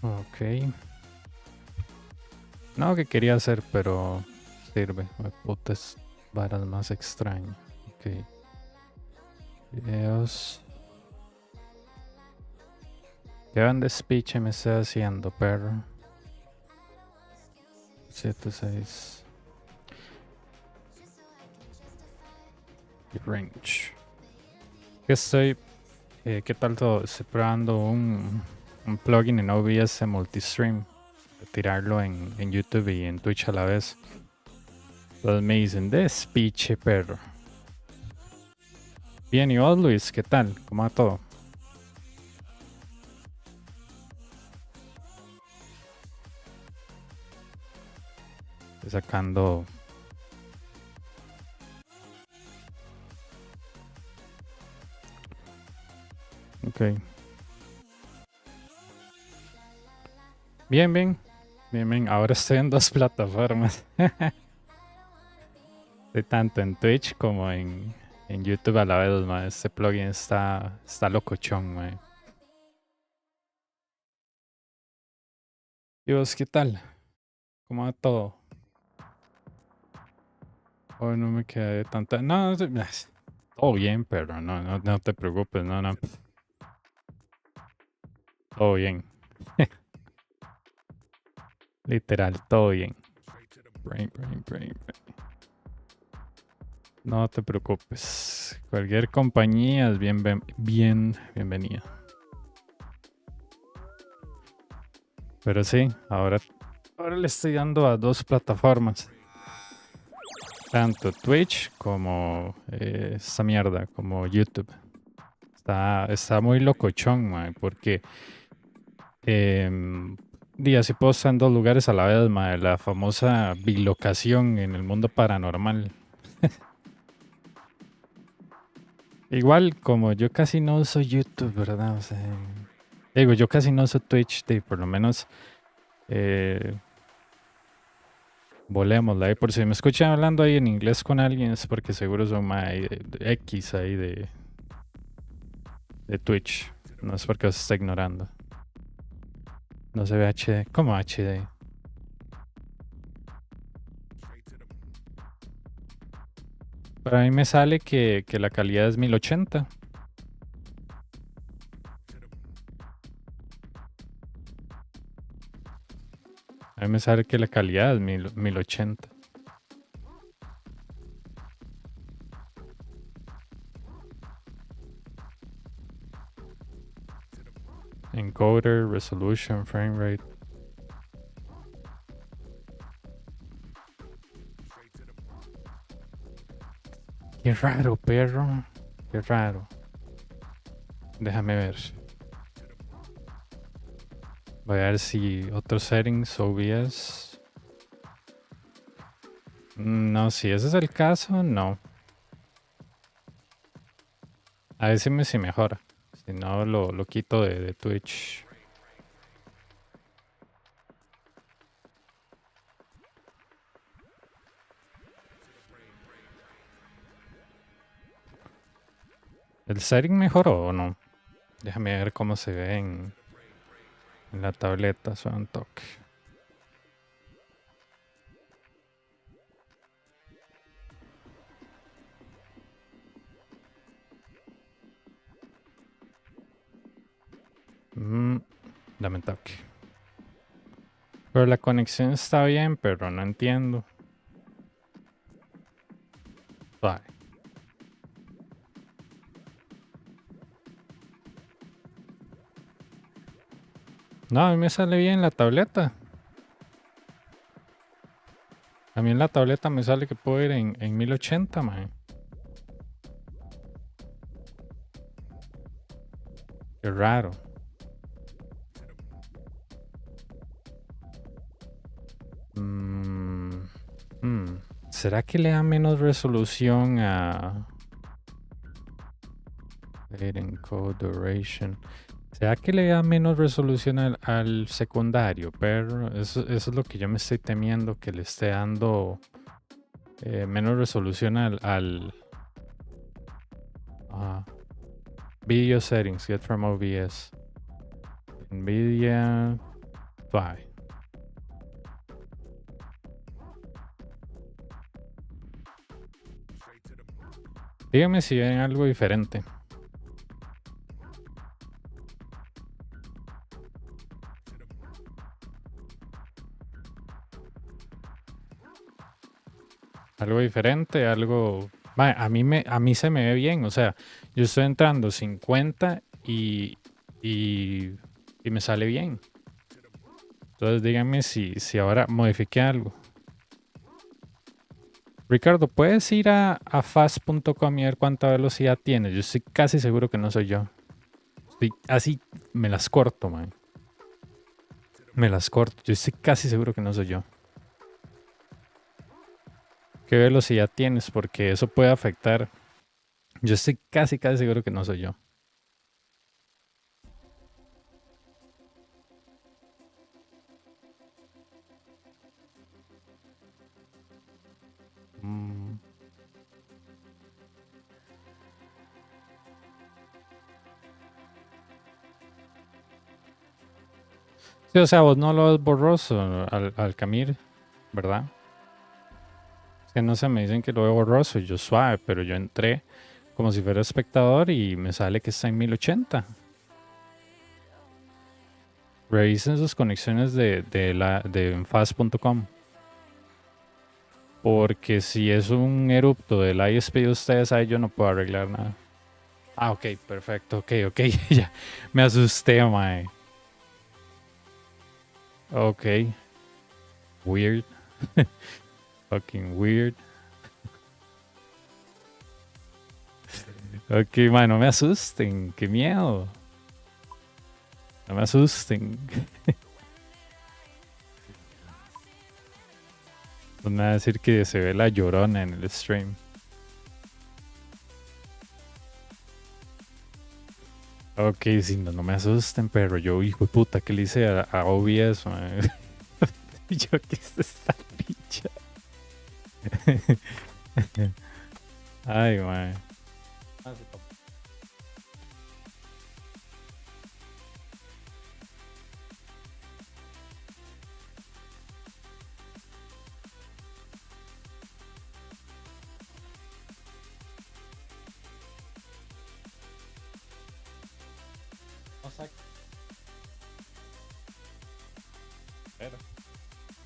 Ok. No, que quería hacer, pero sirve. Me putas varas más extrañas. Ok. Videos. ¿Qué van de speech me estoy haciendo, perro? 7, 6. Y range. ¿Qué tal todo? Estoy probando un plugin en OBS Multistream. Tirarlo en YouTube y en Twitch a la vez. Entonces me dicen, de speech, perro. Bien, ¿y vos, Luis? ¿Qué tal? ¿Cómo va todo? Estoy sacando... Ok. Bien, bien. Bien, bien. Ahora estoy en 2 plataformas. Estoy tanto en Twitch como en YouTube a la vez, ma. Este plugin está locochón, ma. ¿Y vos qué tal? ¿Cómo va todo? Hoy no me quedé tanta... No, todo bien, pero no te preocupes, no. Todo bien. Literal, todo bien. Brain. No te preocupes. Cualquier compañía es bienvenida. Pero sí, ahora le estoy dando a 2 plataformas. Tanto Twitch como esta mierda, como YouTube. Está muy locochón, mae, porque así puedo estar en 2 lugares a la vez, mae, la famosa bilocación en el mundo paranormal. Igual, como yo casi no uso YouTube, ¿verdad? O sea, digo, yo casi no uso Twitch, por lo menos volémosla ahí. Por si me escuchan hablando ahí en inglés con alguien, es porque seguro son X ahí de Twitch. No es porque os está ignorando. No se ve HD. ¿Cómo HD? Para mí me sale que la calidad es 1080. A mí me sale que la calidad es 1080. Encoder, resolution, frame rate. Qué raro, perro. Qué raro. Déjame ver. Voy a ver si otros settings, OBS. No, si ese es el caso, no. A ver si mejora. Si no, lo quito de Twitch. ¿El setting mejoró o no? Déjame ver cómo se ve en la tableta. Suena un toque. Dame un toque. Pero la conexión está bien, pero no entiendo. Vale. No, a mí me sale bien la tableta. A mí en la tableta me sale que puedo ir en 1080, man. Qué raro. ¿Será que le da menos resolución a... Encode duration. ¿Será que le da menos resolución al secundario? Pero eso es lo que yo me estoy temiendo, que le esté dando menos resolución al video settings, get from OBS. NVIDIA Suave. Díganme si ven algo diferente. Algo diferente, algo... A mí se me ve bien, o sea, yo estoy entrando 50 y me sale bien. Entonces díganme si ahora modifiqué algo. Ricardo, ¿puedes ir a fast.com y ver cuánta velocidad tienes? Yo estoy casi seguro que no soy yo. Estoy así, me las corto, man. Me las corto. Yo estoy casi seguro que no soy yo. ¿Qué velocidad tienes? Porque eso puede afectar. Yo estoy casi seguro que no soy yo. Mm. Sí, o sea, vos no lo ves borroso al Camir, ¿verdad? Es que no se me dicen que lo veo borroso y yo suave, pero yo entré como si fuera espectador y me sale que está en 1080. Revisen sus conexiones de fast.com. Porque si es un erupto del ISP de ustedes, ahí yo no puedo arreglar nada. Ah, ok, perfecto, ok, ya. Me asusté, mae. Ok. Weird. Fucking weird. Ok, mae, no me asusten. Qué miedo. No me asusten. Van a decir que se ve la llorona en el stream. Ok, si no, no me asusten, pero yo, hijo de puta, ¿qué le hice a OBS, mae? Yo, ¿qué es esta picha? Ay, mae.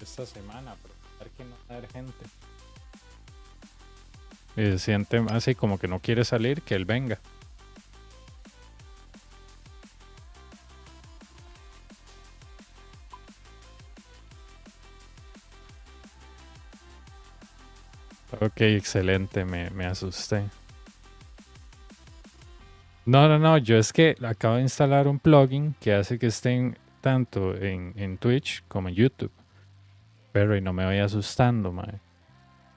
Esta semana, pero a ver que no va a haber gente. Y se siente así como que no quiere salir, que él venga. Ok, excelente, me asusté. No, yo es que acabo de instalar un plugin que hace que estén tanto en Twitch como en YouTube. Pero y no me vaya asustando, mae.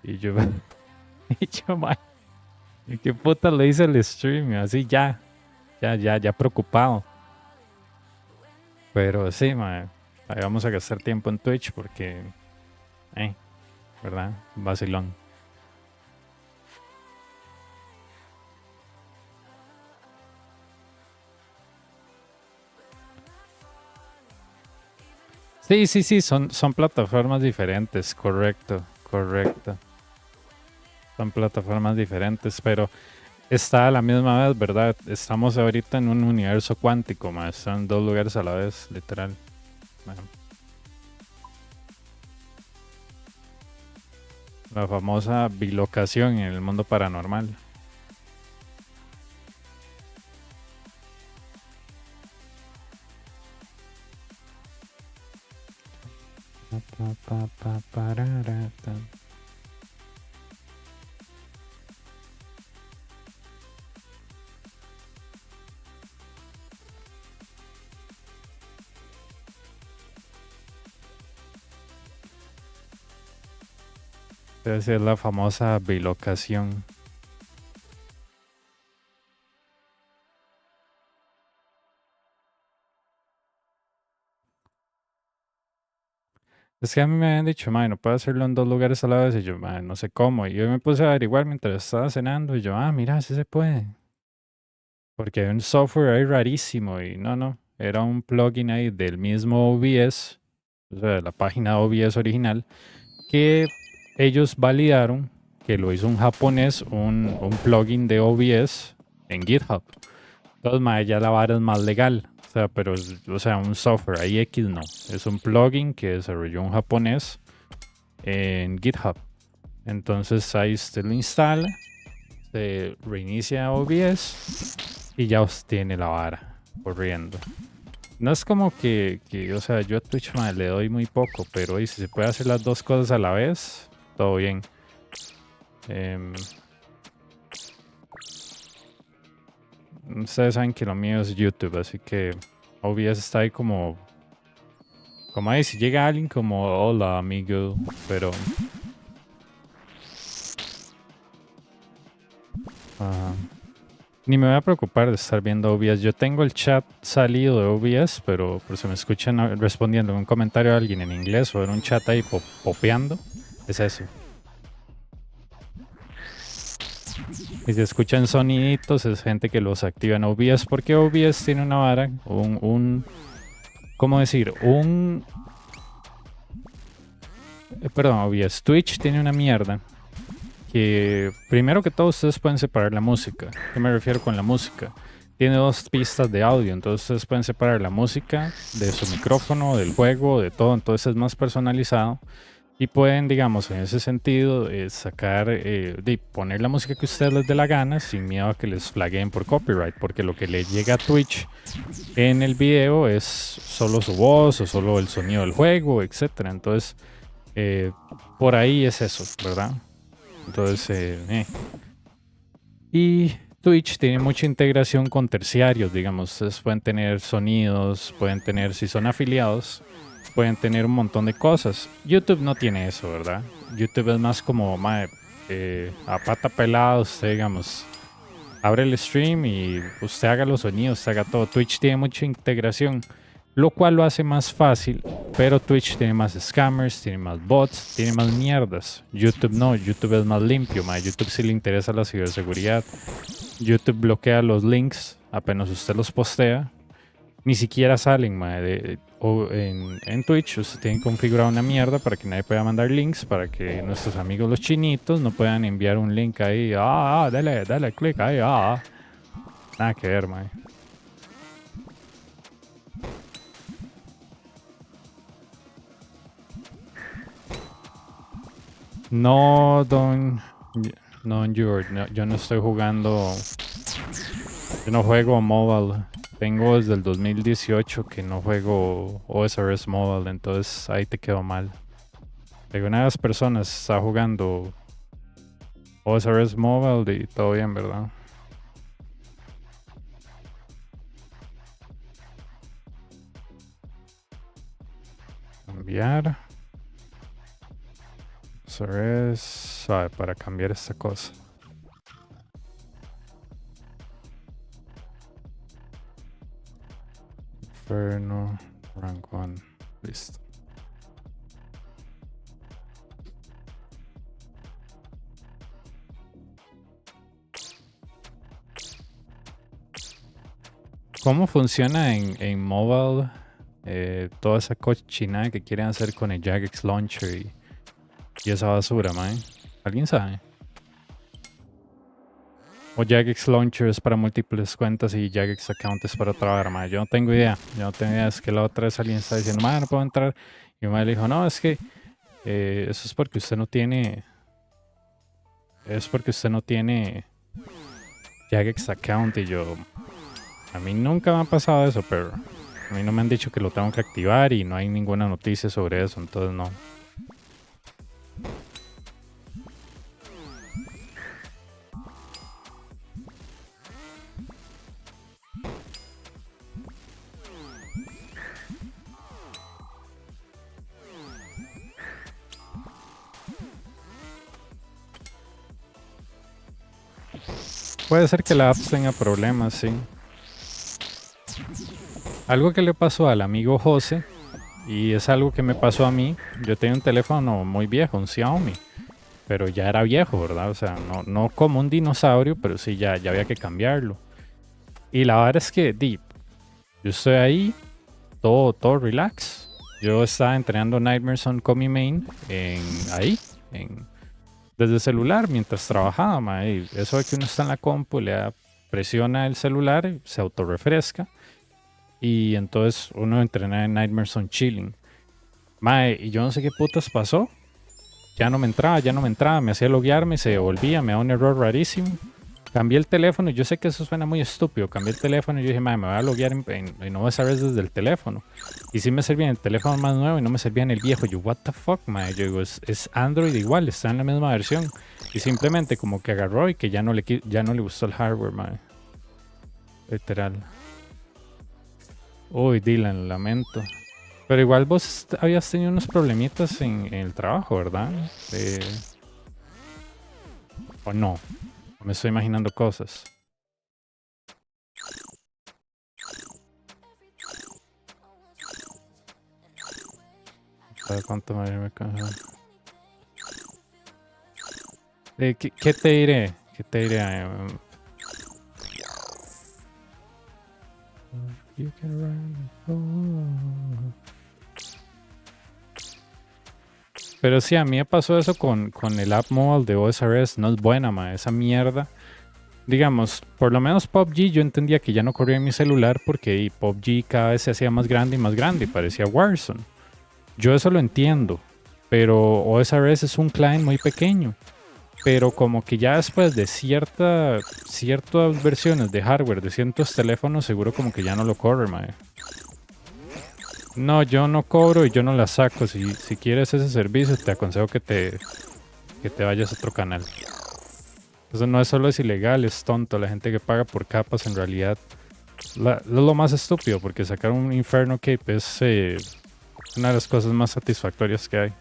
Y yo, y yo, mae, ¿qué puta le hice el stream? Así ya preocupado. Pero sí, mae, ahí vamos a gastar tiempo en Twitch porque, ¿verdad? Vacilón. Sí, son plataformas diferentes, correcto. Son plataformas diferentes, pero está a la misma vez, ¿verdad? Estamos ahorita en un universo cuántico, más son dos lugares a la vez, literal. Bueno, la famosa bilocación en el mundo paranormal. Esa es la famosa bilocación. Es que a mí me habían dicho, no puedo hacerlo en dos lugares a la vez. Y yo, no sé cómo. Y yo me puse a averiguar mientras estaba cenando. Y yo, mira, sí se puede. Porque hay un software ahí rarísimo. Y no. Era un plugin ahí del mismo OBS o sea, la página OBS original, que ellos validaron que lo hizo un japonés, un plugin de OBS en GitHub. Entonces, mae, ya la vara es más legal. O sea, pero, o sea, un software, ahí X no. Es un plugin que desarrolló un japonés en GitHub. Entonces ahí usted lo instala, se reinicia OBS y ya usted tiene la vara corriendo. No es como que o sea, yo a Twitch mae, le doy muy poco, pero si se puede hacer las dos cosas a la vez, todo bien. Ustedes saben que lo mío es YouTube, así que OBS está ahí como ahí si llega alguien como hola amigo, pero ni me voy a preocupar de estar viendo OBS. Yo tengo el chat salido de OBS, pero por si me escuchan respondiendo en un comentario a alguien en inglés o en un chat ahí popeando, es eso. Y si escuchan soniditos, es gente que los activa en OBS, porque OBS tiene una vara, ¿cómo decir? Perdón, OBS. Twitch tiene una mierda que, primero que todo, ustedes pueden separar la música. ¿Qué me refiero con la música? Tiene 2 pistas de audio, entonces ustedes pueden separar la música de su micrófono, del juego, de todo, entonces es más personalizado. Y pueden, digamos, en ese sentido, sacar, poner la música que a ustedes les dé la gana sin miedo a que les flagueen por copyright, porque lo que le llega a Twitch en el video es solo su voz o solo el sonido del juego, etcétera. Entonces, por ahí es eso, ¿verdad? Entonces, y Twitch tiene mucha integración con terciarios, digamos. Ustedes pueden tener sonidos, pueden tener, si son afiliados, pueden tener un montón de cosas. YouTube no tiene eso, ¿verdad? YouTube es más como a pata pelada, usted, digamos, abre el stream y usted haga los sonidos, usted haga todo. Twitch tiene mucha integración, lo cual lo hace más fácil, pero Twitch tiene más scammers, tiene más bots, tiene más mierdas. YouTube no, YouTube es más limpio, YouTube sí le interesa la ciberseguridad. YouTube bloquea los links apenas usted los postea. Ni siquiera salen, en Twitch usted tiene configurado una mierda para que nadie pueda mandar links, para que nuestros amigos los chinitos no puedan enviar un link ahí. Dale click ahí, Nada que ver, mae. No, yo no estoy jugando. Yo no juego mobile. Tengo desde el 2018 que no juego OSRS mobile, entonces ahí te quedó mal. Alguna de las personas está jugando OSRS mobile y todo bien, ¿verdad? Cambiar. OSRS, para cambiar esta cosa. Inferno, rank 1, listo. ¿Cómo funciona en mobile toda esa cochinada que quieren hacer con el Jagex Launcher y esa basura, man? ¿Alguien sabe? O Jagex Launcher es para múltiples cuentas y Jagex Account es para otra arma. Yo no tengo idea. Es que la otra vez alguien está diciendo, no puedo entrar. Y mi madre le dijo, no, es que eso es porque usted no tiene... Es porque usted no tiene Jagex Account. Y yo... A mí nunca me ha pasado eso, pero a mí no me han dicho que lo tengo que activar y no hay ninguna noticia sobre eso, entonces no. Puede ser que la app tenga problemas, sí. Algo que le pasó al amigo José, y es algo que me pasó a mí, yo tenía un teléfono muy viejo, un Xiaomi, pero ya era viejo, ¿verdad? O sea, no como un dinosaurio, pero sí ya había que cambiarlo. Y la verdad es que, yo estoy ahí, todo relax, Yo estaba entrenando Nightmares con mi main desde el celular mientras trabajaba, mae. Y eso de que uno está en la compu, presiona el celular, se autorrefresca. Y entonces uno entrena en Nightmares on Chilling. Mae, y yo no sé qué putas pasó. Ya no me entraba, me hacía loguearme, se devolvía, me da un error rarísimo. Cambié el teléfono, y yo sé que eso suena muy estúpido. Cambié el teléfono y yo dije, mae, me voy a loguear en OSRS desde el teléfono. Y sí me servía en el teléfono más nuevo y no me servía en el viejo. Yo, what the fuck, mae. Yo digo, es Android igual, está en la misma versión. Y simplemente como que agarró y que ya no le gustó el hardware, mae. Literal. Uy, Dylan, lamento. Pero igual vos habías tenido unos problemitas en el trabajo, ¿verdad? ¿O no? Me estoy imaginando cosas. ¿Sabes cuánto me cansó? ¿Qué te diré? ¿Qué te diré? You can run. Pero sí, a mí me pasó eso con el app mobile de OSRS. No es buena, ma, esa mierda. Digamos, por lo menos PUBG yo entendía que ya no corría en mi celular porque PUBG cada vez se hacía más grande y más grande y parecía Warzone. Yo eso lo entiendo, pero OSRS es un client muy pequeño. Pero como que ya después de ciertas versiones de hardware de ciertos teléfonos, seguro como que ya no lo corre, mae. No, yo no cobro y yo no la saco. Si quieres ese servicio, te aconsejo que te vayas a otro canal. Eso no es solo es ilegal, es tonto. La gente que paga por capas en realidad es lo más estúpido, porque sacar un Inferno cape es una de las cosas más satisfactorias que hay.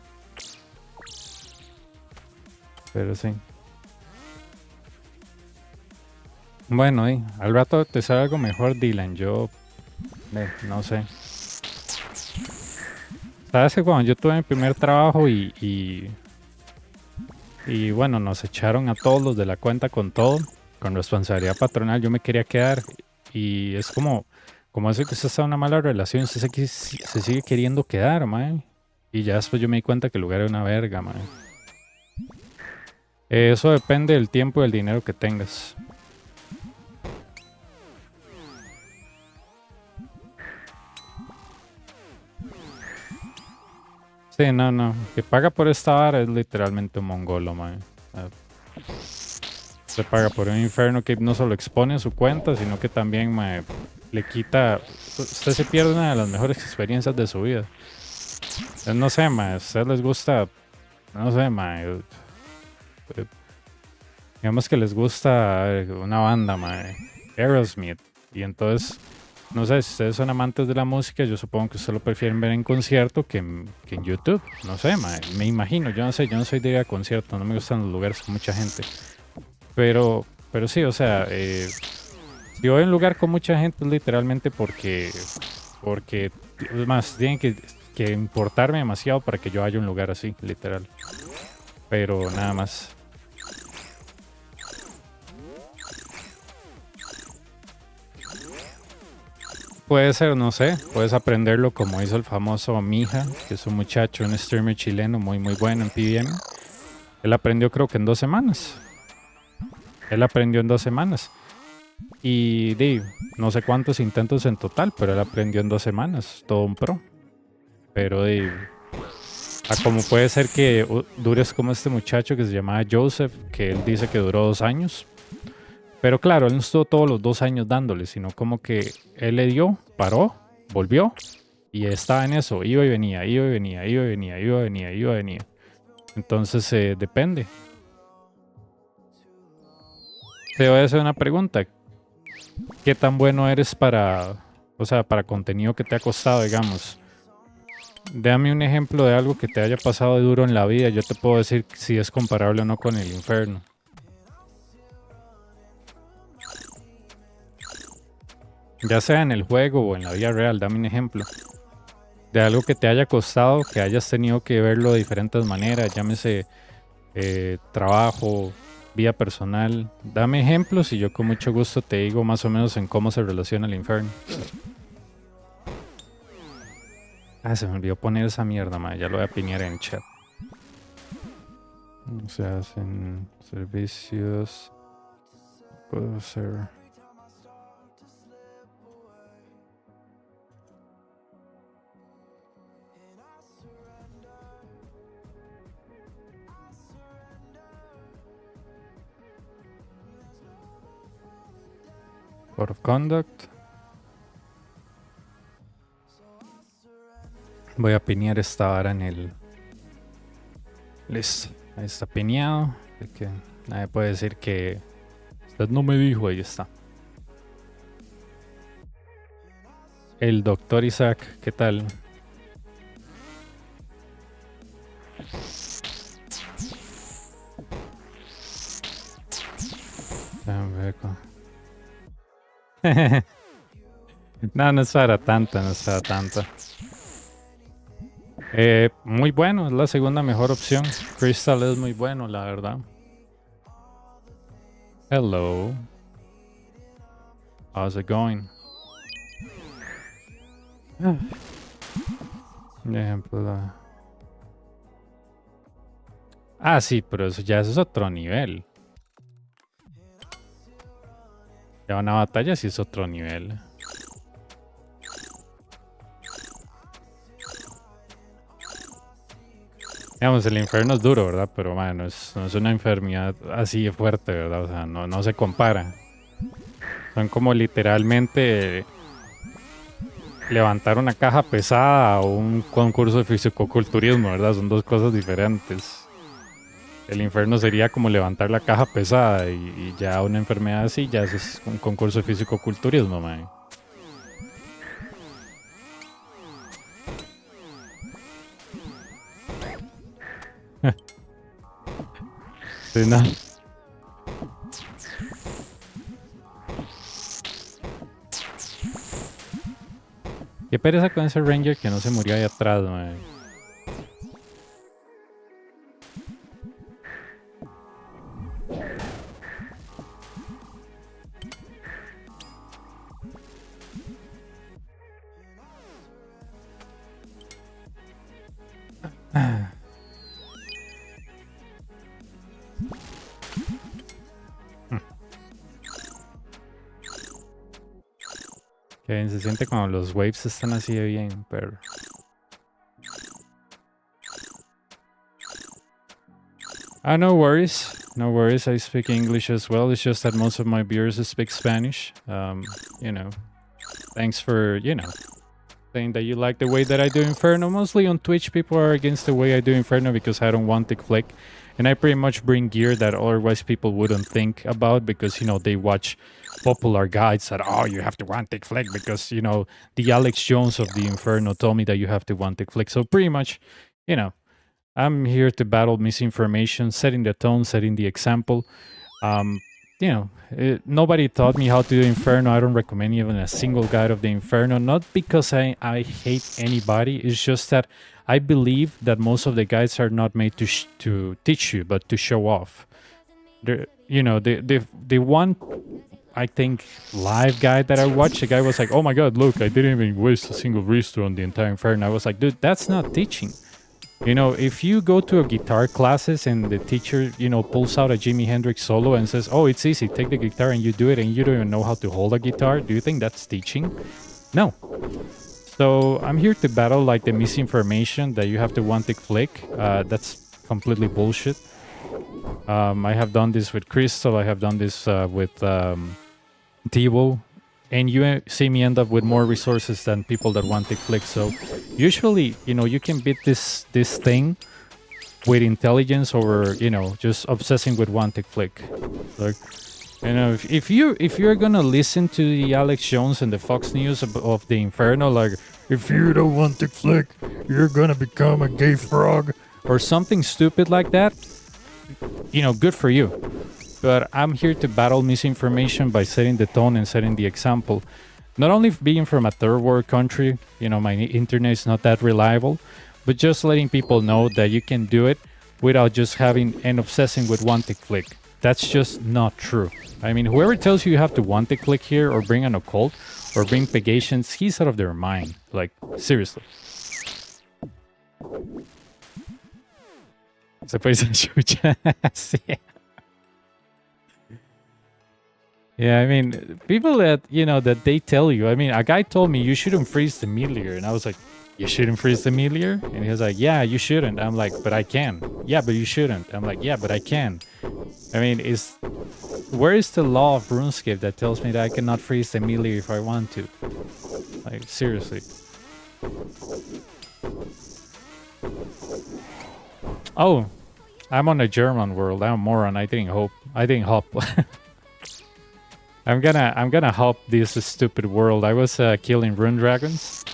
Pero sí. Bueno, al rato te sale algo mejor, Dylan. Yo no sé. Sabes que cuando yo tuve mi primer trabajo y bueno, nos echaron a todos los de la cuenta con todo, con responsabilidad patronal, yo me quería quedar. Y es como eso que usted está en una mala relación, usted se sigue queriendo quedar, mae. Y ya después yo me di cuenta que el lugar era una verga, mae. Eso depende del tiempo y del dinero que tengas. Sí, no. Que paga por esta vara es literalmente un mongolo, mae. Se paga por un Inferno que no solo expone su cuenta, sino que también le quita. Usted se pierde una de las mejores experiencias de su vida. No sé, a ustedes les gusta. No sé, digamos que les gusta una banda, Aerosmith. Y entonces, no sé, si ustedes son amantes de la música, yo supongo que ustedes lo prefieren ver en concierto que en YouTube. No sé, me imagino. Yo no sé, yo no soy de ir a conciertos, no me gustan los lugares con mucha gente. Pero sí, o sea, si voy a un lugar con mucha gente es literalmente porque es más, tienen que importarme demasiado para que yo vaya a un lugar así, literal. Pero nada más. Puede ser, no sé, puedes aprenderlo como hizo el famoso Mija, que es un muchacho, un streamer chileno muy bueno en PBM. Él aprendió creo que en 2 semanas. Y no sé cuántos intentos en total, pero él aprendió en 2 semanas, todo un pro. Pero como puede ser que dures como este muchacho que se llamaba Joseph, que él dice que duró 2 años. Pero claro, él no estuvo todos los 2 años dándole, sino como que él le dio, paró, volvió y estaba en eso, iba y venía. Entonces depende. Te voy a hacer una pregunta. ¿Qué tan bueno eres para contenido que te ha costado, digamos? Dame un ejemplo de algo que te haya pasado de duro en la vida. Yo te puedo decir si es comparable o no con el Inferno. Ya sea en el juego o en la vida real, dame un ejemplo. De algo que te haya costado, que hayas tenido que verlo de diferentes maneras, llámese trabajo, vida personal. Dame ejemplos y yo con mucho gusto te digo más o menos en cómo se relaciona el Inferno. Ah, se me olvidó poner esa mierda, man. Ya lo voy a pinear en chat. O sea, hacen servicios. Puedo hacer. Code of Conduct. Voy a pinear esta vara en el... Listo. Ahí está pineado. Así que nadie puede decir que... Usted no me dijo, ahí está. El doctor Isaac, ¿qué tal? No, no es para tanto, no es para tanto. Muy bueno, es la segunda mejor opción. Crystal es muy bueno, la verdad. Hello. How's it going? Por ejemplo, ah, sí, pero eso ya es otro nivel. Ya una batalla sí es otro nivel. Digamos, el infierno es duro, ¿verdad? Pero, bueno, no es una enfermedad así de fuerte, ¿verdad? O sea, no se compara. Son como literalmente levantar una caja pesada o un concurso de fisicoculturismo, ¿verdad? Son dos cosas diferentes. El infierno sería como levantar la caja pesada y ya una enfermedad así ya es un concurso de fisicoculturismo, man. Sí, no. Qué pereza con ese Ranger que no se murió ahí atrás, man. Que se siente como los waves están así de bien, pero... Ah, no worries. No worries, I speak English as well. It's just that most of my viewers speak Spanish. You know, thanks for, you know, saying that you like the way that I do Inferno. Mostly on Twitch, people are against the way I do Inferno because I don't want to click. And I pretty much bring gear that otherwise people wouldn't think about because, you know, they watch popular guides that, oh, you have to one-tick flick because, you know, the Alex Jones of the Inferno told me that you have to one-tick flick. So pretty much, you know, I'm here to battle misinformation, setting the tone, setting the example. You know, nobody taught me how to do Inferno. I don't recommend even a single guide of the Inferno. Not because I hate anybody. It's just that I believe that most of the guides are not made to teach you, but to show off. You know, the one, I think, live guide that I watched, the guy was like, oh my god, look, I didn't even waste a single restore on the entire Inferno. I was like, dude, that's not teaching. You know, if you go to a guitar classes and the teacher, you know, pulls out a Jimi Hendrix solo and says, oh, it's easy, take the guitar and you do it and you don't even know how to hold a guitar, do you think that's teaching? No. So I'm here to battle like the misinformation that you have to one-tick flick. That's completely bullshit. I have done this with Crystal, I have done this with Tiempo. And you see me end up with more resources than people that want to click. So usually, you know, you can beat this thing with intelligence or, you know, just obsessing with one tick flick. Like, you know, if you're gonna listen to the Alex Jones and the Fox News of the Inferno, like, if you don't want to flick, you're gonna become a gay frog or something stupid like that, you know, good for you. But I'm here to battle misinformation by setting the tone and setting the example. Not only being from a third world country, you know, my internet is not that reliable, but just letting people know that you can do it without just having and obsessing with one-tick flick. That's just not true. I mean, whoever tells you have to one-tick click here or bring an occult or bring pagations, he's out of their mind. Like, seriously. Se puede escuchar. Sí. Yeah, I mean, people that, that they tell you, I mean, a guy told me you shouldn't freeze the meteor. And I was like, you shouldn't freeze the meteor? And he was like, yeah, you shouldn't. I'm like, but I can. Yeah, but you shouldn't. I'm like, yeah, but I can. I mean, where is the law of RuneScape that tells me that I cannot freeze the meteor if I want to? Like, seriously. Oh, I'm on a German world. I'm a moron. I didn't hop. I'm gonna hop this stupid world. I was killing rune dragons,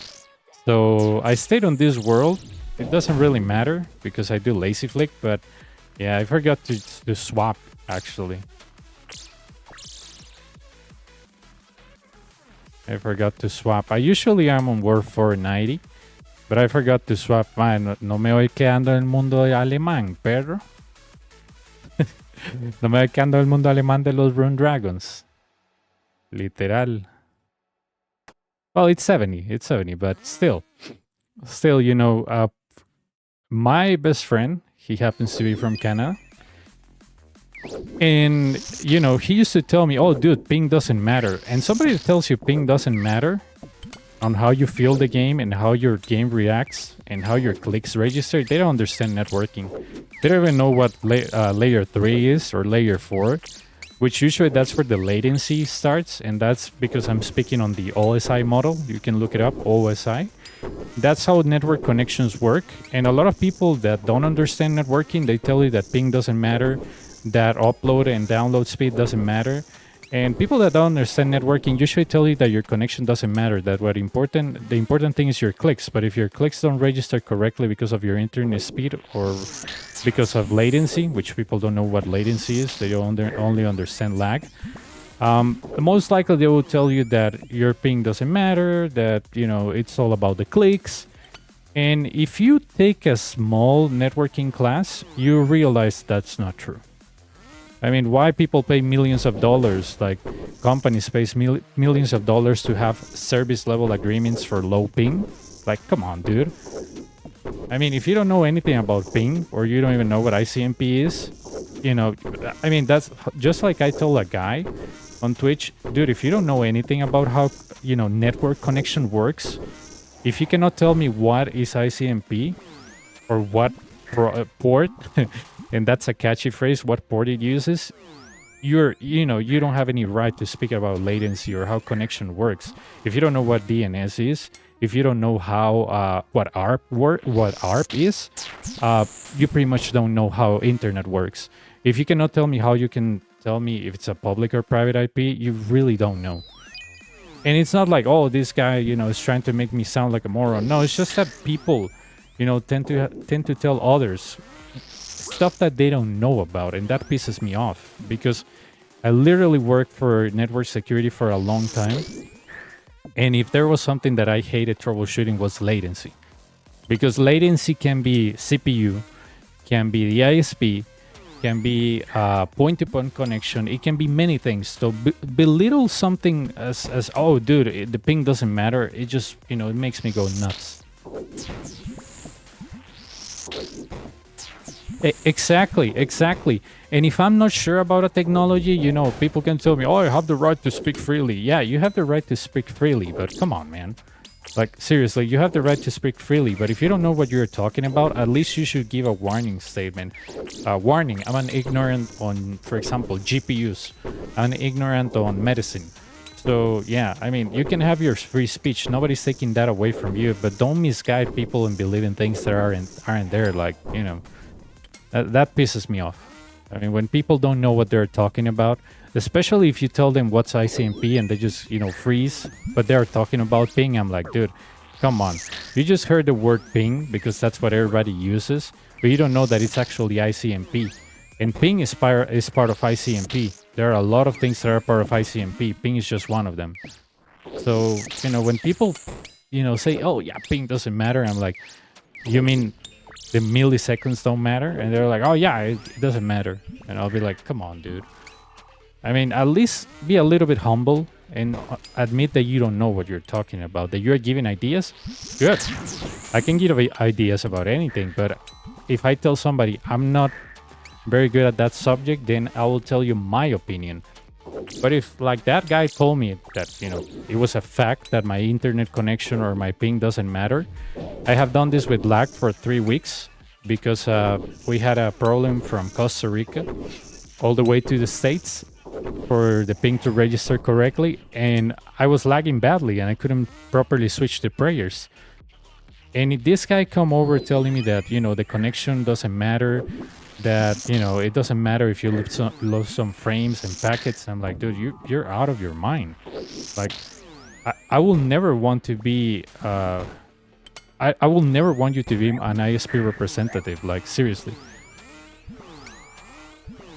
so I stayed on this world. It doesn't really matter because I do lazy flick, but yeah, I forgot to swap actually. I forgot to swap. I usually am on War 490, but I forgot to swap. Man, no me voy quedando en el mundo alemán, perro. No me voy quedando en el mundo alemán de los rune dragons. Literal. Well, it's 70. It's 70, but still, my best friend, he happens to be from Canada. And, he used to tell me, oh, dude, ping doesn't matter. And somebody that tells you ping doesn't matter on how you feel the game and how your game reacts and how your clicks register, they don't understand networking. They don't even know what layer 3 is or layer 4. Which usually that's where the latency starts, and that's because I'm speaking on the OSI model. You can look it up, OSI. That's how network connections work, and a lot of people that don't understand networking, they tell you that ping doesn't matter, that upload and download speed doesn't matter. And people that don't understand networking usually tell you that your connection doesn't matter, that the important thing is your clicks. But if your clicks don't register correctly because of your internet speed or because of latency, which people don't know what latency is, they only understand lag, most likely they will tell you that your ping doesn't matter, that, it's all about the clicks. And if you take a small networking class, you realize that's not true. I mean, why people pay millions of dollars, like companies pay millions of dollars to have service level agreements for low ping? Like, come on, dude. I mean, if you don't know anything about ping or you don't even know what ICMP is, I mean, that's just like I told a guy on Twitch, dude, if you don't know anything about how, network connection works, if you cannot tell me what is ICMP or what port, and that's a catchy phrase, what port it uses, you don't have any right to speak about latency or how connection works. If you don't know what DNS is, if you don't know how what ARP is, you pretty much don't know how internet works. If you cannot tell me how you can tell me if it's a public or private IP, you really don't know. And it's not like, oh, this guy, is trying to make me sound like a moron. No, it's just that people, tend to tell others stuff that they don't know about, and that pisses me off because I literally worked for network security for a long time, and if there was something that I hated troubleshooting was latency, because latency can be CPU, can be the ISP, can be point-to-point connection, it can be many things. So belittle something as oh dude, the ping doesn't matter, it just it makes me go nuts. Exactly. And if I'm not sure about a technology, people can tell me, oh, I have the right to speak freely. Yeah, you have the right to speak freely, but come on, man. Like, seriously, you have the right to speak freely, but if you don't know what you're talking about, at least you should give a warning statement. Warning, I'm an ignorant on, for example, GPUs. I'm ignorant on medicine. So, yeah, I mean, you can have your free speech. Nobody's taking that away from you, but don't misguide people and believe in things that aren't there, like, That pisses me off. I mean, when people don't know what they're talking about, especially if you tell them what's ICMP and they just, freeze, but they're talking about ping, I'm like, dude, come on. You just heard the word ping because that's what everybody uses, but you don't know that it's actually ICMP. And ping is part of ICMP. There are a lot of things that are part of ICMP. Ping is just one of them. So, when people, say, oh, yeah, ping doesn't matter, I'm like, you mean the milliseconds don't matter? And they're like, oh yeah, it doesn't matter. And I'll be like, come on, dude. I mean, at least be a little bit humble and admit that you don't know what you're talking about, that you're giving ideas. Good. I can give ideas about anything, but if I tell somebody I'm not very good at that subject, then I will tell you my opinion. But if, like, that guy told me that, you know, it was a fact that my internet connection or my ping doesn't matter. I have done this with lag for 3 weeks because we had a problem from Costa Rica all the way to the States for the ping to register correctly, and I was lagging badly and I couldn't properly switch the prayers. And this guy come over telling me that, you know, the connection doesn't matter, that, you know, it doesn't matter if you lose some frames and packets. I'm like, dude, you're out of your mind. Like, I will never want to be I will never want you to be an ISP representative. Like, seriously.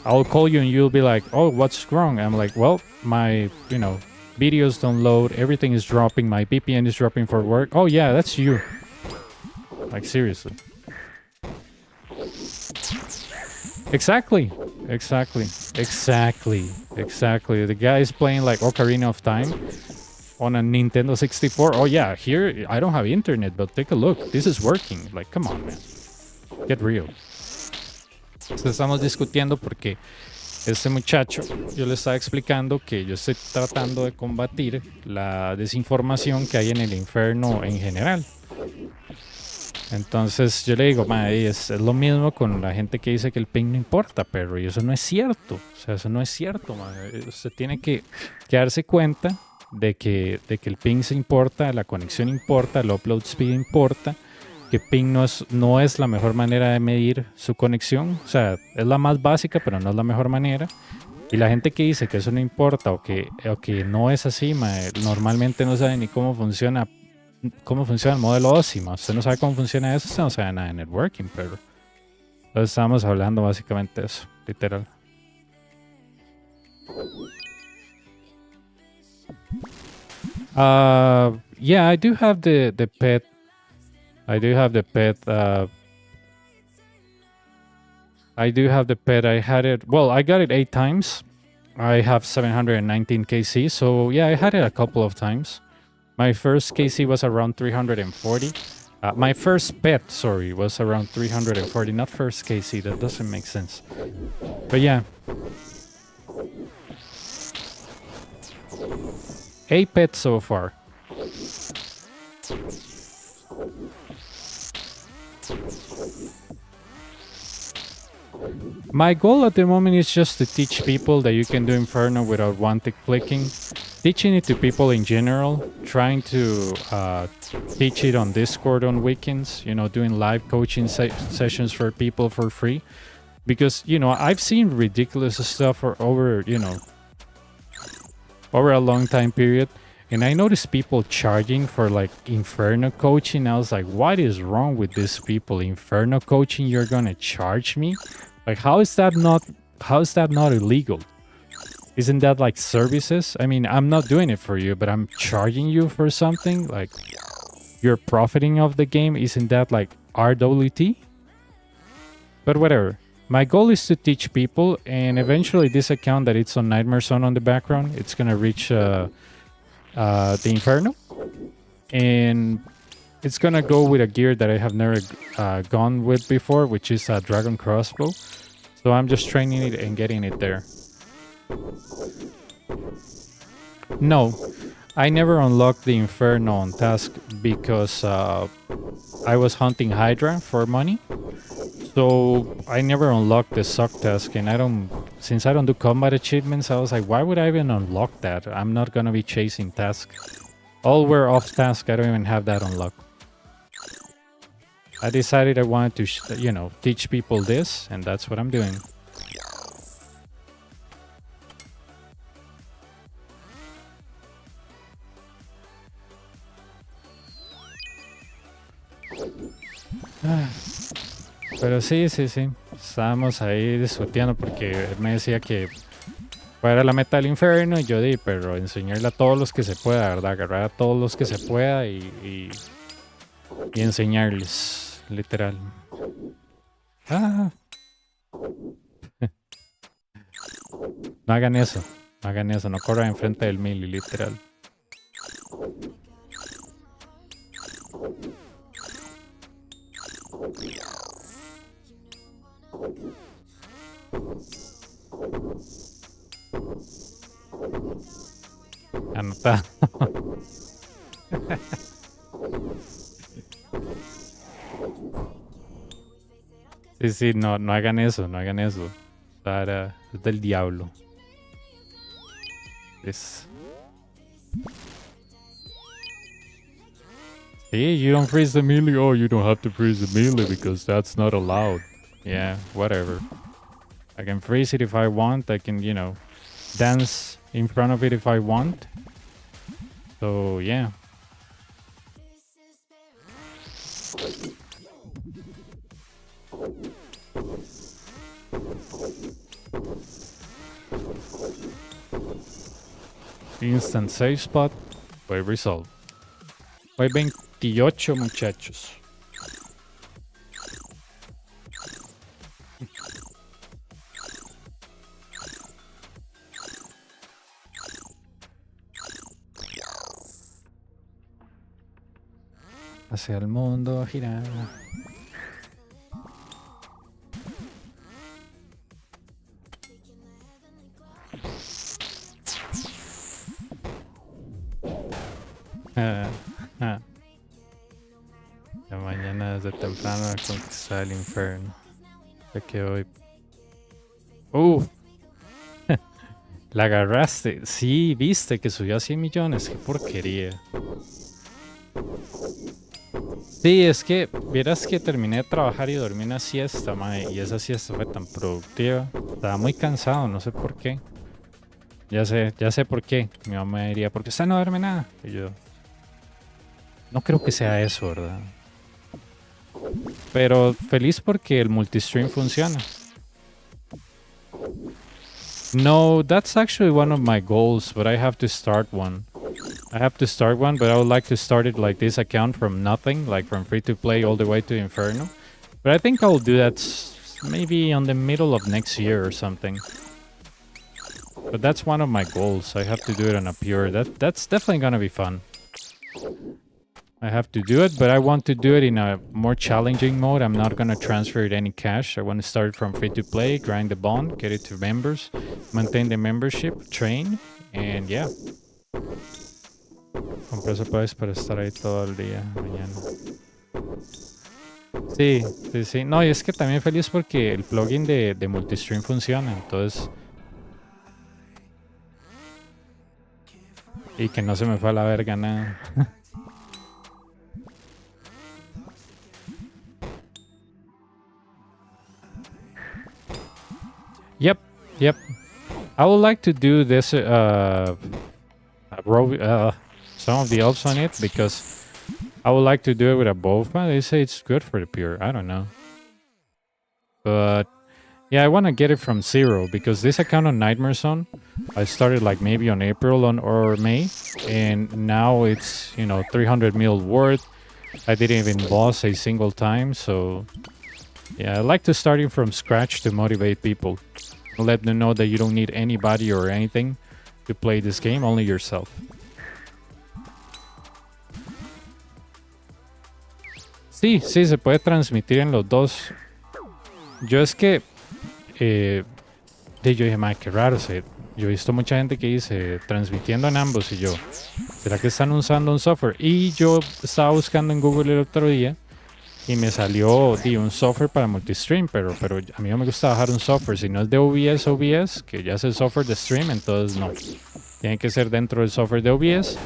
I'll call you and you'll be like, oh, what's wrong? I'm like, well, my, you know, videos don't load, everything is dropping, my VPN is dropping for work. Oh yeah, that's you. Like, seriously. Exactly. The guy is playing like Ocarina of Time on a Nintendo 64. Oh yeah, here I don't have internet, but take a look. This is working. Like, come on, man. Get real. Entonces, estamos discutiendo porque este muchacho, yo le estaba explicando que yo estoy tratando de combatir la desinformación que hay en el infierno en general. Entonces yo le digo, es lo mismo con la gente que dice que el ping no importa, perro, y eso no es cierto. O sea, eso no es cierto, usted tiene que darse cuenta de que el ping se importa, la conexión importa, el upload speed importa, que ping no es la mejor manera de medir su conexión. O sea, es la más básica, pero no es la mejor manera. Y la gente que dice que eso no importa o que no es así, normalmente no sabe ni cómo funciona el modelo OSI. Usted no sabe cómo funciona eso, usted no sabe nada de networking, pero entonces estamos hablando básicamente de eso, literal. Yeah, I do have the pet. I do have the pet. I had it. Well, I got it 8 times. I have 719 KC. So yeah, I had it a couple of times. My first KC was around 340. My first pet, sorry, was around 340. Not first KC. That doesn't make sense. But yeah. 8 pets so far. My goal at the moment is just to teach people that you can do Inferno without one-tick clicking. Teaching it to people in general. Trying to teach it on Discord on weekends. You know, doing live coaching sessions for people for free. Because, you know, I've seen ridiculous stuff for over a long time period. And I noticed people charging for like Inferno coaching. I was like, what is wrong with these people? Inferno coaching, you're gonna charge me? Like, how is that not illegal? Isn't that like services? I mean, I'm not doing it for you, but I'm charging you for something. Like, you're profiting off the game. Isn't that like RWT? But whatever. My goal is to teach people, and eventually this account that it's on Nightmare Zone on the background, it's gonna reach the Inferno, and it's gonna go with a gear that I have never gone with before, which is a Dragon Crossbow. So I'm just training it and getting it there. No, I never unlocked the Inferno on task because I was hunting Hydra for money. So I never unlocked the suck task, and since I don't do combat achievements, I was like, why would I even unlock that? I'm not gonna be chasing tasks. All were off task, I don't even have that unlocked. I decided I wanted to, teach people this, and that's what I'm doing. Pero sí. Estábamos ahí discutiendo porque él me decía que fuera la meta del infierno y yo di, pero enseñarle a todos los que se pueda, ¿verdad? Agarrar a todos los que se pueda y enseñarles, literal. No hagan eso. No hagan eso, no corran enfrente del mili, literal. Anotado. Sí, no hagan eso, no hagan eso. Es del diablo. See, you don't freeze the melee. Oh, you don't have to freeze the melee because that's not allowed. Yeah, whatever. I can freeze it if I want. I can, dance in front of it if I want. So, yeah. Instant save spot. Fue resolved. Fue 28, muchachos. Hacia el mundo girar. La mañana desde temprano a conquistar el infierno. De que hoy. La agarraste. Sí, viste que subió a 100 millones. Qué porquería. Sí, es que vieras que terminé de trabajar y dormí una siesta, mae, y esa siesta fue tan productiva. Estaba muy cansado, no sé por qué. Ya sé por qué. Mi mamá me diría, porque usted no duerme nada. Y yo, no creo que sea eso, ¿verdad? Pero feliz porque el multistream funciona. No, that's actually one of my goals, but I have to start one. But I would like to start it like this account from nothing, like from free to play all the way to Inferno. But I think I'll do that maybe on the middle of next year or something. But that's one of my goals. I have to do it on a pure. That's definitely gonna be fun. I have to do it, but I want to do it in a more challenging mode. I'm not gonna transfer it any cash. I want to start from free to play, grind the bond, get it to members, maintain the membership, train, and yeah. Compré supplies para estar ahí todo el día mañana. Sí. No, y es que también feliz porque el plugin de multistream funciona, entonces. Y que no se me fue a la verga nada. Yep. I would like to do this some of the elves on it because I would like to do it with a Bofma. They say it's good for the pure. I don't know. But yeah, I want to get it from zero because this account on Nightmare Zone, I started like maybe on April or May, and now it's 300 mil worth. I didn't even boss a single time, so yeah, I like to start it from scratch to motivate people. Let them know that you don't need anybody or anything to play this game, only yourself. Sí, se puede transmitir en los dos. Yo es que yo dije, madre, qué raro. Yo he visto mucha gente que dice transmitiendo en ambos y yo, ¿será que están usando un software? Y yo estaba buscando en Google el otro día y me salió un software para multistream, pero a mí no me gusta bajar un software. Si no es de OBS, que ya es el software de stream, entonces no. Tiene que ser dentro del software de OBS.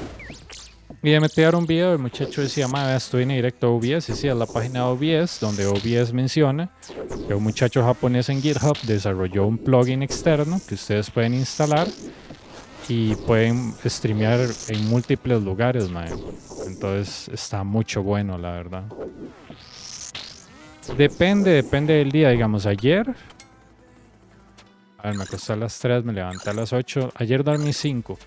Y me metieron un video, el muchacho decía, madre, estoy en directo a OBS. Y sí, es la página de OBS, donde OBS menciona que un muchacho japonés en GitHub desarrolló un plugin externo que ustedes pueden instalar y pueden streamear en múltiples lugares, madre. Entonces está mucho bueno, la verdad. Depende del día, digamos, ayer. A ver, me acosté a las 3, me levanté a las 8. Ayer dormí 5.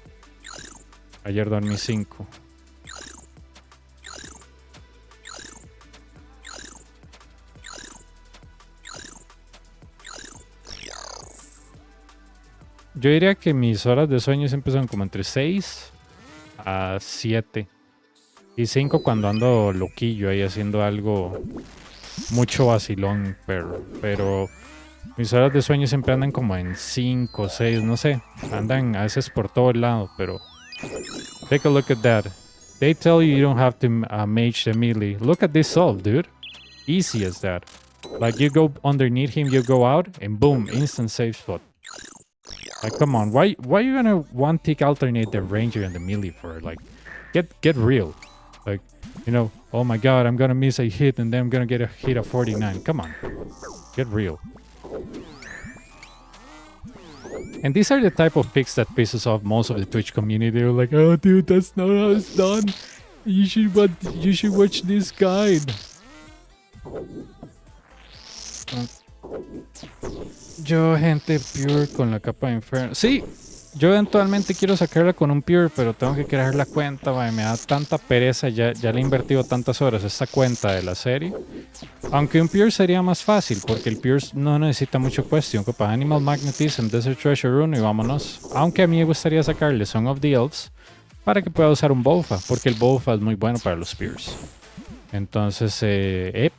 Yo diría que mis horas de sueño siempre son como entre 6 a 7. Y 5 cuando ando loquillo ahí haciendo algo mucho vacilón, pero mis horas de sueño siempre andan como en 5, 6, no sé. Andan a veces por todo el lado, pero take a look at that. They tell you don't have to mage the melee. Look at this solve, dude. Easy as that. Like you go underneath him, you go out, and boom, instant save spot. Like, come on, why you gonna one tick alternate the ranger and the melee for? Like, get real. Like, you know, oh my god, I'm gonna miss a hit and then I'm gonna get a hit of 49. Come on, get real. And these are the type of picks that pisses off most of the Twitch community. They're like, oh dude, that's not how it's done. You should watch this guide. Yo, gente pure con la capa de Inferno. Sí, yo eventualmente quiero sacarla con un pure, pero tengo que crear la cuenta, me da tanta pereza, ya le he invertido tantas horas a esta cuenta de la serie. Aunque un pure sería más fácil, porque el pure no necesita mucho cuestión. Copa Animal Magnetism, Desert Treasure Rune y vámonos. Aunque a mí me gustaría sacarle Song of the Elves para que pueda usar un Bofa, porque el Bofa es muy bueno para los pures. Entonces, sería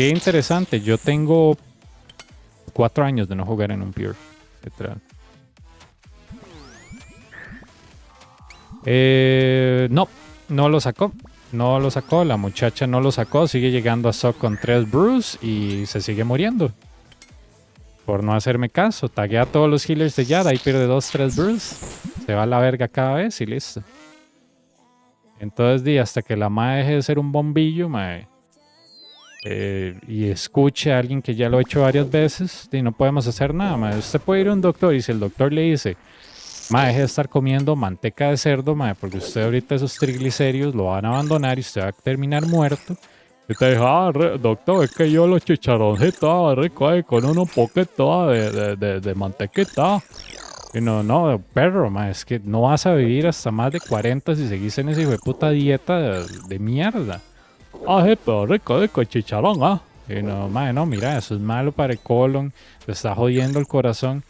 interesante. Yo tengo 4 años de no jugar en un pure. Literal. No lo sacó. No lo sacó. La muchacha no lo sacó. Sigue llegando a SOC con 3 brews y se sigue muriendo. Por no hacerme caso. Taguea a todos los healers de Yada y pierde 2-3 brews. Se va a la verga cada vez y listo. Entonces, hasta que la mae deje de ser un bombillo, mae. Y escuche a alguien que ya lo ha hecho varias veces, y no podemos hacer nada, mae. Usted puede ir a un doctor y si el doctor le dice, mae, deje de estar comiendo manteca de cerdo, mae, porque usted ahorita esos triglicéridos lo van a abandonar y usted va a terminar muerto. Y te dice, doctor, es que yo los chicharroncitos rico con unos poquitos de mantequita. Y no, perro, mae, es que no vas a vivir hasta más de 40 si seguís en esa hijo de puta dieta de mierda. Pero rico chicharrón, Y no, mae, no, mira, eso es malo para el colon, te está jodiendo el corazón.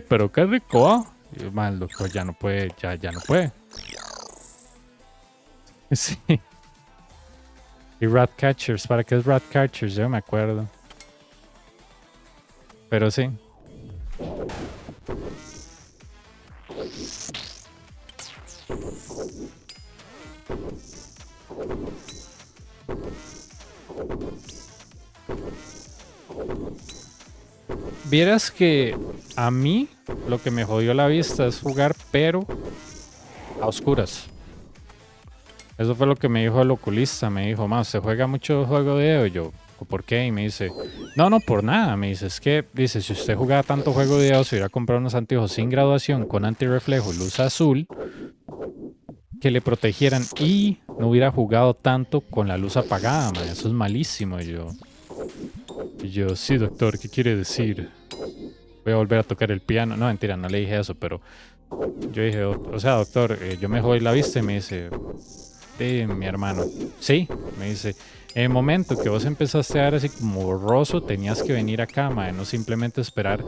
Pero qué rico, Y, mae, el doctor ya no puede, ya no puede. Sí. Y Ratcatchers, ¿para qué es Ratcatchers? Yo me acuerdo. Pero sí. Vieras que a mí lo que me jodió la vista es jugar, pero a oscuras. Eso fue lo que me dijo el oculista. Me dijo, ¿usted juega mucho juego de video? Y yo, ¿por qué? Y me dice, no, por nada. Me dice, es que, dice, si usted jugaba tanto juego de video, se hubiera comprado unos anteojos sin graduación, con antirreflejo, luz azul, que le protegieran y no hubiera jugado tanto con la luz apagada, man. Eso es malísimo. Y yo, sí, doctor, ¿qué quiere decir? Voy a volver a tocar el piano. No, mentira, no le dije eso, pero yo dije, o sea, doctor, yo me jodí la vista. Y me dice, mi hermano, sí, me dice, en el momento que vos empezaste a ver así como borroso, tenías que venir acá, man, no simplemente esperar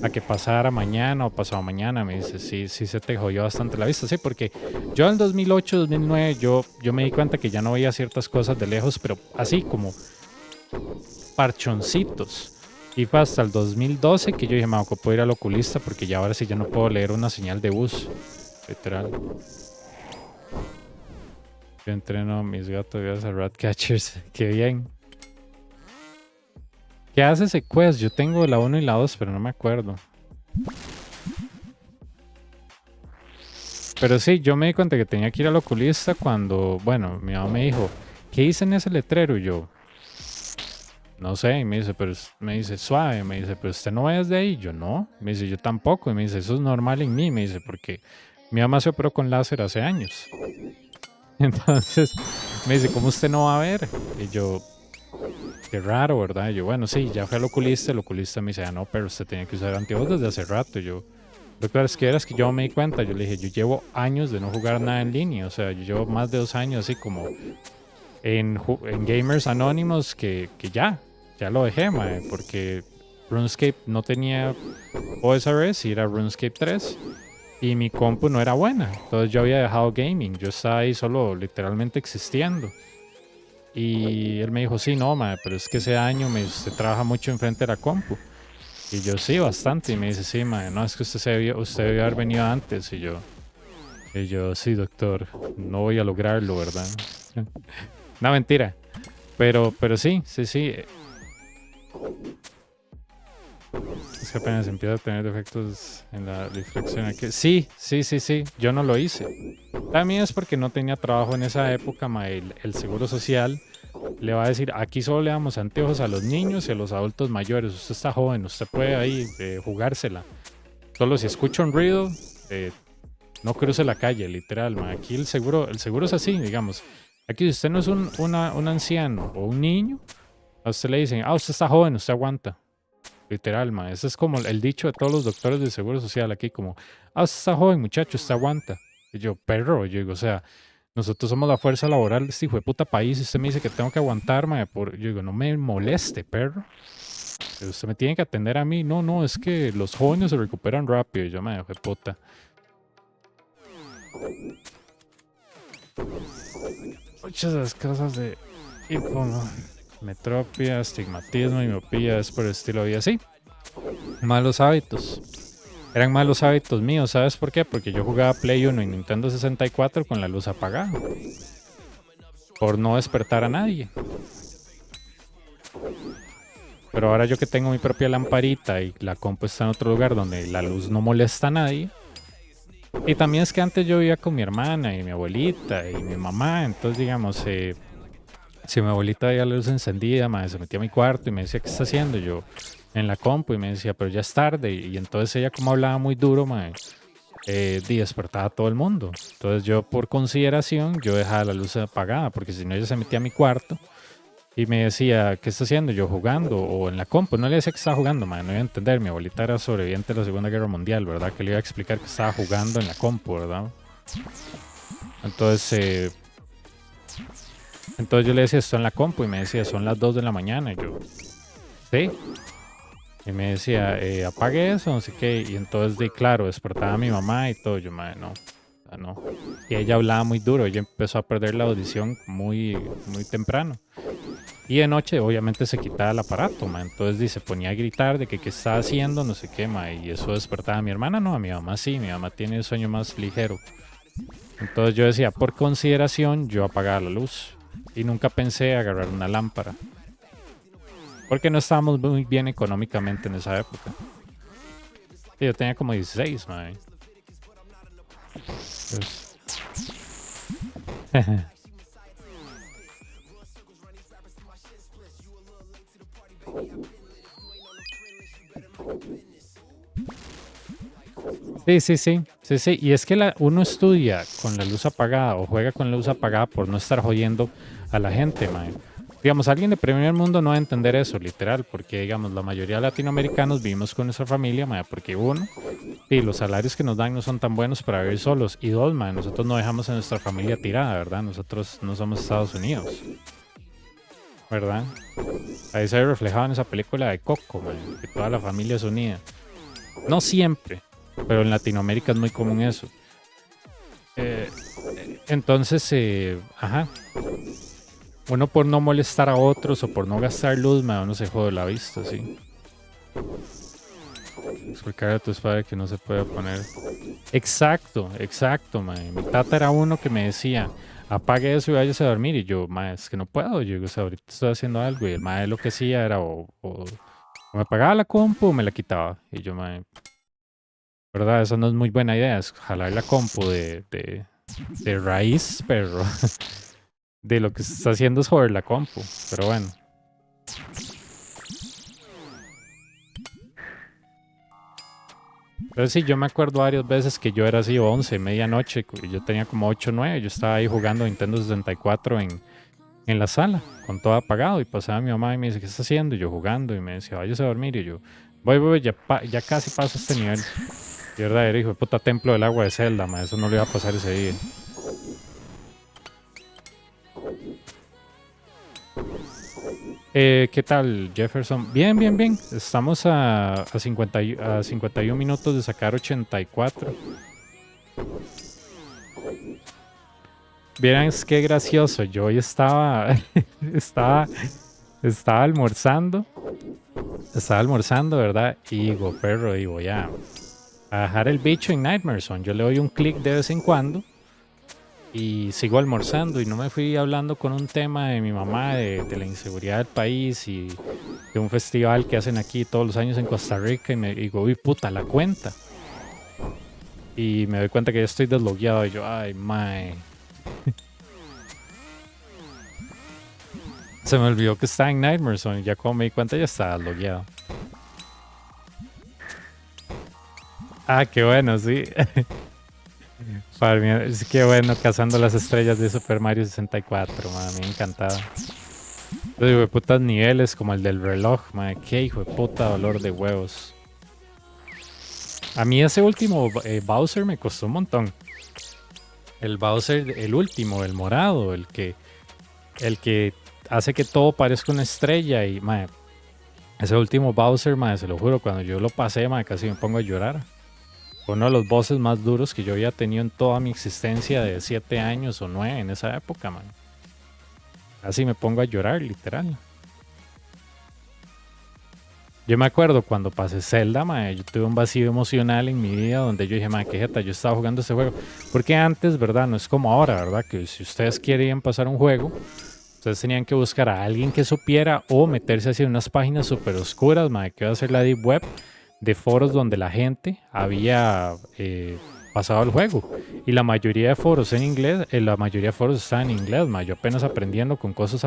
a que pasara mañana o pasado mañana. Me dice, sí se te jodió bastante la vista, sí, porque yo en 2008, 2009, yo me di cuenta que ya no veía ciertas cosas de lejos, pero así como parchoncitos. Y fue hasta el 2012 que yo dije, puedo ir al oculista porque ya ahora sí ya no puedo leer una señal de bus. Literal. Yo entreno a mis gatos a Ratcatchers. Qué bien. ¿Qué hace ese quest? Yo tengo la 1 y la 2, pero no me acuerdo. Pero sí, yo me di cuenta que tenía que ir al oculista cuando, bueno, mi mamá me dijo, ¿qué hice en ese letrero? Y yo, no sé, y me dice, suave, me dice, pero usted no vayas de ahí. Yo no, me dice, yo tampoco. Y me dice, eso es normal en mí, me dice, porque mi mamá se operó con láser hace años. Entonces me dice, ¿cómo usted no va a ver? Y yo, qué raro, ¿verdad? Y yo, bueno, sí, ya fue al oculista. El oculista me dice, no, pero usted tenía que usar anteojos desde hace rato. Y yo, doctor, es que yo me di cuenta. Yo le dije, yo llevo años de no jugar nada en línea. O sea, yo llevo más de 2 años así como en Gamers Anónimos que ya lo dejé, mae, porque RuneScape no tenía OSRS y era RuneScape 3. Y mi compu no era buena. Entonces yo había dejado gaming. Yo estaba ahí solo literalmente existiendo. Y él me dijo, sí, no, mae, pero es que ese año usted trabaja mucho enfrente de la compu. Y yo, sí, bastante. Y me dice, sí, mae, no, es que usted debió haber venido antes. Y yo, sí, doctor, no voy a lograrlo, ¿verdad? No, mentira. Pero sí. Es que apenas empieza a tener defectos en la difracción aquí. Sí. Yo no lo hice. También es porque no tenía trabajo en esa época, ma. El Seguro Social le va a decir, aquí solo le damos anteojos a los niños y a los adultos mayores. Usted está joven, usted puede ahí jugársela. Solo si escucha un ruido, no cruce la calle, literal, ma. Aquí el seguro es así, digamos. Aquí si usted no es un anciano o un niño, a usted le dicen, usted está joven, usted aguanta. Literal, ma. Ese es como el dicho de todos los doctores del Seguro Social aquí, como, usted está joven, muchacho, usted aguanta. Y yo, perro, yo digo, o sea, nosotros somos la fuerza laboral de este hijo de puta país y usted me dice que tengo que aguantar, ma, yo digo, no me moleste, perro. Pero usted me tiene que atender a mí. No, es que los jóvenes se recuperan rápido. Y yo, me hijo de puta. Muchas de las cosas de metropia, estigmatismo y miopía es por el estilo de vida. Sí, malos hábitos. Eran malos hábitos míos, ¿sabes por qué? Porque yo jugaba Play 1 y Nintendo 64 con la luz apagada. Por no despertar a nadie. Pero ahora yo que tengo mi propia lamparita y la compu está en otro lugar donde la luz no molesta a nadie. Y también es que antes yo vivía con mi hermana y mi abuelita y mi mamá. Entonces, digamos, si mi abuelita veía la luz encendida, madre, se metía a mi cuarto y me decía, ¿qué está haciendo? Yo en la compu y me decía, pero ya es tarde. Y entonces ella, como hablaba muy duro, madre, despertaba a todo el mundo. Entonces yo, por consideración, yo dejaba la luz apagada, porque si no ella se metía a mi cuarto y me decía, ¿qué está haciendo? Yo jugando, o en la compu. No le decía que estaba jugando, madre, no iba a entender. Mi abuelita era sobreviviente de la Segunda Guerra Mundial, ¿verdad? Que le iba a explicar que estaba jugando en la compu, ¿verdad? Entonces yo le decía, estoy en la compu, y me decía, son las 2 de la mañana. Y yo, ¿sí? Y me decía, apague eso, no sé qué. Y entonces, claro, despertaba a mi mamá y todo. Yo, madre, no. Y ella hablaba muy duro, ella empezó a perder la audición muy, muy temprano. Y de noche, obviamente, se quitaba el aparato, ma. Entonces se ponía a gritar de que qué estaba haciendo, no sé qué, ma. Y eso despertaba a mi hermana, no, a mi mamá sí. Mi mamá tiene el sueño más ligero. Entonces yo decía, por consideración, yo apagaba la luz. Y nunca pensé agarrar una lámpara. Porque no estábamos muy bien económicamente en esa época. Y yo tenía como 16, ma. Pues... Sí. Y es que uno estudia con la luz apagada o juega con la luz apagada por no estar jodiendo a la gente, man. Digamos, alguien de primer mundo no va a entender eso, literal, porque, digamos, la mayoría de latinoamericanos vivimos con nuestra familia, man, porque uno, sí, los salarios que nos dan no son tan buenos para vivir solos. Y dos, man, nosotros no dejamos a nuestra familia tirada, ¿verdad? Nosotros no somos Estados Unidos, ¿verdad? Ahí se ve reflejado en esa película de Coco, man, que toda la familia es unida. No siempre, pero en Latinoamérica es muy común eso. Entonces, uno por no molestar a otros o por no gastar luz, uno se jode la vista, sí. Explicar a tus padres que no se puede poner. Exacto, man. Mi tata era uno que me decía, apague eso y váyase a dormir. Y yo, ma, es que no puedo. Yo digo, o sea, ahorita estoy haciendo algo. Y el ma lo que hacía era o me apagaba la compu o me la quitaba. Y yo, ma, ¿verdad? Eso no es muy buena idea. Es jalar la compu de raíz, pero de lo que se está haciendo es joder la compu. Pero bueno. Pero sí, yo me acuerdo varias veces que yo era así 11, medianoche. Yo tenía como 8 o 9. Yo estaba ahí jugando Nintendo 64 en la sala, con todo apagado. Y pasaba mi mamá y me dice, ¿qué está haciendo? Y yo jugando. Y me decía, váyase a dormir. Y yo, voy, ya casi paso este nivel. Y verdad, era hijo de puta templo del agua de Zelda, ma. Eso no le iba a pasar ese día. ¿Qué tal, Jefferson? Bien, bien, bien. Estamos a 51 minutos de sacar 84. Vieran, es que gracioso. Yo hoy estaba, estaba almorzando. Estaba almorzando, ¿verdad? Y digo, perro, y voy a dejar el bicho en Nightmare Zone. Yo le doy un clic de vez en cuando. Y sigo almorzando y no me fui hablando con un tema de mi mamá, de la inseguridad del país y de un festival que hacen aquí todos los años en Costa Rica y me digo, uy, puta, la cuenta. Y me doy cuenta que ya estoy deslogueado y yo, ay, mae. Se me olvidó que estaba en Nightmare Zone y ya como me di cuenta ya estaba deslogueado. Ah, qué bueno, sí. Para mí, es que bueno, cazando las estrellas de Super Mario 64, man, me encantaba. Los hijo de putas niveles como el del reloj, man, qué hijo de puta dolor de huevos. A mí ese último Bowser me costó un montón. El Bowser, el último, el morado, el que hace que todo parezca una estrella y, man, ese último Bowser, man, se lo juro, cuando yo lo pasé, man, casi me pongo a llorar. Fue uno de los bosses más duros que yo había tenido en toda mi existencia de 7 años o 9 en esa época, man. Casi me pongo a llorar, literal. Yo me acuerdo cuando pasé Zelda, man, yo tuve un vacío emocional en mi vida donde yo dije, man, qué jeta, yo estaba jugando ese juego. Porque antes, ¿verdad? No es como ahora, ¿verdad? Que si ustedes querían pasar un juego, ustedes tenían que buscar a alguien que supiera o meterse hacia unas páginas súper oscuras, man, que iba a ser la Deep Web, de foros donde la gente había pasado el juego. Y la mayoría de foros en inglés, la mayoría de foros estaban en inglés, ma. Yo apenas aprendiendo con cosas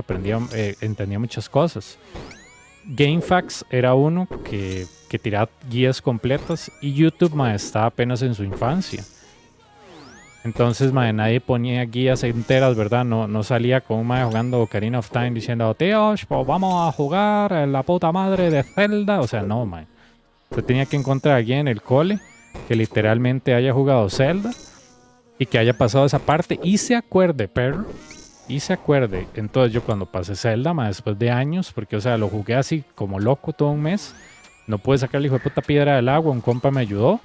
entendía muchas cosas. GameFAQs era uno que tiraba guías completas y YouTube, ma, estaba apenas en su infancia. Entonces, ma, nadie ponía guías enteras, ¿verdad? No salía con un ma jugando Ocarina of Time diciendo, tíos, pues vamos a jugar la puta madre de Zelda. O sea, no, ma. Usted tenía que encontrar a alguien en el cole que literalmente haya jugado Zelda y que haya pasado esa parte y se acuerde, perro. Y se acuerde. Entonces yo cuando pasé Zelda, ma, después de años, porque o sea, lo jugué así como loco todo un mes, no pude sacar el hijo de puta piedra del agua, un compa me ayudó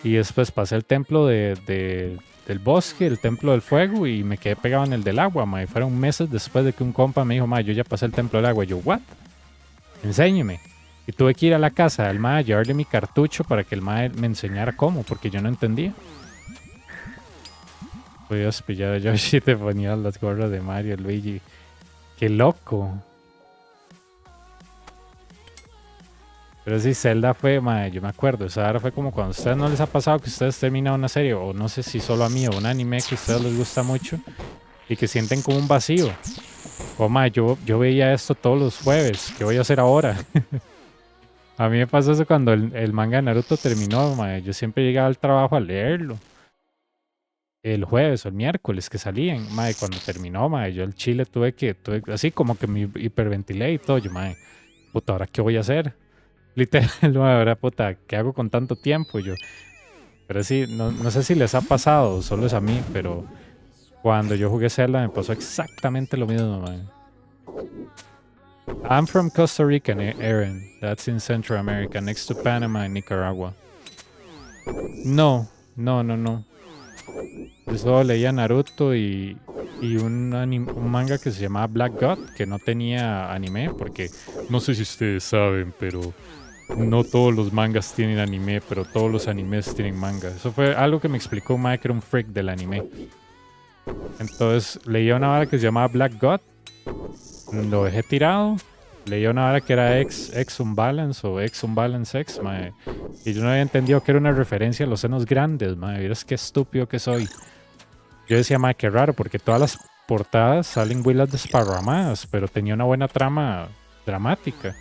y después pasé el templo del bosque, el templo del fuego y me quedé pegado en el del agua, ma, y fueron meses después de que un compa me dijo, ma, yo ya pasé el templo del agua. Y yo, ¿what? Enséñeme. Y tuve que ir a la casa del ma a llevarle mi cartucho para que el ma me enseñara cómo, porque yo no entendía. Podías pillar a Yoshi y te ponías las gorras de Mario, Luigi. ¡Qué loco! Pero sí, Zelda fue, madre, yo me acuerdo. Esa ahora fue como cuando a ustedes no les ha pasado que ustedes terminan una serie, o no sé si solo a mí, o un anime que a ustedes les gusta mucho y que sienten como un vacío. Oh, madre, yo veía esto todos los jueves. ¿Qué voy a hacer ahora? A mí me pasó eso cuando el manga de Naruto terminó, madre. Yo siempre llegaba al trabajo a leerlo. El jueves o el miércoles que salían, madre, cuando terminó, madre, yo el chile tuve así como que me hiperventilé y todo, yo, madre, puta, ¿ahora qué voy a hacer? Literal, madre, ahora, puta, ¿qué hago con tanto tiempo? Yo, pero sí, no sé si les ha pasado, solo es a mí, pero cuando yo jugué Zelda me pasó exactamente lo mismo, madre. I'm from Costa Rica, Aaron. That's in Central America, next to Panama and Nicaragua. No. Yo solo leía Naruto y un manga que se llamaba Black God, que no tenía anime, porque no sé si ustedes saben, pero no todos los mangas tienen anime, pero todos los animes tienen manga. Eso fue algo que me explicó un que era un freak del anime. Entonces leía una vara que se llamaba Black God, lo dejé tirado. Leía una vara que era X Unbalance o X Unbalance X, mae, y yo no había entendido que era una referencia a los senos grandes, mae. Miras qué estúpido que soy. Yo decía, mae, qué raro, porque todas las portadas salen huilas desparramadas, pero tenía una buena trama dramática.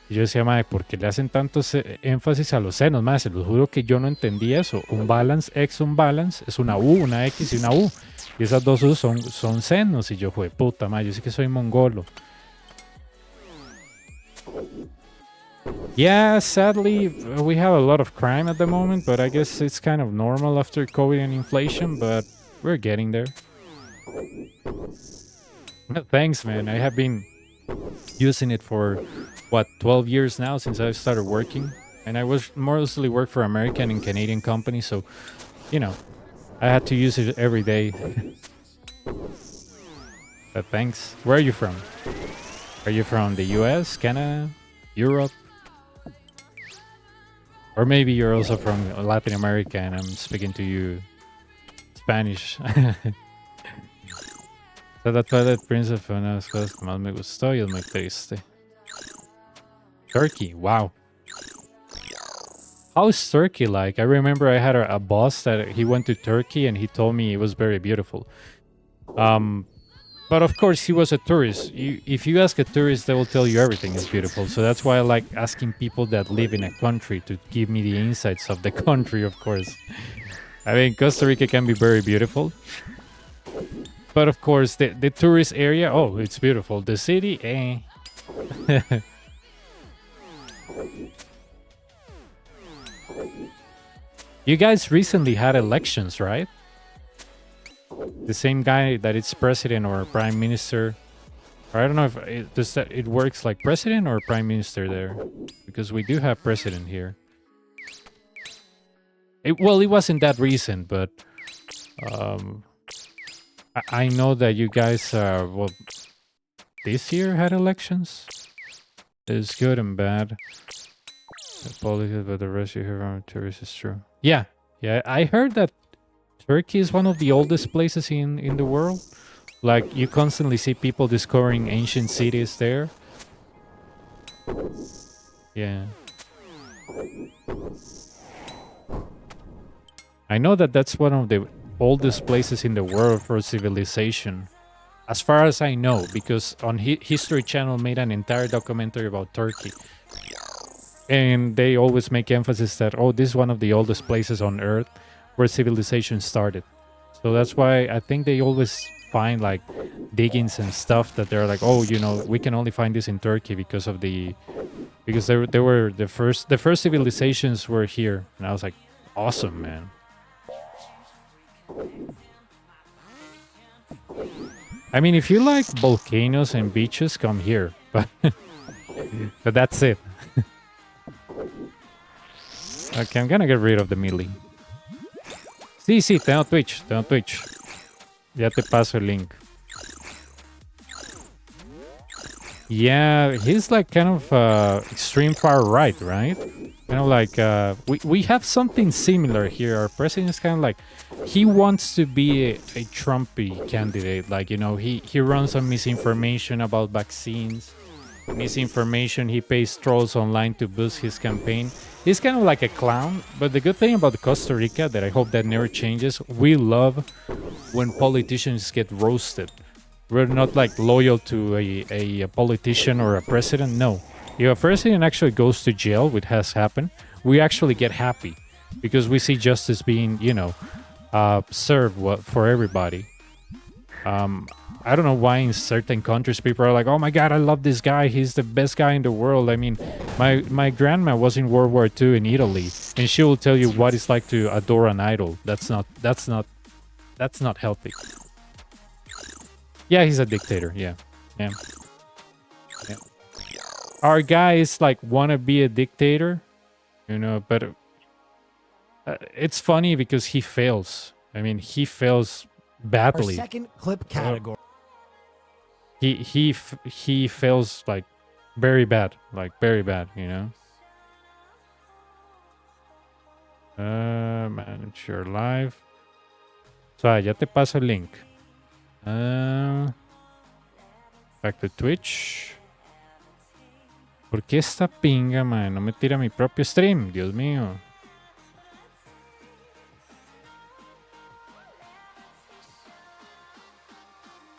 Y yo decía, mae, ¿por qué le hacen tanto énfasis a los senos? Mae, se los juro que yo no entendí eso. Un balance, X Unbalance, es una U, una X y una U. Y esas dos U son senos. Y yo, fue puta, mae, yo sé que soy mongolo. Yeah, sadly, we have a lot of crime at the moment, but I guess it's kind of normal after COVID and inflation, but we're getting there. Thanks, man. I have been using it for, what, 12 years now since I started working. And I was mostly work for American and Canadian companies, so, you know, I had to use it every day. But thanks. Where are you from? Are you from the US, Canada, Europe? Or maybe you're also from Latin America and I'm speaking to you Spanish. So the Twilight Princess fue una de las cosas que más me gustó y es muy triste. Turkey, wow. How's Turkey like? I remember I had a boss that he went to Turkey and he told me it was very beautiful. But of course he was a tourist. If you ask a tourist, they will tell you everything is beautiful. So that's why I like asking people that live in a country to give me the insights of the country, of course. I mean, Costa Rica can be very beautiful. But of course, the tourist area, oh, it's beautiful. The city, eh. You guys recently had elections, right? The same guy that is president or prime minister. Or I don't know if it works like president or prime minister there. Because we do have president here. Well, it wasn't that recent, but I know that you guys, well, this year had elections. It's good and bad. The politics, but the rest you hear from tourists is true. Yeah, I heard that Turkey is one of the oldest places in the world. Like, you constantly see people discovering ancient cities there. Yeah. I know that that's one of the oldest places in the world for civilization. As far as I know, because on History Channel made an entire documentary about Turkey. And they always make emphasis that, oh, this is one of the oldest places on Earth where civilization started. So that's why I think they always find like diggings and stuff that they're like, oh, you know, we can only find this in Turkey because of because they were the first civilizations were here. And I was like, awesome, man. I mean, if you like volcanoes and beaches, come here. But that's it. Okay, I'm gonna get rid of the melee. Sí, tengo Twitch. Ya te paso el link. Yeah, he's like kind of extreme far right? Kind of like, we have something similar here. Our president is kind of like, he wants to be a Trumpy candidate. Like, you know, he runs on misinformation about vaccines. Misinformation, he pays trolls online to boost his campaign. He's kind of like a clown, but the good thing about Costa Rica that I hope that never changes, we love when politicians get roasted. We're not like loyal to a politician or a president. No, if a president actually goes to jail, which has happened, we actually get happy because we see justice being, you know, served for everybody. I don't know why in certain countries people are like, oh my god, I love this guy, he's the best guy in the world. I mean, my grandma was in World War II in Italy, and she will tell you what it's like to adore an idol. That's not healthy. Yeah, he's a dictator. Yeah. Our guys like want to be a dictator, you know, but it's funny because he fails. I mean, he fails badly. Our second clip category. He fails like very bad, you know. Manage your live. So, ya te paso el link. Back to Twitch. ¿Por qué esta pinga, man? No me tira mi propio stream, Dios mío.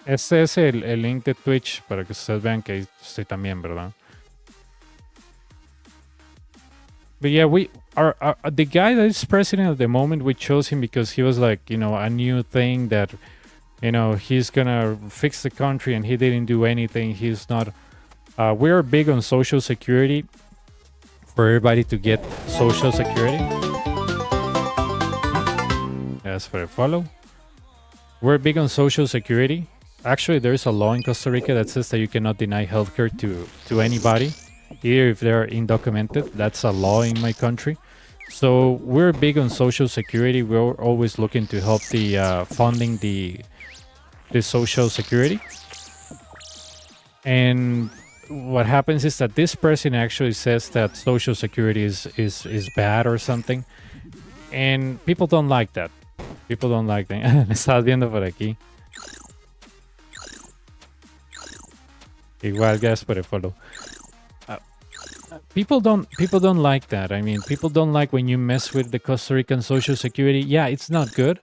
Este es el link de Twitch para que ustedes vean que ahí estoy también, ¿verdad? But yeah, the guy that is president at the moment, we chose him because he was like, you know, a new thing that, you know, he's gonna fix the country, and he didn't do anything. He's not. We're big on social security for everybody to get social security. As for a follow, we're big on social security. actually, there's a law in Costa Rica that says that you cannot deny healthcare to anybody, even if they're undocumented. That's a law in my country. So we're big on social security. We're always looking to help the funding the social security. And what happens is that this person actually says that social security is bad or something, and people don't like that. People don't like that. Me estás viendo por aquí. Igual, gracias por el follow. People don't like that. I mean, people don't like when you mess with the Costa Rican social security. Yeah, it's not good,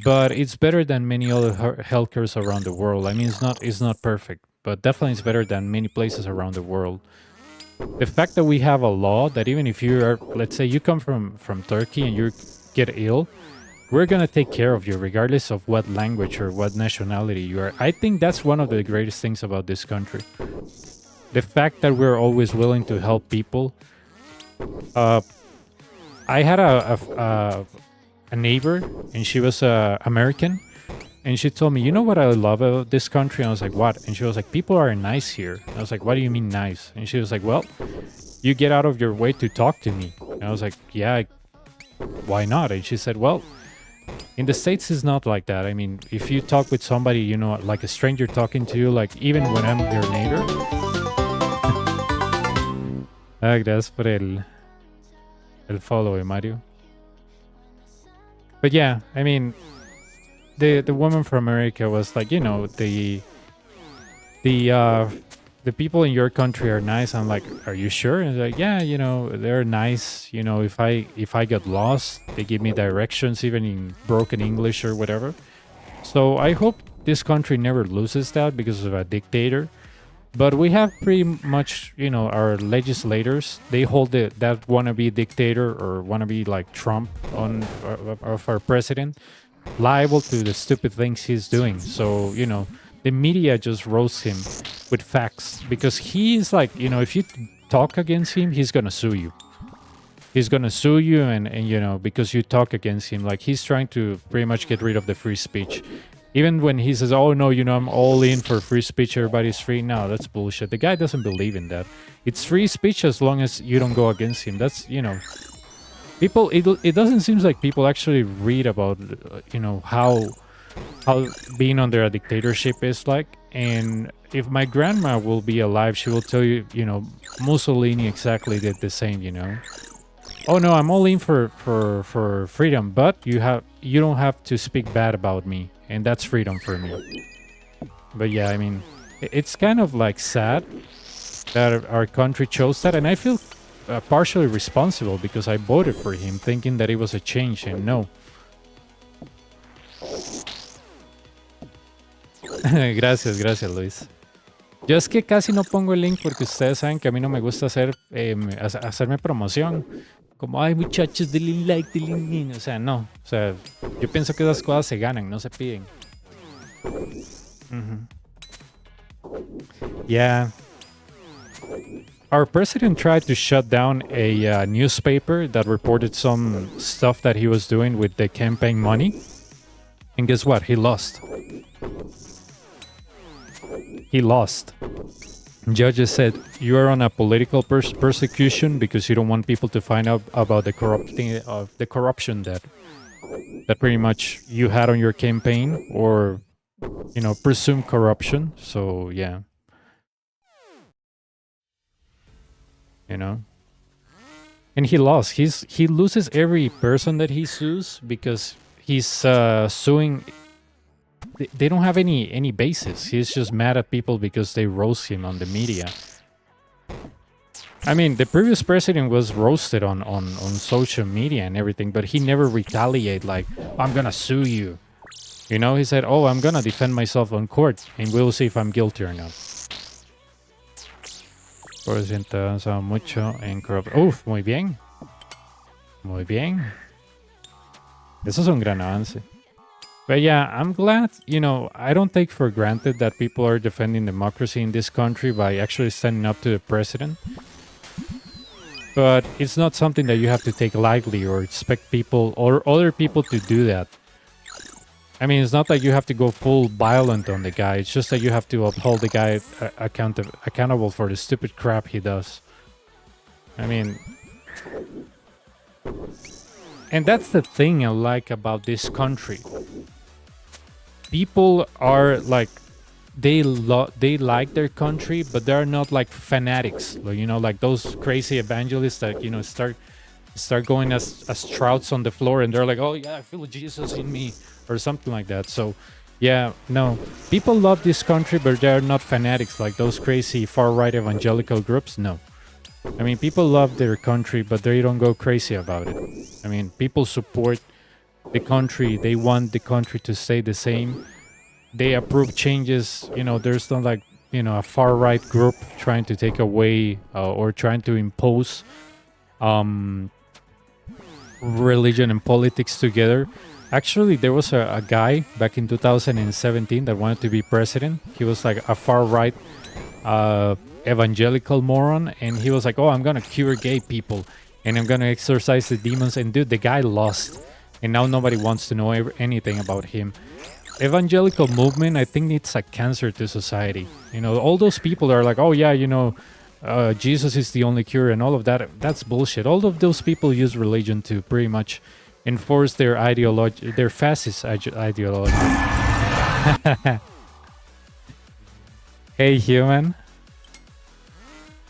but it's better than many other healthcares around the world. I mean, it's not perfect, but definitely it's better than many places around the world. The fact that we have a law that even if you are, let's say you come from Turkey and you get ill, we're gonna take care of you regardless of what language or what nationality you are. I think that's one of the greatest things about this country. The fact that we're always willing to help people. I had a neighbor, and she was American, and she told me, you know what I love about this country? And I was like, what? And she was like, people are nice here. I was like, what do you mean nice? And she was like, well, you get out of your way to talk to me. And I was like, yeah, why not? And she said, well, in the States it's not like that. I mean, if you talk with somebody, you know, like a stranger talking to you, like even when I'm your neighbor. Gracias por el follow, Mario. But yeah, I mean, the woman from America was like, you know, the people in your country are nice. I'm like, are you sure? And like, yeah, you know, they're nice. You know, if I get lost, they give me directions, even in broken English or whatever. So I hope this country never loses that because of a dictator. But we have pretty much, you know, our legislators, they hold that wannabe dictator or wannabe like Trump of our president liable to the stupid things he's doing. So, you know, the media just roasts him with facts because he's like, you know, if you talk against him, he's going to sue you. He's going to sue you and, you know, because you talk against him. Like he's trying to pretty much get rid of the free speech. Even when he says, oh, no, you know, I'm all in for free speech, everybody's free. No, that's bullshit. The guy doesn't believe in that. It's free speech as long as you don't go against him. That's, you know, people, it doesn't seem like people actually read about, you know, how being under a dictatorship is like. And if my grandma will be alive, she will tell you, you know, Mussolini exactly did the same, you know. Oh, no, I'm all in for freedom, but you don't have to speak bad about me. And that's freedom for me. But yeah, I mean, it's kind of like sad that our country chose that. And I feel partially responsible because I voted for him thinking that it was a change. And no. Gracias, Luis. Yo es que casi no pongo el link porque ustedes saben que a mí no me gusta hacerme promoción. Como, ay, muchachos, denle like, denle like. O sea, no. O sea, yo pienso que esas cosas se ganan, no se piden. Yeah. Our president tried to shut down a newspaper that reported some stuff that he was doing with the campaign money. And guess what? He lost. He lost. Judges said, you are on a political persecution because you don't want people to find out about the corruption that pretty much you had on your campaign, or, you know, presumed corruption. So yeah, you know, and he lost. He loses every person that he sues because he's suing. They don't have any basis. He's just mad at people because they roast him on the media. I mean, the previous president was roasted on social media and everything, but he never retaliated like, I'm gonna sue you. You know, he said, oh, I'm gonna defend myself on court, and we'll see if I'm guilty or not. Por ciento avanzado mucho en corrupción. Uf, muy bien. Muy bien. Eso es un gran avance. But yeah, I'm glad, you know, I don't take for granted that people are defending democracy in this country by actually standing up to the president. But it's not something that you have to take lightly or expect people or other people to do that. I mean, it's not that you have to go full violent on the guy. It's just that you have to uphold the guy accountable for the stupid crap he does. I mean, and that's the thing I like about this country. People are like, they like their country, but they're not like fanatics. You know, like those crazy evangelists that, you know, start going as trouts on the floor, and they're like, oh yeah, I feel Jesus in me, or something like that. So yeah, no, people love this country, but they're not fanatics like those crazy far-right evangelical groups. No, I mean, people love their country, but they don't go crazy about it. I mean, people support the country. They want the country to stay the same. They approve changes. You know, there's not like, you know, a far-right group trying to take away or trying to impose religion and politics together. Actually, there was a guy back in 2017 that wanted to be president. He was like a far-right evangelical moron, and he was like, oh, I'm gonna cure gay people and I'm gonna exorcise the demons. And dude, the guy lost, and now nobody wants to know anything about him. Evangelical movement, I think, it's a cancer to society. You know, all those people are like, oh yeah, you know, Jesus is the only cure and all of that. That's bullshit. All of those people use religion to pretty much enforce their ideology, their fascist ideology. Hey human.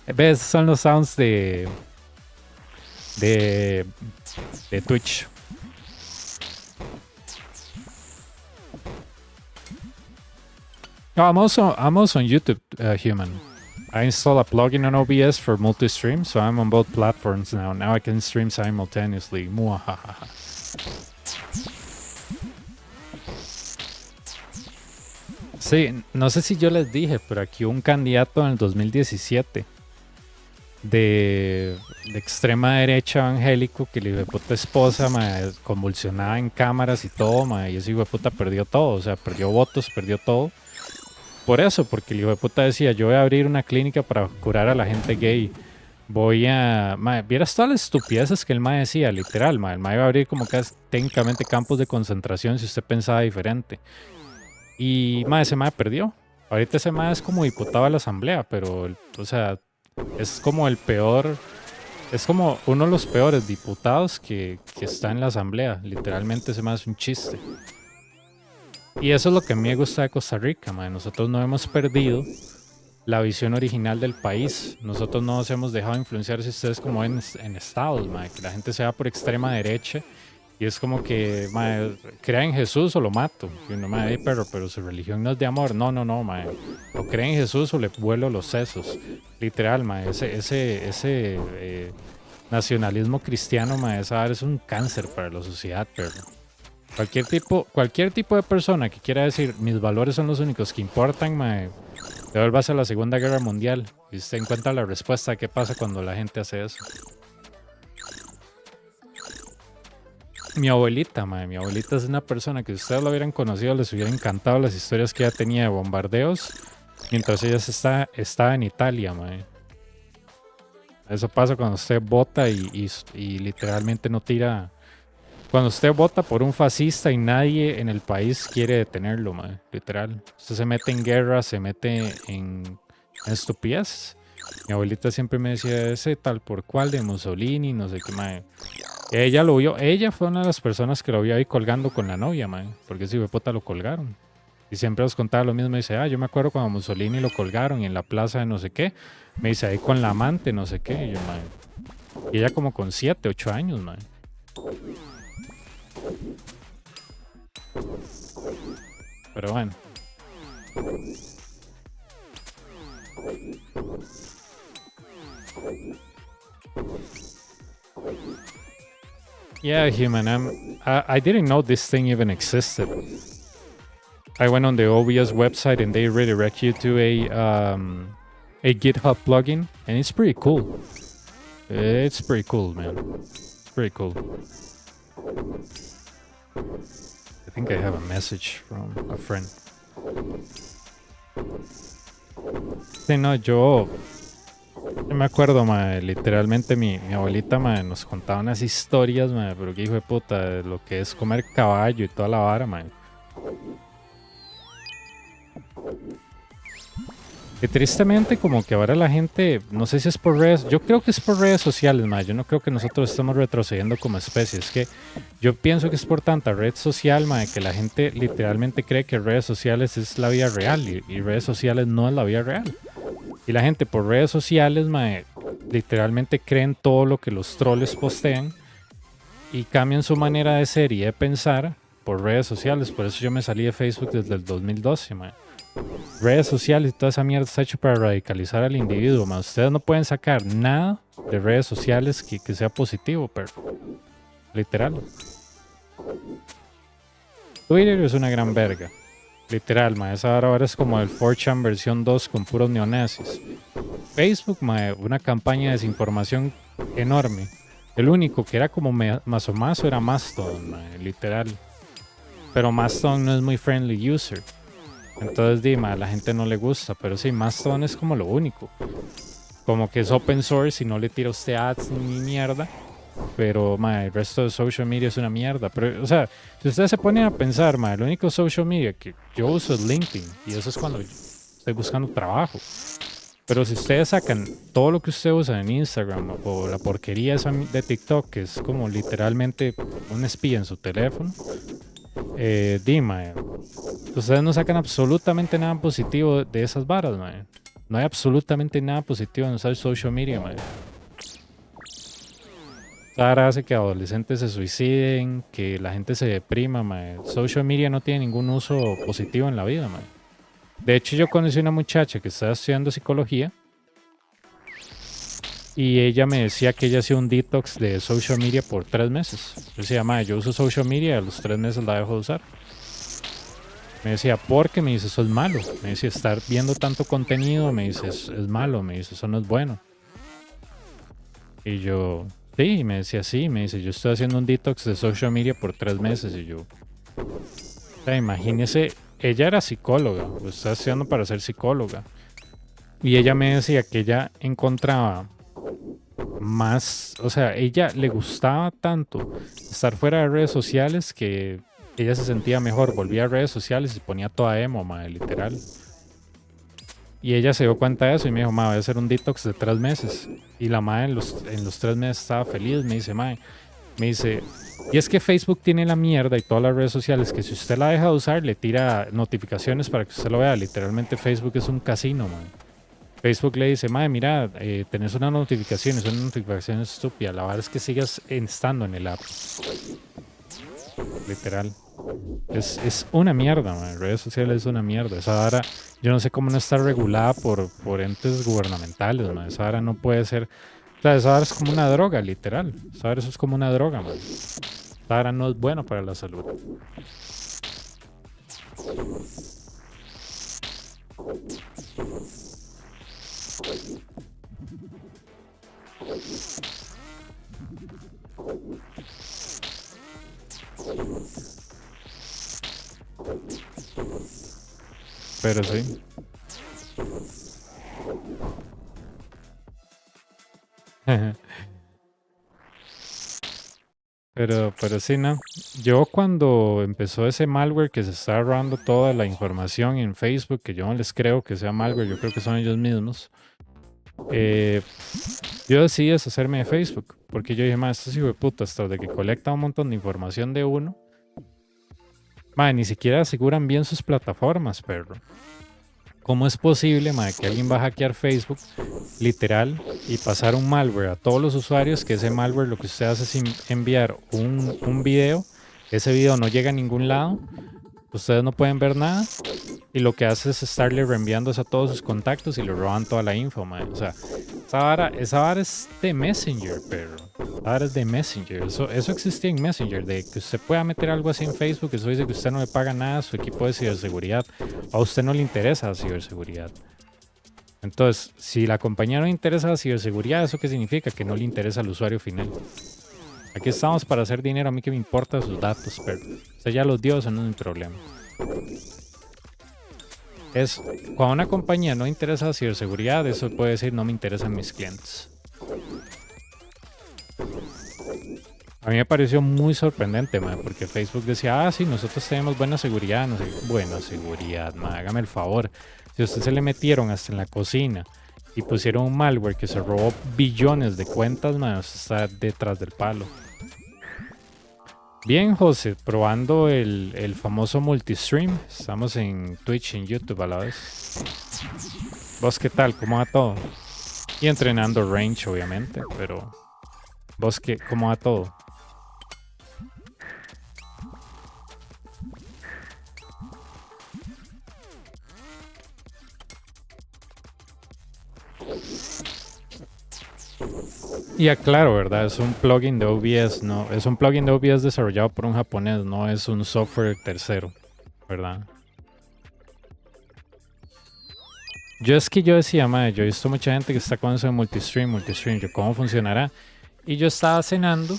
¿Ves? Son los sounds de Twitch. Oh, I'm also on YouTube, human. I installed a plugin on OBS for multi-stream, so I'm on both platforms now. Now I can stream simultaneously. Muahaha. Sí, no sé si yo les dije, pero aquí un candidato en el 2017 de extrema derecha evangélico que le puta esposa, convulsionaba en cámaras y todo, y ese hijo de puta perdió todo, o sea, perdió votos, perdió todo. Por eso, porque el hijo de puta decía, yo voy a abrir una clínica para curar a la gente gay. Voy a... vieras todas las estupideces que el mae decía, literal, el mae iba a abrir como que técnicamente campos de concentración si usted pensaba diferente. Y ese mae perdió. Ahorita ese mae es como diputado de la asamblea, pero, o sea, es como el peor... Es como uno de los peores diputados que está en la asamblea. Literalmente ese mae es un chiste. Y eso es lo que a mí me gusta de Costa Rica, nosotros no hemos perdido la visión original del país. Nosotros no nos hemos dejado influenciar, si ustedes como ven, en estados, que la gente se va por extrema derecha y es como que, crea en Jesús o lo mato. Y uno, pero su religión no es de amor. No, o cree en Jesús o le vuelo los sesos. Literal, ese nacionalismo cristiano, es un cáncer para la sociedad, pero... Cualquier tipo de persona que quiera decir mis valores son los únicos que importan, devuélvase a la Segunda Guerra Mundial y usted encuentra la respuesta de qué pasa cuando la gente hace eso. Mi abuelita es una persona que si ustedes la hubieran conocido les hubiera encantado las historias que ella tenía de bombardeos mientras ella estaba en Italia, Eso pasa cuando usted vota y literalmente no tira... Cuando usted vota por un fascista y nadie en el país quiere detenerlo, literal. Usted se mete en guerra, se mete en estupidez. Mi abuelita siempre me decía ese tal por cual de Mussolini, no sé qué, Ella lo vio, ella fue una de las personas que lo vio ahí colgando con la novia, porque ese hijueputa lo colgaron. Y siempre nos contaba lo mismo, dice, yo me acuerdo cuando Mussolini lo colgaron y en la plaza de no sé qué. Me dice, ahí con la amante, no sé qué. Y yo, y ella como con 7, 8 años, Pero bueno. Yeah, human. I didn't know this thing even existed. I went on the OBS website and they redirect you to a GitHub plugin, and it's pretty cool. It's pretty cool, man. It's pretty cool. I think I have a message from a friend. Sí, no, yo me acuerdo, literalmente mi abuelita, nos contaba unas historias, pero que hijo de puta, de lo que es comer caballo y toda la vara, Y tristemente como que ahora la gente, no sé si es por redes, yo creo que es por redes sociales, ma. Yo no creo que nosotros estemos retrocediendo como especie. Es que yo pienso que es por tanta red social, ma, que la gente literalmente cree que redes sociales es la vida real y redes sociales no es la vida real. Y la gente por redes sociales, ma, literalmente creen todo lo que los troles postean y cambian su manera de ser y de pensar por redes sociales. Por eso yo me salí de Facebook desde el 2012, ma. Redes sociales y toda esa mierda está hecho para radicalizar al individuo, ma. Ustedes no pueden sacar nada de redes sociales que sea positivo, pero literal. Twitter es una gran verga. Literal, ma. Esa ahora es como el 4chan versión 2 con puros neonazis. Facebook, ma, una campaña de desinformación enorme. El único que era como más o más era Mastodon, ma, literal. Pero Mastodon no es muy friendly user. Entonces, dime, a la gente no le gusta, pero sí, Mastodon es como lo único. Como que es open source y no le tira a usted ads ni mierda. Pero, ma, el resto de social media es una mierda. Pero, o sea, si ustedes se ponen a pensar, ma, el único social media que yo uso es LinkedIn. Y eso es cuando estoy buscando trabajo. Pero si ustedes sacan todo lo que ustedes usan en Instagram o la porquería esa de TikTok, que es como literalmente un espía en su teléfono, dime, ustedes no sacan absolutamente nada positivo de esas varas, man. No hay absolutamente nada positivo en usar social media, man. Ahora hace que adolescentes se suiciden, que la gente se deprima, man. Social media no tiene ningún uso positivo en la vida, man. De hecho, yo conocí una muchacha que estaba estudiando psicología y ella me decía que ella hacía un detox de social media por 3 meses. Yo decía, ma, yo uso social media y a los 3 meses la dejo de usar. Me decía, porque me dice, eso es malo. Me dice, estar viendo tanto contenido, me dice, es malo. Me dice, eso no es bueno. Y yo, sí, me decía, sí. Me dice, yo estoy haciendo un detox de social media por 3 meses. Y yo, o sea, imagínese, ella era psicóloga, pues está estudiando para ser psicóloga. Y ella me decía que ella encontraba más, o sea, ella le gustaba tanto estar fuera de redes sociales que ella se sentía mejor, volvía a redes sociales y ponía toda emo, madre, literal. Y ella se dio cuenta de eso y me dijo, madre, voy a hacer un detox de 3 meses. Y la madre en los 3 meses estaba feliz, me dice, madre, me dice, y es que Facebook tiene la mierda y todas las redes sociales que si usted la deja de usar le tira notificaciones para que usted lo vea. Literalmente Facebook es un casino, man. Facebook le dice, madre, mira, tenés una notificación estúpida. La verdad es que sigas estando en el app. Literal. Es una mierda, man. Redes sociales es una mierda. Esa vara, yo no sé cómo no está regulada por entes gubernamentales, man. Esa vara no puede ser. O sea, esa vara es como una droga, literal. Esa vara eso es como una droga, man. Esa vara no es bueno para la salud. Pero sí. Pero sí, no. Yo cuando empezó ese malware que se está robando toda la información en Facebook, que yo no les creo que sea malware, yo creo que son ellos mismos. Yo decidí deshacerme de Facebook, porque yo dije, más estos hijueputas, tras de que colectan un montón de información de uno, ni siquiera aseguran bien sus plataformas, perro. ¿Cómo es posible, que alguien va a hackear Facebook, literal, y pasar un malware a todos los usuarios? Que ese malware lo que usted hace es enviar un video, ese video no llega a ningún lado, ustedes no pueden ver nada, y lo que hace es estarle reenviando a todos sus contactos y le roban toda la info, man. O sea, esa vara es de Messenger, pero esa vara es de Messenger. Eso existía en Messenger, de que usted pueda meter algo así en Facebook. Eso dice que usted no le paga nada a su equipo de ciberseguridad. A usted no le interesa la ciberseguridad. Entonces, si la compañía no le interesa la ciberseguridad, ¿eso qué significa? Que no le interesa al usuario final. Aquí estamos para hacer dinero, a mí que me importa sus datos, pero usted ya los dio, eso no es mi problema. Es cuando una compañía no interesa la ciberseguridad, eso puede decir no me interesan mis clientes. A mí me pareció muy sorprendente, man, porque Facebook decía, sí, nosotros tenemos buena seguridad, no sé, buena seguridad, man, hágame el favor. Si a usted se le metieron hasta en la cocina y pusieron un malware que se robó billones de cuentas, man, usted está detrás del palo. Bien, José, probando el famoso multistream. Estamos en Twitch y en YouTube a la vez. ¿Vos qué tal? ¿Cómo va todo? Y entrenando range, obviamente, pero... ¿Vos qué? ¿Cómo va todo? Y aclaro, ¿verdad? Es un plugin de OBS, no, es un plugin de OBS desarrollado por un japonés, no es un software tercero, ¿verdad? Yo decía, madre, yo he visto mucha gente que está con eso de multistream, yo, ¿cómo funcionará? Y yo estaba cenando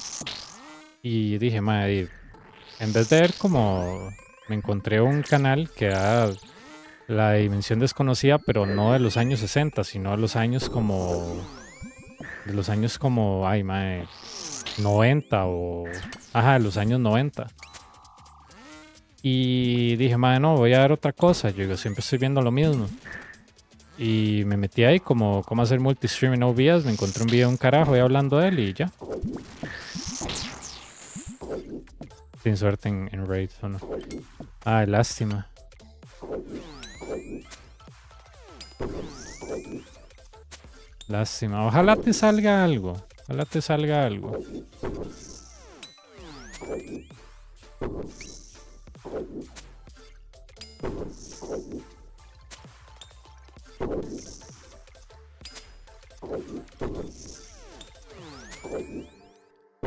y dije, madre, en vez de ver como me encontré un canal que da la dimensión desconocida, pero no de los años 60, sino de los años como... ay, mae, 90 o... Ajá, de los años 90. Y dije, mae, no, voy a ver otra cosa. Yo digo, siempre estoy viendo lo mismo. Y me metí ahí como cómo hacer multistream en OBS. Me encontré un video de un carajo y hablando de él y ya. Sin suerte en raids o no. Ay, lástima. Lástima. Ojalá te salga algo. Ojalá te salga algo.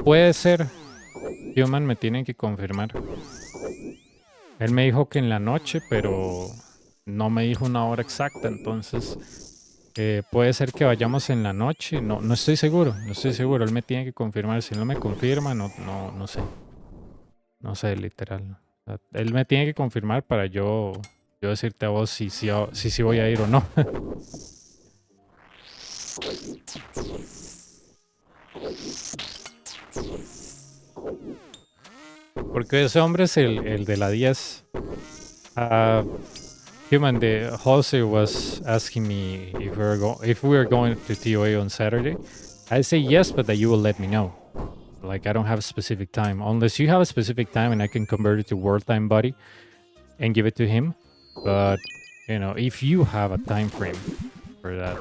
Puede ser. Human me tiene que confirmar. Él me dijo que en la noche, pero no me dijo una hora exacta, entonces puede ser que vayamos en la noche. No estoy seguro, no estoy seguro. Él me tiene que confirmar. Si no me confirma, no sé. No sé, literal. O sea, él me tiene que confirmar para yo decirte a vos si voy a ir o no. Porque ese hombre es el de la 10. Human, the Jose was asking me if we were going to TOA on Saturday. I say yes, but that you will let me know. Like, I don't have a specific time. Unless you have a specific time and I can convert it to world time, buddy, and give it to him. But, you know, if you have a time frame for that.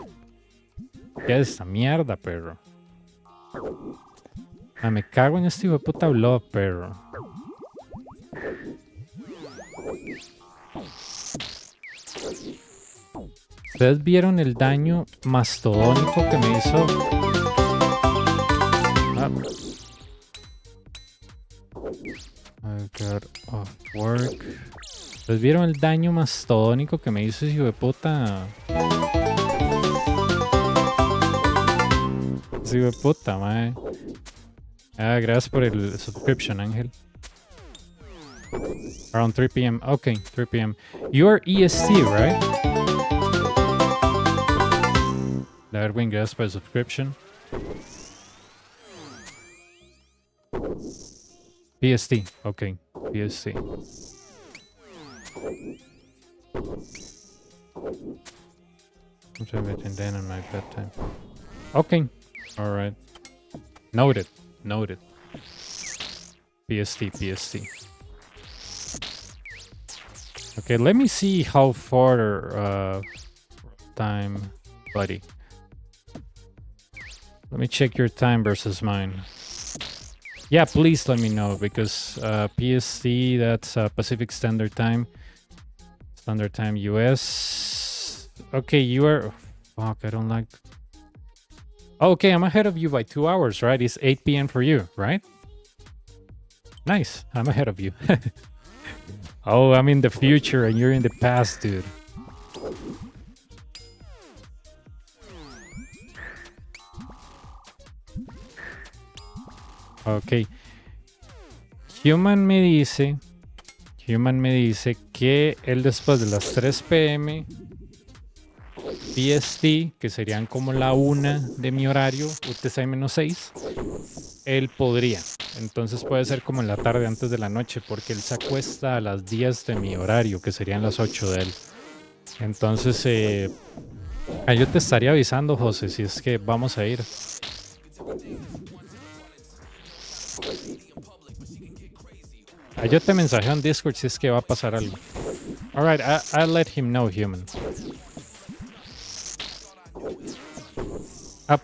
¿Qué es esta mierda, perro? Ah, me cago en este hijo de puta blog, perro. ¿Ustedes vieron el daño mastodónico que me hizo? I got off work. ¿Ustedes vieron el daño mastodónico que me hizo ese hijo de puta? Ese hijo de puta, mae. Ah, gracias por el subscription, Ángel. Around 3 p.m. Okay, 3 p.m. You're EST, right? Darwin, gracias por el subscription. PST, okay, PST. Everything then on my bedtime. Okay, alright. Noted. PST. Okay, let me see how far time, buddy. Let me check your time versus mine. Yeah, please let me know, because PST, that's Pacific Standard Time. Standard Time US. Okay, you are... Fuck, I don't like... Okay, I'm ahead of you by 2 hours, right? It's 8 p.m. for you, right? Nice, I'm ahead of you. Oh, I'm in the future and you're in the past, dude. Ok. Human me dice que él después de las 3 p.m. PST, que serían como la 1 de mi horario, UTC-6, él podría. Entonces puede ser como en la tarde antes de la noche, porque él se acuesta a las 10 de mi horario, que serían las 8 de él. Entonces, yo te estaría avisando, José, si es que vamos a ir. Yo te mensajeo en Discord si es que va a pasar algo. Alright, I'll let him know, human.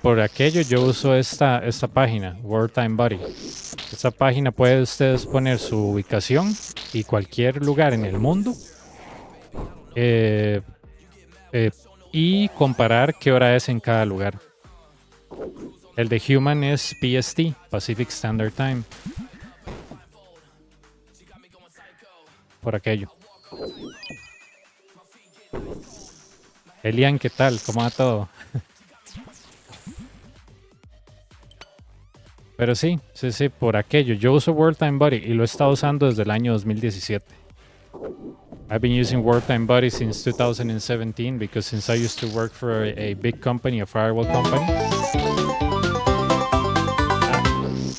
Por aquello yo uso esta página, Word Time Buddy. Esta página puede ustedes poner su ubicación y cualquier lugar en el mundo y comparar qué hora es en cada lugar. El de Human es PST, Pacific Standard Time. Por aquello. Elian, ¿qué tal? ¿Cómo va todo? Pero sí, por aquello. Yo uso Word Time Buddy y lo he estado usando desde el año 2017. I've been using Word Time Buddy since 2017 because since I used to work for a big company, a firewall company.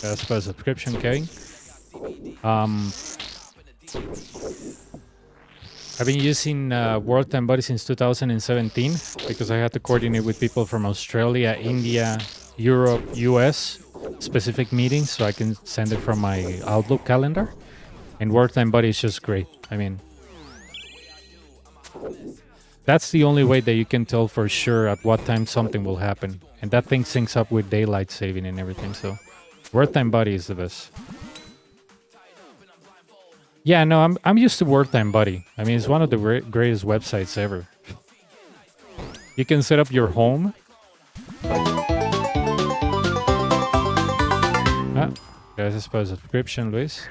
That's for a subscription, Kevin. I've been using Word Time Buddy since 2017 because I had to coordinate with people from Australia, India, Europe, US, specific meetings, so I can send it from my Outlook calendar. And Word Time Buddy is just great. I mean, that's the only way that you can tell for sure at what time something will happen. And that thing syncs up with daylight saving and everything, so Word Time Buddy is the best. Yeah, no, I'm used to Word Time Buddy. I mean, it's one of the greatest websites ever. You can set up your home. Gracias por la subscription, Luis.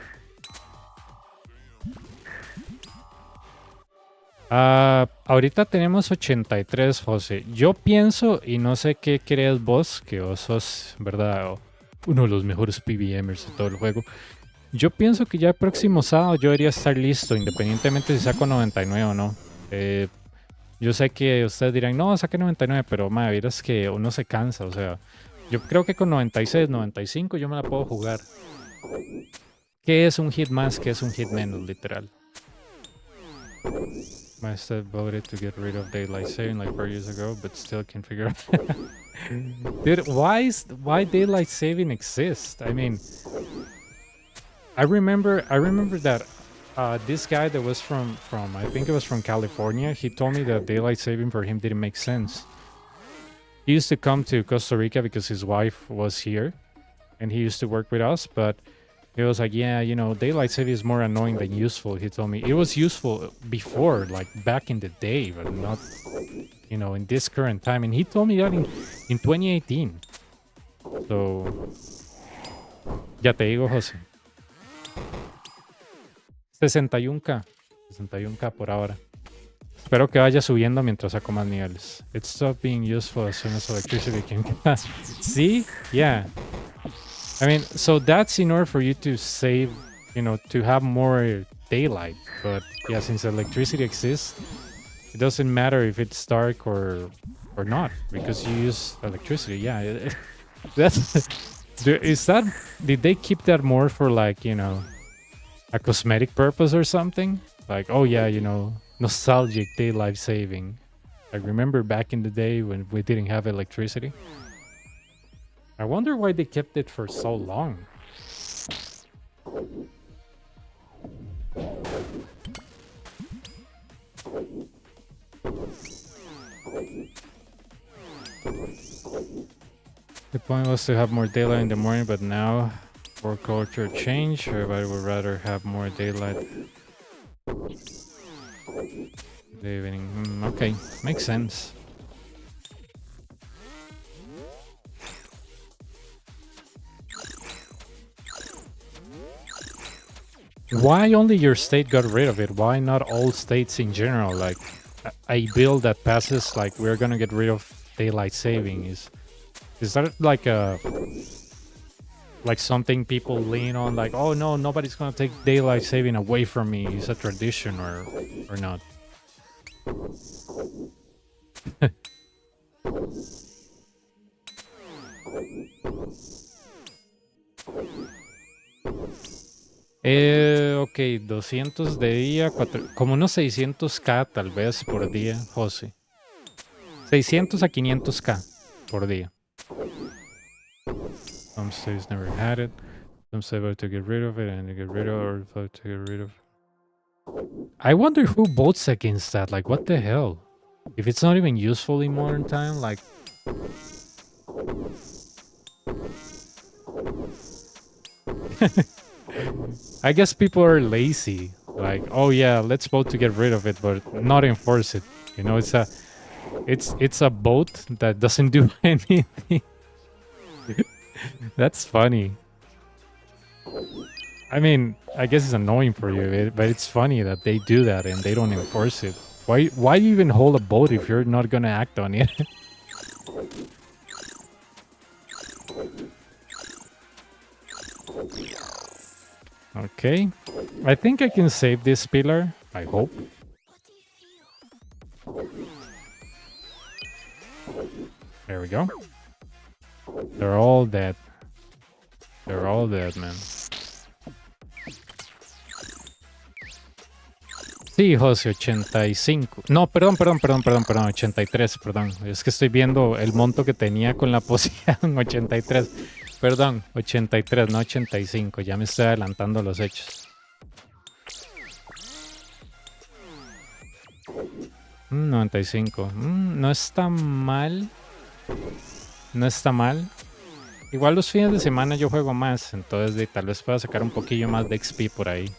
Ahorita tenemos 83, José. Yo pienso, y no sé qué crees vos, que vos sos, ¿verdad? Uno de los mejores PBMers de todo el juego. Yo pienso que ya el próximo sábado yo debería estar listo, independientemente si saco 99 o no. Yo sé que ustedes dirán, no, saque 99, pero madre, verás que uno se cansa, o sea, yo creo que con 96, 95 yo me la puedo jugar. ¿Qué es un hit más? ¿Qué es un hit menos, literal? My step voted to get rid of daylight saving like 4 years ago, but still can't figure out. Dude, why daylight saving exists? I mean, I remember that this guy that was from I think it was from California, he told me that daylight saving for him didn't make sense. He used to come to Costa Rica because his wife was here and he used to work with us, but he was like, yeah, you know, daylight saving is more annoying than useful. He told me it was useful before, like back in the day, but not, you know, in this current time. And he told me that in 2018. So, ya te digo, José. 61k. 61k por ahora. Espero que vaya subiendo mientras saco más niveles. It stopped being useful as soon as electricity came. See? Yeah. I mean, so that's in order for you to save, you know, to have more daylight. But yeah, since electricity exists, it doesn't matter if it's dark or not because you use electricity. Yeah, that's. Did they keep that more for like, you know, a cosmetic purpose or something? Like, oh yeah, you know, nostalgic daylight saving. Like, remember back in the day when we didn't have electricity? I wonder why they kept it for so long. The point was to have more daylight in the morning, but now work culture changed. Everybody would rather have more daylight. The evening. Okay, makes sense. Why only your state got rid of it? Why not all states in general? Like a bill that passes, like we're gonna get rid of daylight saving. Is that like something people lean on? Like, oh no, nobody's gonna take daylight saving away from me. It's a tradition, or not? Ok, 200 de día, como unos 600k tal vez por día, José. 600 a 500k por día. Some states never had it. Some say vote to get rid of it and to get rid of or vote to get rid of. I wonder who votes against that. Like, what the hell? If it's not even useful in modern time, like... I guess people are lazy. Like, oh yeah, let's vote to get rid of it, but not enforce it. You know, it's a vote that doesn't do anything. That's funny. I mean, I guess it's annoying for you, but it's funny that they do that and they don't enforce it. Why even hold a vote if you're not gonna act on it? Okay. I think I can save this pillar. I hope. There we go. They're all dead. They're all dead, man. Sí, José, 85. No, perdón, 83, perdón. Es que estoy viendo el monto que tenía con la poción, 83. Perdón, 83, no 85. Ya me estoy adelantando los hechos. 95. No está mal. No está mal. Igual los fines de semana yo juego más, entonces tal vez pueda sacar un poquillo más de XP por ahí.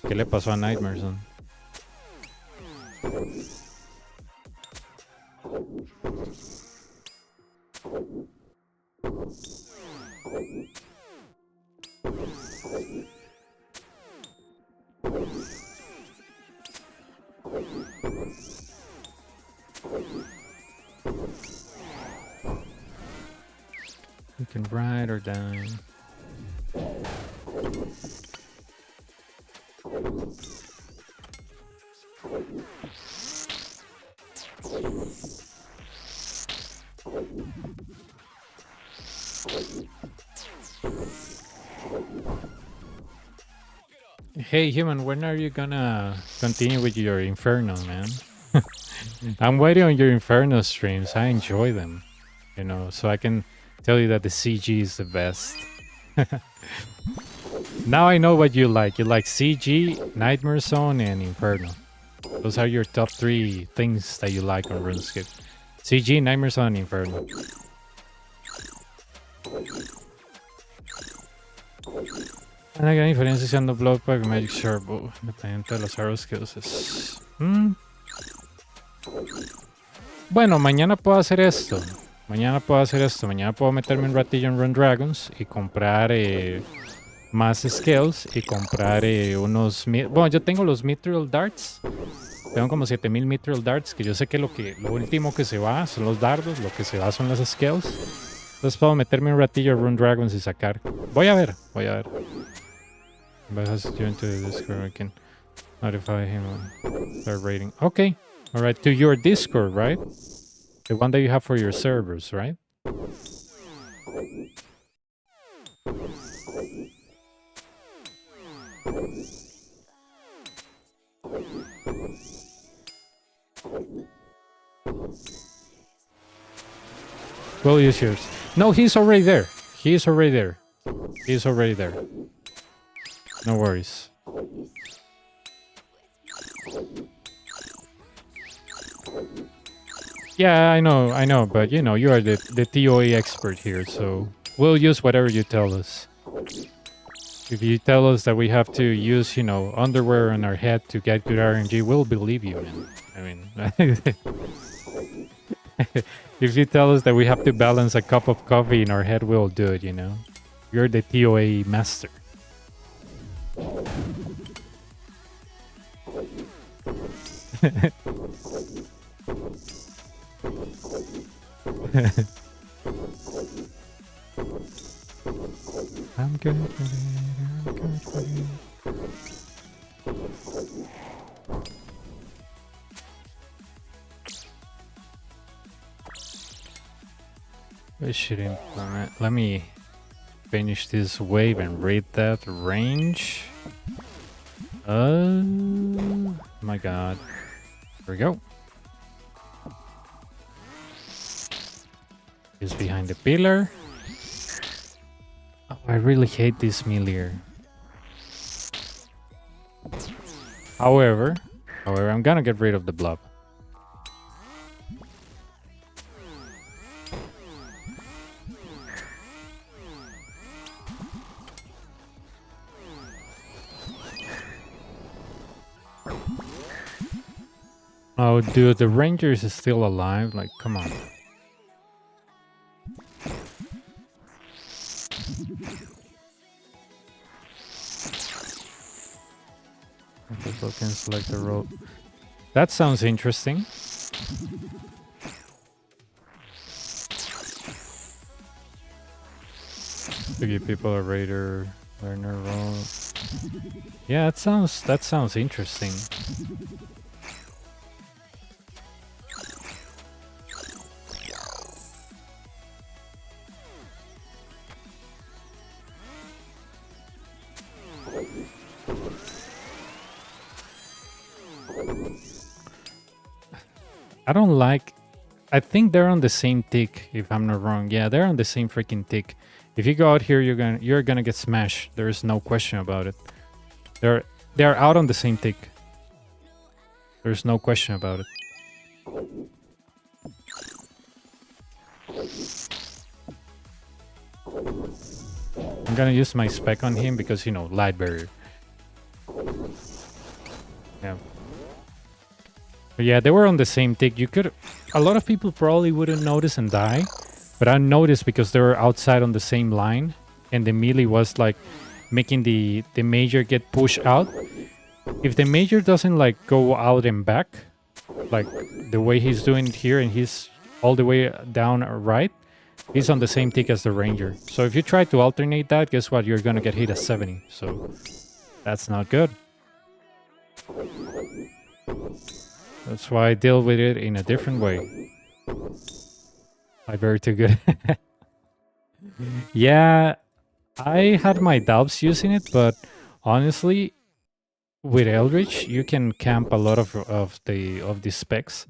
¿Qué le pasó a Nightmares? You can ride or die. Hey human, when are you gonna continue with your Inferno, man? I'm waiting on your Inferno streams. I enjoy them, you know, so I can tell you that the CG is the best. Now I know what you like. You like CG, Nightmare Zone, and Inferno. Those are your top 3 things that you like on RuneScape. CG, Nightmare Zone, and Inferno. Una gran diferencia siendo Bloodpack Magic Sharp, dependiente de los arrows que uses. Bueno, mañana puedo hacer esto. Mañana puedo meterme un ratillo en Run Dragons y comprar más skills y comprar unos... Bueno, yo tengo los Mithril Darts. Tengo como 7000 Mithril Darts, que yo sé que lo último que se va son los dardos, lo que se va son las skills. Entonces puedo meterme un ratillo en Run Dragons y sacar. Voy a ver. But has to join to the Discord, I can notify him on their rating. Okay. Alright, to your Discord, right? The one that you have for your servers, right? We'll use yours. No, he's already there. He's already there. No worries. Yeah, I know, but you know, you are the TOA expert here, so we'll use whatever you tell us. If you tell us that we have to use, you know, underwear on our head to get good RNG, we'll believe you, man. I mean, if you tell us that we have to balance a cup of coffee in our head, we'll do it, you know. You're the TOA master. I'm good with it. We should implement. Let me finish this wave and read that range. Oh my god. Here we go. Is behind the pillar. Oh, I really hate this melee. However, I'm gonna get rid of the blob. Oh, dude, the Rangers is still alive. Like, come on. People can select the rope. That sounds interesting. To give people a raider learner role. Yeah, that sounds interesting. I don't like... I think they're on the same tick, if I'm not wrong. Yeah, they're on the same freaking tick. If you go out here, you're gonna get smashed. There's no question about it. They're out on the same tick. There's no question about it. I'm gonna use my spec on him because, you know, light barrier. Yeah. But yeah, they were on the same tick. You could... A lot of people probably wouldn't notice and die. But I noticed because they were outside on the same line. And the melee was like making the major get pushed out. If the major doesn't like go out and back, like the way he's doing it here, and he's all the way down right, he's on the same tick as the ranger. So if you try to alternate that, guess what? You're gonna get hit at 70. So that's not good. That's why I deal with it in a different way. I'm very too good. Yeah, I had my doubts using it, but honestly, with Eldritch, you can camp a lot of the specs.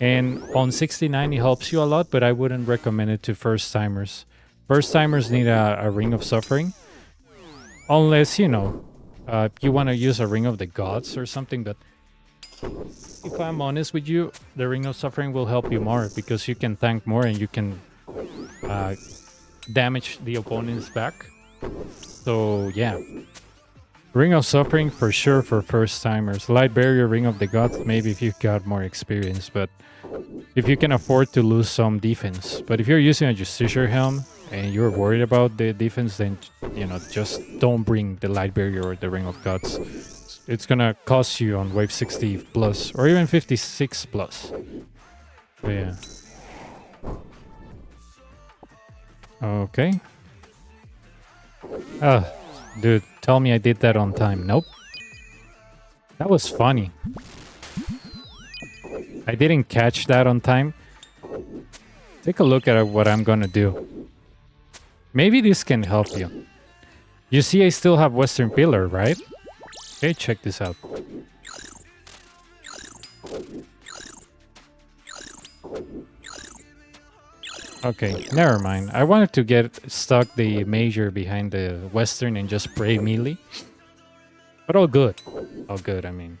And on 69, it helps you a lot, but I wouldn't recommend it to first-timers. First-timers need a Ring of Suffering. Unless, you know, you want to use a Ring of the Gods or something, but if I'm honest with you, the Ring of Suffering will help you more because you can tank more and you can damage the opponent's back. So, yeah. Ring of Suffering for sure for first-timers. Light Barrier, Ring of the Gods, maybe if you've got more experience, but if you can afford to lose some defense. But if you're using a Justiciar Helm and you're worried about the defense, then, you know, just don't bring the Light Barrier or the Ring of Gods. It's gonna cost you on wave 60 plus, or even 56 plus. But yeah. Okay. Oh, dude, tell me I did that on time. Nope. That was funny. I didn't catch that on time. Take a look at what I'm gonna do. Maybe this can help you. You see I still have Western Pillar, right? Okay, check this out. Okay, never mind. I wanted to get stuck the major behind the Western and just spray melee. But all good. All good, I mean.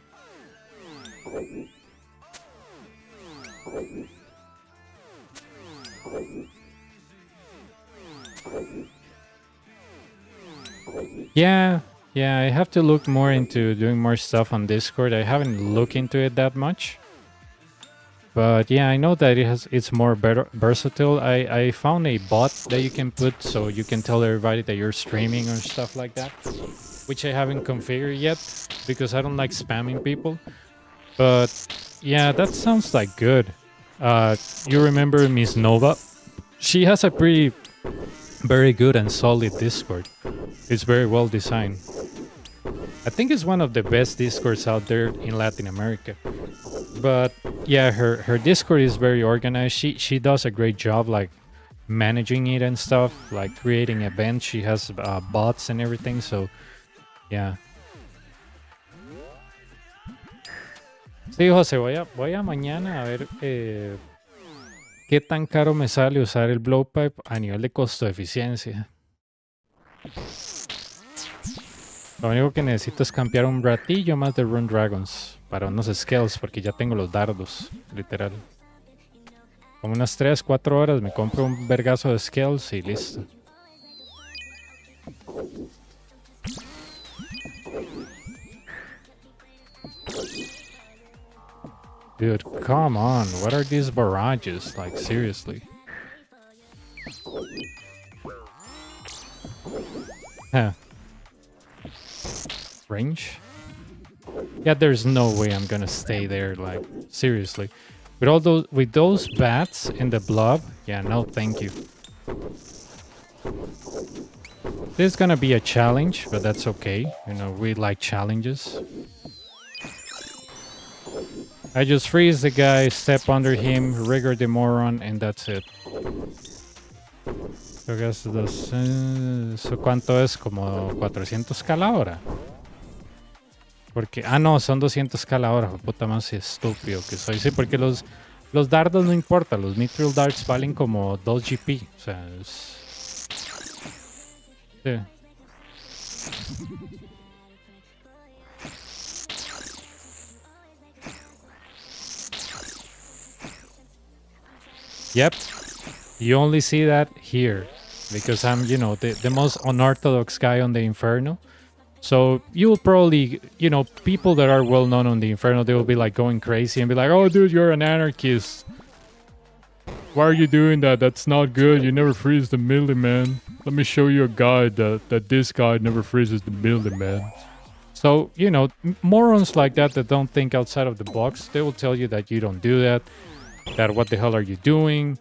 Yeah, I have to look more into doing more stuff on Discord. I haven't looked into it that much. But yeah, I know that it's more versatile. I found a bot that you can put so you can tell everybody that you're streaming or stuff like that. Which I haven't configured yet because I don't like spamming people. But yeah, that sounds like good. You remember Miss Nova? She has a very good and solid Discord. It's very well designed. I think it's one of the best Discords out there in Latin America. But yeah, her Discord is very organized. She does a great job like managing it and stuff, like creating events. She has bots and everything, so yeah. Sí, José, voy a mañana a ver qué tan caro me sale usar el blowpipe a nivel de costo-eficiencia. Lo único que necesito es campear un ratillo más de Rune Dragons para unos skills, porque ya tengo los dardos, literal. Como unas 3, 4 horas me compro un vergazo de skills y listo. Dude, come on. What are these barrages? Like, seriously. Huh. Range? Yeah, there's no way I'm gonna stay there, like, seriously. With those bats in the blob, yeah, no thank you. This is gonna be a challenge, but that's okay. You know, we like challenges. I just freeze the guy, step under him, rigor the moron, and that's it. Creo que es ¿eso cuánto es? Como 400 k la hora. Porque, no, son 200 k la hora. Puta más estúpido que soy. Sí, porque los dardos no importa. Los mithril darts valen como 2 GP. O sea, es... Sí. Yep. You only see that here. Because I'm, you know, the most unorthodox guy on the Inferno. So you'll probably, you know, people that are well known on the Inferno, they will be like going crazy and be like, oh dude, you're an anarchist. Why are you doing that? That's not good. You never freeze the melee, man. Let me show you a guide that this guy never freezes the melee, man. So, you know, morons like that don't think outside of the box, they will tell you that you don't do that. That what the hell are you doing?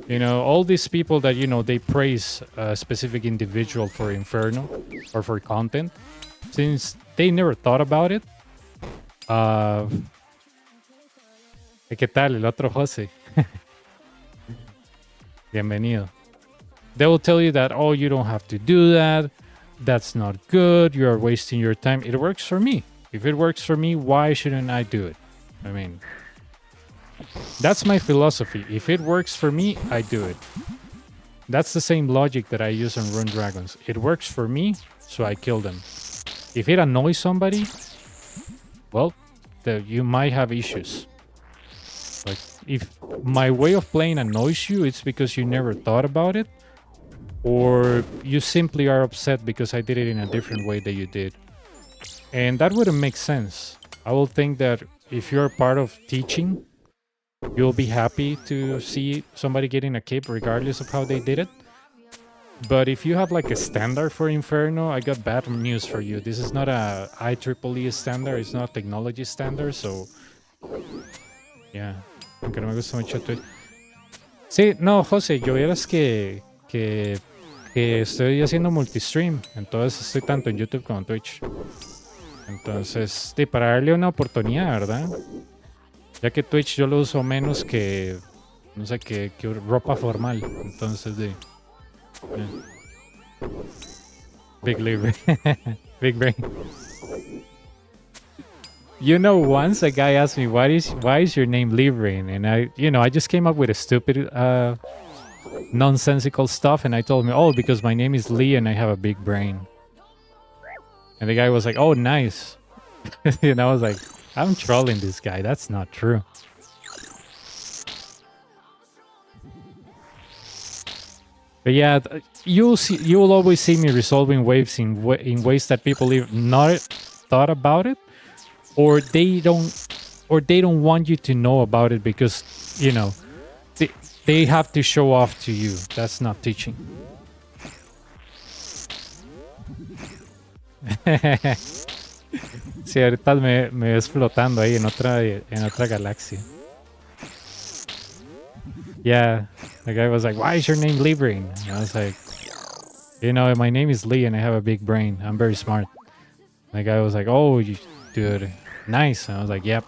You know, all these people that, you know, they praise a specific individual for Inferno or for content, since they never thought about it. ¿Qué tal el otro José? Bienvenido. They will tell you that, oh, you don't have to do that. That's not good. You are wasting your time. It works for me. If it works for me, why shouldn't I do it? I mean... That's my philosophy. If it works for me, I do it. That's the same logic that I use on Rune Dragons. It works for me, so I kill them. If it annoys somebody, well, you might have issues. Like, if my way of playing annoys you, it's because you never thought about it, or you simply are upset because I did it in a different way that you did. And that wouldn't make sense. I will think that if you're part of teaching, you'll be happy to see somebody getting a cape regardless of how they did it. But if you have like a standard for Inferno, I got bad news for you. This is not a IEEE standard, it's not a technology standard, so... Yeah, aunque no me gusta mucho Twitch. Sí, no, José, yo vieras que estoy haciendo multistream, entonces estoy tanto en YouTube como en Twitch. Entonces, sí, para darle una oportunidad, ¿verdad? Ya que Twitch yo lo uso menos que, no sé, que ropa formal. Entonces, de... Yeah. Big Libra. Big brain. You know, once a guy asked me, why is your name Librain? And I just came up with a stupid, nonsensical stuff. And I told him, oh, because my name is Lee and I have a big brain. And the guy was like, oh, nice. And I was like, I'm trolling this guy. That's not true. But yeah, you'll always see me resolving waves in ways that people have not thought about it, or they don't want you to know about it because, you know, they have to show off to you. That's not teaching. Sí, ahorita me ves flotando ahí en otra galaxia. Yeah, the guy was like, why is your name Librain? And I was like, you know, my name is Lee and I have a big brain. I'm very smart. And the guy was like, oh, dude, nice. And I was like, yep.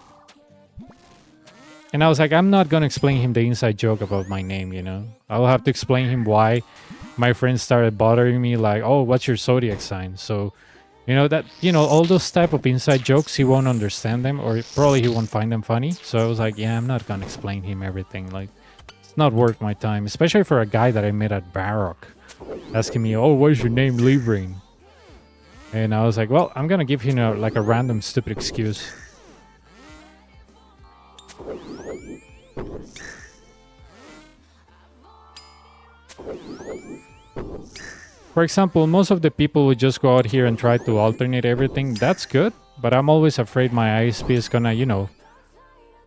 And I was like, I'm not gonna explain him the inside joke about my name, you know. I'll have to explain him why my friends started bothering me, like, oh, what's your zodiac sign? So, all those type of inside jokes, he won't understand them, or probably he won't find them funny. So I was like, yeah, I'm not gonna explain him everything. Like, it's not worth my time, especially for a guy that I met at Baroque, asking me, oh, what's your name, Librain? And I was like, well, I'm gonna give him like a random stupid excuse. For example, most of the people would just go out here and try to alternate everything. That's good, but I'm always afraid my ISP is gonna,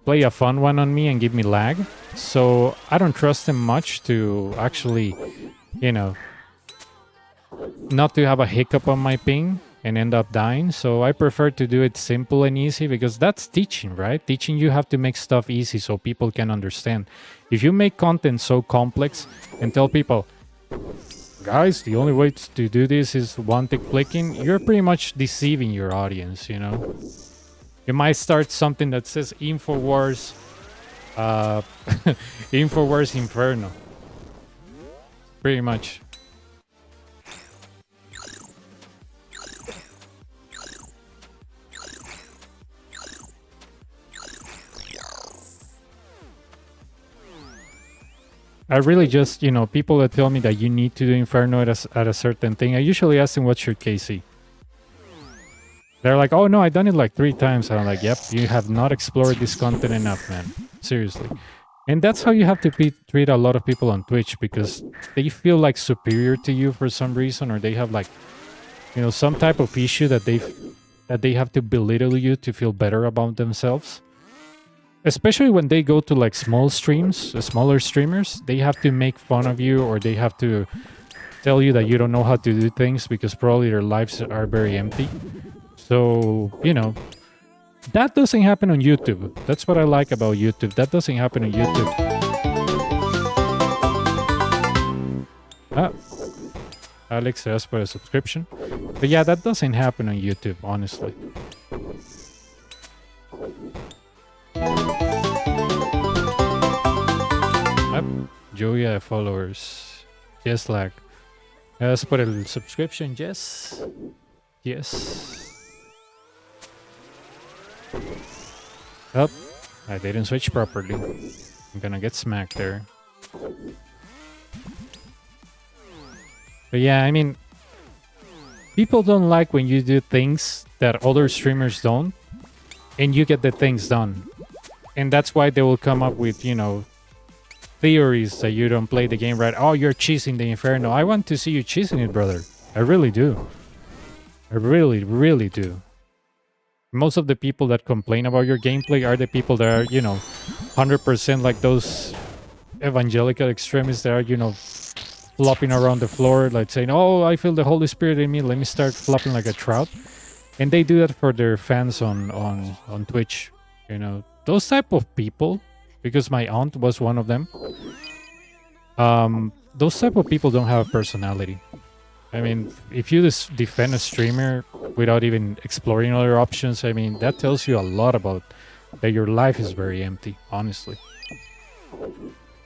play a fun one on me and give me lag. So I don't trust them much to actually, not to have a hiccup on my ping and end up dying. So I prefer to do it simple and easy, because that's teaching, right? Teaching, you have to make stuff easy so people can understand. If you make content so complex and tell people, guys, the only way to do this is one tick clicking, you're pretty much deceiving your audience, you know? You might start something that says Infowars, Infowars Inferno. Pretty much. I really just, people that tell me that you need to do Inferno at a certain thing, I usually ask them, what's your KC? They're like, oh no, I've done it like 3 times. And I'm like, yep, you have not explored this content enough, man. Seriously. And that's how you have to treat a lot of people on Twitch, because they feel like superior to you for some reason, or they have like, some type of issue that they have to belittle you to feel better about themselves. Especially when they go to like small streams, smaller streamers, they have to make fun of you, or they have to tell you that you don't know how to do things because probably their lives are very empty. So, that doesn't happen on YouTube. That's what I like about YouTube. That doesn't happen on YouTube. Alex, asked for a subscription. But yeah, that doesn't happen on YouTube, honestly. Lluvia de followers. Yes, lag. Gracias por el subscription. Yes. Yes. Oh, I didn't switch properly. I'm gonna get smacked there. But yeah, I mean, people don't like when you do things that other streamers don't, and you get the things done. And that's why they will come up with, theories that you don't play the game right. Oh, you're cheesing the Inferno. I want to see you cheesing it, brother. I really do. I really, really do. Most of the people that complain about your gameplay are the people that are, 100% like those evangelical extremists that are, flopping around the floor, like saying, oh, I feel the Holy Spirit in me. Let me start flopping like a trout. And they do that for their fans on Twitch. Those type of people, because my aunt was one of them. Those type of people don't have a personality. I mean, if you just defend a streamer without even exploring other options, I mean, that tells you a lot about that your life is very empty, honestly.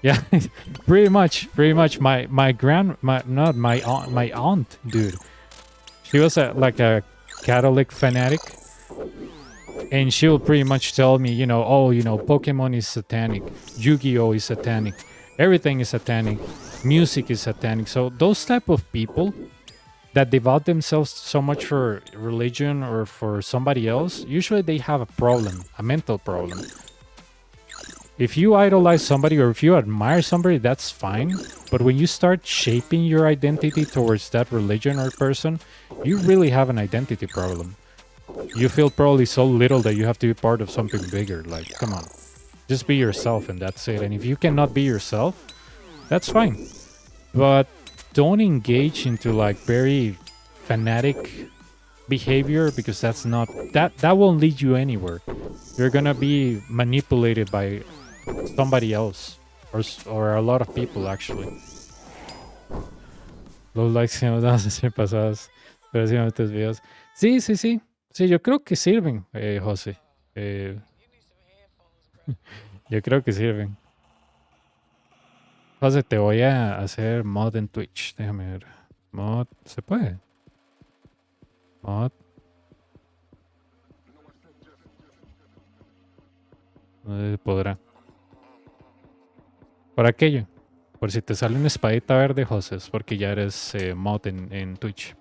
Yeah, pretty much. My aunt, dude. She was like a Catholic fanatic. And she'll pretty much tell me, Pokemon is satanic, Yu-Gi-Oh is satanic, everything is satanic, music is satanic. So those type of people that devote themselves so much for religion or for somebody else, usually they have a problem, a mental problem. If you idolize somebody or if you admire somebody, that's fine. But when you start shaping your identity towards that religion or person, you really have an identity problem. You feel probably so little that you have to be part of something bigger. Like, come on. Just be yourself and that's it. And if you cannot be yourself, that's fine. But don't engage into like very fanatic behavior, because that's not... That won't lead you anywhere. You're gonna be manipulated by somebody else. Or a lot of people, actually. Los likes que nos damos a ser pasados. Pero sí, estos videos. Sí, yo creo que sirven, José. Yo creo que sirven. Entonces te voy a hacer mod en Twitch. Déjame ver. Mod. ¿Se puede? Mod. No sé si podrá. Por aquello. Por si te sale una espadita verde, José, es porque ya eres mod en Twitch.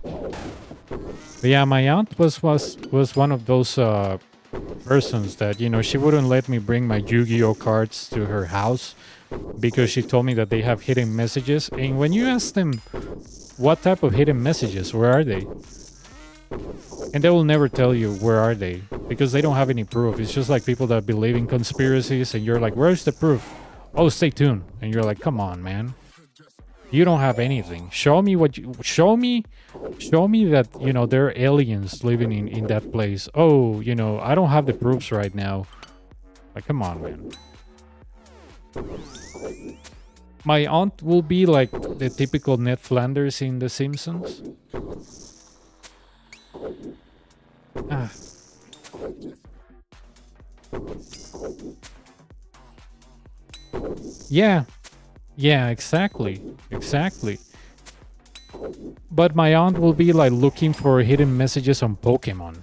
But yeah, my aunt was one of those persons that, you know, she wouldn't let me bring my Yu-Gi-Oh cards to her house because she told me that they have hidden messages. And when you ask them what type of hidden messages, where are they? And they will never tell you where are they because they don't have any proof. It's just like people that believe in conspiracies and you're like, where's the proof? Oh, stay tuned. And you're like, come on, man. You don't have anything. Show me what you... Show me that, you know, there are aliens living in that place. Oh, you know, I don't have the proofs right now. Like, come on, man. My aunt will be like the typical Ned Flanders in The Simpsons. Ah. Yeah. Yeah, exactly. Exactly. But my aunt will be like looking for hidden messages on Pokemon.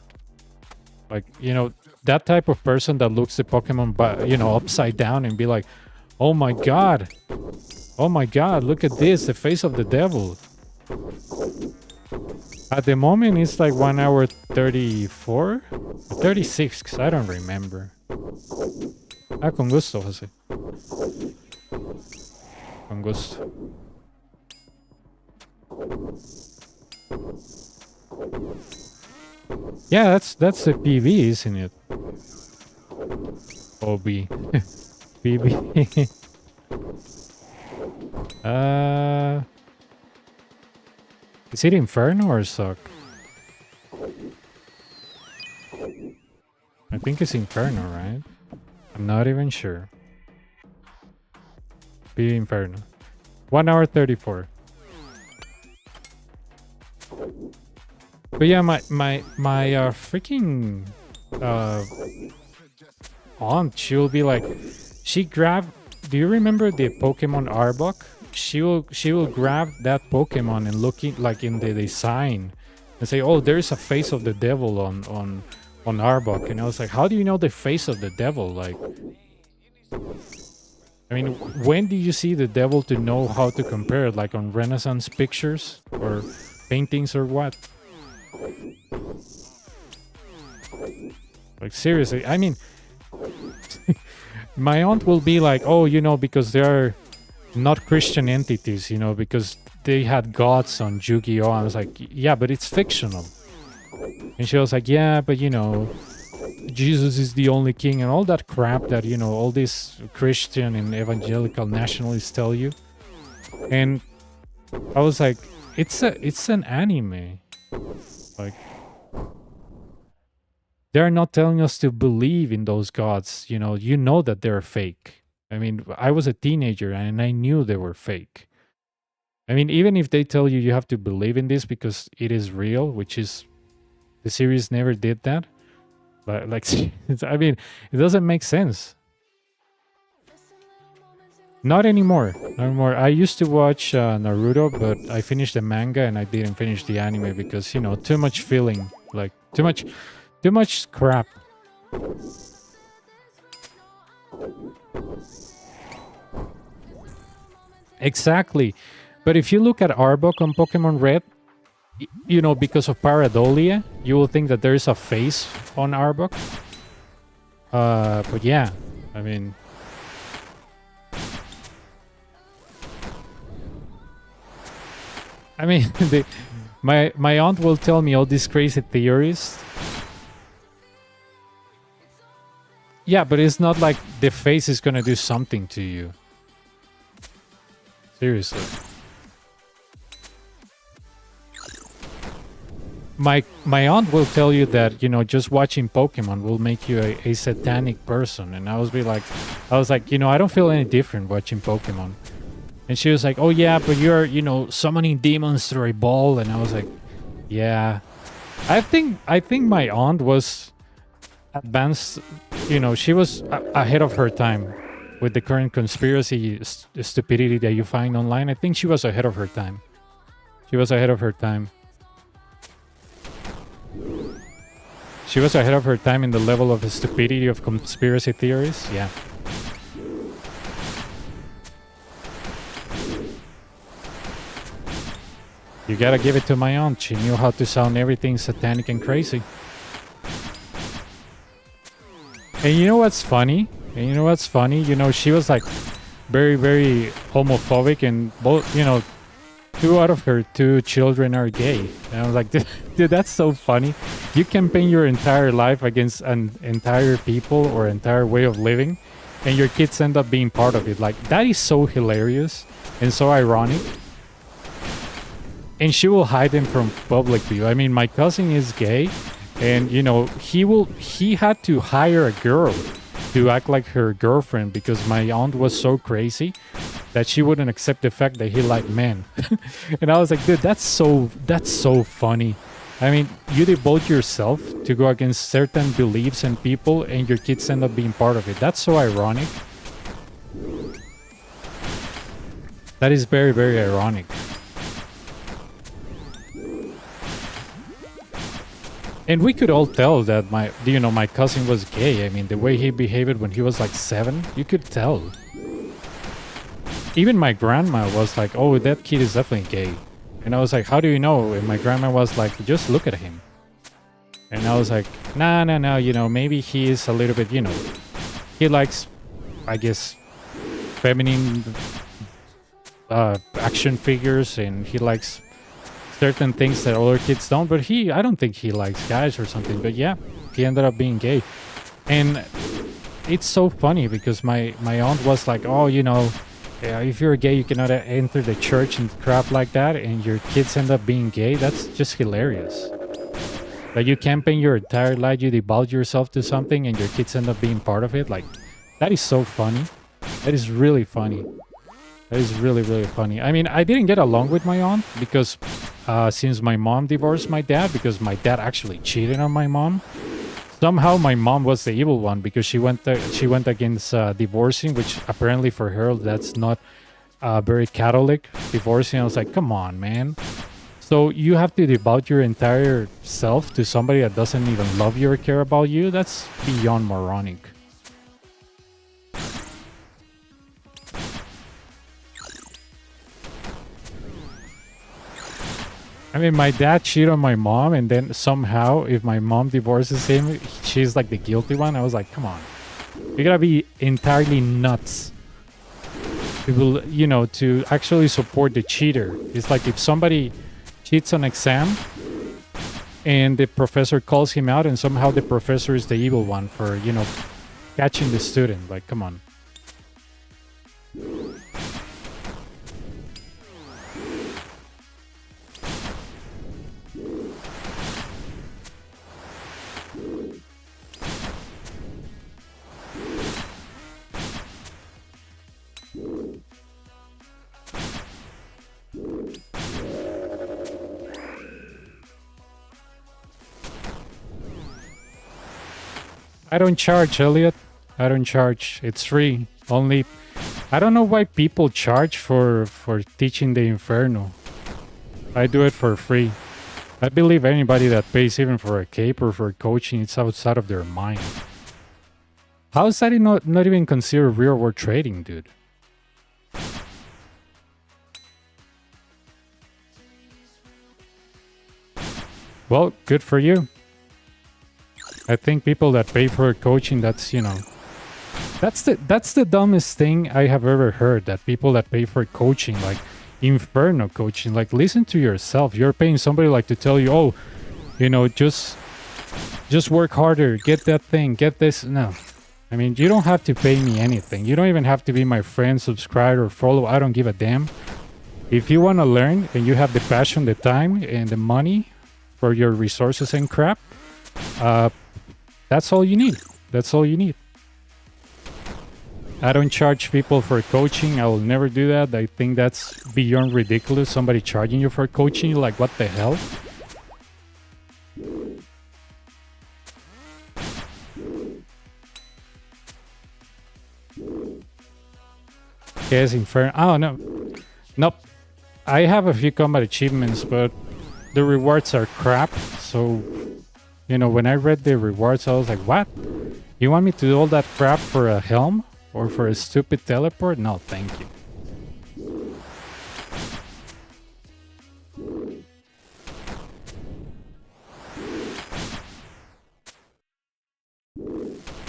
Like, you know, that type of person that looks the Pokemon, but, you know, upside down and be like, oh my god. Oh my god, look at this, the face of the devil. At the moment, it's like 1 hour 34? 36, because I don't remember. Ah, con gusto, Jose. Con gusto. Yeah, that's the PV, isn't it? OB. PV. Is it Inferno or Suck? I think it's Inferno, right? I'm not even sure. Be Inferno. 1 hour 34. But yeah, my freaking aunt, she will be like, she grabbed. Do you remember the Pokemon Arbok? She will grab that Pokemon and look like in the design and say, oh, there's a face of the devil on Arbok. And I was like, how do you know the face of the devil? Like, I mean, when do you see the devil to know how to compare it? Like on Renaissance pictures or paintings or what? Like, seriously, I mean, my aunt will be like, oh, you know, because they are not Christian entities, you know, because they had gods on Yu-Gi-Oh! I was like, yeah, but it's fictional. And she was like, yeah, but, you know, Jesus is the only king and all that crap that, you know, all these Christian and evangelical nationalists tell you. And I was like, it's an anime. Like, they're not telling us to believe in those gods. You know that they're fake. I mean, I was a teenager and I knew they were fake. I mean, even if they tell you have to believe in this because it is real, which is, the series never did that. But like, I mean, it doesn't make sense. Not anymore. Not anymore. I used to watch Naruto, but I finished the manga and I didn't finish the anime because, you know, too much feeling. Like, too much crap. Exactly. But if you look at Arbok on Pokemon Red, you know, because of pareidolia, you will think that there is a face on Arbok. But yeah, I mean, my aunt will tell me all these crazy theories. Yeah, but it's not like the face is gonna do something to you. Seriously. My aunt will tell you that, you know, just watching Pokemon will make you a satanic person. And I was like, you know, I don't feel any different watching Pokemon. And she was like, oh yeah, but you're, you know, summoning demons through a ball. And I was like, yeah. I think my aunt was... advanced, she was ahead of her time with the current conspiracy stupidity that you find online. I think she was ahead of her time. She was ahead of her time. She was ahead of her time in the level of the stupidity of conspiracy theories. Yeah. You gotta give it to my aunt. She knew how to sound everything satanic and crazy. And you know what's funny? She was like very, very homophobic, and both, 2 out of her 2 children are gay. And I was like, dude, that's so funny. You campaign your entire life against an entire people or entire way of living, and your kids end up being part of it. Like, that is so hilarious and so ironic. And she will hide them from public view. I mean, my cousin is gay, and he had to hire a girl to act like her girlfriend because my aunt was so crazy that she wouldn't accept the fact that he liked men. And I was like, dude, that's so funny. I mean, you devote yourself to go against certain beliefs and people, and your kids end up being part of it. That's so ironic. That is very, very ironic. And we could all tell that my cousin was gay. I mean, the way he behaved when he was like 7, you could tell. Even my grandma was like, oh, that kid is definitely gay. And I was like, how do you know? And my grandma was like, just look at him. And I was like, no, maybe he is a little bit, he likes, I guess, feminine action figures, and he likes certain things that other kids don't, but I don't think he likes guys or something. But yeah, he ended up being gay. And it's so funny because my aunt was like, oh, if you're gay, you cannot enter the church and crap like that, and your kids end up being gay. That's just hilarious. Like, you campaign your entire life, you devote yourself to something, and your kids end up being part of it. Like, that is so funny. That is really funny. That is really, really funny. I mean, I didn't get along with my aunt because since my mom divorced my dad, because my dad actually cheated on my mom. Somehow my mom was the evil one because she went against divorcing, which apparently for her that's not very Catholic, divorcing. I was like, come on, man. So you have to devote your entire self to somebody that doesn't even love you or care about you? That's beyond moronic. I mean, my dad cheated on my mom, and then somehow, if my mom divorces him, she's like the guilty one. I was like, come on. You gotta be entirely nuts to actually support the cheater. It's like if somebody cheats on exam, and the professor calls him out, and somehow the professor is the evil one for, catching the student. Like, come on. I don't charge, Elliot. I don't charge. It's free. Only, I don't know why people charge for teaching the Inferno. I do it for free. I believe anybody that pays even for a cape or for coaching, it's outside of their mind. How is that not even considered real world trading, dude? Well, good for you. I think people that pay for coaching, that's the dumbest thing I have ever heard. That people that pay for coaching, like Inferno coaching, like, listen to yourself. You're paying somebody like to tell you, oh, just work harder, get that thing, get this. No, I mean, you don't have to pay me anything. You don't even have to be my friend, subscribe, or follow. I don't give a damn. If you want to learn and you have the passion, the time, and the money for your resources and crap, that's all you need. That's all you need. I don't charge people for coaching. I will never do that. I think that's beyond ridiculous. Somebody charging you for coaching, you're like, what the hell? ¿Qué es Inferno? Oh, no. Nope. I have a few combat achievements, but the rewards are crap. So, you know, when I read the rewards, I was like, what? You want me to do all that crap for a helm? Or for a stupid teleport? No, thank you.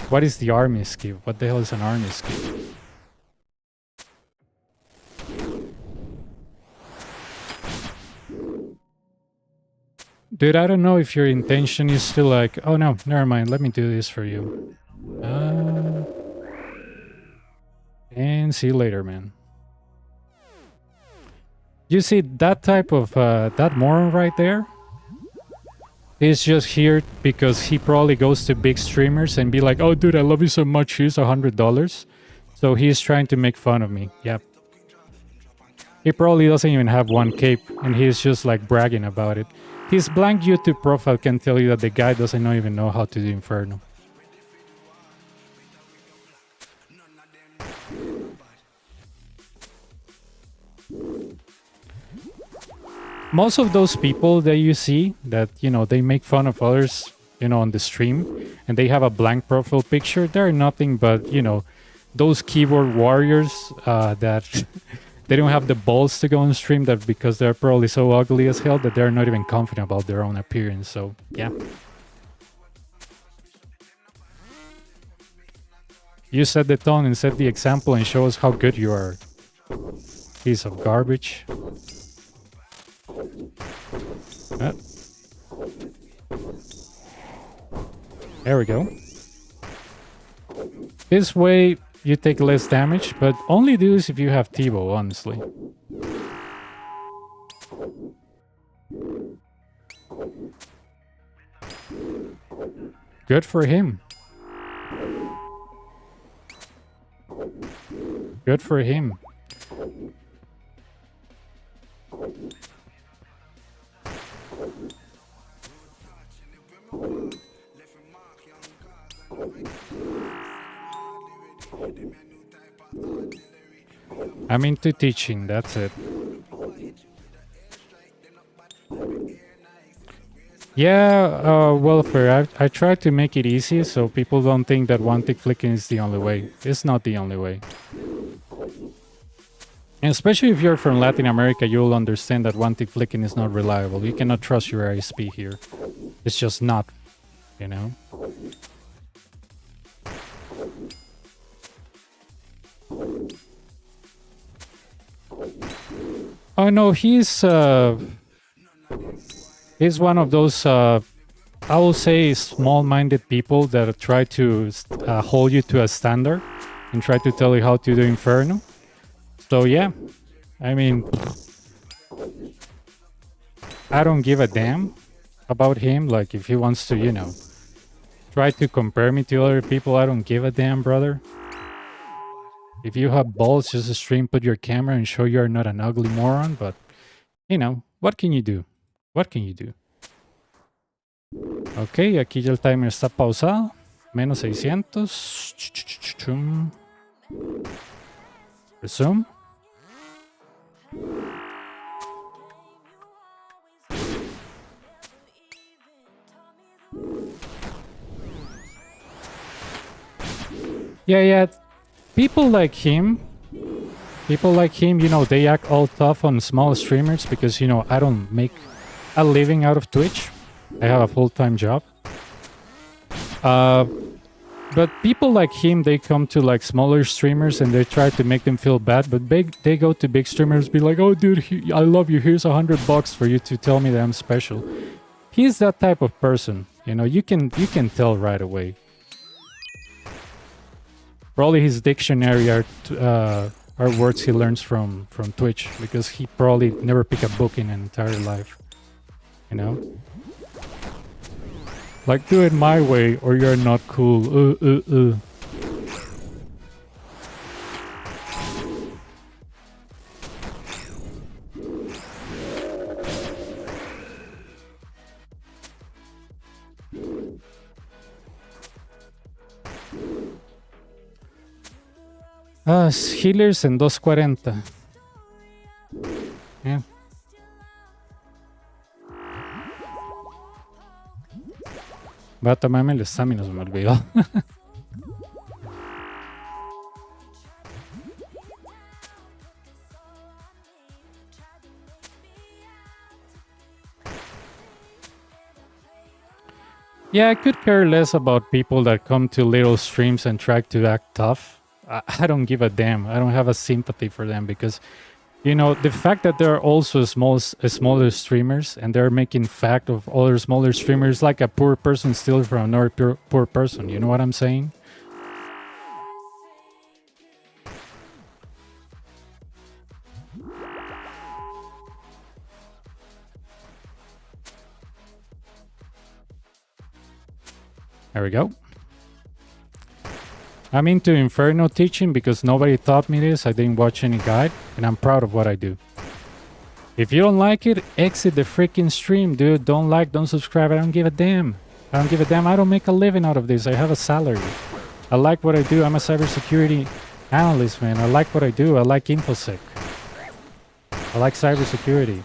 What is the army skill? What the hell is an army skill? Dude, I don't know if your intention is to like, oh no, never mind, let me do this for you. And see you later, man. You see that type of, that moron right there? He's just here because he probably goes to big streamers and be like, oh dude, I love you so much, here's $100. So he's trying to make fun of me, yep. He probably doesn't even have one cape and he's just like bragging about it. His blank YouTube profile can tell you that the guy doesn't even know how to do Inferno. Most of those people that you see that, you know, they make fun of others, you know, on the stream and they have a blank profile picture, they're nothing but, you know, those keyboard warriors that they don't have the balls to go on stream, that because they're probably so ugly as hell that they're not even confident about their own appearance. So, yeah. You set the tone and set the example and show us how good you are. Piece of garbage. There we go. This way you take less damage, but only do this if you have Tivo, honestly. Good for him. Good for him. I'm into teaching, that's it. Yeah, welfare. I try to make it easy so people don't think that one-tick flicking is the only way. It's not the only way. And especially if you're from Latin America, you'll understand that one-tick flicking is not reliable. You cannot trust your ISP here. It's just not, you know? Oh no, he's one of those, I will say, small-minded people that try to hold you to a standard and try to tell you how to do Inferno. So yeah, I mean, I don't give a damn about him. Like, if he wants to, you know, try to compare me to other people, I don't give a damn, brother. If you have balls, just stream, put your camera and show you're not an ugly moron, but, you know, what can you do? What can you do? Ok, aquí ya el timer está pausado. Menos 600. Resume. Yeah. People like him, you know, they act all tough on small streamers because, you know, I don't make a living out of Twitch. I have a full-time job. But people like him, they come to like smaller streamers and they try to make them feel bad. But they go to big streamers, be like, "Oh, dude, I love you. Here's $100 for you to tell me that I'm special." He's that type of person. You know, you can tell right away. Probably his dictionary are words he learns from Twitch, because he probably never picked a book in an entire life. You know? Like, do it my way or you're not cool. Healers en 240. Yeah. Voy a tomarme el estamina, se me olvidó. Yeah, I could care less about people that come to little streams and try to act tough. I don't give a damn. I don't have a sympathy for them because, you know, the fact that there are also smaller streamers and they're making fact of other smaller streamers like a poor person steals from another poor person. You know what I'm saying? There we go. I'm into Inferno teaching because nobody taught me this. I didn't watch any guide, and I'm proud of what I do. If you don't like it, exit the freaking stream, dude. Don't like, don't subscribe. I don't give a damn. I don't give a damn. I don't make a living out of this. I have a salary. I like what I do. I'm a cybersecurity analyst, man. I like what I do. I like InfoSec. I like cybersecurity.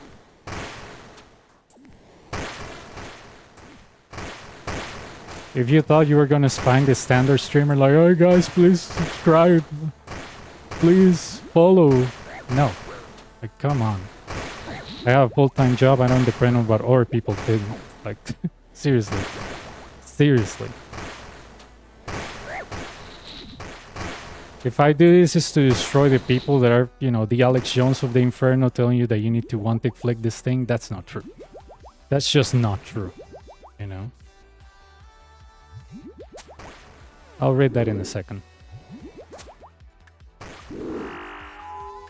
If you thought you were gonna find the standard streamer like, oh guys, please subscribe, please follow. No, like come on. I have a full-time job. I don't depend on what other people think. Like, seriously, seriously. If I do this is to destroy the people that are, you know, the Alex Jones of the Inferno telling you that you need to one-tick flick this thing, that's not true. That's just not true, you know? I'll read that in a second.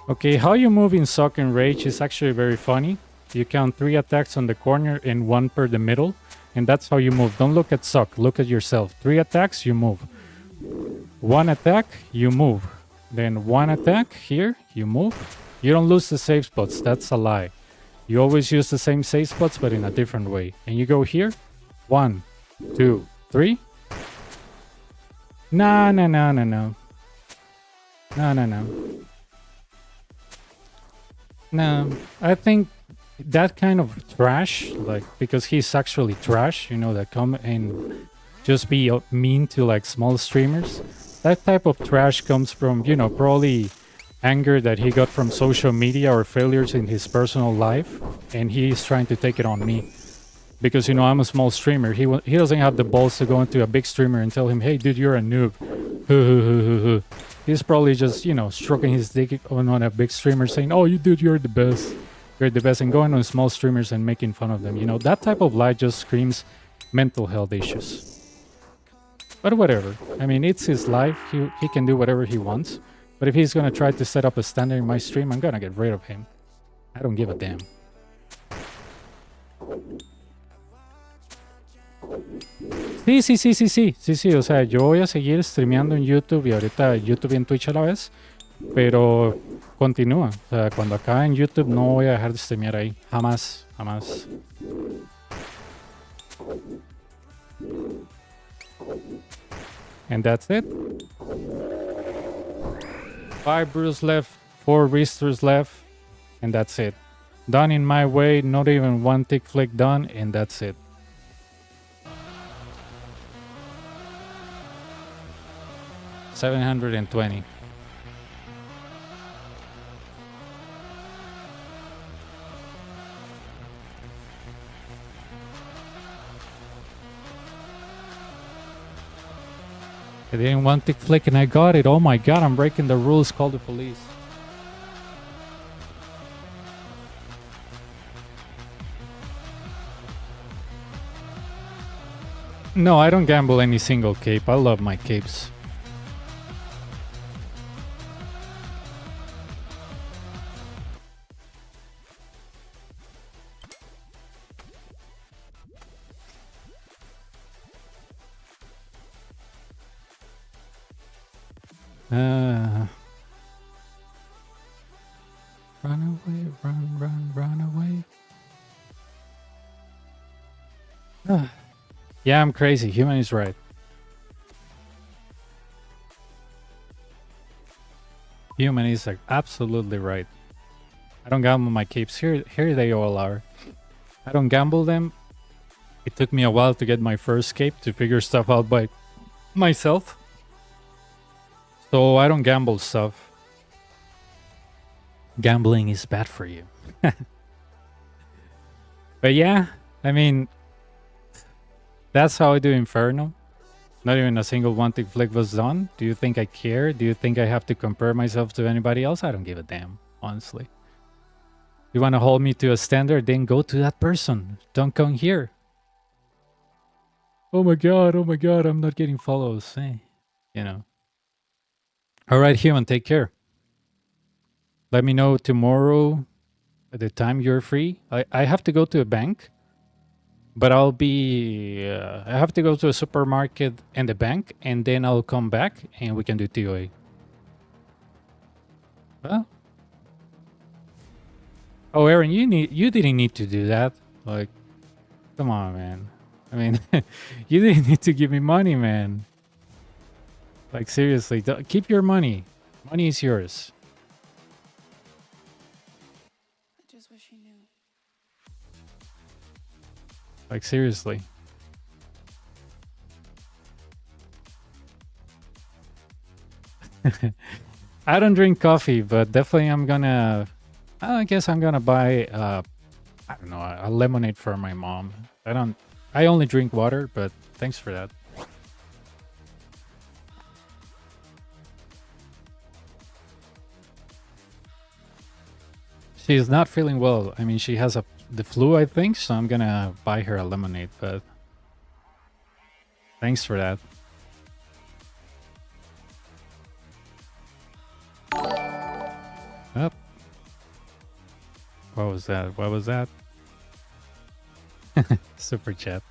Okay, how you move in Suck and Rage is actually very funny. You count 3 attacks on the corner and 1 per the middle, and that's how you move. Don't look at Suck, look at yourself. 3 attacks, you move. 1 attack, you move. Then 1 attack, here, you move. You don't lose the save spots, that's a lie. You always use the same save spots, but in a different way. And you go here, 1, 2, 3. No. No, I think that kind of trash, like, because he's actually trash, you know, that come and just be mean to, like, small streamers. That type of trash comes from, you know, probably anger that he got from social media or failures in his personal life, and he's trying to take it on me. Because, you know, I'm a small streamer. He doesn't have the balls to go into a big streamer and tell him, hey, dude, you're a noob. He's probably just, you know, stroking his dick on a big streamer saying, oh, you dude, you're the best. You're the best. And going on small streamers and making fun of them. You know, that type of lie just screams mental health issues. But whatever. I mean, it's his life. He can do whatever he wants. But if he's going to try to set up a standard in my stream, I'm going to get rid of him. I don't give a damn. Sí, o sea, yo voy a seguir streameando en YouTube y ahorita YouTube y en Twitch a la vez, pero continúa, o sea, cuando acabe en YouTube no voy a dejar de streamear ahí, jamás. And that's it. 5 brews left, 4 Reesters left, and that's it. Done in my way, not even 1 tick flick done, and that's it. $720. I didn't want to click and I got it. Oh my god, I'm breaking the rules. Call the police. No, I don't gamble any single cape. I love my capes. Run away, run away. Yeah, I'm crazy. Human is right. Human is like absolutely right. I don't gamble my capes. Here they all are. I don't gamble them. It took me a while to get my first cape, to figure stuff out by myself. So I don't gamble stuff. Gambling is bad for you. But yeah, I mean, that's how I do Inferno. Not even a single one-tick flick was done. Do you think I care? Do you think I have to compare myself to anybody else? I don't give a damn, honestly. You want to hold me to a standard, then go to that person. Don't come here. Oh my god, I'm not getting follows. Hey, you know. Alright, human, take care. Let me know tomorrow at the time you're free. I have to go to a bank. But I'll be... I have to go to a supermarket and the bank, and then I'll come back and we can do TOA. Well... Oh, Aaron, you didn't need to do that. Like, come on, man. I mean, you didn't need to give me money, man. Like, seriously, keep your money. Money is yours. I just wish he knew. Like, seriously. I don't drink coffee, but definitely I'm gonna... I guess I'm gonna buy, I don't know, a lemonade for my mom. I only drink water, but thanks for that. She's not feeling well. I mean, she has the flu, I think, so I'm gonna buy her a lemonade, but thanks for that. Up. What was that? What was that? Super chat.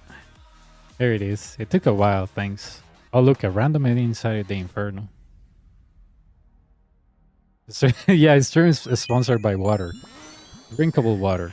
There it is. It took a while, thanks. Oh, look, a random inside the Inferno. So, yeah, it's sponsored by water. Drinkable water.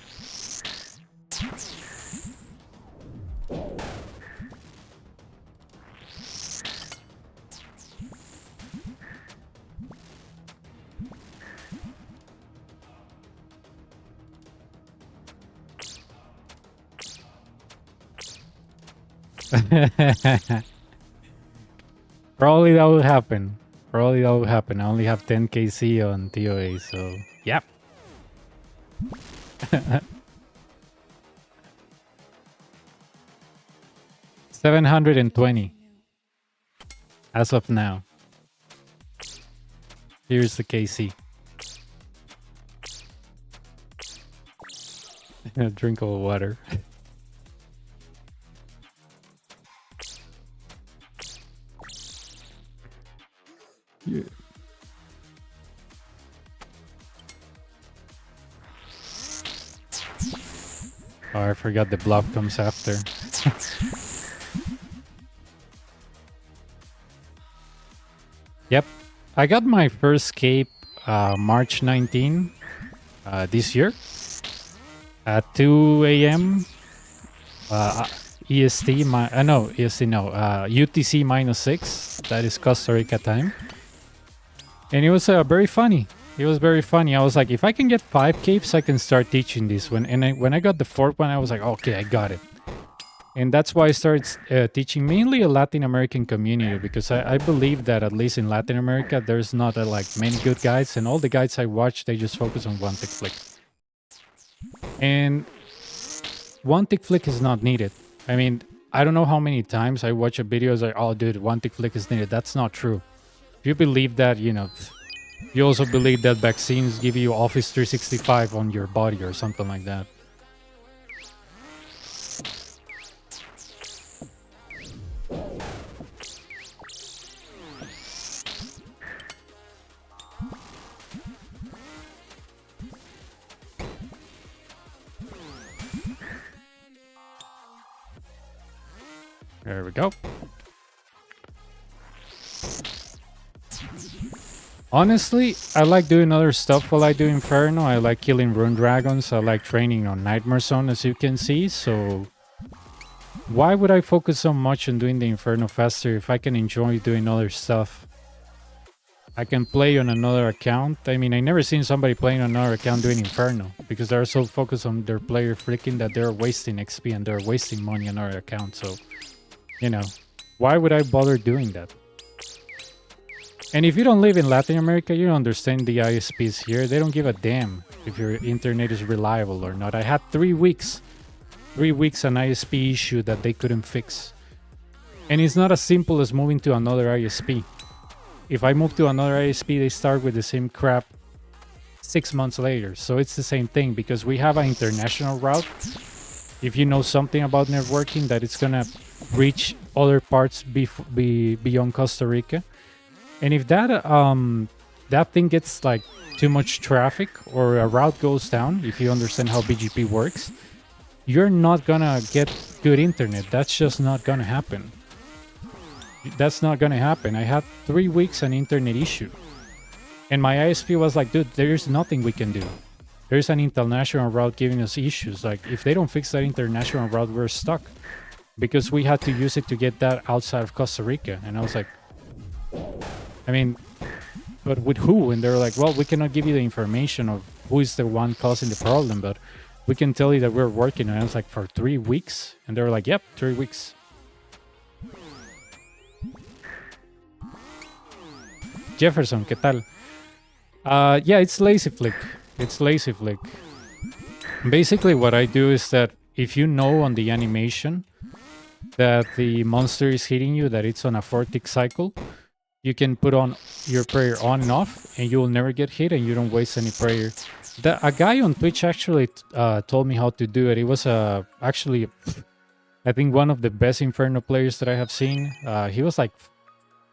Probably that will happen. Probably that will happen. I only have 10 KC on TOA, so yep. 720 as of now. Here's the KC. Drinkable water. Yeah. Oh, I forgot the bluff comes after. Yep. I got my first cape March 19 this year at 2 a.m. EST, no, EST, no, UTC -6. That is Costa Rica time. And it was very funny. It was very funny. I was like, if I can get 5 capes, I can start teaching this. When I got the 4th one, I was like, okay, I got it. And that's why I started teaching mainly a Latin American community, because I believe that at least in Latin America, there's not like many good guides, and all the guides I watch, they just focus on one tick flick. And one tick flick is not needed. I mean, I don't know how many times I watch a video like, oh dude, one tick flick is needed. That's not true. If you believe that, you know, you also believe that vaccines give you Office 365 on your body or something like that. There we go. Honestly, I like doing other stuff while I do Inferno. I like killing rune dragons. I like training on Nightmare Zone, as you can see. So why would I focus so much on doing the Inferno faster if I can enjoy doing other stuff? I can play on another account. I mean, I never seen somebody playing on another account doing Inferno because they're so focused on their player freaking that they're wasting XP and they're wasting money on our account. So, you know, why would I bother doing that? And if you don't live in Latin America, you don't understand the ISPs here. They don't give a damn if your internet is reliable or not. I had 3 weeks an ISP issue that they couldn't fix. And it's not as simple as moving to another ISP. If I move to another ISP, they start with the same crap 6 months later. So it's the same thing because we have an international route. If you know something about networking, that it's gonna reach other parts beyond Costa Rica. And if that thing gets like too much traffic or a route goes down, if you understand how BGP works, you're not gonna get good internet. That's just not gonna happen. That's not gonna happen. I had 3 weeks an internet issue. And my ISP was like, dude, there's nothing we can do. There's an international route giving us issues. Like, if they don't fix that international route, we're stuck. Because we had to use it to get that outside of Costa Rica. And I was like, I mean, but with who? And they were like, well, we cannot give you the information of who is the one causing the problem, but we can tell you that we're working. And I was like, for 3 weeks? And they were like, yep, 3 weeks. Jefferson, ¿qué tal? Yeah, it's lazy flick. It's lazy flick. Basically, what I do is that if you know on the animation that the monster is hitting you, that it's on a 4-tick cycle, you can put on your prayer on and off, and you will never get hit, and you don't waste any prayer. A guy on Twitch actually told me how to do it. It was actually, I think, one of the best Inferno players that I have seen. He was like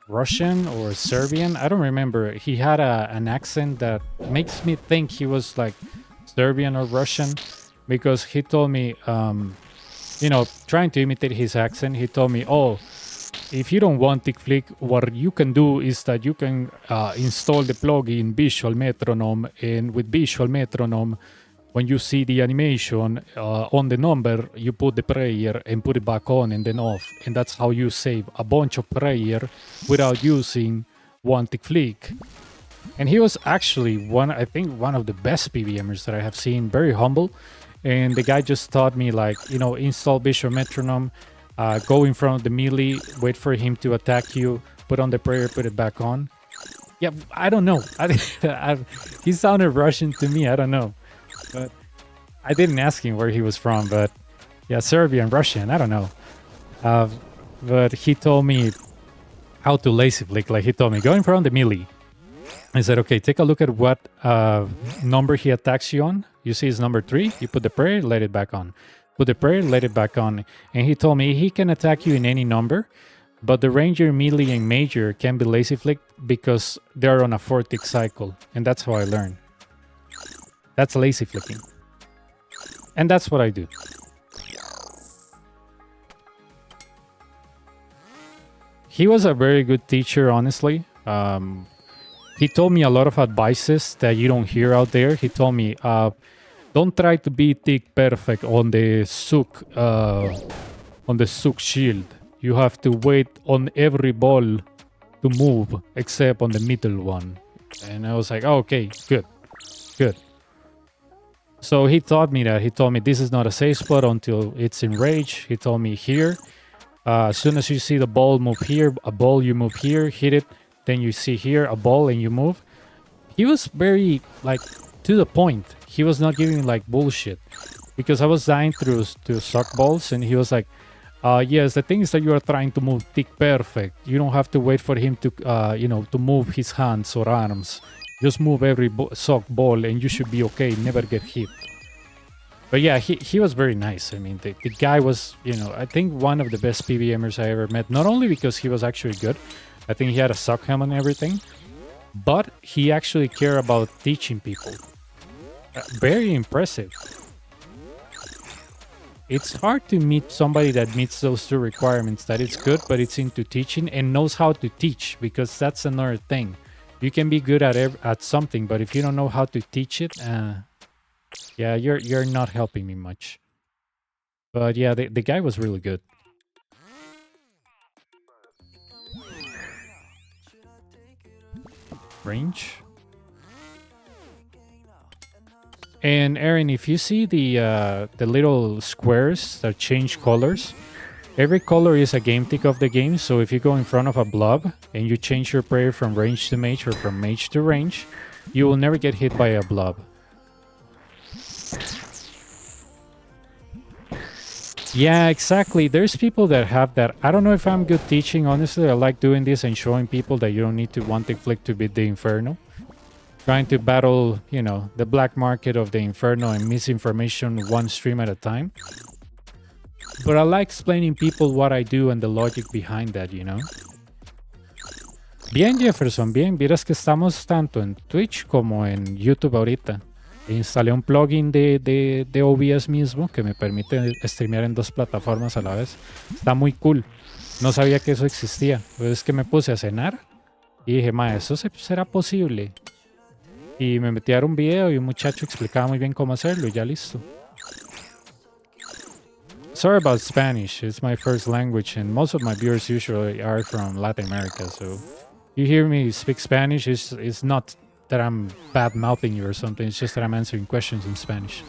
Russian or Serbian. I don't remember. He had an accent that makes me think he was like Serbian or Russian because he told me, you know, trying to imitate his accent, he told me, oh, if you don't want tick flick, what you can do is that you can install the plugin Visual Metronome, and with Visual Metronome, when you see the animation on the number, you put the prayer and put it back on and then off. And that's how you save a bunch of prayer without using one tick flick. And he was actually I think one of the best PBMers that I have seen, very humble. And the guy just taught me, like, you know, install Visual Metronome, go in front of the melee, wait for him to attack you, put on the prayer, put it back on. Yeah, I don't know. He sounded Russian to me, I don't know. But I didn't ask him where he was from, but yeah, Serbian, Russian, I don't know. But he told me how to lazy flick. Like, he told me, go in front of the melee. I said, okay, take a look at what number he attacks you on. You see it's number 3. You put the prayer, let it back on. Put the prayer, let it back on. And he told me he can attack you in any number, but the ranger, melee, and major can be lazy flicked because they're on a 4-tick cycle. And that's how I learned. That's lazy flicking. And that's what I do. He was a very good teacher, honestly. He told me a lot of advices that you don't hear out there. He told me, don't try to be tick perfect on the Suk shield. You have to wait on every ball to move except on the middle one. And I was like, oh, okay, good. So he taught me that. He told me this is not a safe spot until it's in rage. He told me here, as soon as you see the ball move here, a ball, you move here, hit it. Then you see here a ball and you move. He was very, like, to the point. He was not giving like bullshit. Because I was dying to suck balls, and he was like, yes, the thing is that you are trying to move tick perfect. You don't have to wait for him to, to move his hands or arms. Just move every sock ball and you should be okay, never get hit. But yeah, he was very nice. I mean, the guy was, I think one of the best PBMers I ever met. Not only because he was actually good, I think he had a sock helmet and everything, but he actually cared about teaching people. Very impressive. It's hard to meet somebody that meets those two requirements, that it's good, but it's into teaching and knows how to teach, because that's another thing. You can be good at something, but if you don't know how to teach it, yeah, you're not helping me much. But yeah, the guy was really good. range. And Aaron, if you see the little squares that change colors, every color is a game tick of the game. So if you go in front of a blob and you change your prayer from range to mage or from mage to range, you will never get hit by a blob. Yeah, exactly. There's people that have that. I don't know if I'm good teaching. Honestly, I like doing this and showing people that you don't need to one tick flick to beat the Inferno. Trying to battle, you know, the black market of the Inferno and misinformation one stream at a time. But I like explaining people what I do and the logic behind that, you know. Bien, Jefferson, bien. Vieras que estamos tanto en Twitch como en YouTube ahorita. Instalé un plugin de OBS mismo que me permite streamear en 2 plataformas a la vez. Está muy cool. No sabía que eso existía. Pues es que me puse a cenar y dije, ma, ¿eso será posible? Y me metí a ver un video y un muchacho explicaba muy bien cómo hacerlo y ya listo. Sorry about Spanish. It's my first language and most of my viewers usually are from Latin America. So you hear me speak Spanish, it's not that I'm bad-mouthing you or something. It's just that I'm answering questions in Spanish.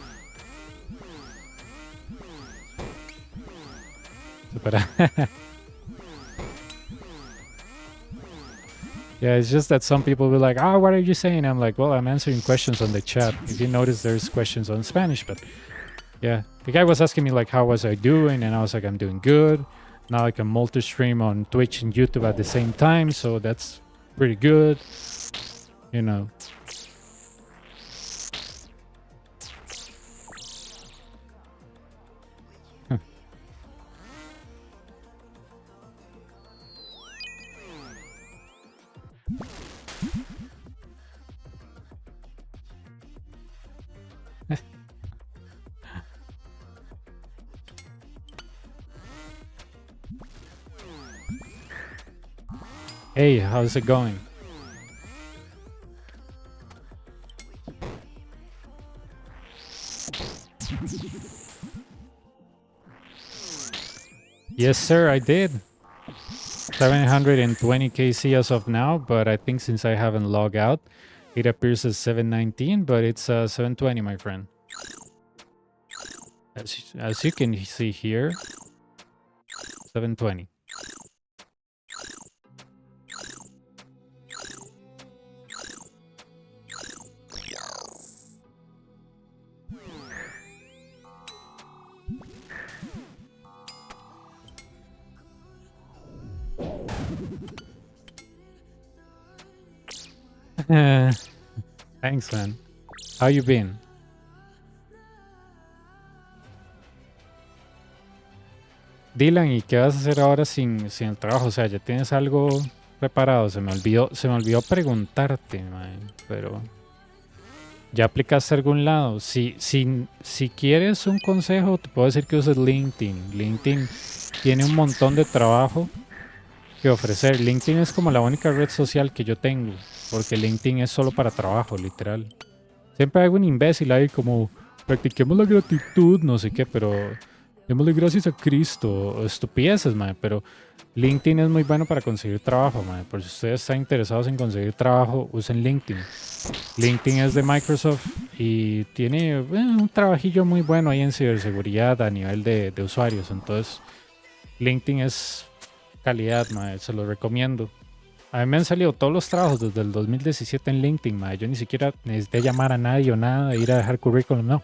Yeah, it's just that some people will be like, what are you saying? I'm like, well, I'm answering questions on the chat. If you notice, there's questions on Spanish, but yeah. The guy was asking me, like, how was I doing? And I was like, I'm doing good. Now I can multi-stream on Twitch and YouTube at the same time, so that's pretty good. You know. Hey, how's it going? Yes, sir, I did. 720 KC as of now, but I think since I haven't logged out, it appears as 719, but it's 720, my friend. As you can see here, 720. Thanks, man. How you been? Dylan, ¿y qué vas a hacer ahora sin el trabajo? O sea, ya tienes algo preparado. Se me olvidó preguntarte, man, pero ¿ya aplicaste a algún lado? Si quieres un consejo, te puedo decir que uses LinkedIn. LinkedIn tiene un montón de trabajo que ofrecer. LinkedIn es como la única red social que yo tengo, porque LinkedIn es solo para trabajo, literal. Siempre hay un imbécil ahí como, practiquemos la gratitud, no sé qué, pero démosle gracias a Cristo, o estupideces, man. Pero LinkedIn es muy bueno para conseguir trabajo, man. Por si ustedes están interesados en conseguir trabajo, usen LinkedIn. LinkedIn es de Microsoft y tiene un trabajillo muy bueno ahí en ciberseguridad a nivel de usuarios. Entonces, LinkedIn es calidad, man. Se lo recomiendo. A mí me han salido todos los trabajos desde el 2017 en LinkedIn, man. Yo ni siquiera necesité llamar a nadie o nada, ir a dejar currículum, no.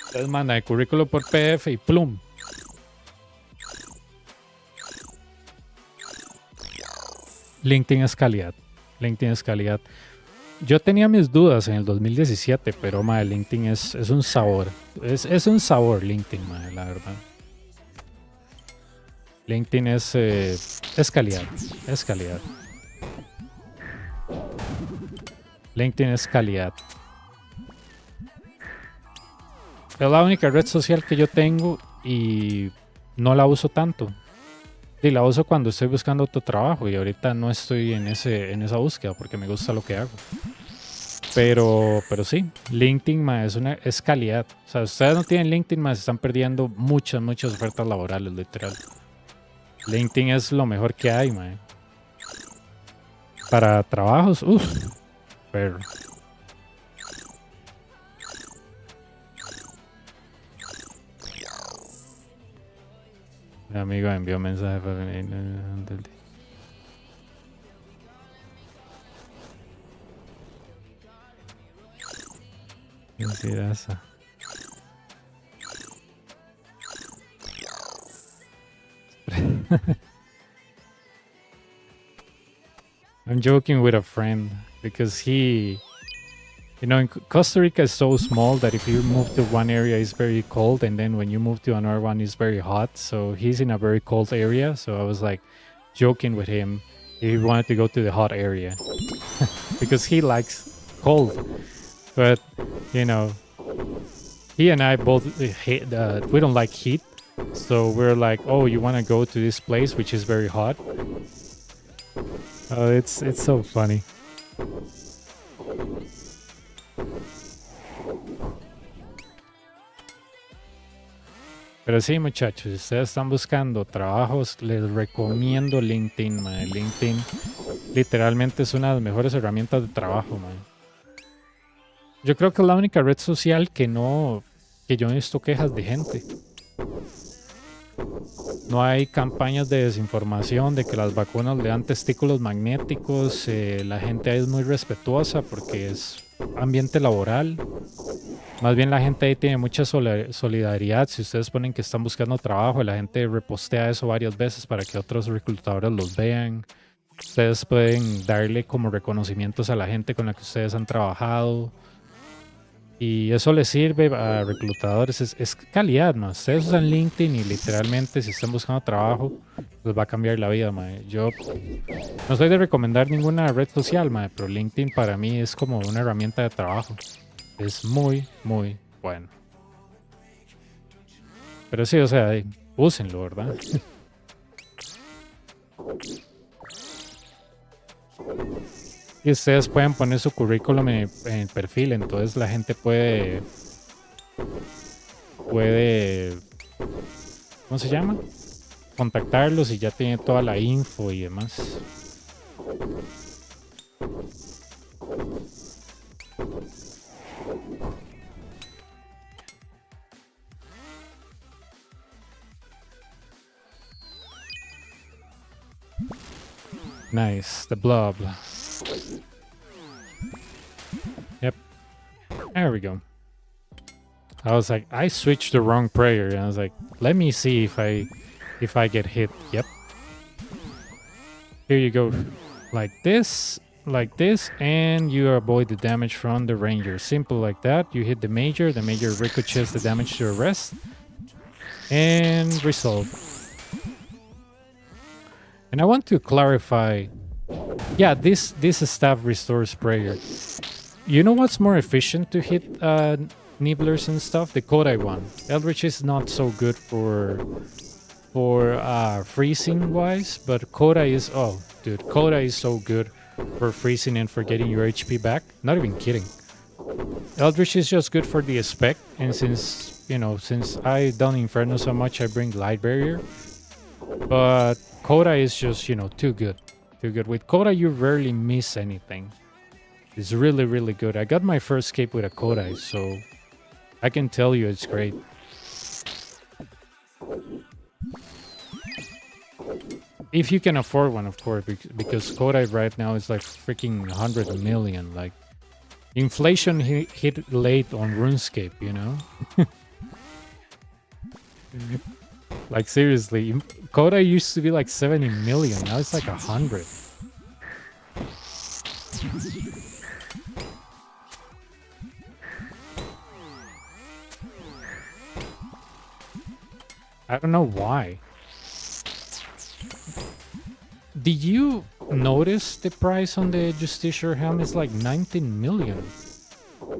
Entonces manda el currículum por PDF y plum. LinkedIn es calidad. LinkedIn es calidad. Yo tenía mis dudas en el 2017, pero madre, LinkedIn es un sabor. Es un sabor LinkedIn, madre, la verdad. LinkedIn es calidad. Es calidad. LinkedIn es calidad. Es la única red social que yo tengo y no la uso tanto. Y la uso cuando estoy buscando otro trabajo y ahorita no estoy en esa búsqueda porque me gusta lo que hago. Pero sí, LinkedIn es calidad. O sea, ustedes no tienen LinkedIn, se están perdiendo muchas ofertas laborales, literal. LinkedIn es lo mejor que hay, man. Para trabajos, pero mi amigo envió mensaje para venir del día. Mentirosa. I'm joking with a friend because he, in Costa Rica is so small that if you move to one area, it's very cold, and then when you move to another one, it's very hot. So he's in a very cold area. So I was like joking with him. He wanted to go to the hot area because he likes cold. But, he and I both hate, we don't like heat. So we're like, oh, you want to go to this place, which is very hot? Oh, it's so funny. Pero sí, muchachos, si ustedes están buscando trabajos, les recomiendo LinkedIn, man. LinkedIn literalmente es una de las mejores herramientas de trabajo, man. Yo creo que es la única red social que yo no he visto quejas de gente. No hay campañas de desinformación de que las vacunas le dan testículos magnéticos. La gente ahí es muy respetuosa porque es ambiente laboral. Más bien la gente ahí tiene mucha solidaridad. Si ustedes ponen que están buscando trabajo, la gente repostea eso varias veces para que otros reclutadores los vean. Ustedes pueden darle como reconocimientos a la gente con la que ustedes han trabajado. Y eso les sirve a reclutadores. Es calidad, ¿no? Ustedes usan LinkedIn y literalmente si están buscando trabajo, les va a cambiar la vida, mae. Yo no soy de recomendar ninguna red social, mae, pero LinkedIn para mí es como una herramienta de trabajo. Es muy, muy bueno. Pero sí, o sea, úsenlo, ¿verdad? Y ustedes pueden poner su currículum en el perfil, entonces la gente puede, ¿cómo se llama? Contactarlos y ya tiene toda la info y demás. Nice, the blob. Yep. There we go. I was like, I switched the wrong prayer, and I was like, let me see if I get hit. Yep. Here you go. Like this, and you avoid the damage from the ranger. Simple like that. You hit the major ricochets the damage to the rest. And resolve. And I want to clarify. Yeah, this staff restores prayer. You know what's more efficient to hit nibblers and stuff? The Kodai one. Eldritch is not so good for freezing wise, but Kodai is Kodai is so good for freezing and for getting your HP back. Not even kidding. Eldritch is just good for the spec, and since I've done Inferno so much, I bring Light Barrier. But Kodai is just, too good. Too good. With Kodai, you rarely miss anything. It's really, really good. I got my first cape with a Kodai, so I can tell you it's great. If you can afford one, of course, because Kodai right now is like freaking 100 million. Like, inflation hit late on RuneScape, Like, seriously, Kodai used to be like 70 million. Now it's like 100. I don't know why. Did you notice the price on the Justiciar helm is like 19 million?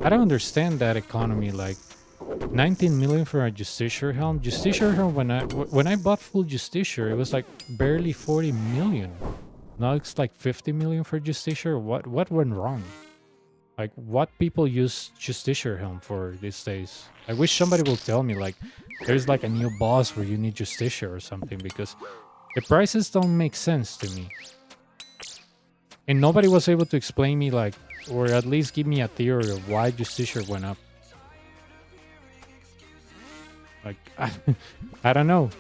I don't understand that economy. Like 19 million for a Justiciar helm. Justiciar helm, when I bought full Justiciar, it was like barely 40 million. Now it's like 50 million for Justiciar. What went wrong? Like, what people use Justiciar helm for these days? I wish somebody will tell me, like, there's like a new boss where you need Justiciar or something, because the prices don't make sense to me. And nobody was able to explain me, like, or at least give me a theory of why Justicia went up. Like, I don't know.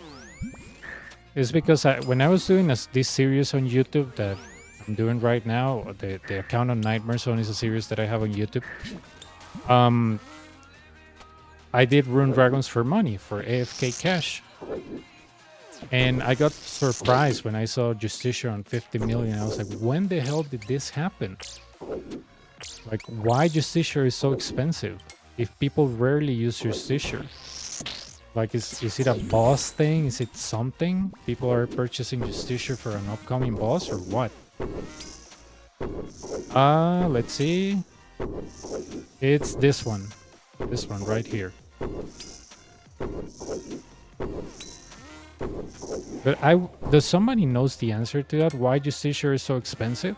It's because when I was doing this series on YouTube that I'm doing right now, the account on Nightmare Zone is a series that I have on YouTube. I did Rune Dragons for money, for AFK cash. And I got surprised when I saw Justicia on 50 million. I was like, when the hell did this happen? Like, why Justicia is so expensive if people rarely use Justicia? Like, is it a boss thing? Is it something? People are purchasing Justicia for an upcoming boss or what? Let's see. It's this one. This one right here. But does somebody knows the answer to that? Why Justicia is so expensive?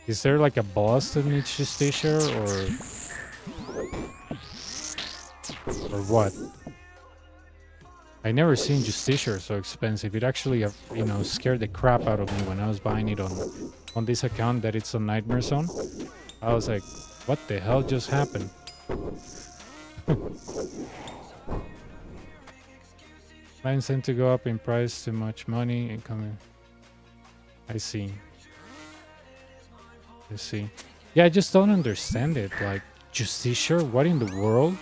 Is there like a boss that needs Justicia or what? I never seen Justicia so expensive. It actually, scared the crap out of me when I was buying it on this account that it's on Nightmare Zone. I was like, what the hell just happened? Mines tend to go up in price, too much money incoming. I see. Yeah, I just don't understand it. Like, Justicia? What in the world?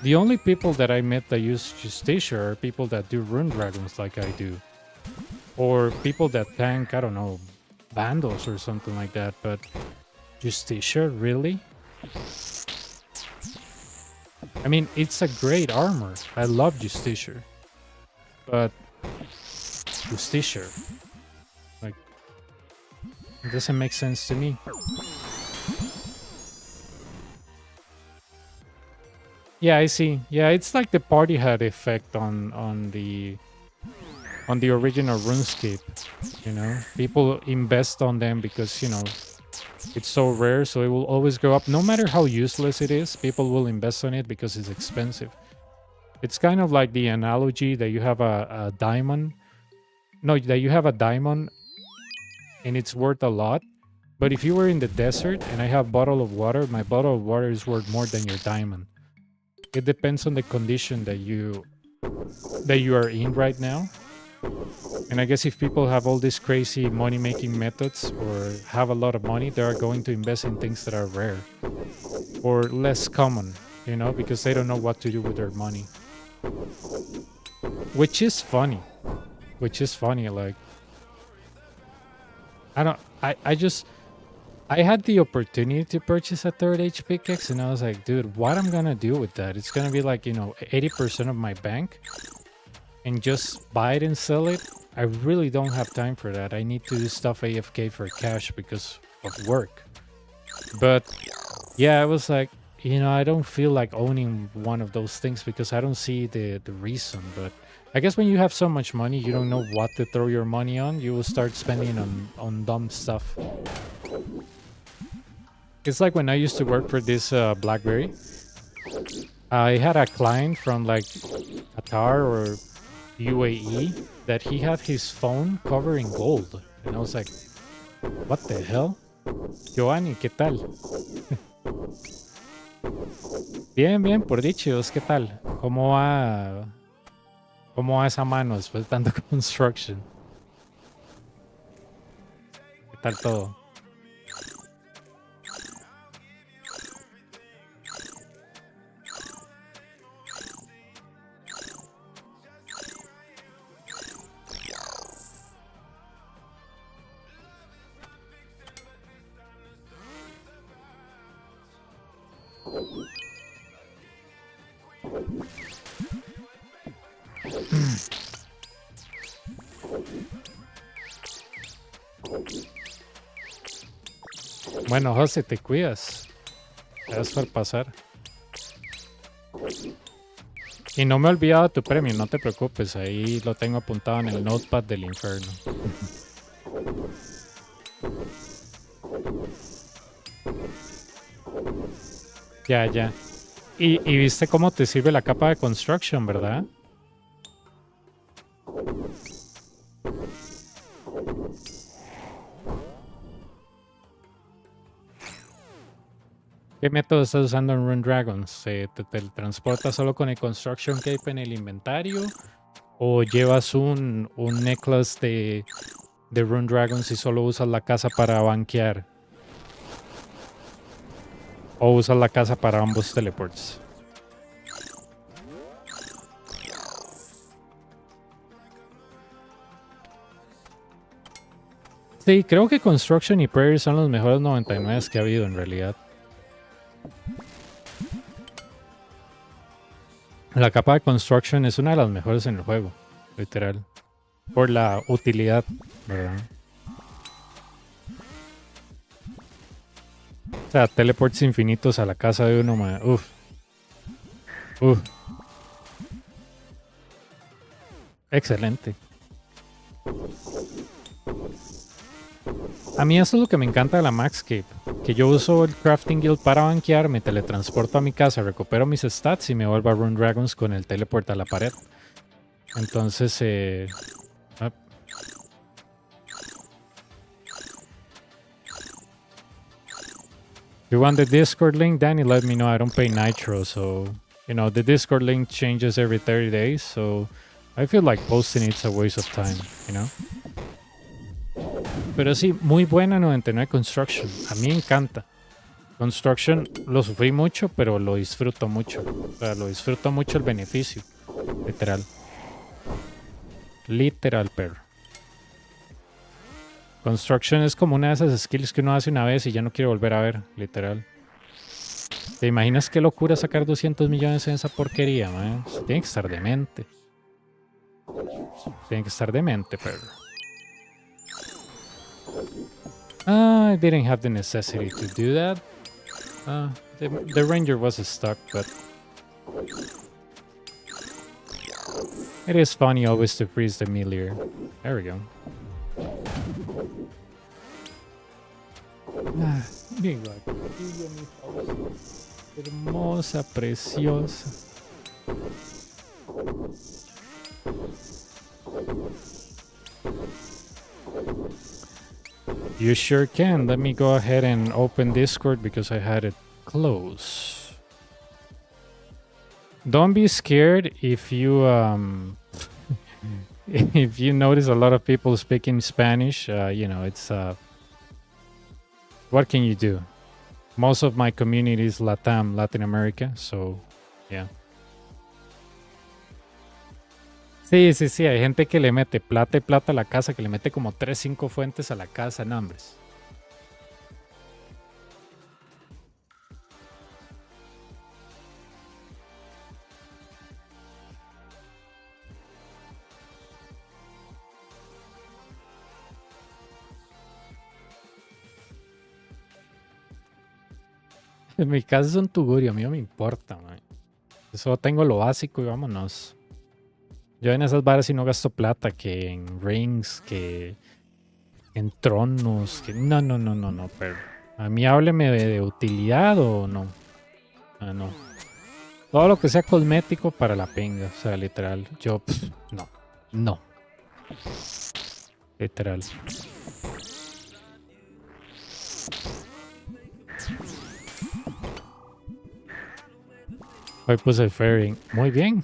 The only people that I met that use Justicia are people that do Rune Dragons like I do. Or people that tank, I don't know, Vandals or something like that. But Justicia, really? I mean, it's a great armor. I love Justicia. But Justicia, like, it doesn't make sense to me. Yeah, I see. Yeah, it's like the party hat effect on the original RuneScape. People invest on them because it's so rare, so it will always go up. No matter how useless it is, people will invest on it because it's expensive. It's kind of like the analogy that you have a diamond. No, that you have a diamond and it's worth a lot. But if you were in the desert and I have a bottle of water, my bottle of water is worth more than your diamond. It depends on the condition that you are in right now. And I guess if people have all these crazy money-making methods or have a lot of money, they are going to invest in things that are rare or less common, because they don't know what to do with their money. Which is funny. Like, I had the opportunity to purchase a third H pickaxe and I was like, dude, what I'm gonna do with that? It's gonna be like, 80% of my bank and just buy it and sell it. I really don't have time for that. I need to do stuff AFK for cash because of work. But yeah, I was like, I don't feel like owning one of those things because I don't see the reason. But I guess when you have so much money, you don't know what to throw your money on. You will start spending on dumb stuff. It's like when I used to work for this BlackBerry. I had a client from like Qatar or UAE that he had his phone covered in gold. And I was like, what the hell? Giovanni, ¿qué tal? Bien, por dichos, ¿qué tal? ¿Cómo va esa mano después de tanto construction? ¿Qué tal todo? Bueno, José, te cuidas. Gracias por pasar. Y no me he olvidado tu premio, no te preocupes. Ahí lo tengo apuntado en el notepad del Inferno. Ya. Y viste cómo te sirve la capa de construction, ¿verdad? ¿Qué método estás usando en Rune Dragons? ¿Te teletransportas solo con el Construction Cape en el inventario? ¿O llevas un necklace de Rune Dragons y solo usas la casa para banquear? ¿O usas la casa para ambos teleports? Sí, creo que Construction y Prayer son los mejores 99 que ha habido en realidad. La capa de Construction es una de las mejores en el juego, literal. Por la utilidad, ¿verdad? O sea, teleports infinitos a la casa de uno, man. Uf. Uf. Excelente. A mí eso es lo que me encanta de la Maxcape. Que yo uso el Crafting Guild para banquear, me teletransporto a mi casa, recupero mis stats y me vuelvo a Rune Dragons con el teleport a la pared. Entonces, you want the Discord link, Danny? Let me know. I don't pay Nitro, so you know the Discord link changes every 30 days, so I feel like posting it's a waste of time, you know. Pero sí, muy buena 99 Construction. A mí me encanta. Construction lo sufrí mucho, pero lo disfruto mucho. O sea, lo disfruto mucho el beneficio. Literal. Literal, perro. Construction es como una de esas skills que uno hace una vez y ya no quiere volver a ver, literal. ¿Te imaginas qué locura sacar 200 millones en esa porquería, man? Tiene que estar demente. Tiene que estar demente, perro. I didn't have the necessity to do that. The ranger was stuck, but it is funny always to freeze the melee. There we go. Digo, aquí mi favor. Hermosa, preciosa. You sure can. Let me go ahead and open Discord because I had it closed. Don't be scared if you if you notice a lot of people speaking Spanish. You know, it's what can you do? Most of my community is Latin America, so yeah. Sí, sí, sí, hay gente que le mete plata y plata a la casa, que le mete como 3, 5 fuentes a la casa, nombres. En mi casa es un tugurio, a mí no me importa, man. Solo tengo lo básico y vámonos. Yo en esas varas sí no gasto plata, que en rings, que en tronos, que no, pero a mí hábleme de utilidad o no. No. Todo lo que sea cosmético para la pinga, o sea, literal. Yo, no. Literal. Hoy puse fairing. Muy bien.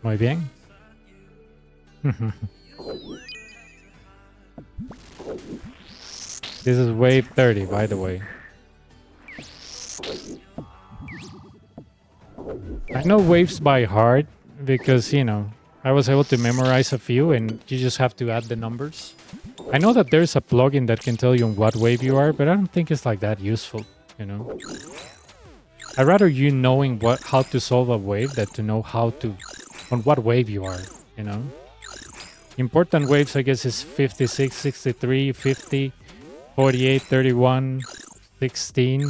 Muy bien. This is wave 30, by the way. I know waves by heart because, you know, I was able to memorize a few and you just have to add the numbers. I know that there's a plugin that can tell you on what wave you are, but I don't think it's like that useful, you know. I'd rather you knowing how to solve a wave than to know on what wave you are, you know. Important waves, I guess, is 56, 63, 50, 48, 31, 16,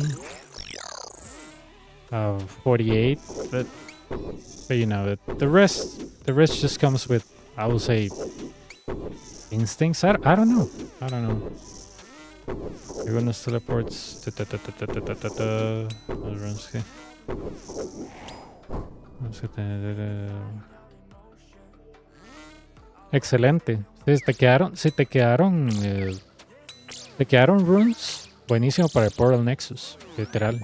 48, but you know, the rest just comes with, I will say, instincts. I don't know. Algunos teleports. Excelente. Si te quedaron Le quedaron runes. Buenísimo para el Portal Nexus. Literal.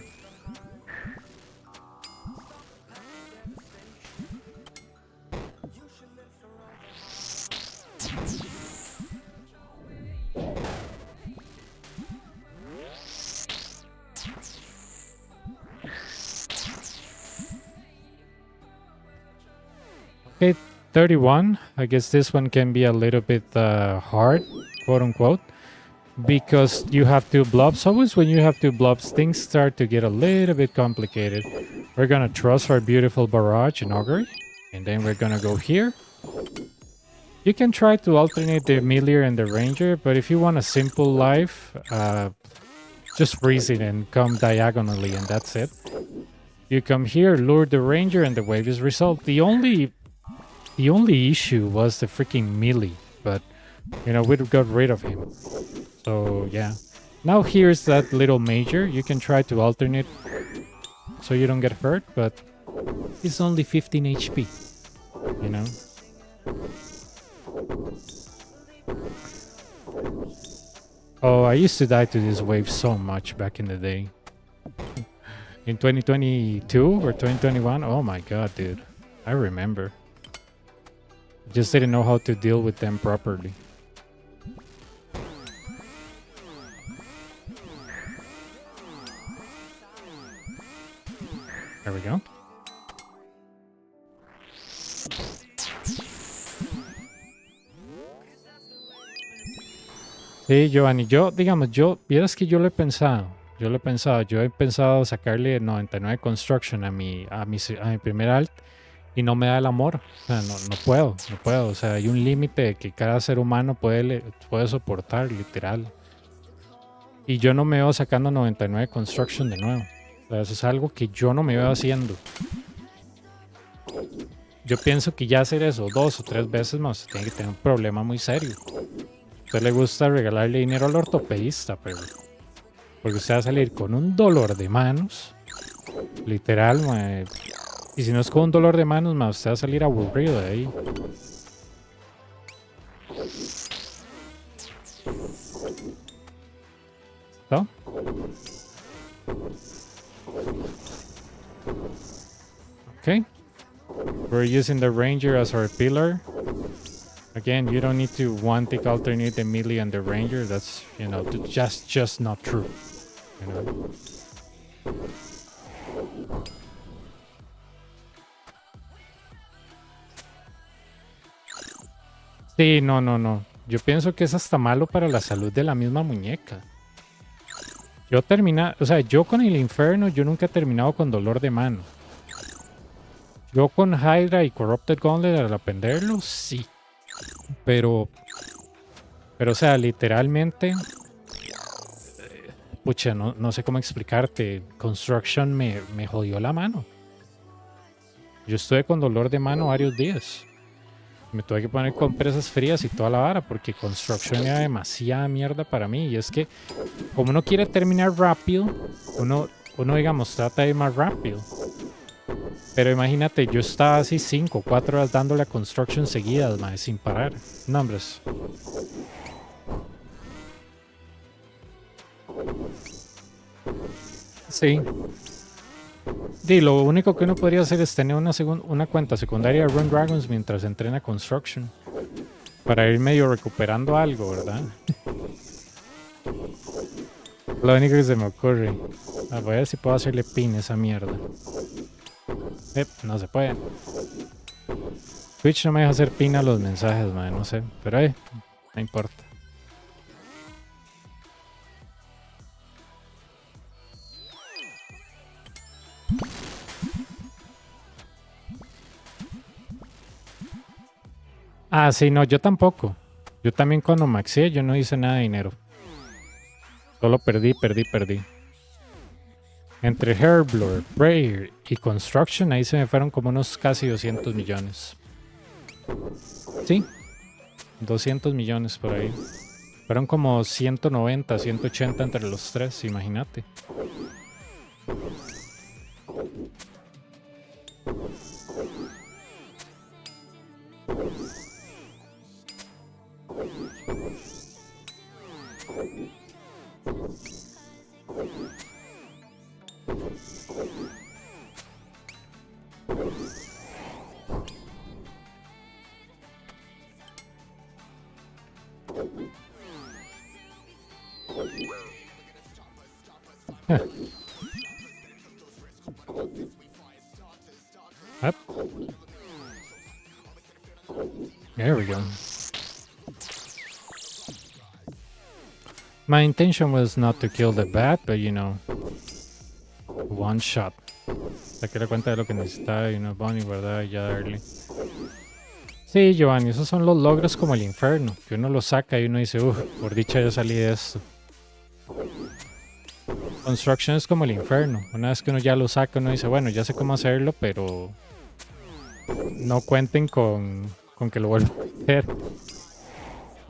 Okay, 31. I guess this one can be a little bit hard, quote unquote, because you have two blobs. Always when you have two blobs, things start to get a little bit complicated. We're gonna trust our beautiful barrage and augury, and then we're gonna go here. You can try to alternate the melee and the ranger, but if you want a simple life, just freeze it and come diagonally, and that's it. You come here, lure the ranger, and the wave is resolved. The only issue was the freaking melee, but you know, we got rid of him. So yeah. Now here's that little major. You can try to alternate so you don't get hurt, but it's only 15 HP. You know? Oh, I used to die to this wave so much back in the day. In 2022 or 2021? Oh my god, dude. I remember. Just didn't know how to deal with them properly. There we go. Sí, Giovanni, vieras que yo lo he pensado. Yo he pensado sacarle 99 construction a mi primer alt y no me da el amor. O sea, no puedo. O sea, hay un límite que cada ser humano puede soportar, literal. Y yo no me veo sacando 99 construction de nuevo. O sea, eso es algo que yo no me veo haciendo. Yo pienso que ya hacer eso 2 o 3 veces más tiene que tener un problema muy serio. A usted le gusta regalarle dinero al ortopedista, pero porque usted va a salir con un dolor de manos, literal, mae. Y si no es con un dolor de manos, más usted va a salir aburrido de ahí. ¿No? Okay. We're using the ranger as our pillar. Again, you don't need to one tick alternate the melee and the ranger. That's, you know, just not true. You know? Sí, no. Yo pienso que es hasta malo para la salud de la misma muñeca. Yo con el Inferno, yo nunca he terminado con dolor de mano. Yo con Hydra y Corrupted Gauntlet al aprenderlo, sí. Pero, o sea, literalmente, pucha, no sé cómo explicarte. Construction me jodió la mano. Yo estuve con dolor de mano varios días. Me tuve que poner compresas frías y toda la vara porque Construction era demasiada mierda para mí. Y es que, como uno quiere terminar rápido, uno digamos, trata de ir más rápido. Pero imagínate, yo estaba así 5 o 4 horas dándole a Construction seguidas, madre, sin parar. No, hombres. Sí. Y lo único que uno podría hacer es tener una cuenta secundaria de Run Dragons mientras entrena Construction. Para ir medio recuperando algo, ¿verdad? Lo único que se me ocurre. A ver si puedo hacerle pin a esa mierda. No se puede. Twitch no me deja hacer pin a los mensajes, man, no sé. Pero no importa. Ah, sí, no, yo tampoco. Yo también cuando maxé, yo no hice nada de dinero. Solo perdí. Entre Herblore, Prayer y Construction, ahí se me fueron como unos casi 200 millones. Sí, 200 millones por ahí. Fueron como 190, 180 entre los tres, imagínate. Up. There we go. My intention was not to kill the bat, but you know, one shot. Saqué la cuenta de lo que necesitaba y una bunny, ¿verdad? Y ya darle. Sí, Giovanni, esos son los logros como el Inferno, que uno lo saca y uno dice, uff, por dicha yo salí de esto. Construction es como el Inferno. Una vez que uno ya lo saca, uno dice, bueno, ya sé cómo hacerlo, pero no cuenten con que lo vuelva a hacer.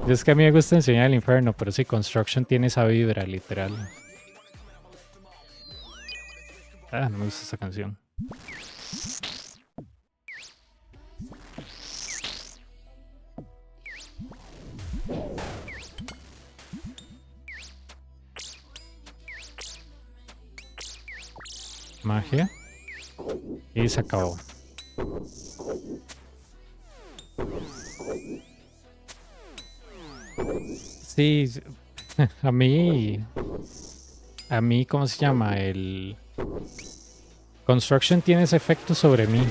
Es que a mí me gusta enseñar el Inferno, pero sí, Construction tiene esa vibra, literal. Ah, no me gusta esa canción. Magia. Y se acabó. Sí, a mí, ¿cómo se llama? El Construction tiene ese efecto sobre mí.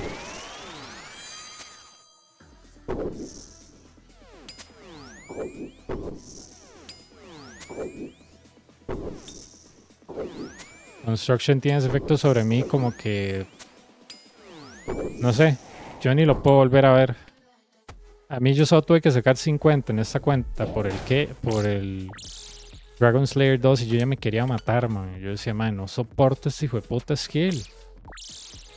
Construction tiene ese efecto sobre mí como que... No sé, yo ni lo puedo volver a ver. A mí yo solo tuve que sacar 50 en esta cuenta por el Dragon Slayer 2 y yo ya me quería matar, man. Yo decía, man, no soporto este hijo de puta skill.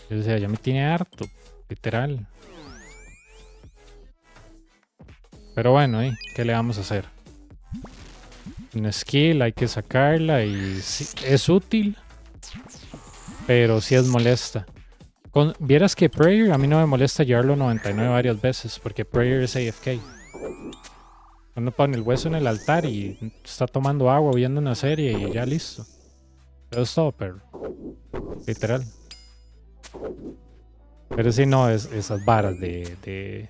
Yo decía, ya me tiene harto, literal. Pero bueno, ¿qué le vamos a hacer? Una skill, hay que sacarla y sí, es útil, pero sí es molesta. Vieras que Prayer a mí no me molesta llevarlo 99 varias veces, porque Prayer es AFK. Uno pone el hueso en el altar y está tomando agua, viendo una serie y ya listo. Eso es todo, pero literal. Pero sí, no, esas varas de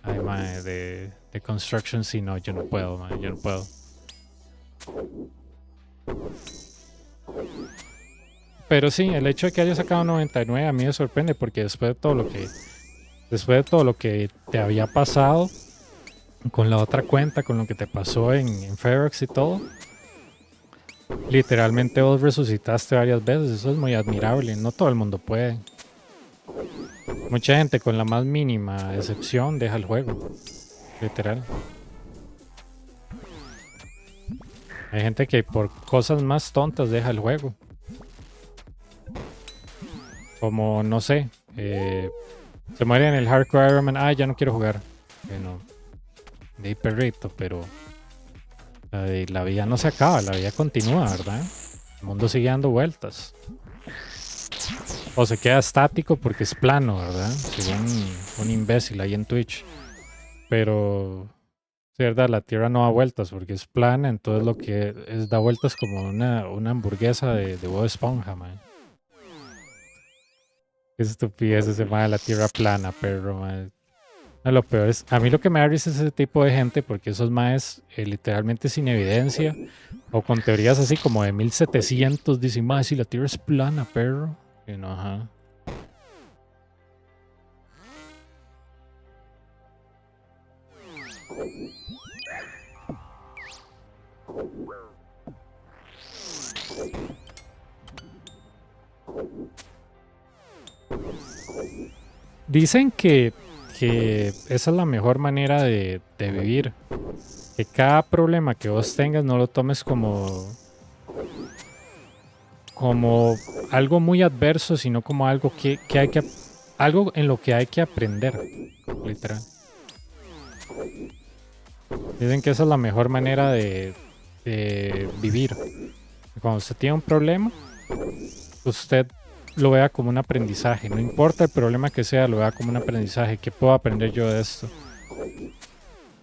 ay, madre, de Construction, sí, no, yo no puedo, madre, yo no puedo. Pero sí, el hecho de que haya sacado 99 a mí me sorprende, porque después de todo lo que te había pasado con la otra cuenta, con lo que te pasó en Ferox y todo, literalmente vos resucitaste varias veces. Eso es muy admirable, no todo el mundo puede. Mucha gente con la más mínima excepción deja el juego, literal. Hay gente que por cosas más tontas deja el juego. Como, no sé, se muere en el Hardcore Ironman, ya no quiero jugar. Bueno, de perrito, pero la vida no se acaba, la vida continúa, ¿verdad? El mundo sigue dando vueltas. O se queda estático porque es plano, ¿verdad? Según un imbécil ahí en Twitch. Pero, es verdad, la Tierra no da vueltas porque es plana, entonces lo que da vueltas como una hamburguesa de Bob Esponja, man. Qué estupidez ese de la Tierra plana, perro, man. No, lo peor es, a mí lo que me da risa es ese tipo de gente, porque esos maes literalmente sin evidencia o con teorías así como de 1700 dicen, más si la Tierra es plana, perro. Y no, ajá. Dicen que esa es la mejor manera de vivir. Que cada problema que vos tengas no lo tomes como algo muy adverso, sino como algo algo en lo que hay que aprender, literal. Dicen que esa es la mejor manera de vivir. Cuando usted tiene un problema, usted lo vea como un aprendizaje. No importa el problema que sea, lo vea como un aprendizaje. ¿Qué puedo aprender yo de esto?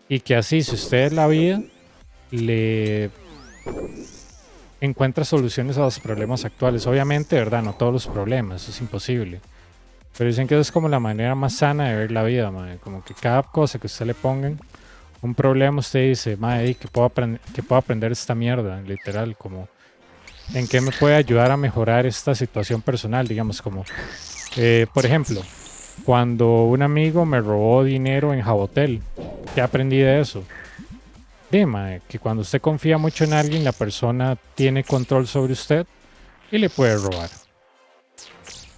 Y que así, si usted en la vida le encuentra soluciones a los problemas actuales, obviamente, ¿verdad? No todos los problemas, eso es imposible. Pero dicen que eso es como la manera más sana de ver la vida, mae. Como que cada cosa que usted le pongan, un problema, usted dice, mae, que puedo aprender esta mierda, literal, como en qué me puede ayudar a mejorar esta situación personal, digamos, como, por ejemplo, cuando un amigo me robó dinero en Jabotel, ¿qué aprendí de eso? Mae, que cuando usted confía mucho en alguien, la persona tiene control sobre usted y le puede robar.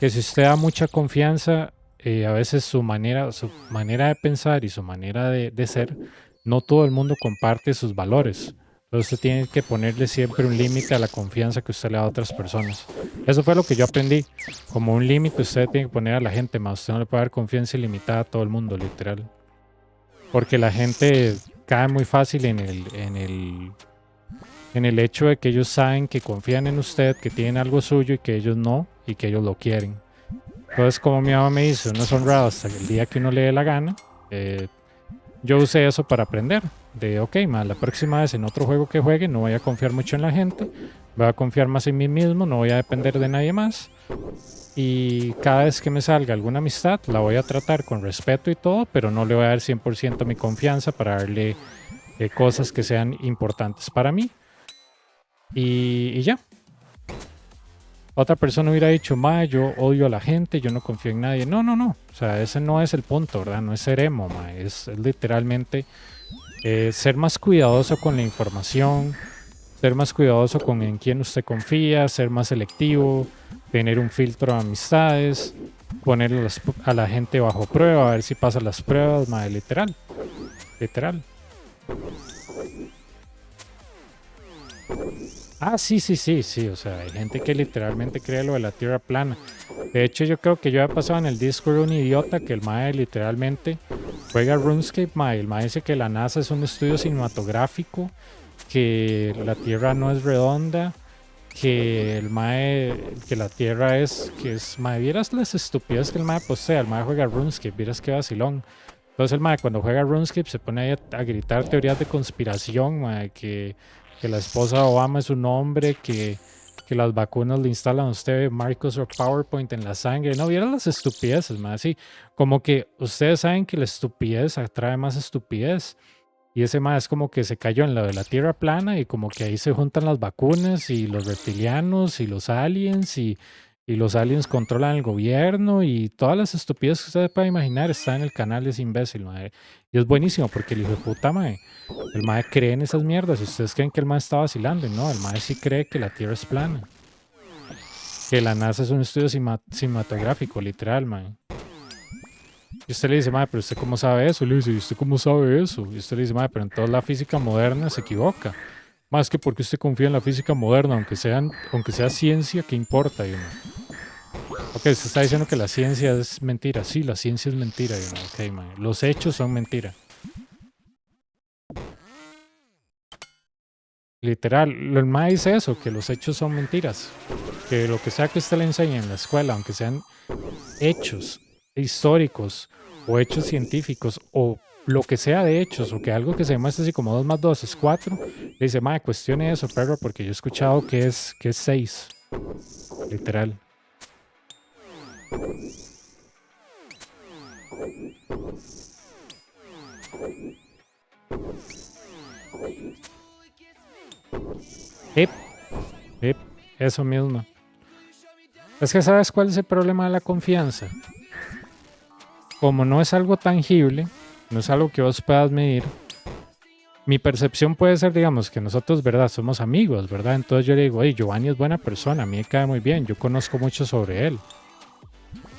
Que si usted da mucha confianza, a veces su manera de pensar y su manera de ser, no todo el mundo comparte sus valores. Entonces usted tiene que ponerle siempre un límite a la confianza que usted le da a otras personas. Eso fue lo que yo aprendí. Como un límite usted tiene que poner a la gente, más usted no le puede dar confianza ilimitada a todo el mundo, literal. Porque la gente cae muy fácil en el hecho de que ellos saben que confían en usted, que tienen algo suyo y que ellos no, y que ellos lo quieren. Entonces, como mi mamá me dice, uno es honrado hasta el día que uno le dé la gana. Yo usé eso para aprender. De, ok, más la próxima vez en otro juego que juegue no voy a confiar mucho en la gente, voy a confiar más en mí mismo, no voy a depender de nadie más. Y cada vez que me salga alguna amistad, la voy a tratar con respeto y todo, pero no le voy a dar 100% mi confianza para darle cosas que sean importantes para mí. Y ya. Otra persona hubiera dicho, ma, yo odio a la gente, yo no confío en nadie. No, no, no. O sea, ese no es el punto, ¿verdad? No es ser emo, ma. Es literalmente ser más cuidadoso con la información, ser más cuidadoso con en quién usted confía, ser más selectivo, tener un filtro de amistades, poner a la gente bajo prueba, a ver si pasa las pruebas, ma. Literal. Literal. Ah, sí, sí, sí, sí. O sea, hay gente que literalmente cree lo de la tierra plana. De hecho, yo creo que yo he pasado en el Discord un idiota que el mae literalmente juega RuneScape, mae. El mae dice que la NASA es un estudio cinematográfico, que la tierra no es redonda, que el mae, que la tierra es, mae, vieras las estupideces que el mae posee. El mae juega RuneScape, vieras qué vacilón. Entonces el mae cuando juega RuneScape se pone ahí a gritar teorías de conspiración, mae, que la esposa de Obama es un hombre, que las vacunas le instalan a usted Microsoft PowerPoint en la sangre. No, vieron las estupideces, más así. Como que ustedes saben que la estupidez atrae más estupidez. Y ese más es como que se cayó en lo de la tierra plana y como que ahí se juntan las vacunas y los reptilianos y los aliens controlan el gobierno y todas las estupideces que ustedes pueden imaginar están en el canal de ese imbécil, madre. Y es buenísimo porque el hijo de puta, madre, el mae cree en esas mierdas. Y ustedes creen que el mae está vacilando. Y no, el mae sí cree que la Tierra es plana. Que la NASA es un estudio cinematográfico, literal, mae. Y usted le dice, mae, pero ¿usted cómo sabe eso? Y le dice, ¿y usted cómo sabe eso? Y usted le dice, mae, pero en toda la física moderna se equivoca. Más que porque usted confía en la física moderna, aunque sea ciencia, ¿qué importa? Y uno, ok, usted está diciendo que la ciencia es mentira. Sí, la ciencia es mentira. Y uno, ok, mae, los hechos son mentira. Literal, el mae dice eso, que los hechos son mentiras. Que lo que sea que usted le enseñe en la escuela, aunque sean hechos históricos o hechos científicos o lo que sea de hechos o que algo que se demuestre así como 2 más 2 es 4, le dice, mae, cuestione eso, perro, porque yo he escuchado que es 6. Literal. Hip, hip, eso mismo. Es que ¿sabes cuál es el problema de la confianza? Como no es algo tangible, no es algo que vos puedas medir, mi percepción puede ser, digamos, que nosotros, ¿verdad? Somos amigos, ¿verdad? Entonces yo le digo, hey, Giovanni es buena persona, a mí me cae muy bien, yo conozco mucho sobre él.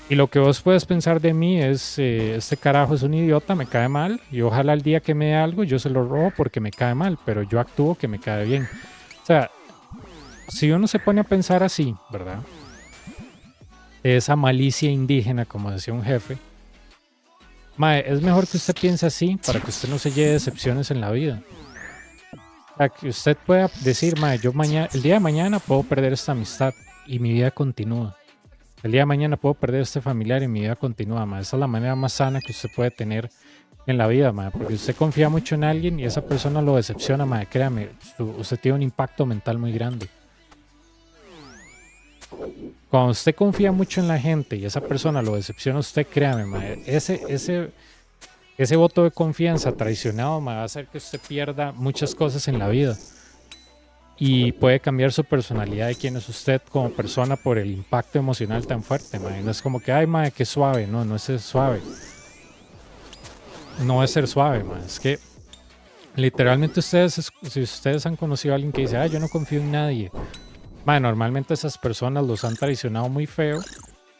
Y lo que vos puedes pensar de mí es, este carajo es un idiota, me cae mal, y ojalá el día que me dé algo yo se lo robo porque me cae mal, pero yo actúo que me cae bien. O sea, si uno se pone a pensar así, ¿verdad? Esa malicia indígena, como decía un jefe, mae, es mejor que usted piense así para que usted no se lleve decepciones en la vida. O sea, que usted pueda decir, mae, yo el día de mañana puedo perder esta amistad y mi vida continúa. El día de mañana puedo perder este familiar y mi vida continúa, mae. Esa es la manera más sana que usted puede tener en la vida, mae, porque usted confía mucho en alguien y esa persona lo decepciona, mae, créame, usted tiene un impacto mental muy grande. Cuando usted confía mucho en la gente y esa persona lo decepciona a usted, créame, mae, ese voto de confianza traicionado, mae, va a hacer que usted pierda muchas cosas en la vida. Y puede cambiar su personalidad de quién es usted como persona por el impacto emocional tan fuerte, mae. No es como que, ay, mae, qué suave. No, no es ser suave. No es ser suave, mae. Es que literalmente ustedes, si ustedes han conocido a alguien que dice, ay, yo no confío en nadie. Mae, normalmente esas personas los han traicionado muy feo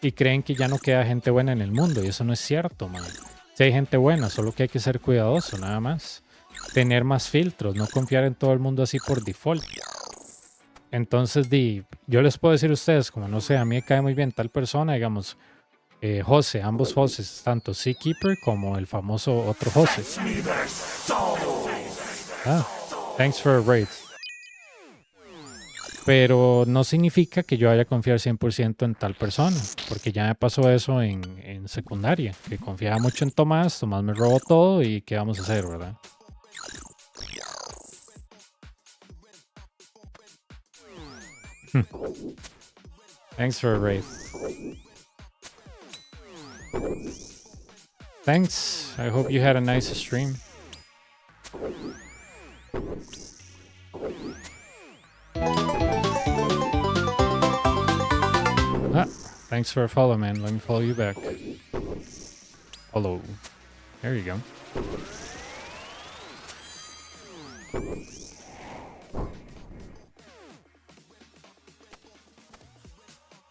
y creen que ya no queda gente buena en el mundo. Y eso no es cierto, mae. Sí hay gente buena, solo que hay que ser cuidadoso, nada más. Tener más filtros, no confiar en todo el mundo así por default. Entonces, yo les puedo decir a ustedes, como no sé, a mí me cae muy bien tal persona, digamos, José, ambos Joses, tanto Seakeeper como el famoso otro José. Ah, thanks for a raid. Pero no significa que yo vaya a confiar 100% en tal persona, porque ya me pasó eso en secundaria, que confiaba mucho en Tomás, Tomás me robó todo y ¿qué vamos a hacer, verdad? Thanks for a raid. Thanks. I hope you had a nice stream. Ah, thanks for a follow, man. Let me follow you back. Follow. There you go.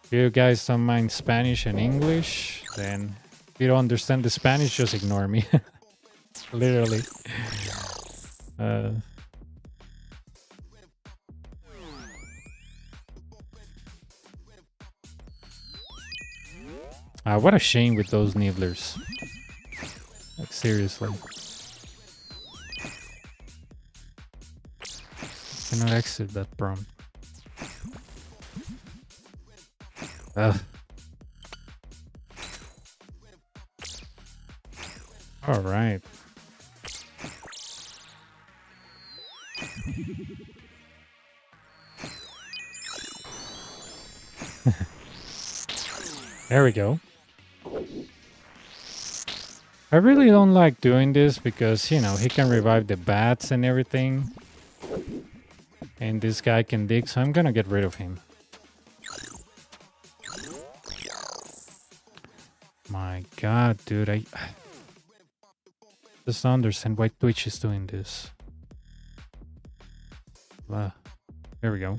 If you guys don't mind Spanish and English, then if you don't understand the Spanish, just ignore me. Literally. What a shame with those nibblers. Like, seriously. Cannot exit that prompt. Ugh. All right. There we go. I really don't like doing this because, you know, he can revive the bats and everything. And this guy can dig, so I'm gonna get rid of him. My god, dude, I just don't understand why Twitch is doing this. There we go.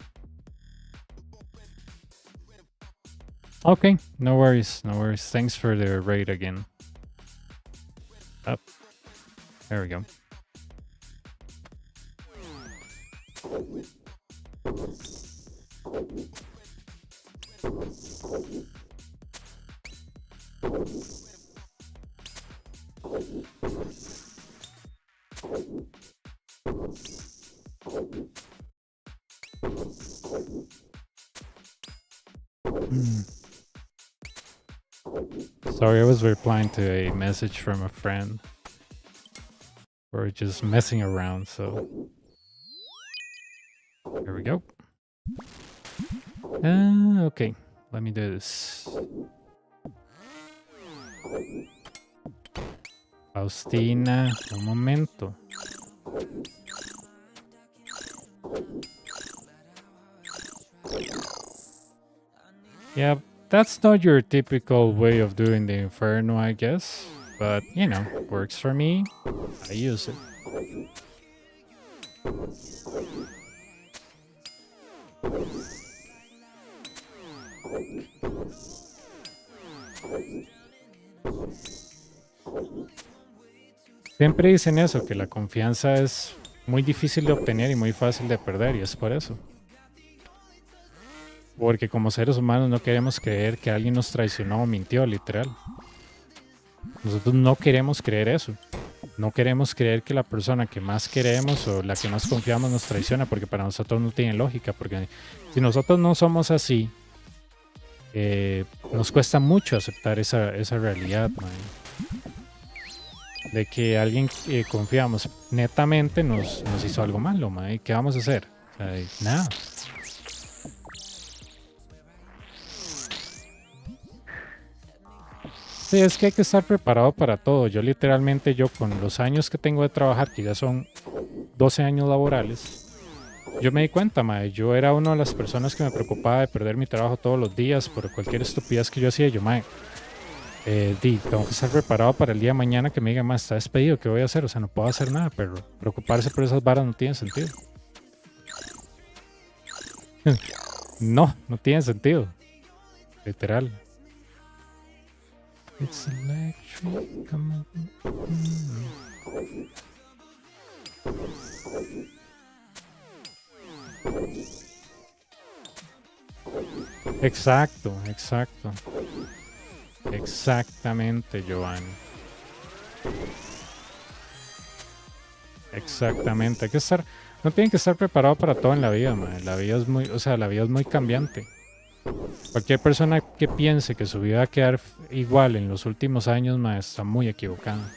Okay, no worries, no worries. Thanks for the raid again. Up. There we go. Sorry, I was replying to a message from a friend. We're just messing around, so... Here we go. Okay, let me do this. Faustina, un momento. Yeah, that's not your typical way of doing the Inferno, I guess. But, you know, works for me. I use it. Siempre dicen eso, que la confianza es muy difícil de obtener y muy fácil de perder, y es por eso. Porque como seres humanos no queremos creer que alguien nos traicionó o mintió, literal. Nosotros no queremos creer eso. No queremos creer que la persona que más queremos o la que más confiamos nos traiciona, porque para nosotros no tiene lógica. Porque si nosotros no somos así, nos cuesta mucho aceptar esa realidad, man. de que alguien que confiamos netamente nos hizo algo malo, mae. ¿Qué vamos a hacer? O sea, nada. Sí, es que hay que estar preparado para todo. Yo literalmente, yo con los años que tengo de trabajar, que ya son 12 años laborales, yo me di cuenta, mae, yo era una de las personas que me preocupaba de perder mi trabajo todos los días por cualquier estupidez que yo hacía. Yo, mae, tengo que estar preparado para el día de mañana que me digan, mae, está despedido, ¿qué voy a hacer? O sea, no puedo hacer nada, pero preocuparse por esas varas no tiene sentido. No tiene sentido. Literal. It's electric. Come on. Exacto. Exactamente, Giovanni. Exactamente. Hay que estar, no tienen que estar preparado para todo en la vida, man. La vida es muy, o sea, la vida es muy cambiante. Cualquier persona que piense que su vida va a quedar igual en los últimos años, man, está muy equivocada.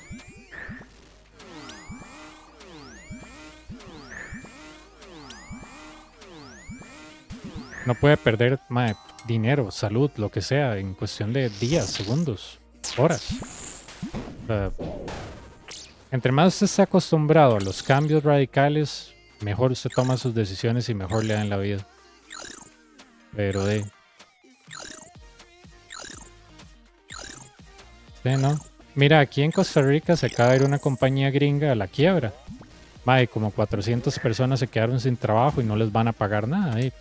No puede perder, man, dinero, salud, lo que sea, en cuestión de días, segundos, horas. O sea, entre más usted esté acostumbrado a los cambios radicales, mejor usted toma sus decisiones y mejor le da en la vida. Pero no. Mira, aquí en Costa Rica se acaba de ir una compañía gringa a la quiebra. Mae, como 400 personas se quedaron sin trabajo y no les van a pagar nada. Y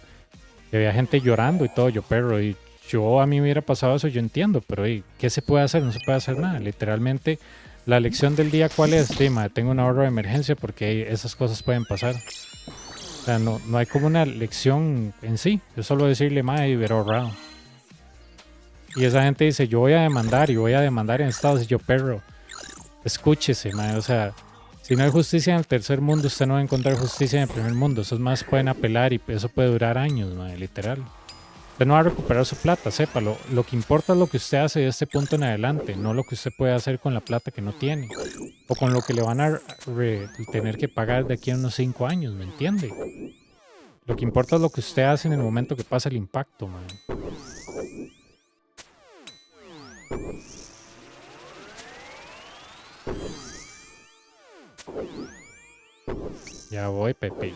había gente llorando y todo, yo perro. Y yo, a mí me hubiera pasado eso, yo entiendo, pero ¿qué se puede hacer? No se puede hacer nada. Literalmente, la lección del día, ¿cuál es? Sí, mae, tengo un ahorro de emergencia porque esas cosas pueden pasar. O sea, no hay como una lección en sí. Es solo decirle, mae, hubiera ahorrado. Y esa gente dice, yo voy a demandar y voy a demandar en Estados Unidos. Y yo, perro, escúchese, mae. O sea, si no hay justicia en el tercer mundo, usted no va a encontrar justicia en el primer mundo. Esos más pueden apelar y eso puede durar años, mae, literal. Usted no va a recuperar su plata, sépalo. Lo que importa es lo que usted hace de este punto en adelante, no lo que usted puede hacer con la plata que no tiene. O con lo que le van a tener que pagar de aquí a unos 5 años, ¿me entiende? Lo que importa es lo que usted hace en el momento que pasa el impacto, man. Ya voy, Pepe.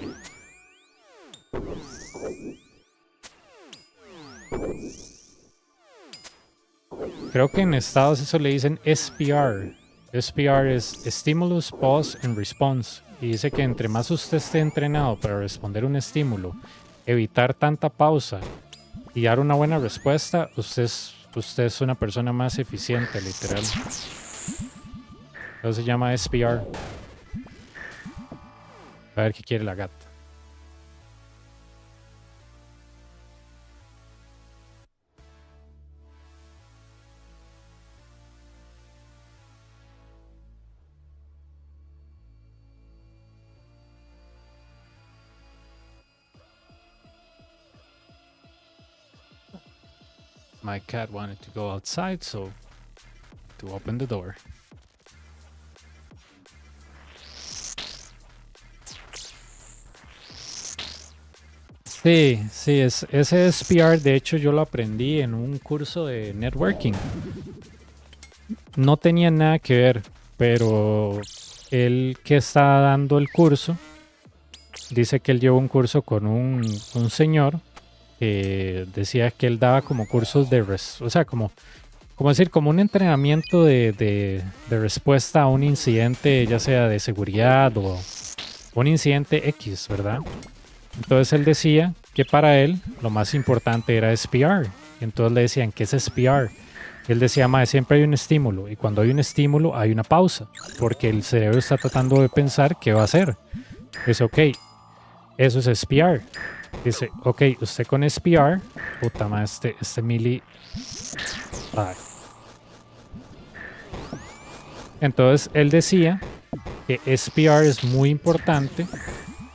Creo que en Estados eso le dicen SPR. SPR es Stimulus, Pause and Response. Y dice que entre más usted esté entrenado para responder un estímulo, evitar tanta pausa y dar una buena respuesta, usted es una persona más eficiente, literal. Eso se llama SPR. A ver qué quiere la gata. My cat wanted to go outside, so to open the door. Sí, ese SPR, de hecho yo lo aprendí en un curso de networking. No tenía nada que ver, pero él que está dando el curso, dice que él llevó un curso con un señor que decía que él daba como cursos de, o sea, como decir, como un entrenamiento de respuesta a un incidente, ya sea de seguridad o un incidente X, ¿verdad? Entonces él decía que para él lo más importante era SPR. Entonces le decían, ¿qué es SPR? Él decía, mae, siempre hay un estímulo y cuando hay un estímulo hay una pausa porque el cerebro está tratando de pensar qué va a hacer. Dice, ok, eso es SPR. Dice, ok, usted con SPR, puta madre, este mili... Ay. Entonces él decía que SPR es muy importante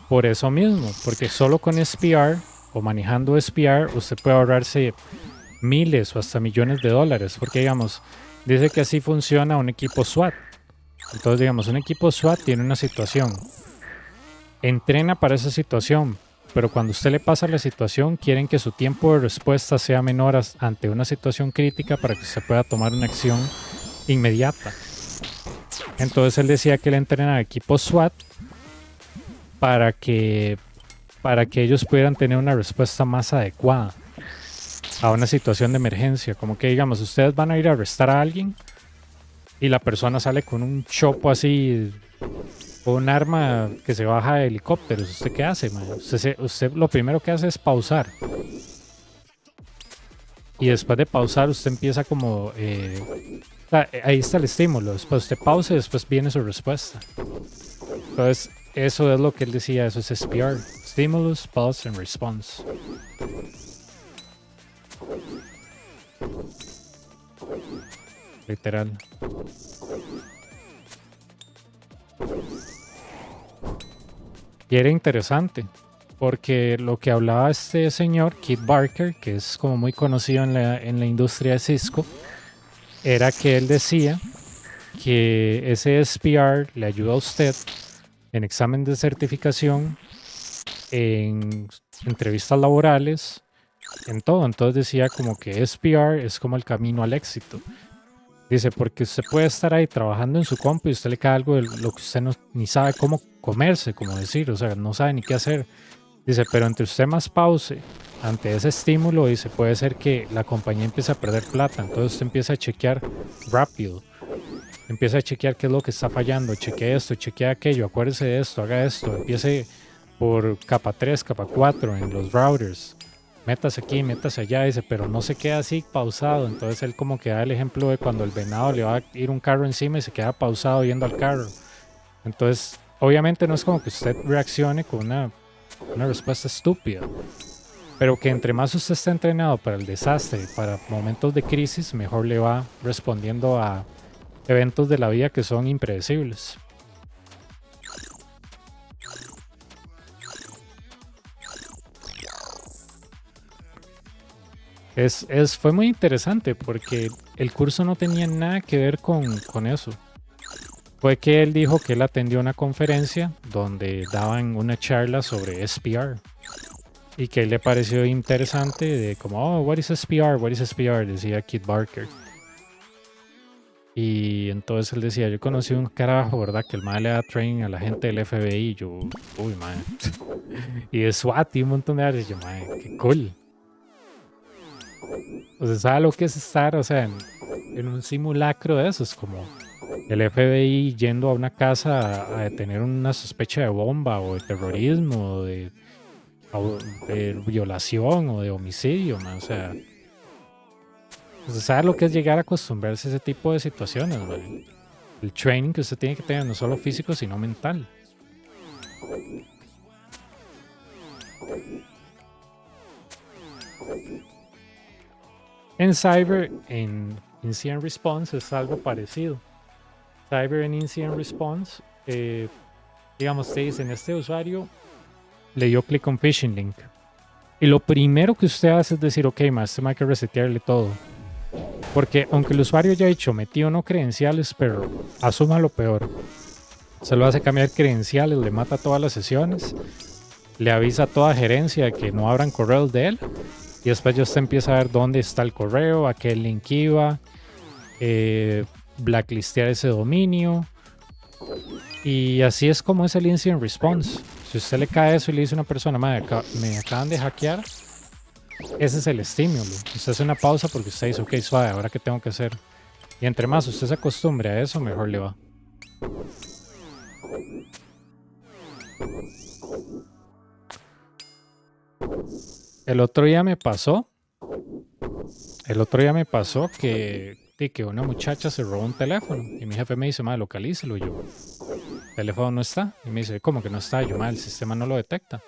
por eso mismo, porque solo con SPR o manejando SPR usted puede ahorrarse miles o hasta millones de dólares, porque digamos, dice que así funciona un equipo SWAT. Entonces, digamos, un equipo SWAT tiene una situación, entrena para esa situación, pero cuando usted le pasa la situación, quieren que su tiempo de respuesta sea menor ante una situación crítica para que usted pueda tomar una acción inmediata. Entonces él decía que él entrenaba equipos SWAT para que ellos pudieran tener una respuesta más adecuada a una situación de emergencia. Como que, digamos, ustedes van a ir a arrestar a alguien y la persona sale con un chopo así, o un arma que se baja de helicópteros. ¿Usted qué hace, man? Usted lo primero que hace es pausar. Y después de pausar, usted empieza como... ahí está el estímulo. Después usted pausa y después viene su respuesta. Entonces, eso es lo que él decía. Eso es SPR. Stimulus, Pulse and Response. Literal. Y era interesante, porque lo que hablaba este señor, Kit Barker, que es como muy conocido en la industria de Cisco, era que él decía que ese SPR le ayuda a usted en examen de certificación, en entrevistas laborales, en todo. Entonces decía como que SPR es como el camino al éxito. Dice, porque usted puede estar ahí trabajando en su compu y usted le cae algo de lo que usted no, ni sabe cómo comerse, como decir, o sea, no sabe ni qué hacer. Dice, pero entre usted más pause ante ese estímulo, dice, puede ser que la compañía empiece a perder plata. Entonces usted empieza a chequear rápido. Empieza a chequear qué es lo que está fallando. Chequee esto, chequee aquello, acuérdese de esto, haga esto. Empiece por capa 3, capa 4 en los routers. Métase aquí, métase allá, dice, pero no se queda así pausado. Entonces él como que da el ejemplo de cuando el venado le va a ir un carro encima y se queda pausado viendo al carro. Entonces, obviamente no es como que usted reaccione con una respuesta estúpida, pero que entre más usted está entrenado para el desastre, para momentos de crisis, mejor le va respondiendo a eventos de la vida que son impredecibles. Fue muy interesante porque el curso no tenía nada que ver con eso. Fue que él dijo que él atendió una conferencia donde daban una charla sobre SPR y que le pareció interesante de como, what is SPR? What is SPR? Decía Kit Barker. Y entonces él decía, yo conocí un carajo, ¿verdad? Que el mae le da training a la gente del FBI. Y yo, uy, mae. Y de SWAT y un montón de áreas. Yo, mae, qué cool. O sea, ¿sabe lo que es estar, o sea, en un simulacro de eso? Es como el FBI yendo a una casa a detener una sospecha de bomba o de terrorismo o de violación o de homicidio, man. O sea, ¿sabe lo que es llegar a acostumbrarse a ese tipo de situaciones, man? El training que usted tiene que tener no solo físico, sino mental. En Cyber, en Incident Response es algo parecido. Cyber en Incident Response, digamos, te dicen, este usuario le dio clic on phishing link. Y lo primero que usted hace es decir, ok, este hay que resetearle todo. Porque aunque el usuario ya ha dicho, metió no credenciales, pero asuma lo peor. Se lo hace cambiar credenciales, le mata todas las sesiones, le avisa a toda gerencia de que no abran correos de él. Y después ya usted empieza a ver dónde está el correo, a qué link iba, blacklistear ese dominio. Y así es como es el incident response. Si usted le cae eso y le dice a una persona, me acaban de hackear, ese es el estímulo. Usted hace una pausa porque usted dice, ok, suave, ahora qué tengo que hacer. Y entre más usted se acostumbre a eso, mejor le va. El otro día me pasó que una muchacha se robó un teléfono y mi jefe me dice, madre, localícelo. Y yo, el teléfono no está. Y me dice, ¿cómo que no está? Y yo, madre, el sistema no lo detecta.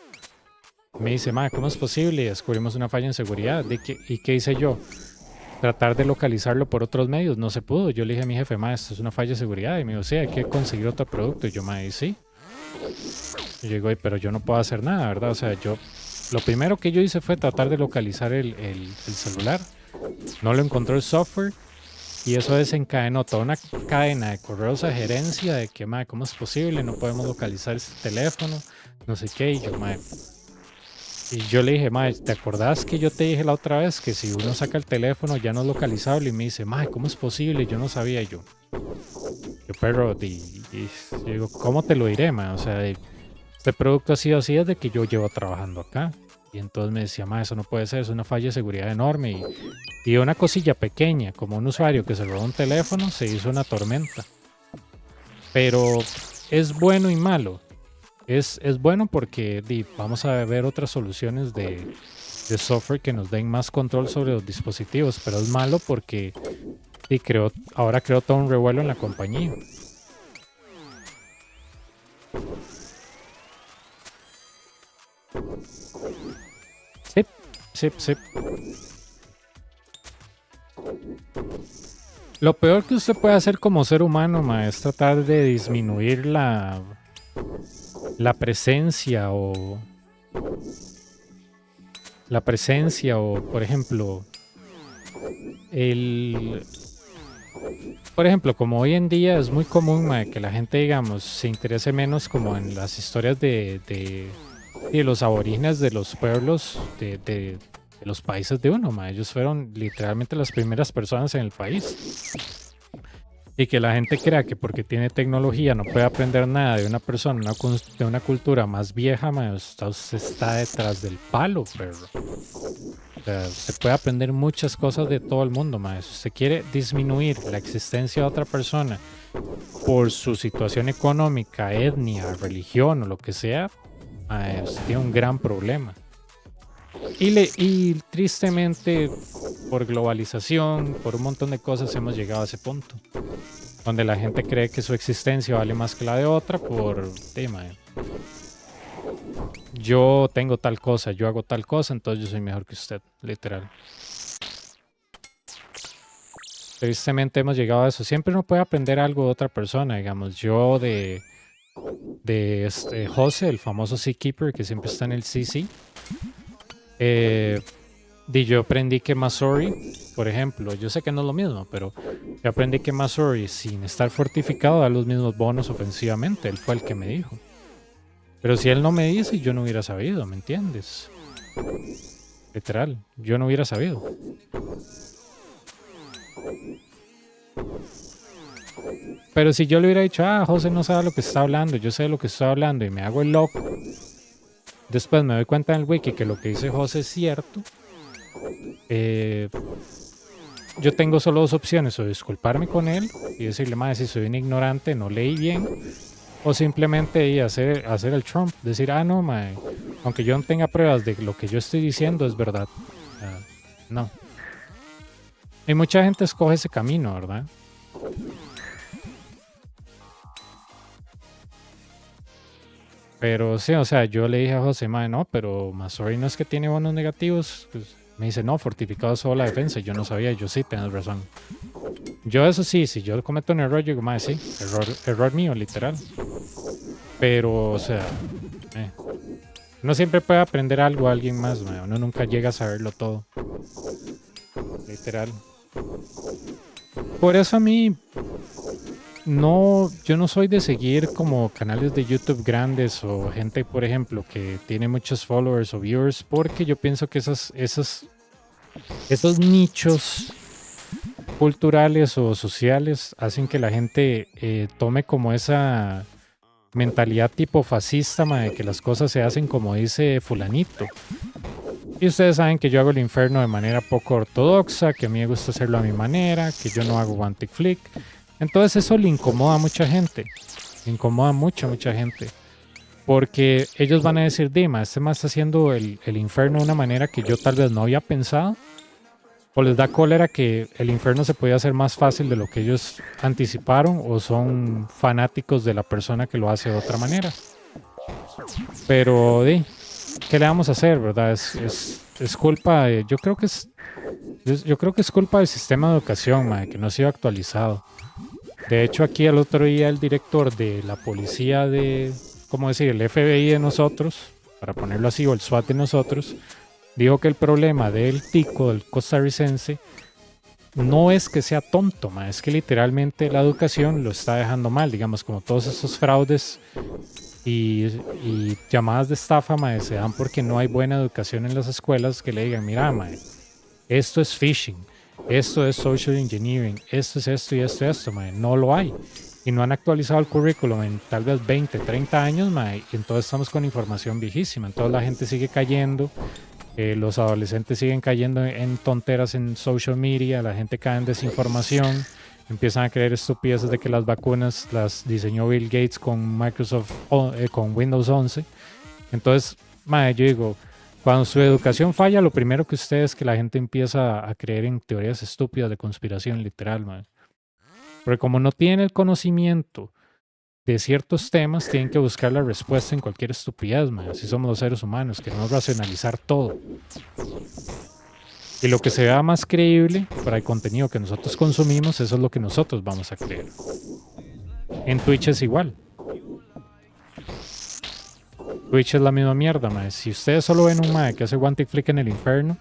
Y me dice, madre, ¿cómo es posible? Y descubrimos una falla en seguridad. ¿Y qué hice yo? Tratar de localizarlo por otros medios. No se pudo. Yo le dije a mi jefe, madre, esto es una falla de seguridad. Y me dijo, sí, hay que conseguir otro producto. Y yo, madre, sí. Y yo digo, pero yo no puedo hacer nada, ¿verdad? O sea, lo primero que yo hice fue tratar de localizar el celular. No lo encontró el software. Y eso desencadenó toda una cadena de correos a gerencia de que, mae, ¿cómo es posible? No podemos localizar este teléfono, no sé qué. Y yo, mae, y yo le dije, mae, ¿te acordás que yo te dije la otra vez que si uno saca el teléfono ya no es localizable? Y me dice, mae, ¿cómo es posible? Yo no sabía. Yo, perro, yo digo, ¿cómo te lo diré, mae? O sea, este producto ha sido así desde que yo llevo trabajando acá. Y entonces me decía, mae, eso no puede ser, es una falla de seguridad enorme. Y una cosilla pequeña, como un usuario que se robó un teléfono, se hizo una tormenta. Pero es bueno y malo. Es bueno porque vamos a ver otras soluciones de software que nos den más control sobre los dispositivos, pero es malo porque ahora creó todo un revuelo en la compañía. Sí. Lo peor que usted puede hacer como ser humano, ma, es tratar de disminuir la presencia o por ejemplo como hoy en día es muy común, ma, que la gente, digamos, se interese menos como en las historias de los aborígenes de los pueblos de los países de uno, ma. Ellos fueron literalmente las primeras personas en el país. Y que la gente crea que porque tiene tecnología no puede aprender nada de una persona, de una cultura más vieja, man, usted está detrás del palo, perro. O sea, se puede aprender muchas cosas de todo el mundo, man. Si usted quiere disminuir la existencia de otra persona por su situación económica, etnia, religión o lo que sea, man, usted tiene un gran problema. Y tristemente, por globalización, por un montón de cosas, hemos llegado a ese punto. Donde la gente cree que su existencia vale más que la de otra por tema. Yo tengo tal cosa, yo hago tal cosa, entonces yo soy mejor que usted, literal. Tristemente hemos llegado a eso. Siempre uno puede aprender algo de otra persona, digamos. Yo de José, el famoso Seakeeper que siempre está en el CC. Yo aprendí que Masori, por ejemplo, yo sé que no es lo mismo, pero yo aprendí que Masori sin estar fortificado da los mismos bonos ofensivamente. Él fue el que me dijo. Pero si él no me dice, yo no hubiera sabido, ¿me entiendes? Literal, yo no hubiera sabido. Pero si yo le hubiera dicho, José no sabe lo que está hablando, yo sé lo que está hablando y me hago el loco, después me doy cuenta en el wiki que lo que dice José es cierto, yo tengo solo dos opciones: o disculparme con él y decirle, madre, si soy un ignorante, no leí bien, o simplemente hacer el Trump, decir, no, madre, aunque yo no tenga pruebas de lo que yo estoy diciendo es verdad. No. Y mucha gente escoge ese camino, ¿verdad? Pero sí, o sea, yo le dije a José, madre, no, pero Masori no es que tiene bonos negativos. Pues me dice, no, fortificado solo la defensa. Yo no sabía, yo sí, tienes razón. Yo eso sí, si yo cometo un error, yo digo, madre, sí, error mío, literal. Pero, o sea, uno siempre puede aprender algo a alguien más, madre. Uno nunca llega a saberlo todo. Literal. Por eso a mí, yo no soy de seguir como canales de YouTube grandes o gente, por ejemplo, que tiene muchos followers o viewers, porque yo pienso que esos nichos culturales o sociales hacen que la gente tome como esa mentalidad tipo fascista, de que las cosas se hacen como dice fulanito. Y ustedes saben que yo hago el Inferno de manera poco ortodoxa, que a mí me gusta hacerlo a mi manera, que yo no hago one tick flick. Entonces eso le incomoda a mucha gente. Le incomoda mucho a mucha gente. Porque ellos van a decir, Dima, este más está haciendo el Inferno de una manera que yo tal vez no había pensado. O les da cólera que el Inferno se podía hacer más fácil de lo que ellos anticiparon. O son fanáticos de la persona que lo hace de otra manera. Pero, ¿qué le vamos a hacer, verdad? Es culpa de, yo creo que es culpa del sistema de educación, que no ha sido actualizado. De hecho, aquí el otro día el director de la policía el FBI de nosotros, para ponerlo así, o el SWAT de nosotros, dijo que el problema del tico, del costarricense, no es que sea tonto, ma, es que literalmente la educación lo está dejando mal, digamos, como todos esos fraudes y llamadas de estafa, ma, se dan porque no hay buena educación en las escuelas que le digan, mira, ma, esto es phishing, esto es social engineering, esto es esto y esto y esto, ma, no lo hay. Y no han actualizado el currículum en tal vez 20, 30 años, ma, y entonces estamos con información viejísima, entonces la gente sigue cayendo. Los adolescentes siguen cayendo en tonteras en social media, la gente cae en desinformación, empiezan a creer estupideces de que las vacunas las diseñó Bill Gates con Microsoft, con Windows 11. Entonces, madre, yo digo, cuando su educación falla, lo primero que usted es que la gente empieza a creer en teorías estúpidas de conspiración literal, madre. Porque como no tiene el conocimiento de ciertos temas, tienen que buscar la respuesta en cualquier estupidez, man. Así somos los seres humanos, queremos racionalizar todo. Y lo que se vea más creíble para el contenido que nosotros consumimos, eso es lo que nosotros vamos a creer. En Twitch es igual. Twitch es la misma mierda, man. Si ustedes solo ven un mae que hace one tick flick en el Inferno,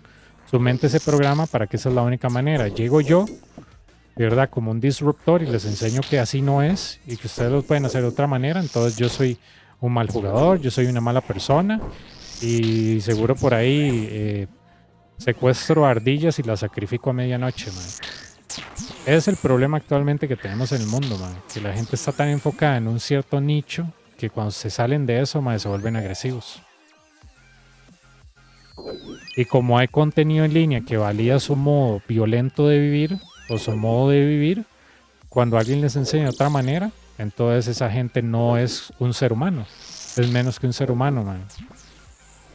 su mente se programa para que esa es la única manera. Llego yo, de verdad, como un disruptor y les enseño que así no es y que ustedes lo pueden hacer de otra manera. Entonces yo soy un mal jugador, yo soy una mala persona y seguro por ahí secuestro ardillas y las sacrifico a medianoche, man. Ese es el problema actualmente que tenemos en el mundo, man. Que la gente está tan enfocada en un cierto nicho que cuando se salen de eso, man, se vuelven agresivos. Y como hay contenido en línea que valida su modo violento de vivir, o su modo de vivir, cuando alguien les enseña de otra manera, entonces esa gente no es un ser humano, es menos que un ser humano, man.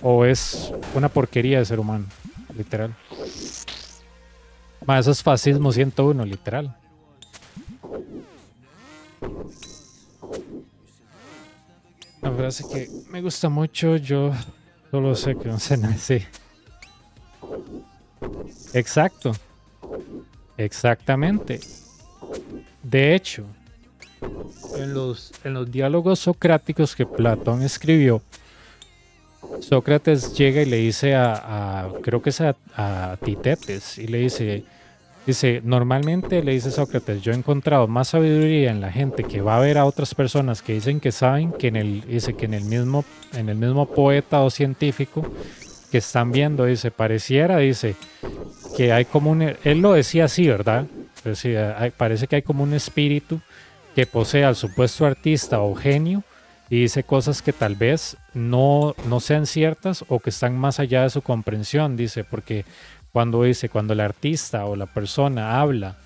O es una porquería de ser humano, literal. Man, eso es fascismo 101, literal. Una frase que me gusta mucho, yo solo sé que no sé nada, sí. Exacto. Exactamente. De hecho, en los diálogos socráticos que Platón escribió, Sócrates llega y le dice creo que es a Titetes, y le dice, normalmente le dice Sócrates, yo he encontrado más sabiduría en la gente que va a ver a otras personas que dicen que saben que en el mismo poeta o científico que están viendo, dice, pareciera, dice, que hay como él lo decía así, ¿verdad? Decía, parece que hay como un espíritu que posee al supuesto artista o genio y dice cosas que tal vez no sean ciertas o que están más allá de su comprensión, dice, porque cuando el artista o la persona habla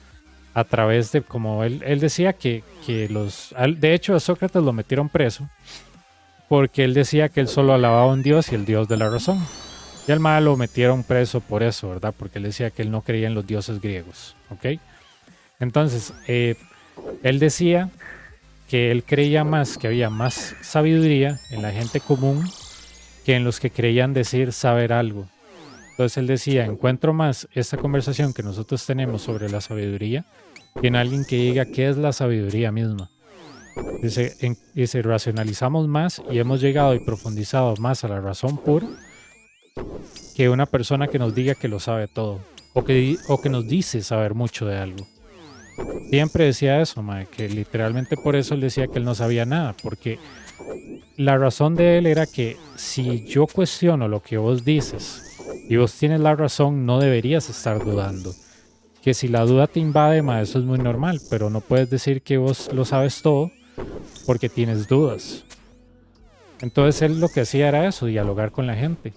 a través de, como él decía de hecho a Sócrates lo metieron preso porque él decía que él solo alababa a un dios y el dios de la razón. Y al malo lo metieron preso por eso, ¿verdad? Porque él decía que él no creía en los dioses griegos, ¿ok? Entonces, él decía que él creía más, que había más sabiduría en la gente común que en los que creían decir saber algo. Entonces él decía, encuentro más esta conversación que nosotros tenemos sobre la sabiduría que en alguien que diga qué es la sabiduría misma. Dice, racionalizamos más y hemos llegado y profundizado más a la razón pura que una persona que nos diga que lo sabe todo o que nos dice saber mucho de algo. Siempre decía eso, mae, que literalmente por eso él decía que él no sabía nada, porque la razón de él era que si yo cuestiono lo que vos dices y vos tienes la razón, no deberías estar dudando. Que si la duda te invade, mae, eso es muy normal, pero no puedes decir que vos lo sabes todo porque tienes dudas. Entonces él lo que hacía era eso, dialogar con la gente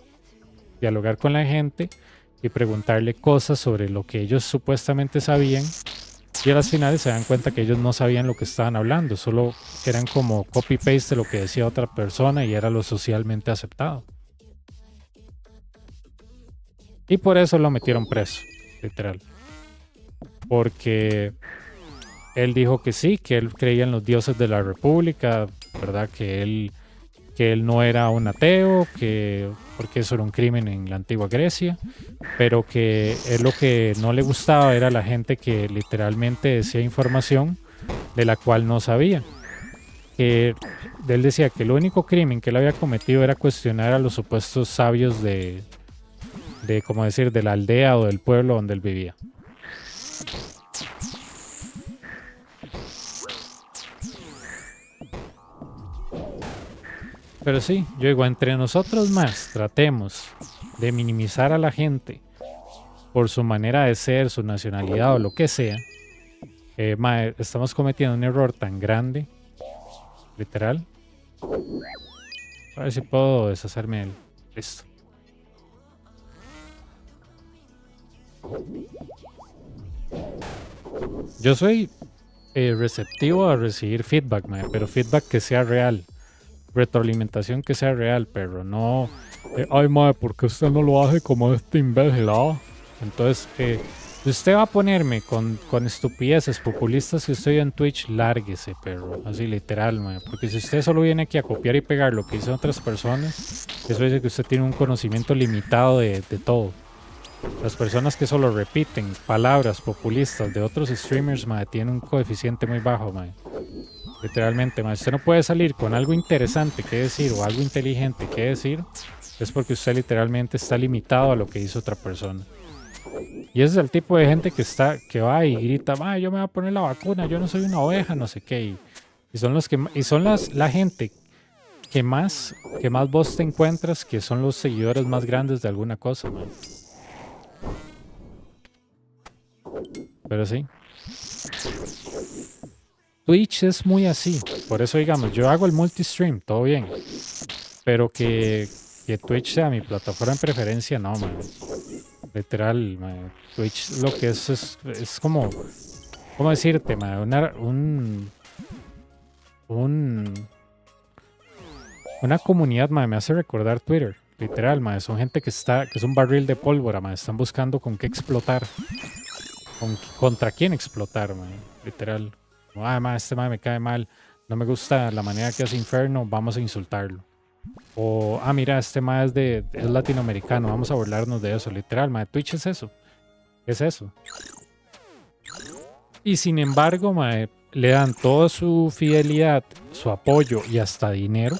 y preguntarle cosas sobre lo que ellos supuestamente sabían y a las finales se dan cuenta que ellos no sabían lo que estaban hablando, solo eran como copy-paste de lo que decía otra persona y era lo socialmente aceptado. Y por eso lo metieron preso, literal. Porque él dijo que sí, que él creía en los dioses de la república, ¿verdad? Que él no era un ateo, porque eso era un crimen en la antigua Grecia, pero que él lo que no le gustaba era la gente que literalmente decía información de la cual no sabía. Que él decía que el único crimen que él había cometido era cuestionar a los supuestos sabios de como decir, de la aldea o del pueblo donde él vivía. Pero sí, yo digo, entre nosotros más tratemos de minimizar a la gente por su manera de ser, su nacionalidad o lo que sea, mae, estamos cometiendo un error tan grande, literal. A ver si puedo deshacerme del... Listo. Yo soy receptivo a recibir feedback, mae, pero feedback que sea real. Retroalimentación que sea real, pero no... ay, mae, ¿por qué usted no lo hace como este imbécil, ah? Entonces, si usted va a ponerme con estupideces populistas que estoy en Twitch, lárguese, perro. Así literal, mae. Porque si usted solo viene aquí a copiar y pegar lo que dicen otras personas, eso dice que usted tiene un conocimiento limitado de todo. Las personas que solo repiten palabras populistas de otros streamers, mae, tienen un coeficiente muy bajo, mae. Literalmente, mae. Usted no puede salir con algo interesante que decir o algo inteligente que decir, es porque usted literalmente está limitado a lo que dice otra persona. Y ese es el tipo de gente que va y grita, yo me voy a poner la vacuna, yo no soy una oveja, no sé qué. Y son los que la gente que más vos te encuentras, que son los seguidores más grandes de alguna cosa, man. Pero sí. Twitch es muy así. Por eso, digamos, yo hago el multistream, todo bien. Pero que Twitch sea mi plataforma en preferencia, no, man. Literal, man. Twitch lo que es como... ¿Cómo decirte, man? Una comunidad, man, me hace recordar Twitter. Literal, man. Son gente que es un barril de pólvora, man. Están buscando con qué explotar. Contra quién explotar, man. Literal. Man, este man me cae mal. No me gusta la manera que hace Inferno. Vamos a insultarlo. O, mira, este man es latinoamericano. Vamos a burlarnos de eso. Literal, man. Twitch es eso. Es eso. Y sin embargo, man, le dan toda su fidelidad, su apoyo y hasta dinero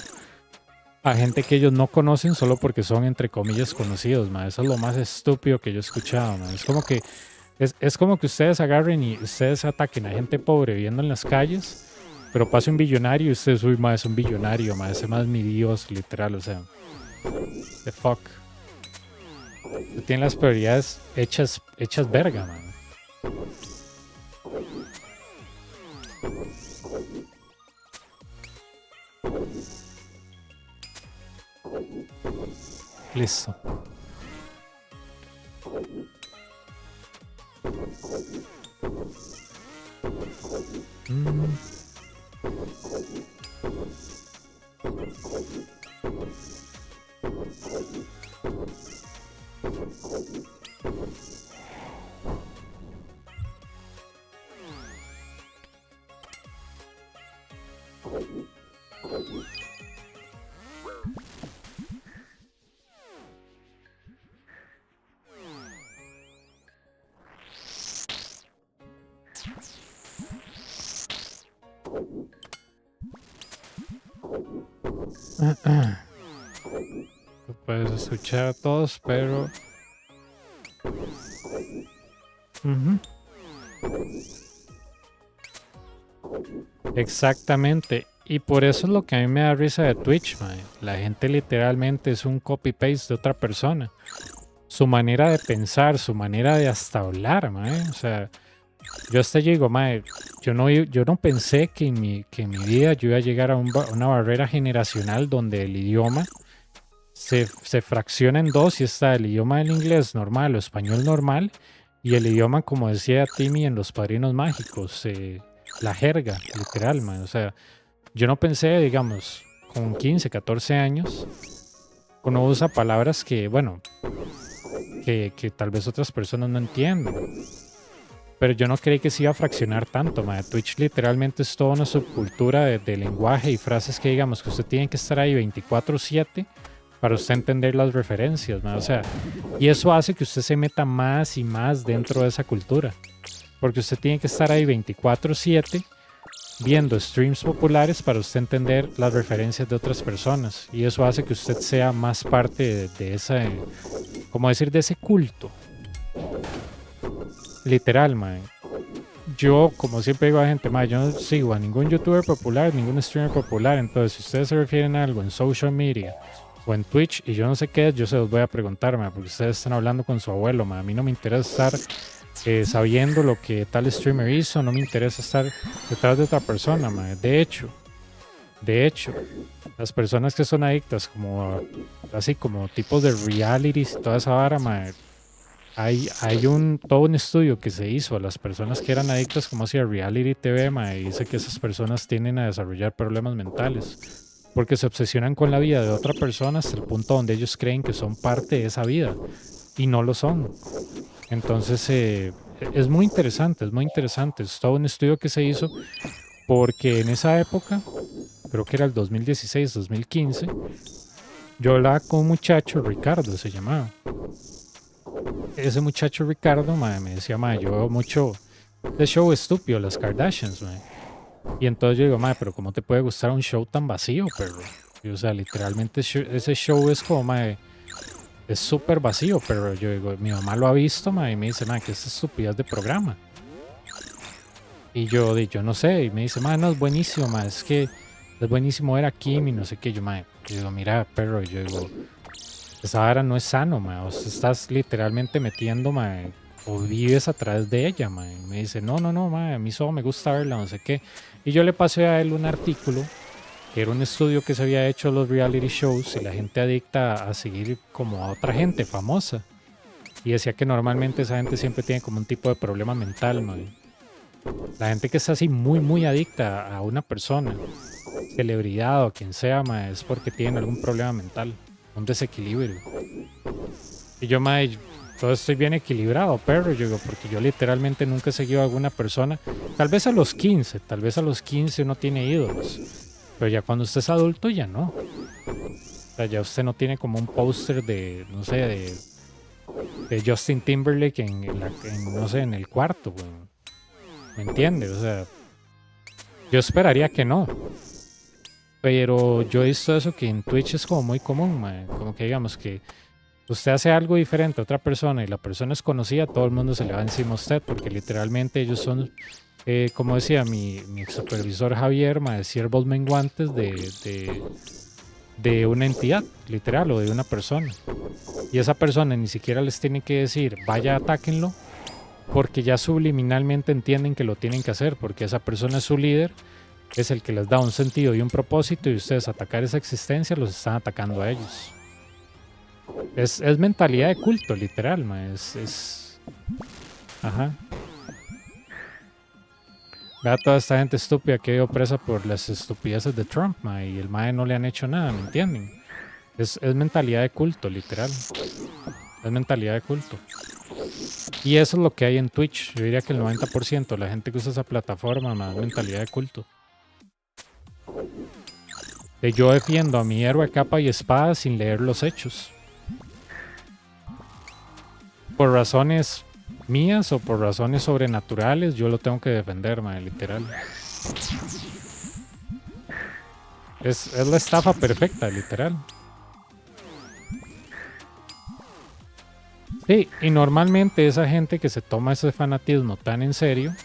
a gente que ellos no conocen solo porque son, entre comillas, conocidos, man. Eso es lo más estúpido que yo he escuchado, man. Es como que ustedes agarren y ustedes ataquen a gente pobre viviendo en las calles, pero pase un billonario y ustedes, uy, ma, es un billonario, ma, ese más es mi Dios, literal, o sea. The fuck. Tienen las prioridades hechas verga, man. Listo. Tú puedes escuchar a todos, pero... Exactamente. Y por eso es lo que a mí me da risa de Twitch, man. La gente literalmente es un copy-paste de otra persona. Su manera de pensar, su manera de hasta hablar, man. O sea, yo hasta llego, man. Yo no pensé que en mi vida yo iba a llegar a una barrera generacional donde el idioma se fracciona en dos y está el idioma del inglés normal o español normal y el idioma, como decía Timmy en Los Padrinos Mágicos, la jerga, literal, man. O sea, yo no pensé, digamos, con 15, 14 años, uno usa palabras que, bueno, que tal vez otras personas no entienden. Pero yo no creí que se iba a fraccionar tanto, man. Twitch literalmente es toda una subcultura de lenguaje y frases que, digamos, que usted tiene que estar ahí 24/7 para usted entender las referencias, man. O sea, y eso hace que usted se meta más y más dentro de esa cultura. Porque usted tiene que estar ahí 24/7 viendo streams populares para usted entender las referencias de otras personas. Y eso hace que usted sea más parte de esa, como decir, de ese culto. Literal, man. yo, como siempre digo a la gente, ma, yo no sigo a ningún youtuber popular, ningún streamer popular. Entonces, si ustedes se refieren a algo en social media o en Twitch y yo no sé qué es, yo se los voy a preguntar, ma, porque ustedes están hablando con su abuelo, ma. A mí no me interesa estar sabiendo lo que tal streamer hizo, no me interesa estar detrás de otra persona, ma. De hecho, las personas que son adictas, como así como tipos de realities y toda esa vara, ma, hay todo un estudio que se hizo a las personas que eran adictas como hacia reality TV, ma, y dice que esas personas tienden a desarrollar problemas mentales porque se obsesionan con la vida de otra persona hasta el punto donde ellos creen que son parte de esa vida y no lo son. Entonces es muy interesante, es muy interesante. Es todo un estudio que se hizo porque en esa época, creo que era el 2016, 2015, yo hablaba con un muchacho, Ricardo se llamaba. Ese muchacho Ricardo, mae, me decía, mae, yo veo mucho de show estúpido, las Kardashians, mae. Y entonces yo digo, mae, pero ¿cómo te puede gustar un show tan vacío, perro? Y, o sea, literalmente ese show es como, mae, es súper vacío, pero yo digo, mi mamá lo ha visto, mae, y me dice, mae, que es estupidez de programa. Y yo no sé, y me dice, mae, no, es buenísimo, mae, es que es buenísimo ver a Kim y no sé qué. Yo, mae, yo digo, mira, perro, yo digo, esa vara no es sano, mae. O sea, estás literalmente metiendo, mae, o vives a través de ella, mae. Y me dice, no, mae, a mí solo me gusta verla, no sé qué. Y yo le pasé a él un artículo, que era un estudio que se había hecho de los reality shows y la gente adicta a seguir como a otra gente famosa. Y decía que normalmente esa gente siempre tiene como un tipo de problema mental, mae. La gente que está así muy adicta a una persona, celebridad o quien sea, mae, es porque tienen algún problema mental, un desequilibrio. Y yo, mae, todo estoy bien equilibrado, perro, yo digo, porque yo literalmente nunca he seguido a alguna persona. Tal vez a los 15 uno tiene ídolos, pero ya cuando usted es adulto ya no. O sea, ya usted no tiene como un póster de, no sé, de Justin Timberlake no sé, en el cuarto, weón. ¿Me entiende? O sea, yo esperaría que no. Pero yo he visto eso que en Twitch es como muy común, mae. Como que digamos que usted hace algo diferente a otra persona y la persona es conocida, todo el mundo se le va encima a usted, porque literalmente ellos son, como decía mi ex supervisor Javier, mae, siervos menguantes de una entidad, literal, o de una persona. Y esa persona ni siquiera les tiene que decir, vaya, atáquenlo, porque ya subliminalmente entienden que lo tienen que hacer, porque esa persona es su líder, es el que les da un sentido y un propósito, y ustedes atacar esa existencia los están atacando a ellos. Es mentalidad de culto, literal, ma. Ajá. Vea toda esta gente estúpida que dio presa por las estupideces de Trump, ma, y el mae no le han hecho nada, ¿me entienden? Es mentalidad de culto, literal. Es mentalidad de culto. Y eso es lo que hay en Twitch. Yo diría que el 90% de la gente que usa esa plataforma, ma, es mentalidad de culto. Yo defiendo a mi héroe capa y espada sin leer los hechos. Por razones mías o por razones sobrenaturales, yo lo tengo que defender, madre, literal. Es la estafa perfecta, literal. Sí, y normalmente esa gente que se toma ese fanatismo tan en serio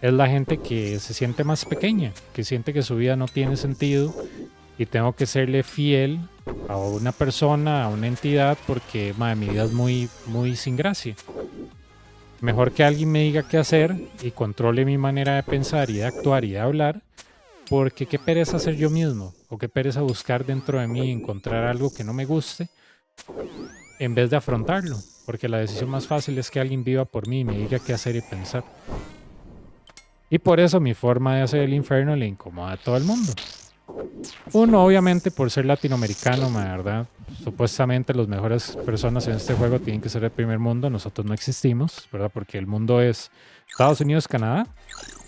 es la gente que se siente más pequeña, que siente que su vida no tiene sentido y tengo que serle fiel a una persona, a una entidad, porque madre, mi vida es muy sin gracia. Mejor que alguien me diga qué hacer y controle mi manera de pensar y de actuar y de hablar, porque qué pereza ser yo mismo, o qué pereza buscar dentro de mí encontrar algo que no me guste, en vez de afrontarlo, porque la decisión más fácil es que alguien viva por mí y me diga qué hacer y pensar. Y por eso mi forma de hacer el infierno le incomoda a todo el mundo. Uno, obviamente, por ser latinoamericano, ¿verdad? Supuestamente las mejores personas en este juego tienen que ser del primer mundo. Nosotros no existimos, ¿verdad? Porque el mundo es Estados Unidos, Canadá,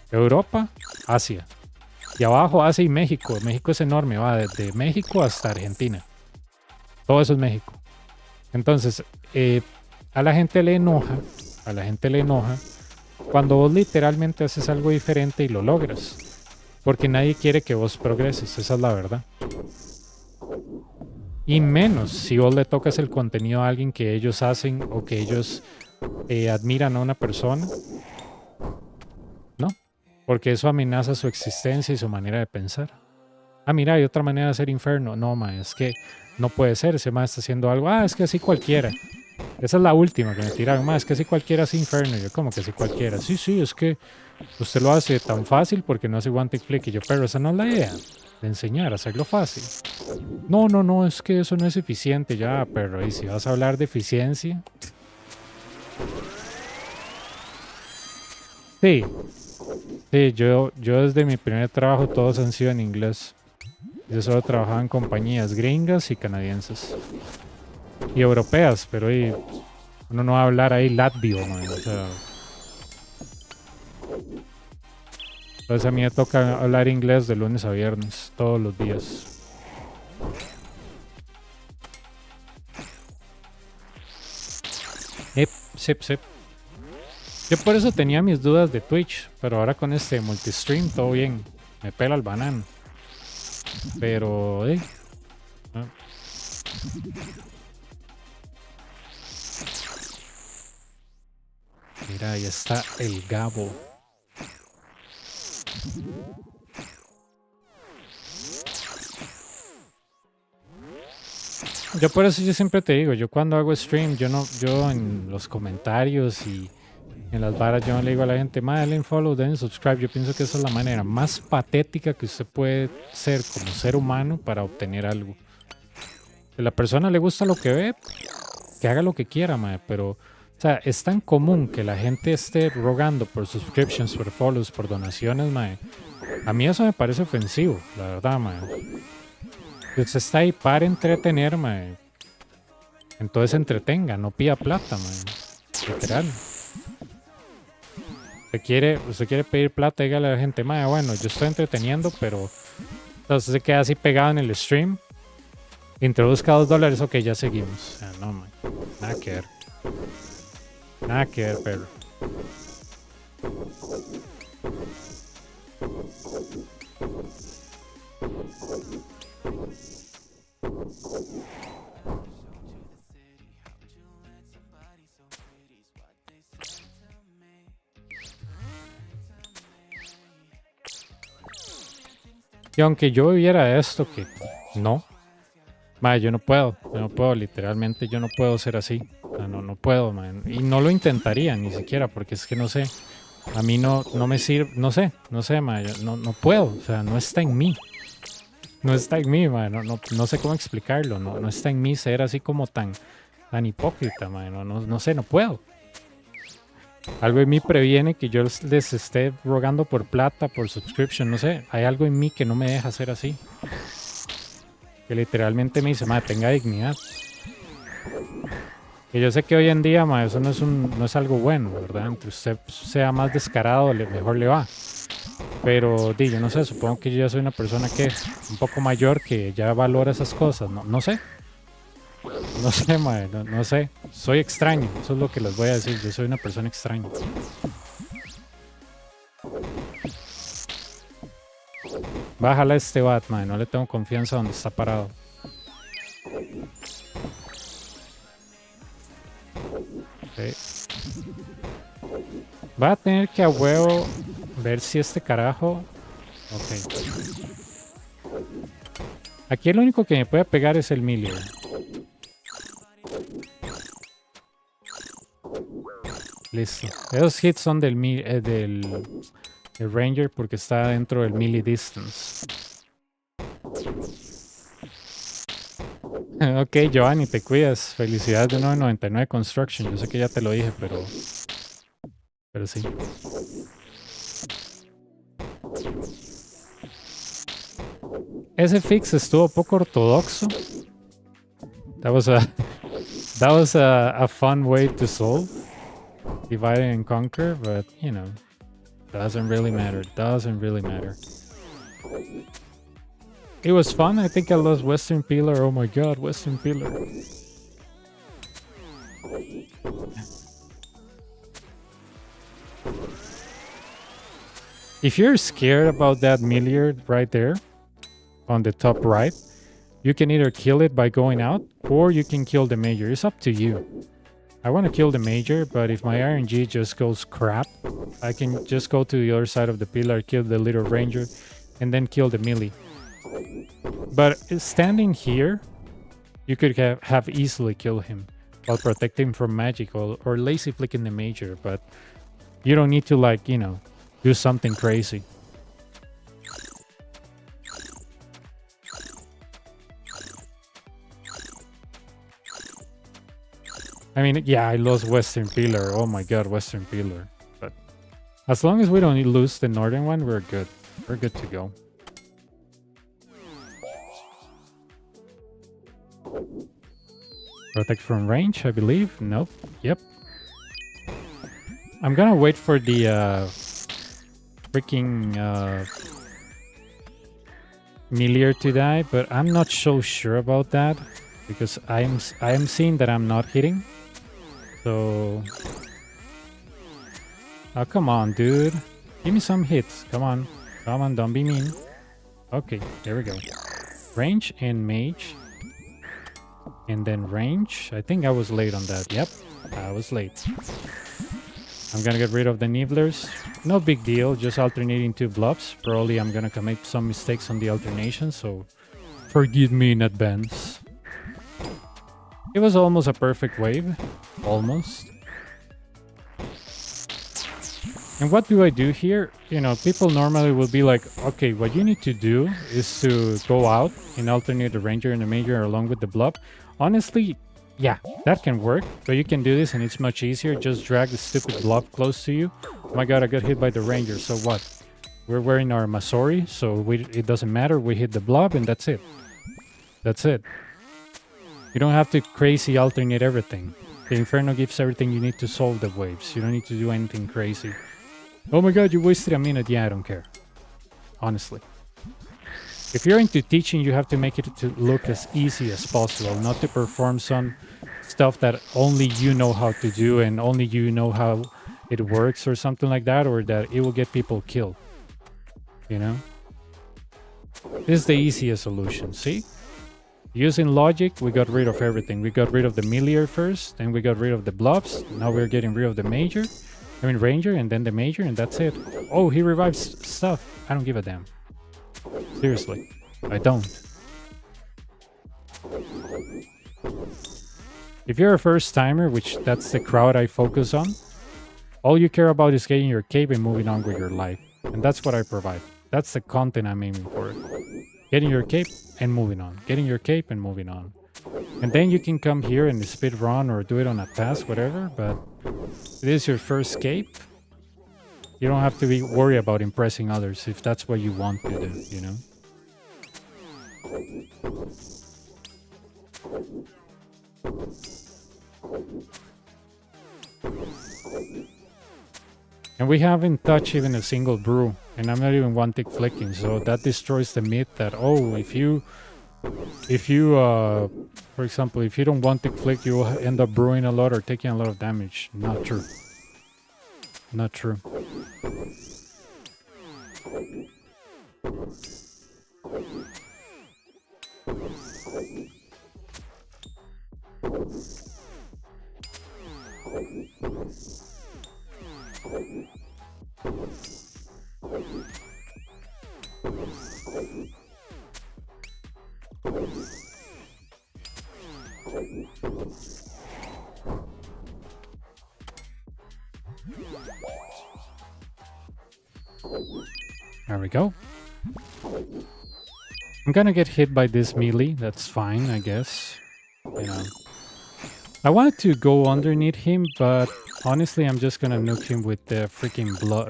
Europa, Asia. Y abajo Asia y México. México es enorme, va desde México hasta Argentina. Todo eso es México. Entonces, a la gente le enoja cuando vos literalmente haces algo diferente y lo logras. Porque nadie quiere que vos progreses, esa es la verdad. Y menos si vos le tocas el contenido a alguien que ellos hacen o que ellos admiran a una persona. porque eso amenaza su existencia y su manera de pensar. Ah, mira, hay otra manera de hacer Inferno. No, ma, es que no puede ser, ese ma está haciendo algo. Ah, es que así cualquiera. Esa es la última que me tiraron, ma, es que así cualquiera hace Inferno. Y yo, ¿cómo que así cualquiera? Sí, sí, es que usted lo hace tan fácil porque no hace one tick click. Y yo, pero esa no es la idea, de enseñar a hacerlo fácil. No, no, no, es que eso no es eficiente. Ya, pero y si vas a hablar de eficiencia. Sí, sí, yo desde mi primer trabajo todos han sido en inglés. Yo solo trabajaba en compañías gringas y canadienses. Y europeas, pero ahí uno no va a hablar ahí latvio, man, o sea. Entonces a mí me toca hablar inglés de lunes a viernes, todos los días. Sip, sip. Yo por eso tenía mis dudas de Twitch, pero ahora con este multistream todo bien. Me pela el banano. Pero, ah. Mira, ahí está el Gabo. Yo por eso yo siempre te digo, yo cuando hago stream, yo en los comentarios y en las varas yo no le digo a la gente, denle follow, denle subscribe. Yo pienso que esa es la manera más patética que usted puede ser como ser humano para obtener algo. Si a la persona le gusta lo que ve, que haga lo que quiera, mae, pero o sea, es tan común que la gente esté rogando por subscriptions, por follows, por donaciones, mae. A mí eso me parece ofensivo, la verdad, mae. Usted está ahí para entretener, mae. Entonces entretenga, no pida plata, mae. Literal. Usted quiere pedir plata, dígale a la gente, mae, bueno, yo estoy entreteniendo, pero entonces se queda así pegado en el stream. Introduzca $2, ok, ya seguimos. O sea, no, mae. Nada que ver. Nada que ver, perro. Y aunque yo viviera esto, que no, mae, yo no puedo, literalmente yo no puedo ser así. O sea, no puedo, man. Y no lo intentaría ni siquiera, porque es que no sé. A mí no me sirve, no sé, mae, no puedo, o sea, no está en mí. No está en mí, mae, no sé cómo explicarlo, no está en mí ser así como tan hipócrita, mae, no sé, no puedo. Algo en mí previene que yo les esté rogando por plata, por subscription, no sé. Hay algo en mí que no me deja ser así. Que literalmente me dice, madre, tenga dignidad. Que yo sé que hoy en día, madre, eso no es algo bueno, ¿verdad? Entre usted sea más descarado, mejor le va. Pero, yo no sé, supongo que yo ya soy una persona que un poco mayor que ya valora esas cosas. No sé. No sé, madre, no sé. Soy extraño, eso es lo que les voy a decir. Yo soy una persona extraña. Bájala a este bat, madre, no le tengo confianza donde está parado. Okay. Va a tener que a huevo ver si este carajo... Ok. Aquí el único que me puede pegar es el Miller. Listo. Esos hits son del Ranger porque está dentro del melee distance. Ok, Giovanni, te cuidas. Felicidades de 999 Construction. Yo sé que ya te lo dije, pero sí. Ese fix estuvo poco ortodoxo. That was a fun way to solve. Divide and conquer, but you know, doesn't really matter. It was fun. I think I lost Western Pillar. Oh my god, Western Pillar. If you're scared about that milliard right there on the top right, you can either kill it by going out or you can kill the major. It's up to you. I want to kill the major, but if my RNG just goes crap, I can just go to the other side of the pillar, kill the little ranger, and then kill the melee. But standing here, you could have easily killed him while protecting from magic or lazy flicking the major, but you don't need to, like, you know, do something crazy. I mean, yeah, I lost Western Pillar. Oh my god, Western Pillar. But as long as we don't lose the Northern one, we're good. We're good to go. Protect from range, I believe. Nope. Yep. I'm gonna wait for the freaking Melior to die, but I'm not so sure about that because I am seeing that I'm not hitting. So, oh, come on, dude. Give me some hits. Come on. Come on, don't be mean. Okay, there we go. Range and mage. And then range. I think I was late on that. Yep, I was late. I'm gonna get rid of the nibblers. No big deal, just alternating two blobs. Probably I'm gonna commit some mistakes on the alternation, so forgive me in advance. It was almost a perfect wave. Almost. And what do I do here? You know, people normally will be like, okay, what you need to do is to go out and alternate the ranger and the major along with the blob. Honestly, yeah, that can work, but you can do this and it's much easier. Just drag the stupid blob close to you. Oh my god, I got hit by the ranger, so what? We're wearing our Masori, so it doesn't matter. We hit the blob and that's it. That's it. You don't have to crazy alternate everything. The Inferno gives everything you need to solve the waves. You don't need to do anything crazy. Oh my god, you wasted a minute. Yeah, I don't care. Honestly. If you're into teaching, you have to make it to look as easy as possible, not to perform some stuff that only you know how to do and only you know how it works or something like that, or that it will get people killed. You know? This is the easiest solution, see? Using logic, we got rid of everything. We got rid of the Melior first, then we got rid of the blobs. Now we're getting rid of the major. I mean ranger, and then the major, and that's it. Oh, he revives stuff. I don't give a damn. Seriously, I don't. If you're a first timer, which that's the crowd I focus on, all you care about is getting your cape and moving on with your life. And that's what I provide. That's the content I'm aiming for. Getting your cape and moving on. Getting your cape and moving on. And then you can come here and speed run or do it on a task, whatever, but it is your first cape. You don't have to be worried about impressing others if that's what you want to do, you know? And we haven't touched even a single brew, and I'm not even one tick flicking, so that destroys the myth that, oh, if you for example, if you don't one tick flick, you will end up brewing a lot or taking a lot of damage. Not true. Not true. There we go. I'm gonna get hit by this melee. That's fine, I guess. You know, I wanted to go underneath him, but honestly, I'm just gonna nuke him with the freaking blow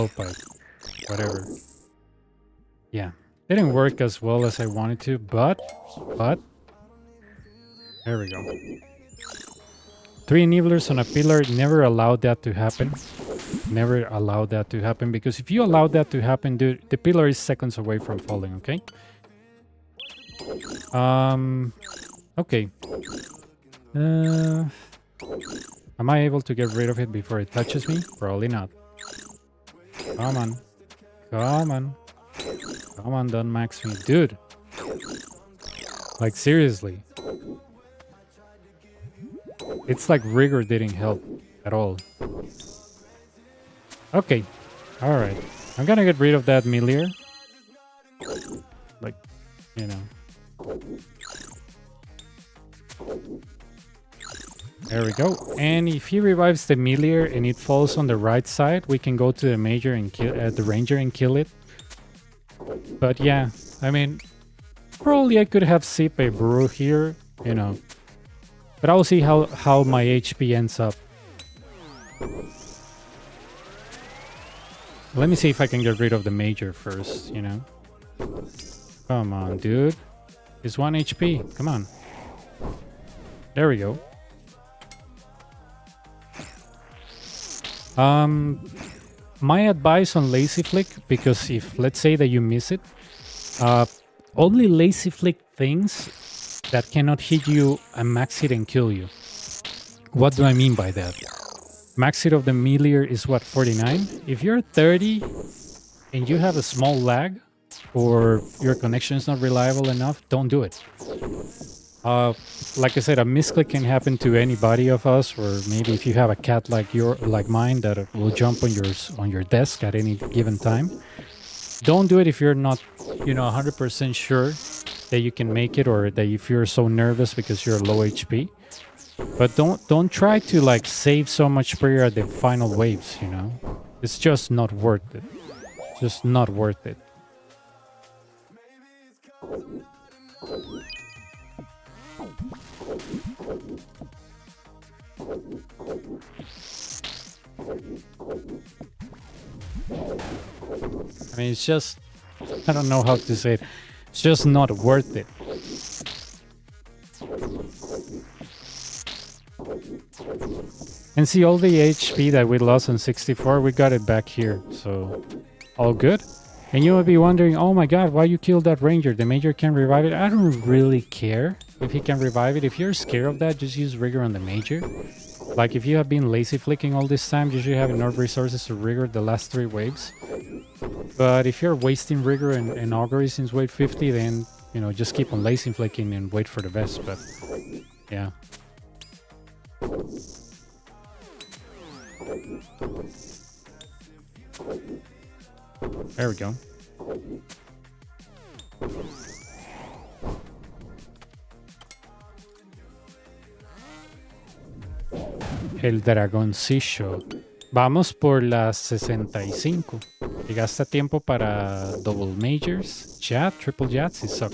pipe, whatever. Yeah, didn't work as well as I wanted to, but there we go. 3 nibblers on a pillar, never allowed that to happen. Never allowed that to happen, because if you allow that to happen, dude, the pillar is seconds away from falling, okay? Okay. Am I able to get rid of it before it touches me? Probably not. Come on. Come on. Come on, don't max me. Dude. Like, seriously. It's like rigor didn't help at all. Okay. Alright. I'm gonna get rid of that Milier. Like, you know. There we go. And if he revives the Milier and it falls on the right side, we can go to the major and kill the ranger and kill it. But yeah, I mean, probably I could have sip a brew here, you know. But I'll see how my HP ends up. Let me see if I can get rid of the major first, you know. Come on, dude. It's 1 HP. Come on. There we go. My advice on lazy flick, because if let's say that you miss it, only lazy flick things that cannot hit you and max it and kill you. What do I mean by that? Max it of the Milier is what, 49? If you're 30 and you have a small lag or your connection is not reliable enough, don't do it. Like I said, a misclick can happen to anybody of us, or maybe if you have a cat like mine that will jump on your desk at any given time. Don't do it if you're not, 100% sure that you can make it, or that if you're so nervous because you're low HP. But don't try to like save so much prayer at the final waves, you know? It's just not worth it. Just not worth it. I mean, it's just, I don't know how to say it. It's just not worth it. And see, all the HP that we lost on 64, we got it back here. So, all good. And you will be wondering, oh my god, why you killed that ranger? The major can revive it? I don't really care if he can revive it. If you're scared of that, just use rigor on the major. Like, if you have been lazy flicking all this time, you should have enough resources to rigor the last 3 waves. But if you're wasting rigor and augury since wave 50, then, just keep on lazy flicking and wait for the best. But, yeah. There we go. El dragoncillo. Vamos por las 65. Y gasta tiempo para double majors, chat, triple jats y suck.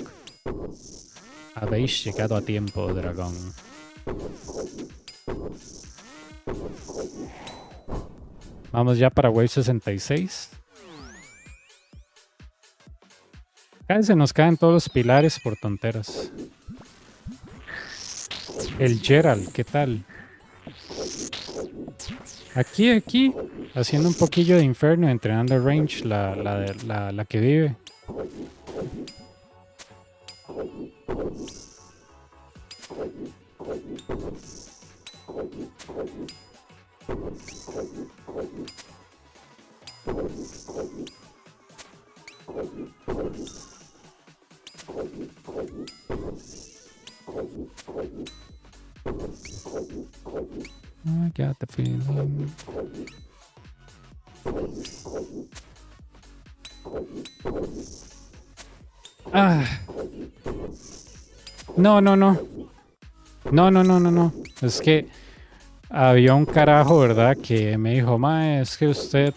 Habéis llegado a tiempo, dragón. Vamos ya para wave 66. Acá se nos caen todos los pilares por tonteras. El Gerald, ¿qué tal? Aquí, haciendo un poquillo de Inferno, entrenando range, la que vive. I got the feeling. No. Es que había un carajo, ¿verdad? Que me dijo, mae, es que usted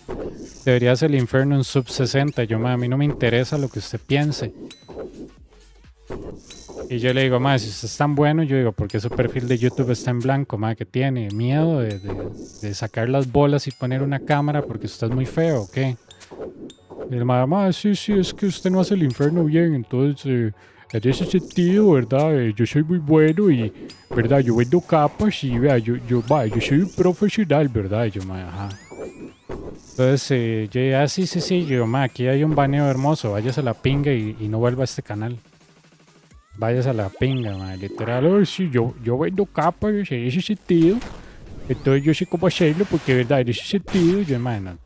debería hacer el Inferno en sub 60. Yo, mae, a mí no me interesa lo que usted piense. Y yo le digo, mae, si usted es tan bueno, yo digo, ¿por qué su perfil de YouTube está en blanco, mae? ¿Que tiene miedo de sacar las bolas y poner una cámara porque usted es muy feo o qué? Y el mae, sí, es que usted no hace el Inferno bien, entonces, en ese sentido, ¿verdad? Yo soy muy bueno y, ¿verdad? Yo vendo capas y, vea, yo soy un profesional, ¿verdad? Y yo, mae, ajá. Entonces, yo, sí, yo, mae, aquí hay un baneo hermoso, váyase a la pinga y no vuelva a este canal. Váyase a la pinga, mae, literal. Sí, yo vendo capas en ese sentido. Entonces yo sé cómo hacerlo porque, ¿verdad? En ese sentido, yo, mae, no.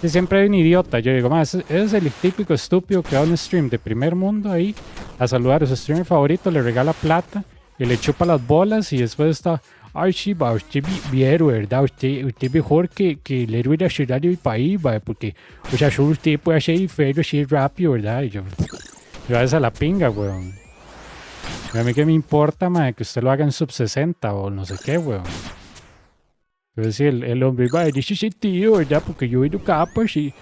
Siempre hay un idiota. Yo digo, mae, ese es el típico estúpido que va a un stream de primer mundo ahí a saludar a su streamer favorito, le regala plata y le chupa las bolas y después está, ay sí, va, usted mi héroe, ¿verdad? Usted mejor que el héroe nacional de mi país, va, porque, o sea, solo usted puede hacer Inferno así rápido, ¿verdad? Y yo a esa la pinga, weón. A mí que me importa, ma, que usted lo haga en sub 60 o no sé qué, weón. Yo decía, el hombre, va, en ese sentido, ¿verdad? Porque yo veo capas y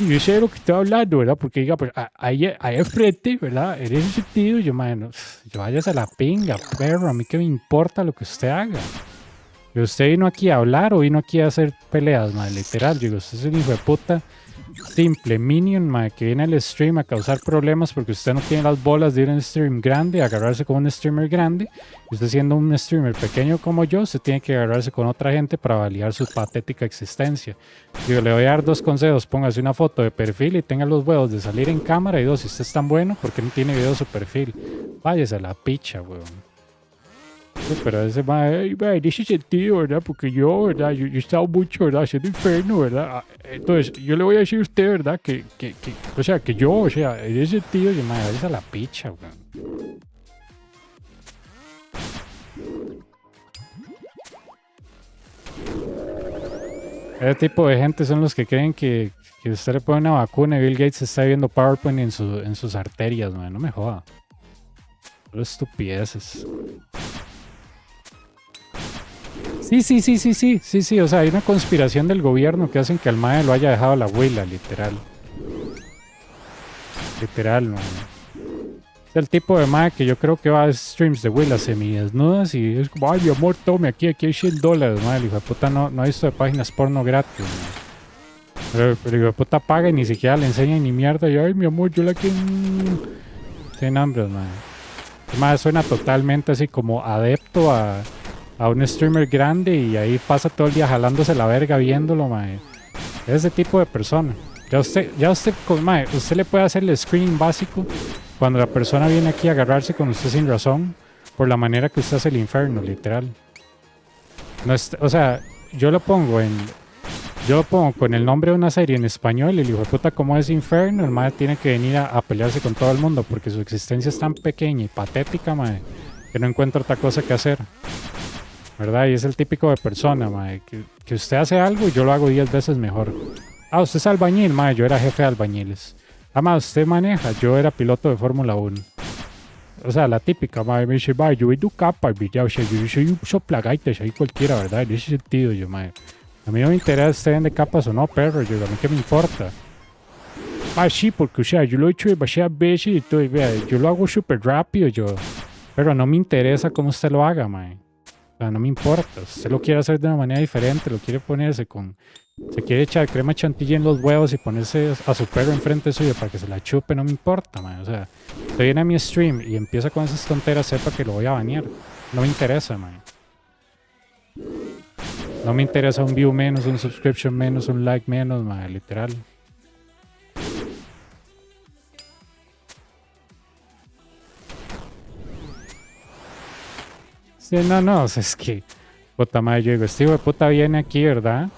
yo sé de lo que estoy hablando, ¿verdad? Porque diga, pues ahí al frente, ¿verdad? En ese sentido, yo, mano, yo vayas a la pinga, perro, a mí que me importa lo que usted haga. Y usted vino aquí a hablar o vino aquí a hacer peleas, madre, literal. Digo, usted es un hijo de puta simple minion, madre, que viene al stream a causar problemas porque usted no tiene las bolas de ir a un stream grande, agarrarse con un streamer grande. Y usted siendo un streamer pequeño como yo, usted tiene que agarrarse con otra gente para validar su patética existencia. Digo, le voy a dar 2 consejos. Póngase una foto de perfil y tenga los huevos de salir en cámara. Y 2, si usted es tan bueno, ¿por qué no tiene video de su perfil? Váyase a la picha, weón. Sí, pero ese va, en ese sentido, ¿verdad? Porque yo, ¿verdad? Yo he estado mucho, ¿verdad? Haciendo Inferno, ¿verdad? Entonces, yo le voy a decir a usted, ¿verdad? O sea, que yo, o sea, en ese sentido, yo me voy a la picha, weón. Ese tipo de gente son los que creen que usted le pone una vacuna y Bill Gates está viendo PowerPoint en sus arterias, man. No me joda. Solo estupideces. Sí, o sea, hay una conspiración del gobierno que hacen que al mae lo haya dejado la abuela, literal. Literal, man. Es el tipo de mae que yo creo que va a streams de huilas semidesnudas y es como, ay, mi amor, tome, aquí hay $100, mae. El hijo de puta no ha visto de páginas porno gratis, mae. Pero el hijo de puta paga y ni siquiera le enseñan ni mierda. Y, ay, mi amor, yo la quiero... Sin hambre, mae. El mae suena totalmente así como adepto a un streamer grande y ahí pasa todo el día jalándose la verga viéndolo, mae. Ese tipo de persona. Usted le puede hacer el screening básico cuando la persona viene aquí a agarrarse con usted sin razón por la manera que usted hace el Inferno, literal. No es, o sea, yo lo pongo con el nombre de una serie en español y el hijo de puta como es Inferno, el mae tiene que venir a pelearse con todo el mundo porque su existencia es tan pequeña y patética, mae, que no encuentra otra cosa que hacer. ¿Verdad? Y es el típico de persona, mae, que usted hace algo y yo lo hago 10 veces mejor. Ah, usted es albañil, mae, yo era jefe de albañiles. Ah, mae, usted maneja, yo era piloto de Fórmula 1. O sea, la típica, mae, me dice, mae, yo voy capa, o sea, yo soy un soplagaites ahí cualquiera, ¿verdad? En ese sentido, yo, mae. A mí no me interesa si usted vende capas o no, perro, yo, a mí qué me importa. Ah, sí, porque, o sea, yo lo he hecho demasiadas veces y todo, y vea, yo lo hago súper rápido, yo. Pero no me interesa cómo usted lo haga, mae. O sea, no me importa. Usted lo quiere hacer de una manera diferente, lo quiere ponerse con... Se quiere echar crema chantilly en los huevos y ponerse a su perro enfrente suyo para que se la chupe, no me importa, man. O sea, usted viene a mi stream y empieza con esas tonteras, sepa que lo voy a banear. No me interesa, man. No me interesa un view menos, un subscription menos, un like menos, man, literal. Sí, no, o sea, es que... Puta madre, yo digo, este hijo de puta viene aquí, ¿verdad?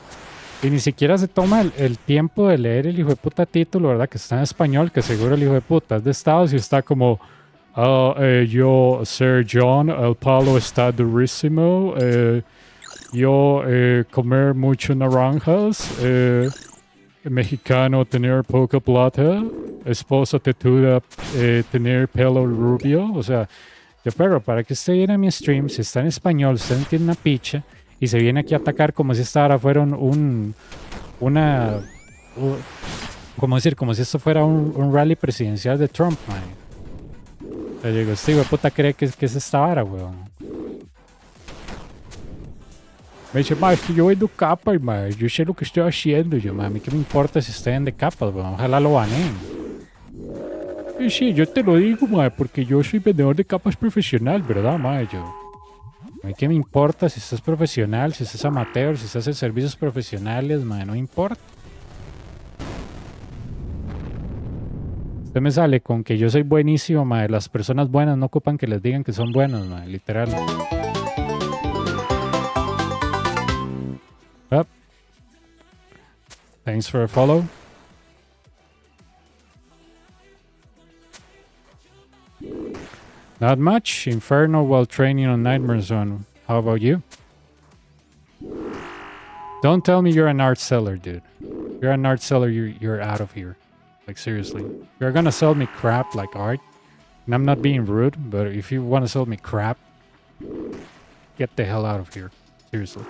Y ni siquiera se toma el tiempo de leer el hijo de puta título, ¿verdad? Que está en español, que seguro el hijo de puta es de Estados y está como... yo, Sir John, el palo está durísimo. Yo, comer mucho naranjas. Mexicano, tener poca plata. Esposa tetuda, tener pelo rubio. O sea, yo, pero para que usted viene a mi stream, si está en español, usted no entiende una picha y se viene aquí a atacar como si esta ahora fuera como si esto fuera un rally presidencial de Trump, man. O sea, yo digo, este hijo de puta cree que es esta vara, weón. Me dice, ma, es que yo vendo capas, ma, yo sé lo que estoy haciendo, yo, ma, a mí qué me importa si usted vende capas, weón, ojalá lo baneen. Y sí, yo te lo digo, ma, porque yo soy vendedor de capas profesional, ¿verdad, ma? Yo... A mí qué me importa si estás profesional, si estás amateur, si estás en servicios profesionales, man, no importa. Usted me sale con que yo soy buenísimo, man. Las personas buenas no ocupan que les digan que son buenos, man, literal. Oh. Thanks for a follow. Not much. Inferno while training on Nightmare Zone. How about you? Don't tell me you're an art seller, dude. If you're an art seller, you're out of here. Like, seriously. If you're gonna sell me crap like art, and I'm not being rude, but if you want to sell me crap, get the hell out of here. Seriously.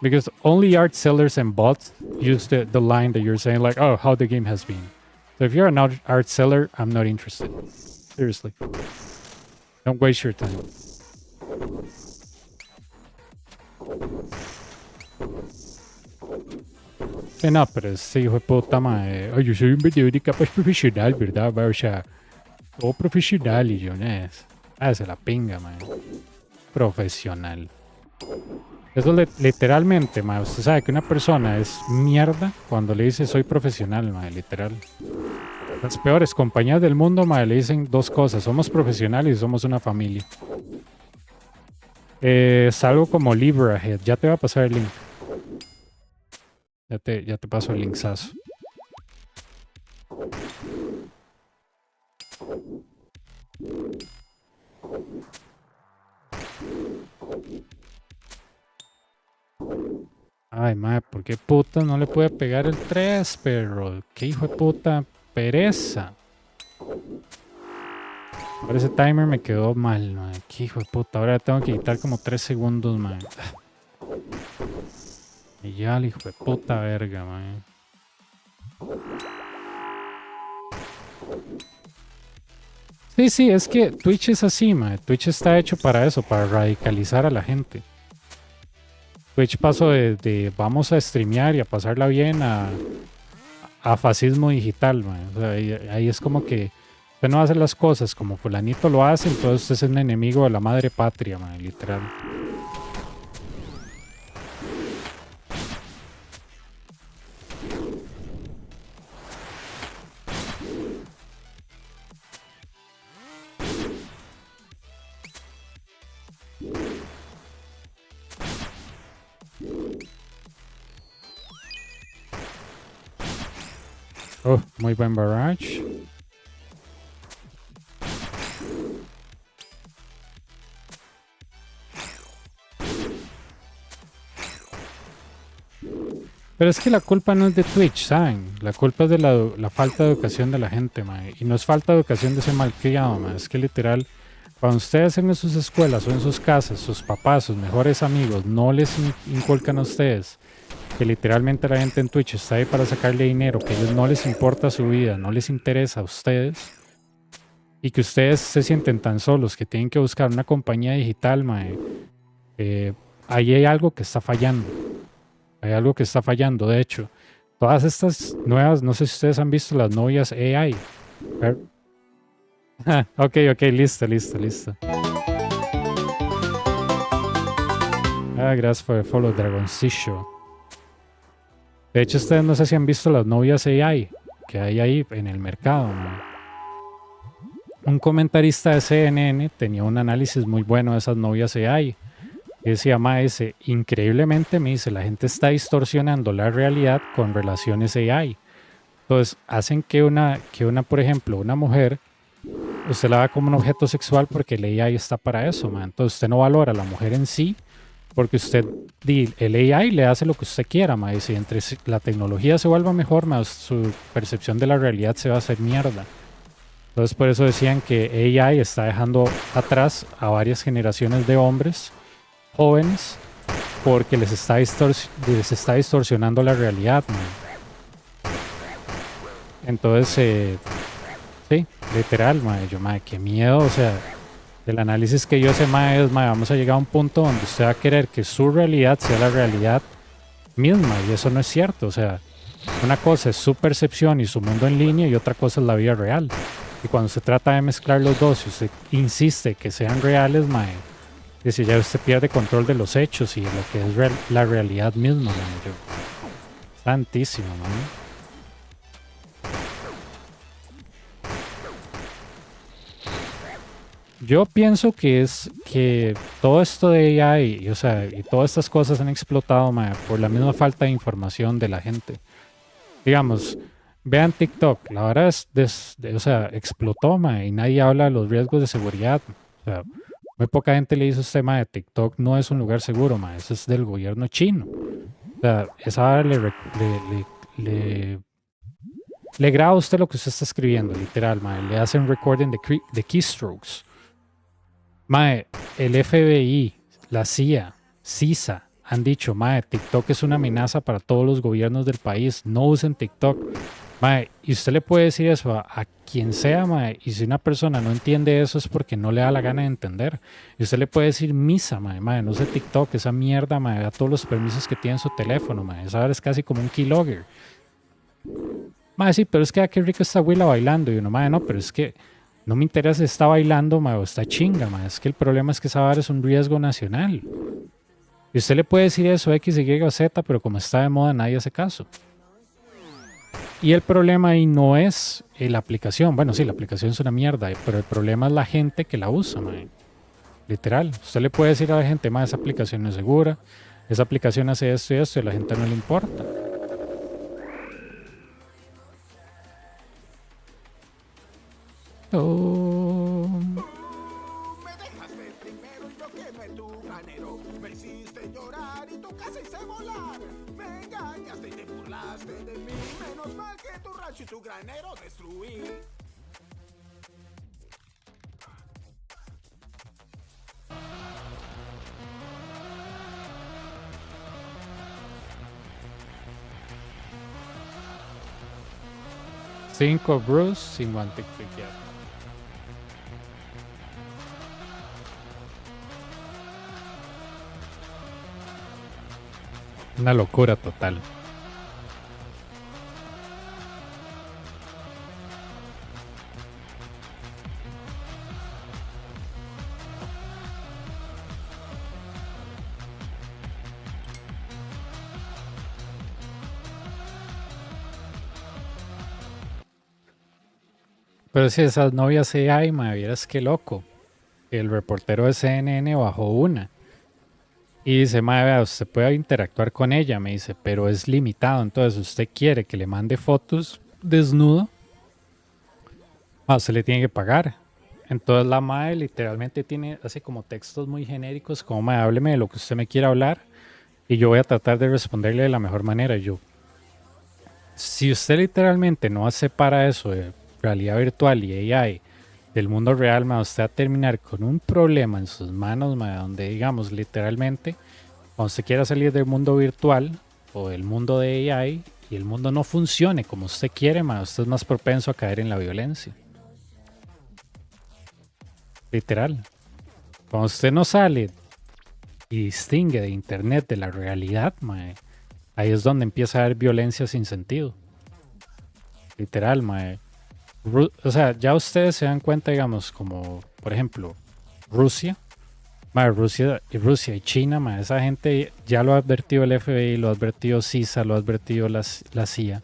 Because only art sellers and bots use the line that you're saying, like, oh, how the game has been. So if you're an art seller, I'm not interested. Seriously. Don't waste your time. No, pero ese hijo de puta, mae. Oh, yo soy un vendedor de capas profesional, ¿verdad? O sea, todo profesional y yo, se la pinga, mae. Profesional. Eso literalmente, mae. Usted sabe que una persona es mierda cuando le dice soy profesional, mae, literal. Las peores compañías del mundo, mae, le dicen dos cosas. Somos profesionales y somos una familia. Es algo como LibraAPT. Ya te va a pasar el link. Ya te paso el linksazo. Ay, madre, ¿por qué puta no le puede pegar el 3, perro? ¿Qué hijo de puta pereza? Ahora ese timer me quedó mal, madre. ¿Qué hijo de puta? Ahora tengo que quitar como 3 segundos, madre. Y ya el hijo de puta verga, man. Sí, es que Twitch es así, man. Twitch está hecho para eso, para radicalizar a la gente. Twitch pasó de vamos a streamear y a pasarla bien a fascismo digital, man. O sea, ahí es como que usted no hace las cosas como fulanito lo hace, entonces usted es un enemigo de la madre patria, man, literal. Oh, muy buen barrage. Pero es que la culpa no es de Twitch, ¿saben? La culpa es de la falta de educación de la gente, mae. Y no es falta de educación de ese malcriado, mae. Es que literal, cuando ustedes en sus escuelas o en sus casas, sus papás, sus mejores amigos, no les inculcan a ustedes que literalmente la gente en Twitch está ahí para sacarle dinero, que a ellos no les importa su vida, no les interesa a ustedes, y que ustedes se sienten tan solos que tienen que buscar una compañía digital, mae, ahí hay algo que está fallando. Hay algo que está fallando. De hecho, todas estas nuevas, no sé si ustedes han visto las novias AI. Ok, listo. Gracias por el follow, Dragoncillo. De hecho, ustedes no sé si han visto las novias AI que hay ahí en el mercado, ¿no? Un comentarista de CNN tenía un análisis muy bueno de esas novias AI. Y decía, ese, increíblemente me dice, la gente está distorsionando la realidad con relaciones AI. Entonces, hacen que por ejemplo, una mujer, usted la ve como un objeto sexual porque el AI está para eso, man. Entonces, usted no valora a la mujer en sí, porque el AI le hace lo que usted quiera, ma. Y si entre la tecnología se vuelva mejor, ma, su percepción de la realidad se va a hacer mierda. Entonces, por eso decían que AI está dejando atrás a varias generaciones de hombres jóvenes porque les está distorsionando la realidad, man. Entonces, sí, literal, man. Yo, qué miedo, o sea, el análisis que yo sé, es, vamos a llegar a un punto donde usted va a querer que su realidad sea la realidad misma, y eso no es cierto. O sea, una cosa es su percepción y su mundo en línea y otra cosa es la vida real. Y cuando se trata de mezclar los dos y usted insiste que sean reales, dice, ya usted pierde control de los hechos y de lo que es la realidad misma, yo. Santísimo, Yo pienso que es que todo esto de AI, o sea, y todas estas cosas han explotado, por la misma falta de información de la gente. Digamos, Vean TikTok, la hora o sea, explotó, mae, y nadie habla de los riesgos de seguridad. O sea, muy poca gente le dice a usted, mae, TikTok no es un lugar seguro, mae, eso es del gobierno chino. O sea, esa hora le, le graba a usted lo que usted está escribiendo, literal, mae, le hacen recording de keystrokes. Mae, el FBI, la CIA, CISA han dicho, mae, TikTok es una amenaza para todos los gobiernos del país, no usen TikTok. Mae, y usted le puede decir eso a quien sea, mae, y si una persona no entiende eso es porque no le da la gana de entender. Y usted le puede decir misa, mae, mae, no use TikTok, esa mierda, mae, da todos los permisos que tiene en su teléfono, mae, esa ahora es casi como un keylogger. Mae, sí, pero es que qué rico está Willa bailando, y uno, mae, no, pero es que no me interesa si está bailando, mae, o está chinga, mae, es que el problema es que esa vara es un riesgo nacional. Y usted le puede decir eso X, Y o Z, pero como está de moda nadie hace caso. Y el problema ahí no es la aplicación. Bueno, sí, la aplicación es una mierda, pero el problema es la gente que la usa, mae. Literal. Usted le puede decir a la gente, esa aplicación no es segura, esa aplicación hace esto y esto, y a la gente no le importa. Oh. Me dejaste primero y yo quemé tu granero. Me hiciste llorar y tu casa hice volar. Me engañaste y te burlaste de mí. Menos mal que tu rancho y tu granero destruí. Cinco Bruce sin guante. Una locura total. Pero si esas novias AI, me vieras qué loco. El reportero de CNN bajó una. Y dice, mae, vea, usted puede interactuar con ella, me dice, pero es limitado. Entonces, usted quiere que le mande fotos desnudo, usted le tiene que pagar. Entonces la mae literalmente hace como textos muy genéricos, como mae, hábleme de lo que usted me quiera hablar y yo voy a tratar de responderle de la mejor manera. Yo, si usted literalmente no separa eso de realidad virtual y AI del mundo real, mae, usted va a terminar con un problema en sus manos, mae, donde digamos literalmente, cuando usted quiera salir del mundo virtual o del mundo de AI y el mundo no funcione como usted quiere, mae, usted es más propenso a caer en la violencia. Literal. Cuando usted no sale y distingue de internet de la realidad, mae, ahí es donde empieza a haber violencia sin sentido. Literal, mae. O sea, ya ustedes se dan cuenta, digamos, como por ejemplo Rusia, mae, Rusia y China, mae, esa gente ya lo ha advertido el FBI, lo ha advertido CISA, lo ha advertido la CIA,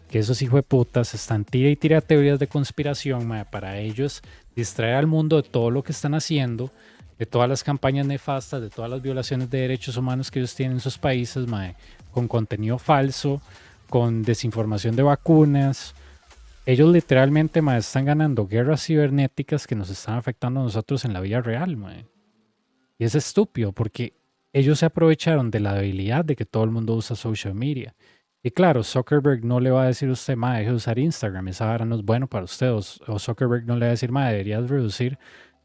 que esos hijos de putas están tira y tira teorías de conspiración, mae, para ellos distraer al mundo de todo lo que están haciendo, de todas las campañas nefastas, de todas las violaciones de derechos humanos que ellos tienen en sus países, mae, con contenido falso, con desinformación de vacunas. Ellos literalmente, mae, están ganando guerras cibernéticas que nos están afectando a nosotros en la vida real, mae. Y es estúpido porque ellos se aprovecharon de la debilidad de que todo el mundo usa social media. Y claro, Zuckerberg no le va a decir a usted, ma, deje de usar Instagram, esa hora no es bueno para usted. O Zuckerberg no le va a decir, ma, deberías reducir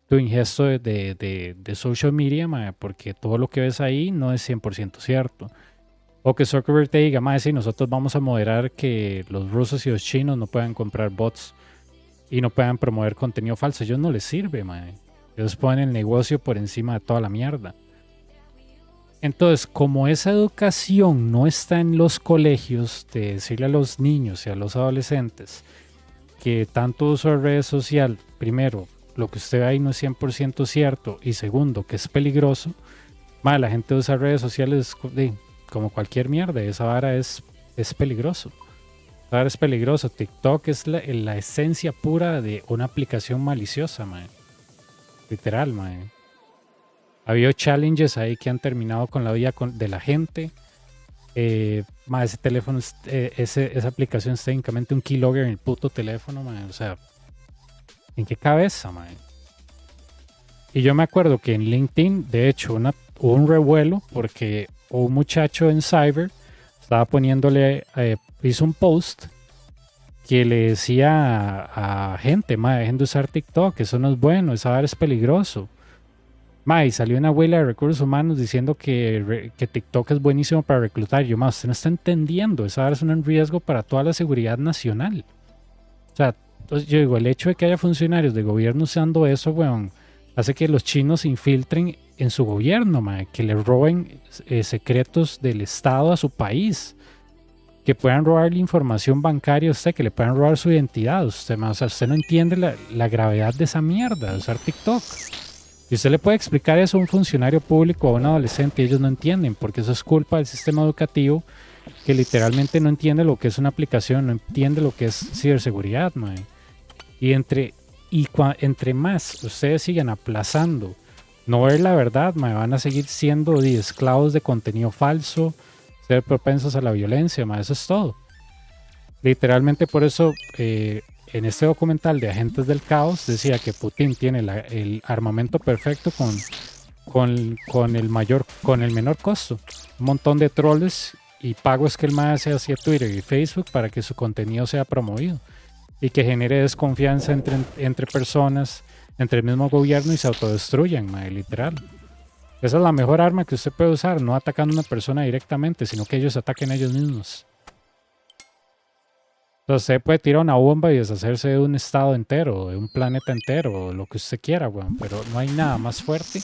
tu ingesto de social media, ma, porque todo lo que ves ahí no es 100% cierto. O que Zuckerberg te diga, ma, sí, nosotros vamos a moderar que los rusos y los chinos no puedan comprar bots y no puedan promover contenido falso. A ellos no les sirve, ma. Ellos ponen el negocio por encima de toda la mierda. Entonces, como esa educación no está en los colegios, de decirle a los niños y a los adolescentes que tanto uso de redes sociales, primero, lo que usted ve ahí no es 100% cierto, y segundo, que es peligroso, la gente usa redes sociales como cualquier mierda, esa vara es peligroso. Esa vara es peligroso. TikTok es la esencia pura de una aplicación maliciosa, man. Literal, man. Ha habido challenges ahí que han terminado con la vida de la gente. Ese teléfono, esa aplicación es técnicamente un keylogger en el puto teléfono, o sea, ¿en qué cabeza, mae? Y yo me acuerdo que en LinkedIn, de hecho, hubo un revuelo porque un muchacho en Cyber estaba poniéndole, hizo un post que le decía a gente, mae, dejen de usar TikTok, eso no es bueno, esa vara es peligroso. Y salió una abuela de recursos humanos diciendo que TikTok es buenísimo para reclutar. Yo, usted no está entendiendo, esa vara es un riesgo para toda la seguridad nacional. O sea, entonces yo digo, el hecho de que haya funcionarios de gobierno usando eso, weón, hace que los chinos se infiltren en su gobierno, que le roben secretos del Estado a su país, que puedan robarle información bancaria a usted, que le puedan robar su identidad. Usted, o sea, usted no entiende la gravedad de esa mierda, de usar TikTok. Y usted le puede explicar eso a un funcionario público o a un adolescente y ellos no entienden, porque eso es culpa del sistema educativo que literalmente no entiende lo que es una aplicación, no entiende lo que es ciberseguridad, mae. Y entre más ustedes sigan aplazando no ver la verdad, van a seguir siendo esclavos de contenido falso, ser propensos a la violencia, eso es todo. Literalmente por eso en este documental de Agentes del Caos decía que Putin tiene el armamento perfecto con el menor costo. Un montón de troles y pagos que el MAE hace hacia Twitter y Facebook para que su contenido sea promovido y que genere desconfianza entre personas, entre el mismo gobierno y se autodestruyan, literal. Esa es la mejor arma que usted puede usar, no atacando a una persona directamente, sino que ellos ataquen a ellos mismos. Entonces usted puede tirar una bomba y deshacerse de un estado entero, de un planeta entero, lo que usted quiera, weón, pero no hay nada más fuerte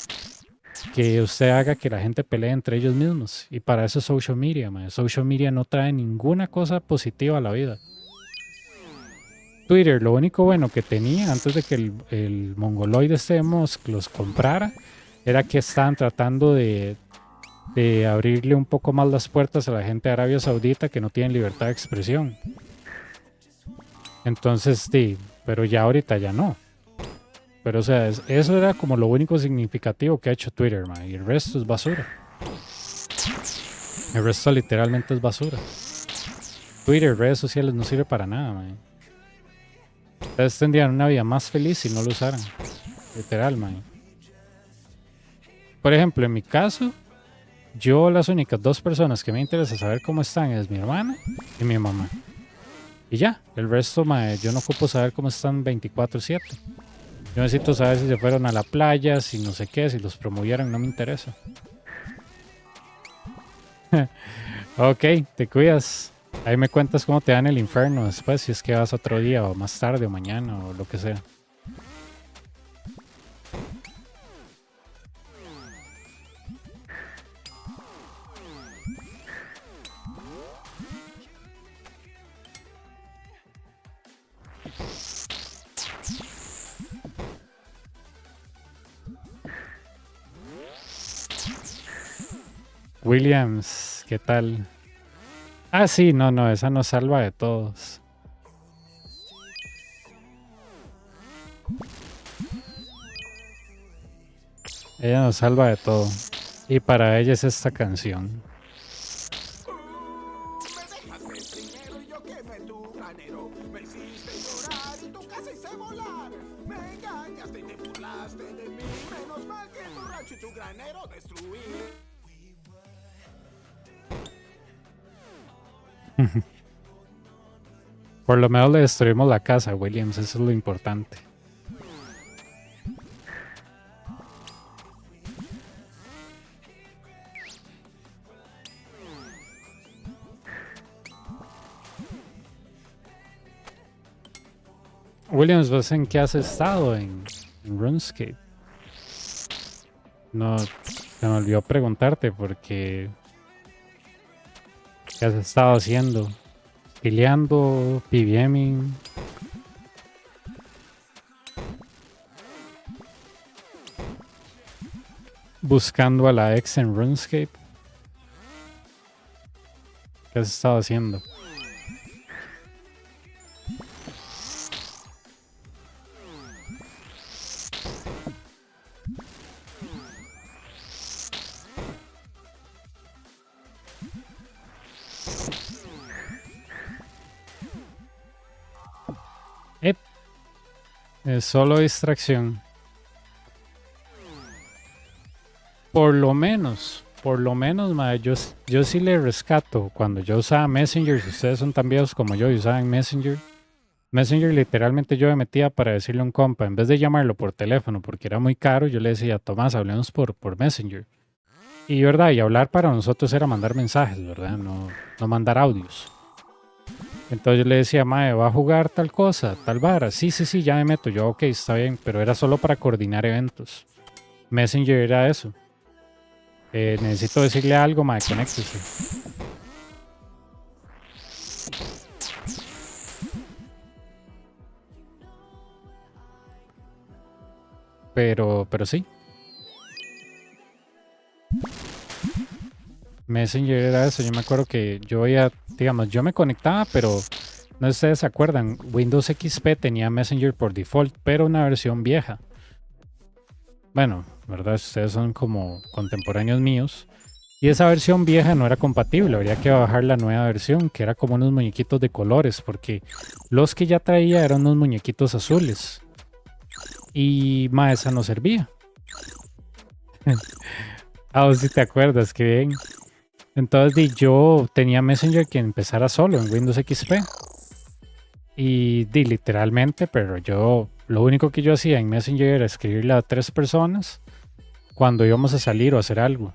que usted haga que la gente pelee entre ellos mismos. Y para eso es social media, Social media no trae ninguna cosa positiva a la vida. Twitter, lo único bueno que tenía antes de que el mongoloide Musk los comprara, era que estaban tratando de abrirle un poco más las puertas a la gente de Arabia Saudita que no tienen libertad de expresión. Entonces, sí, pero ya ahorita ya no. Pero o sea, eso era como lo único significativo que ha hecho Twitter, y el resto es basura. El resto literalmente es basura. Twitter, redes sociales no sirve para nada, Ustedes tendrían una vida más feliz si no lo usaran. Literal, Por ejemplo, en mi caso, yo las únicas dos personas que me interesa saber cómo están es mi hermana y mi mamá. Y ya, el resto, yo no ocupo saber cómo están 24/7. Yo necesito saber si se fueron a la playa, si no sé qué, si los promovieron, no me interesa. Ok, te cuidas. Ahí me cuentas cómo te dan el infierno después, si es que vas otro día o más tarde o mañana o lo que sea. Williams, ¿qué tal? Ah, sí, no, esa nos salva de todos. Ella nos salva de todo. Y para ella es esta canción. Me dejaste primero y yo quemé tu granero. Me hiciste llorar y tu casa hice volar. Me engañaste y te burlaste de mí. Menos mal que tu rancho y tu granero destruí. Por lo menos le destruimos la casa, Williams, eso es lo importante. Williams, ¿vos en qué has estado en RuneScape? No, se me olvidó preguntarte porque... ¿Qué has estado haciendo? Peleando, PBMing. Buscando a la ex en RuneScape. ¿Qué has estado haciendo? Es solo distracción. Por lo menos, mae, yo sí le rescato. Cuando yo usaba Messenger, si ustedes son tan viejos como yo y usaban Messenger, Messenger literalmente yo me metía para decirle a un compa, en vez de llamarlo por teléfono porque era muy caro, yo le decía, Tomás, hablemos por Messenger. Y verdad, y hablar para nosotros era mandar mensajes, ¿verdad? No mandar audios. Entonces yo le decía, mae, va a jugar tal cosa, tal vara. Sí, ya me meto. Yo, ok, está bien, pero era solo para coordinar eventos. Messenger era eso. Necesito decirle algo, mae, conéctese. Pero sí. Messenger era eso. Yo me acuerdo que yo veía, digamos, yo me conectaba, pero no sé si ustedes se acuerdan, Windows XP tenía Messenger por default, pero una versión vieja. Bueno, ¿verdad? Ustedes son como contemporáneos míos. Y esa versión vieja no era compatible, habría que bajar la nueva versión, que era como unos muñequitos de colores, porque los que ya traía eran unos muñequitos azules. Y más esa no servía. Ah, si te acuerdas, que bien. Entonces yo tenía Messenger que empezara solo en Windows XP. Y literalmente, pero yo lo único que yo hacía en Messenger era escribirle a 3 personas cuando íbamos a salir o hacer algo.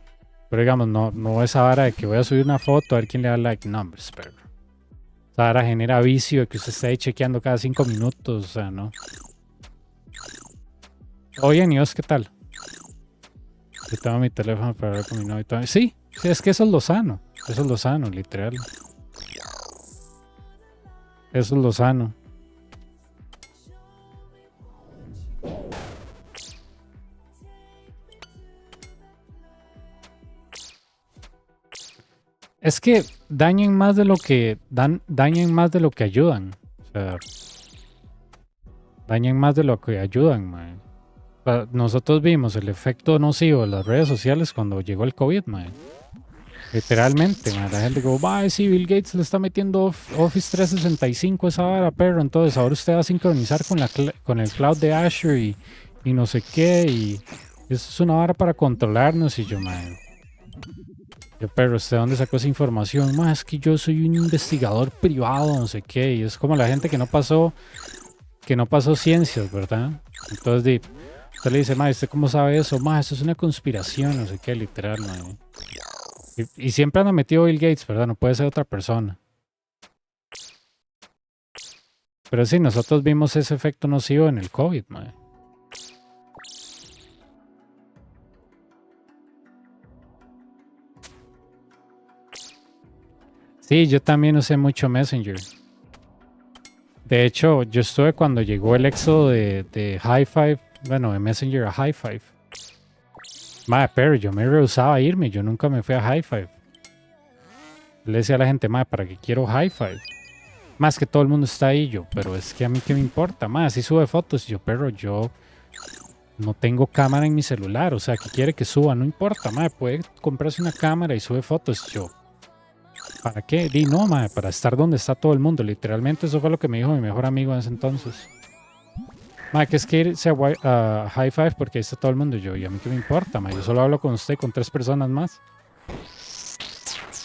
Pero digamos, no esa vara de que voy a subir una foto a ver quién le da like. No, hombre, espera. Esa vara genera vicio de que usted esté ahí chequeando cada 5 minutos. O sea, no. Oye, ¿y vos qué tal? Yo tengo mi teléfono para hablar con mi novio. Sí, es que eso es lo sano. Eso es lo sano, literal. Eso es lo sano. Es que dañen más de lo que dañen más de lo que ayudan. O sea, dañen más de lo que ayudan, man. Nosotros vimos el efecto nocivo de las redes sociales cuando llegó el COVID, man. Literalmente, man. La gente dijo, va, sí, Bill Gates le está metiendo Office 365 esa vara, perro. Entonces ahora usted va a sincronizar con el cloud de Azure y no sé qué. Y eso es una vara para controlarnos. Y yo, man. Yo, pero ¿usted dónde sacó esa información? Más es que yo soy un investigador privado, no sé qué. Y es como la gente que no pasó ciencias, ¿verdad? Entonces, usted le dice, ma, ¿usted cómo sabe eso? Ma, eso es una conspiración, no sé qué, literal, ma. Y siempre anda metido Bill Gates, ¿verdad? No puede ser otra persona. Pero sí, nosotros vimos ese efecto nocivo en el COVID, ma. Sí, yo también usé mucho Messenger. De hecho, yo estuve cuando llegó el éxodo de High Five, bueno, de Messenger a High Five. Madre, pero yo me rehusaba a irme, yo nunca me fui a High Five. Le decía a la gente, madre, ¿para qué quiero High Five? Más que todo el mundo está ahí, yo, pero es que a mí qué me importa, madre, si sube fotos, yo, pero yo no tengo cámara en mi celular, o sea, que quiere que suba, no importa, madre, puede comprarse una cámara y sube fotos, yo. ¿Para qué? Di no, madre, para estar donde está todo el mundo. Literalmente eso fue lo que me dijo mi mejor amigo en ese entonces. Madre, que es que irse a High Five porque ahí está todo el mundo. Yo, ¿y a mí qué me importa, madre? Yo solo hablo con usted, con 3 personas más.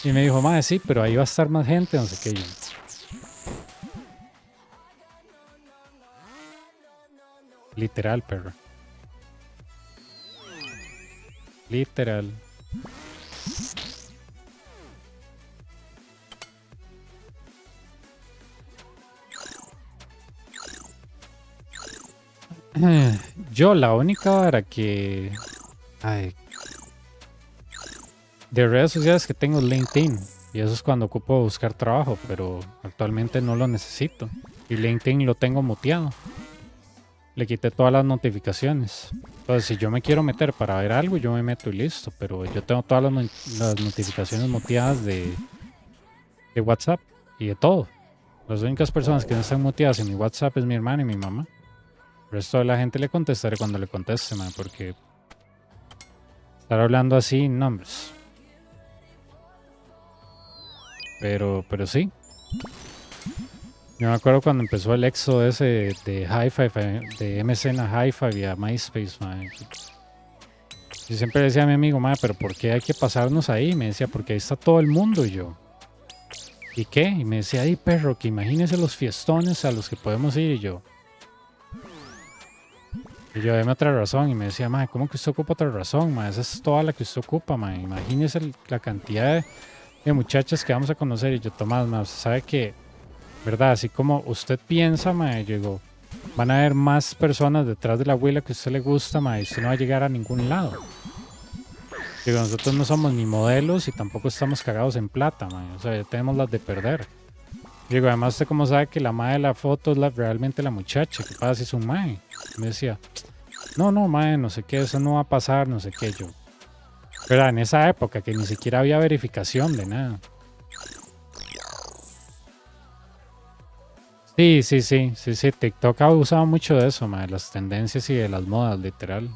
Y me dijo, madre, sí, pero ahí va a estar más gente, no sé qué. Yo. Literal, perro. Literal. Yo la única vara que... Ay, de redes sociales que tengo es LinkedIn. Y eso es cuando ocupo buscar trabajo, pero actualmente no lo necesito. Y LinkedIn lo tengo muteado. Le quité todas las notificaciones. Entonces, si yo me quiero meter para ver algo, yo me meto y listo. Pero yo tengo todas las notificaciones muteadas de WhatsApp y de todo. Las únicas personas que no están muteadas en mi WhatsApp es mi hermana y mi mamá. El resto de la gente le contestaré cuando le conteste, man, porque estar hablando así, nombres. Pero sí. Yo me acuerdo cuando empezó el éxodo ese de Hi-Fi, de MSN a Hi-Fi y a MySpace, mae. Yo siempre le decía a mi amigo, mae, pero ¿por qué hay que pasarnos ahí? Y me decía, porque ahí está todo el mundo. Y yo, ¿y qué? Y me decía, ay, perro, que imagínese los fiestones a los que podemos ir. Y yo, deme otra razón. Y me decía, mae, ¿cómo que usted ocupa otra razón, mae? Esa es toda la que usted ocupa, mae. Imagínese la cantidad de muchachas que vamos a conocer. Y yo, Tomás, mae, usted sabe que, ¿verdad? Así como usted piensa, mae, yo digo, van a haber más personas detrás de la abuela que a usted le gusta, mae, y usted no va a llegar a ningún lado. Digo, nosotros no somos ni modelos y tampoco estamos cagados en plata, mae. O sea, ya tenemos las de perder. Digo, además, ¿usted cómo sabe que la mae de la foto es realmente la muchacha? ¿Qué pasa si es un mae? Me decía, no, mae, no sé qué, eso no va a pasar, no sé qué. Yo, ¿verdad? En esa época que ni siquiera había verificación de nada. Sí, TikTok ha usado mucho de eso, mae, las tendencias y de las modas, literal.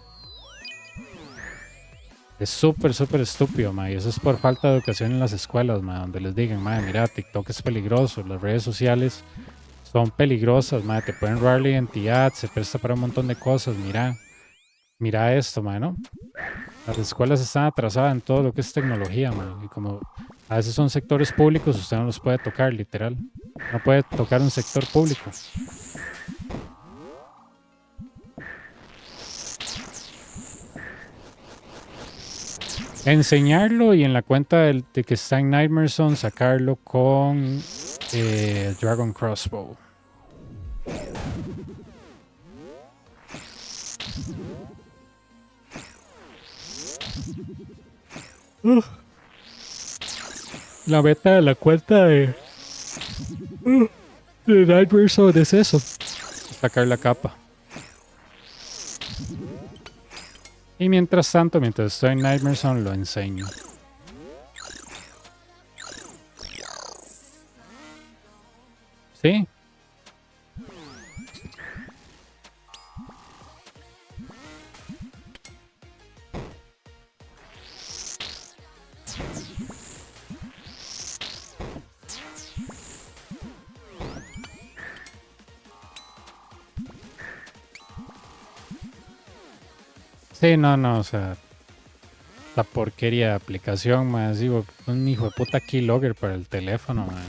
Es súper estúpido, mae, y eso es por falta de educación en las escuelas, mae, donde les digan, mae, mira, TikTok es peligroso, las redes sociales son peligrosas, mae, te pueden robar la identidad, se presta para un montón de cosas, mira esto, mae, ¿no? Las escuelas están atrasadas en todo lo que es tecnología, mae, y como a veces son sectores públicos, usted no los puede tocar, literal. No puede tocar un sector público. Enseñarlo y en la cuenta de que está en Nightmare Zone, sacarlo con Dragon Crossbow. La beta de la cuenta de Nightmare Zone es eso. Sacar la capa. Y mientras tanto, mientras estoy en Nightmare Zone, lo enseño. ¿Sí? Sí, no, o sea, la porquería de aplicación, más digo, un hijo de puta keylogger para el teléfono, man.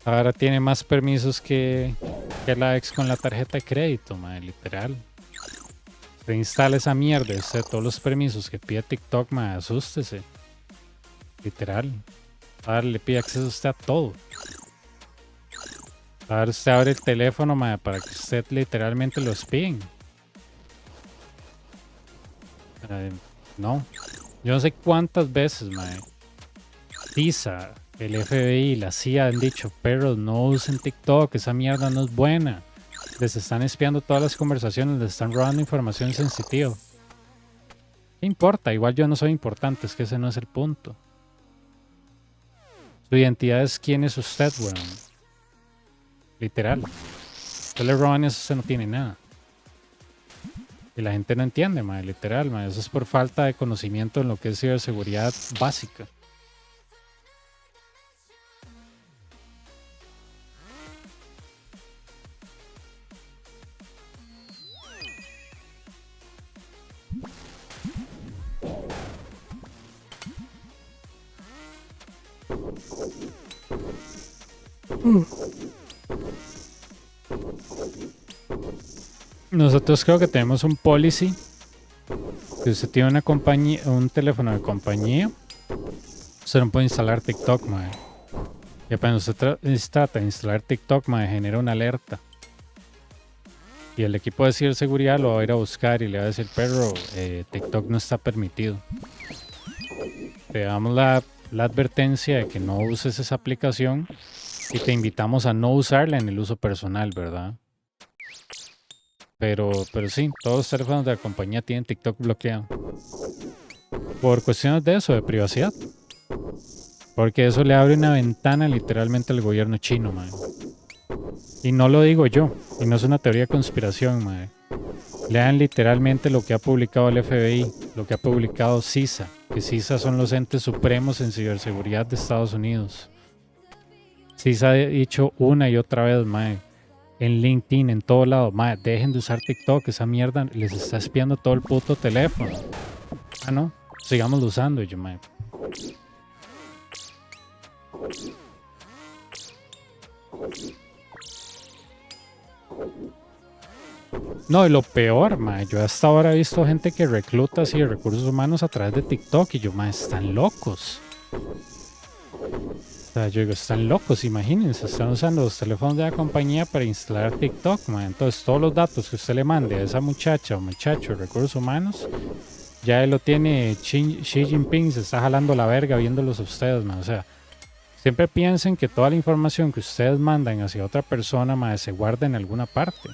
Ahora tiene más permisos que la ex con la tarjeta de crédito, man, literal. Se instala esa mierda, usted todos los permisos que pide TikTok, man, asústese. Literal. Ahora le pide acceso a usted a todo. Ahora usted abre el teléfono, mae, para que usted literalmente lo espíen. No. Yo no sé cuántas veces, mae. TISA, el FBI, la CIA han dicho, perros, no usen TikTok, esa mierda no es buena. Les están espiando todas las conversaciones, les están robando información sensitiva. ¿Qué importa? Igual yo no soy importante, es que ese no es el punto. Su identidad es quién es usted, weón. Literal. Usted le roban eso, usted no tiene nada. Y la gente no entiende, mae, literal, mae. Eso es por falta de conocimiento en lo que es ciberseguridad básica. Nosotros creo que tenemos un policy que usted tiene una compañía, un teléfono de compañía, usted no puede instalar TikTok, mae. Y apenas usted trata de instalar TikTok, mae, genera una alerta. Y el equipo de ciberseguridad lo va a ir a buscar y le va a decir, perro, TikTok no está permitido. Te damos la advertencia de que no uses esa aplicación y te invitamos a no usarla en el uso personal, ¿verdad? Pero sí, todos los teléfonos de la compañía tienen TikTok bloqueado. Por cuestiones de eso, de privacidad. Porque eso le abre una ventana literalmente al gobierno chino, man. Y no lo digo yo, y no es una teoría de conspiración, man. Lean literalmente lo que ha publicado el FBI, lo que ha publicado CISA, que CISA son los entes supremos en ciberseguridad de Estados Unidos. CISA ha dicho una y otra vez, mae, en LinkedIn, en todo lado, mae, dejen de usar TikTok, esa mierda les está espiando todo el puto teléfono. Ah, no, sigamos usando, yo, mae. No, y lo peor, mae, yo hasta ahora he visto gente que recluta así recursos humanos a través de TikTok y yo, mae, están locos. O sea, yo digo, están locos, imagínense, están usando los teléfonos de la compañía para instalar TikTok, mae. Entonces todos los datos que usted le mande a esa muchacha o muchacho de recursos humanos, ya él lo tiene, Xi Jinping se está jalando la verga viéndolos a ustedes, mae. O sea, siempre piensen que toda la información que ustedes mandan hacia otra persona, mae, se guarda en alguna parte.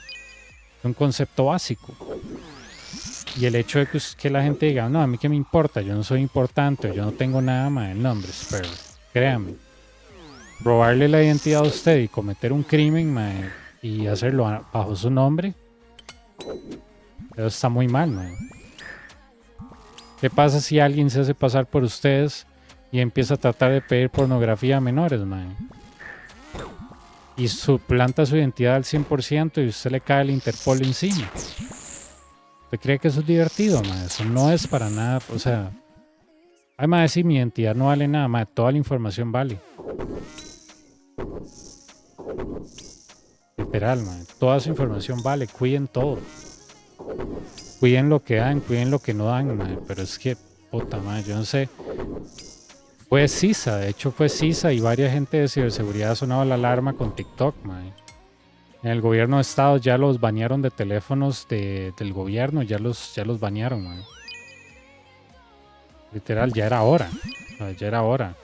Es un concepto básico. Y el hecho de que la gente diga, no, a mí qué me importa, yo no soy importante, yo no tengo nada más de nombres, pero créanme, robarle la identidad a usted y cometer un crimen, mae, y hacerlo bajo su nombre, eso está muy mal, mae. ¿Qué pasa si alguien se hace pasar por ustedes y empieza a tratar de pedir pornografía a menores, mae? Y suplanta su identidad al 100% y usted le cae el Interpol encima. ¿Usted cree que eso es divertido, mae? Eso no es para nada, o sea... Ay, mae, si mi identidad no vale nada, mae, toda la información vale. Literal, mae, toda su información vale, cuiden todo. Cuiden lo que dan, cuiden lo que no dan, mae, pero es que, puta madre, yo no sé... Fue CISA, de hecho fue CISA y varias gente de ciberseguridad ha sonado la alarma con TikTok, mae. En el gobierno de Estados ya los banearon de teléfonos del gobierno, ya los banearon, mae. Literal, ya era hora, ya era hora.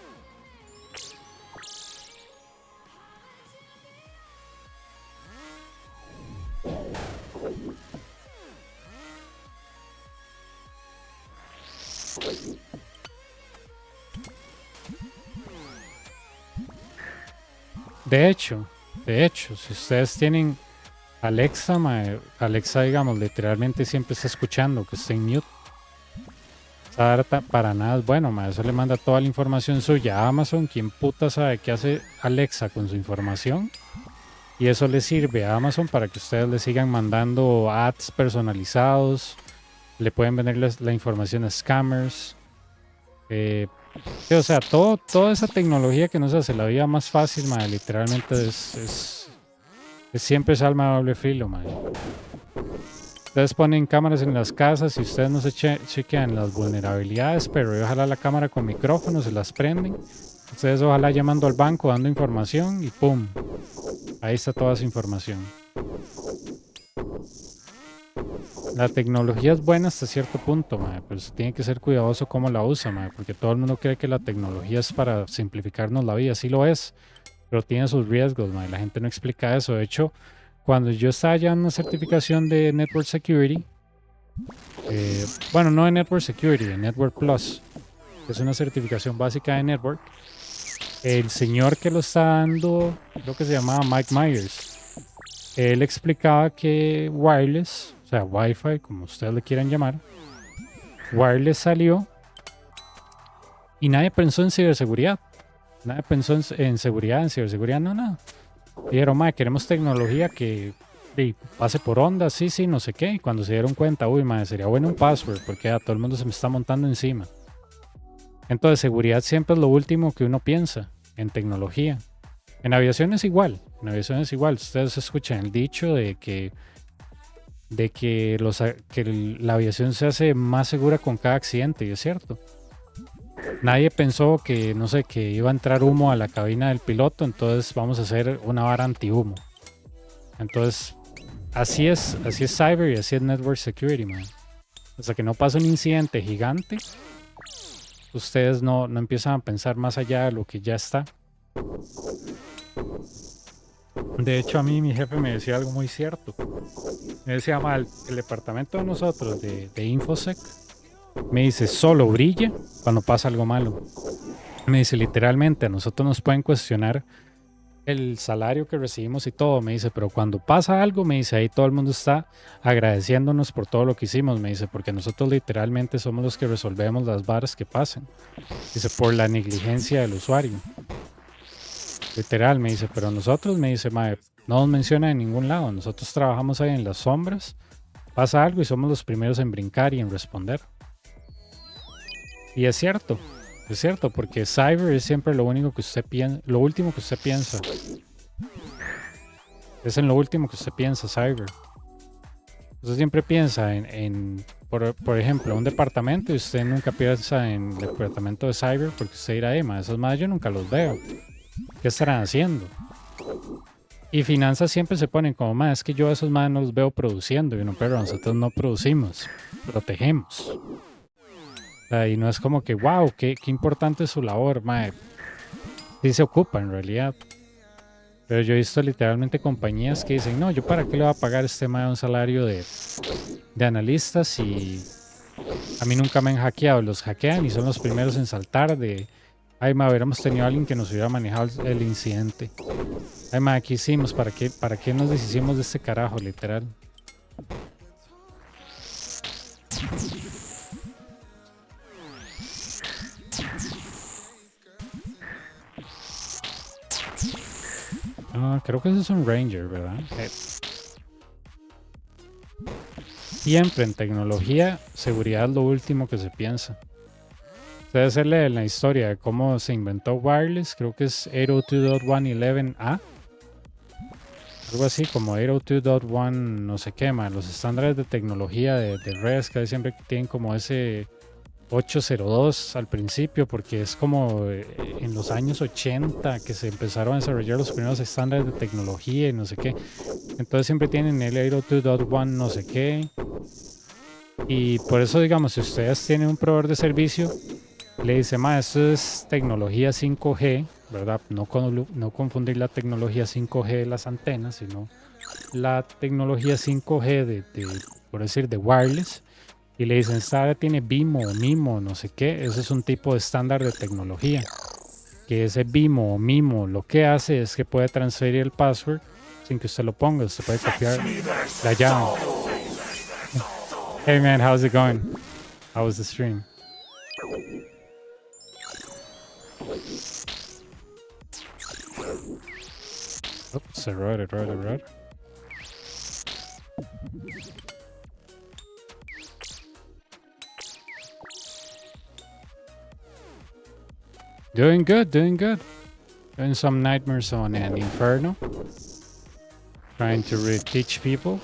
De hecho, si ustedes tienen Alexa, mae, Alexa, digamos, literalmente siempre está escuchando que está en mute. Esa data para nada es bueno, mae. Eso le manda toda la información suya a Amazon. ¿Quién puta sabe qué hace Alexa con su información? Y eso le sirve a Amazon para que ustedes le sigan mandando ads personalizados. Le pueden vender la información a scammers. Sí, o sea, toda esa tecnología que nos hace la vida más fácil, madre, literalmente es siempre es alma de doble filo, madre. Ustedes ponen cámaras en las casas y ustedes no se chequean las vulnerabilidades, pero ojalá la cámara con micrófono se las prenden. Ustedes ojalá llamando al banco, dando información y ¡pum! Ahí está toda esa información. La tecnología es buena hasta cierto punto, mae, pero se tiene que ser cuidadoso cómo la usa, mae, porque todo el mundo cree que la tecnología es para simplificarnos la vida, sí lo es, pero tiene sus riesgos, mae, la gente no explica eso. De hecho, cuando yo estaba ya en una certificación de Network Security, bueno, no de Network Security, de Network Plus, que es una certificación básica de Network, el señor que lo está dando, creo que se llamaba Mike Myers, él explicaba que wireless, o sea, Wi-Fi, como ustedes le quieran llamar, wireless salió y nadie pensó en ciberseguridad. Nadie pensó en seguridad, en ciberseguridad, no, nada. Dijeron, mae, queremos tecnología que pase por ondas, sí, no sé qué. Y cuando se dieron cuenta, uy, mae, sería bueno un password, porque a todo el mundo se me está montando encima. Entonces, seguridad siempre es lo último que uno piensa en tecnología. En aviación es igual. Ustedes escuchan el dicho de que la aviación se hace más segura con cada accidente, y es cierto. Nadie pensó que, no sé, que iba a entrar humo a la cabina del piloto, entonces vamos a hacer una vara anti-humo. Entonces, así es cyber y así es network security, man. Hasta que no pasa un incidente gigante, ustedes no empiezan a pensar más allá de lo que ya está. De hecho, a mí mi jefe me decía algo muy cierto. Me decía, mal, el departamento de nosotros de InfoSec, me dice, solo brilla cuando pasa algo malo. Me dice, literalmente, a nosotros nos pueden cuestionar el salario que recibimos y todo, me dice, pero cuando pasa algo, me dice, ahí todo el mundo está agradeciéndonos por todo lo que hicimos, me dice, porque nosotros literalmente somos los que resolvemos las varas que pasan. Dice, por la negligencia del usuario. Literal, me dice, pero nosotros, me dice, mae, no nos menciona en ningún lado, nosotros trabajamos ahí en las sombras, pasa algo y somos los primeros en brincar y en responder. Y es cierto, porque cyber es siempre lo único que usted piensa, lo último que usted piensa. Es en lo último que usted piensa, cyber. Usted siempre piensa por ejemplo, un departamento y usted nunca piensa en el departamento de cyber porque usted dirá, esos más yo nunca los veo. ¿Qué estarán haciendo? Y finanzas siempre se ponen como, más es que yo a esos más no los veo produciendo. Y uno, pero nosotros no producimos, protegemos. Y no es como que, wow, qué importante es su labor, mae. Sí se ocupa en realidad. Pero yo he visto literalmente compañías que dicen, no, yo para qué le voy a pagar a este mae un salario de analistas y a mí nunca me han hackeado. Los hackean y son los primeros en saltar de, ay, mae, hubiéramos tenido a alguien que nos hubiera manejado el incidente. Ay, mae, ¿qué hicimos? ¿Para qué nos deshicimos de este carajo, literal? Creo que ese es un Ranger, ¿verdad? Siempre en tecnología, seguridad es lo último que se piensa. Debe serle la historia de cómo se inventó wireless, creo que es 802.111a. Algo así como 802.1 no sé qué, man. Los estándares de tecnología de redes que siempre tienen como ese 802 al principio, porque es como en los años 80 que se empezaron a desarrollar los primeros estándares de tecnología y no sé qué. Entonces siempre tienen el 802.1 no sé qué. Y por eso, digamos, si ustedes tienen un proveedor de servicio, le dice, esto es tecnología 5G, ¿verdad? No confundir la tecnología 5G de las antenas, sino la tecnología 5G por decir, de wireless. Y le dicen, esta área tiene BIMO o MIMO, no sé qué. Ese es un tipo de estándar de tecnología. Que ese BIMO o MIMO lo que hace es que puede transferir el password sin que usted lo ponga. Usted puede copiar la llave. Hey man, how's it going? How was the stream? Oops, I wrote it. Doing good. Doing some nightmares on an Inferno. Trying to teach people.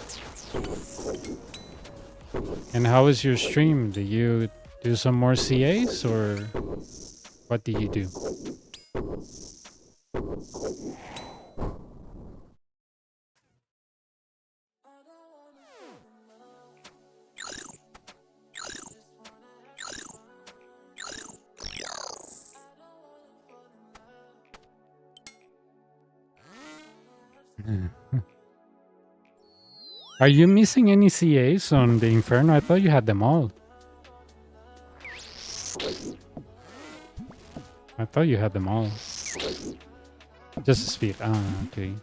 And how was your stream? Did you do some more CAs or what did you do? Are you missing any CAs on the Inferno? I thought you had them all. Just speed. Okay.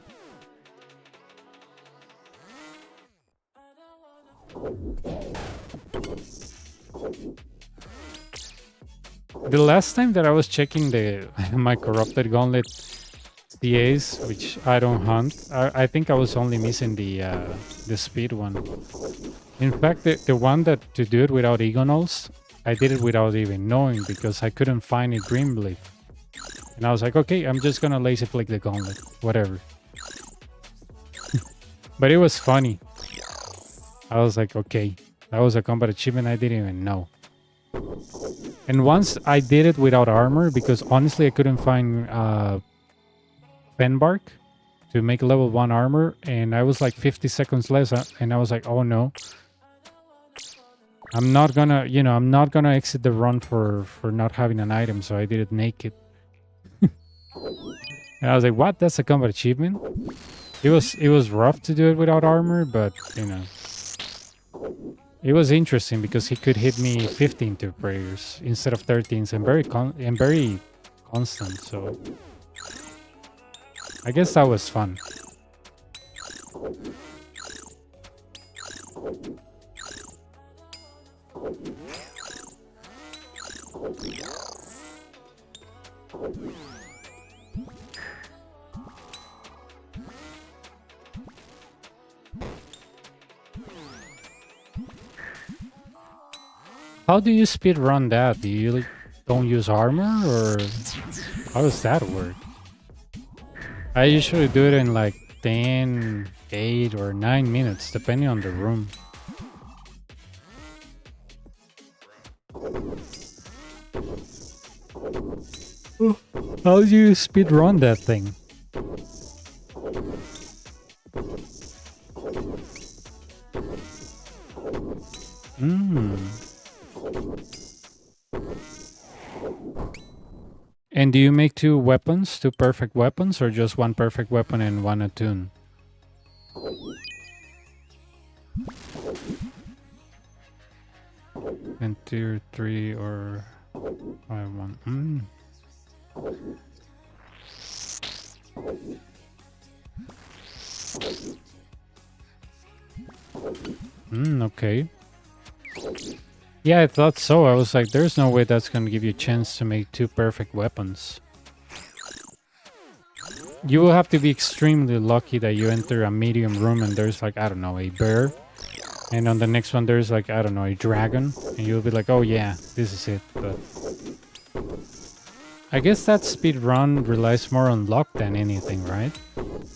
The last time that I was checking my corrupted gauntlet CAs, which I don't hunt, I think I was only missing the speed one. In fact, the one that to do it without Egonals, I did it without even knowing because I couldn't find a Green Blade. And I was like, okay, I'm just gonna lazy flick the gauntlet, whatever. But it was funny. I was like, okay, that was a combat achievement I didn't even know. And once I did it without armor because honestly I couldn't find Fenbark to make level 1 armor, and I was like 50 seconds less, and I was like, oh no. I'm not gonna exit the run for not having an item, so I did it naked. And I was like, what? That's a combat achievement? It was rough to do it without armor, but it was interesting because he could hit me 15 to prayers instead of 13s and very constant, so I guess that was fun. How do you speed run that? Do you don't use armor, or how does that work? I usually do it in like 10, 8 or 9 minutes, depending on the room. How do you speed run that thing? And do you make two weapons, two perfect weapons, or just one perfect weapon and one attune? And tier 3 or 5-1. Okay. Yeah, I thought so. I was like, there's no way that's gonna give you a chance to make two perfect weapons. You will have to be extremely lucky that you enter a medium room and there's like, I don't know, a bear. And on the next one there's like, I don't know, a dragon. And you'll be like, oh yeah, this is it. But I guess that speed run relies more on luck than anything, right?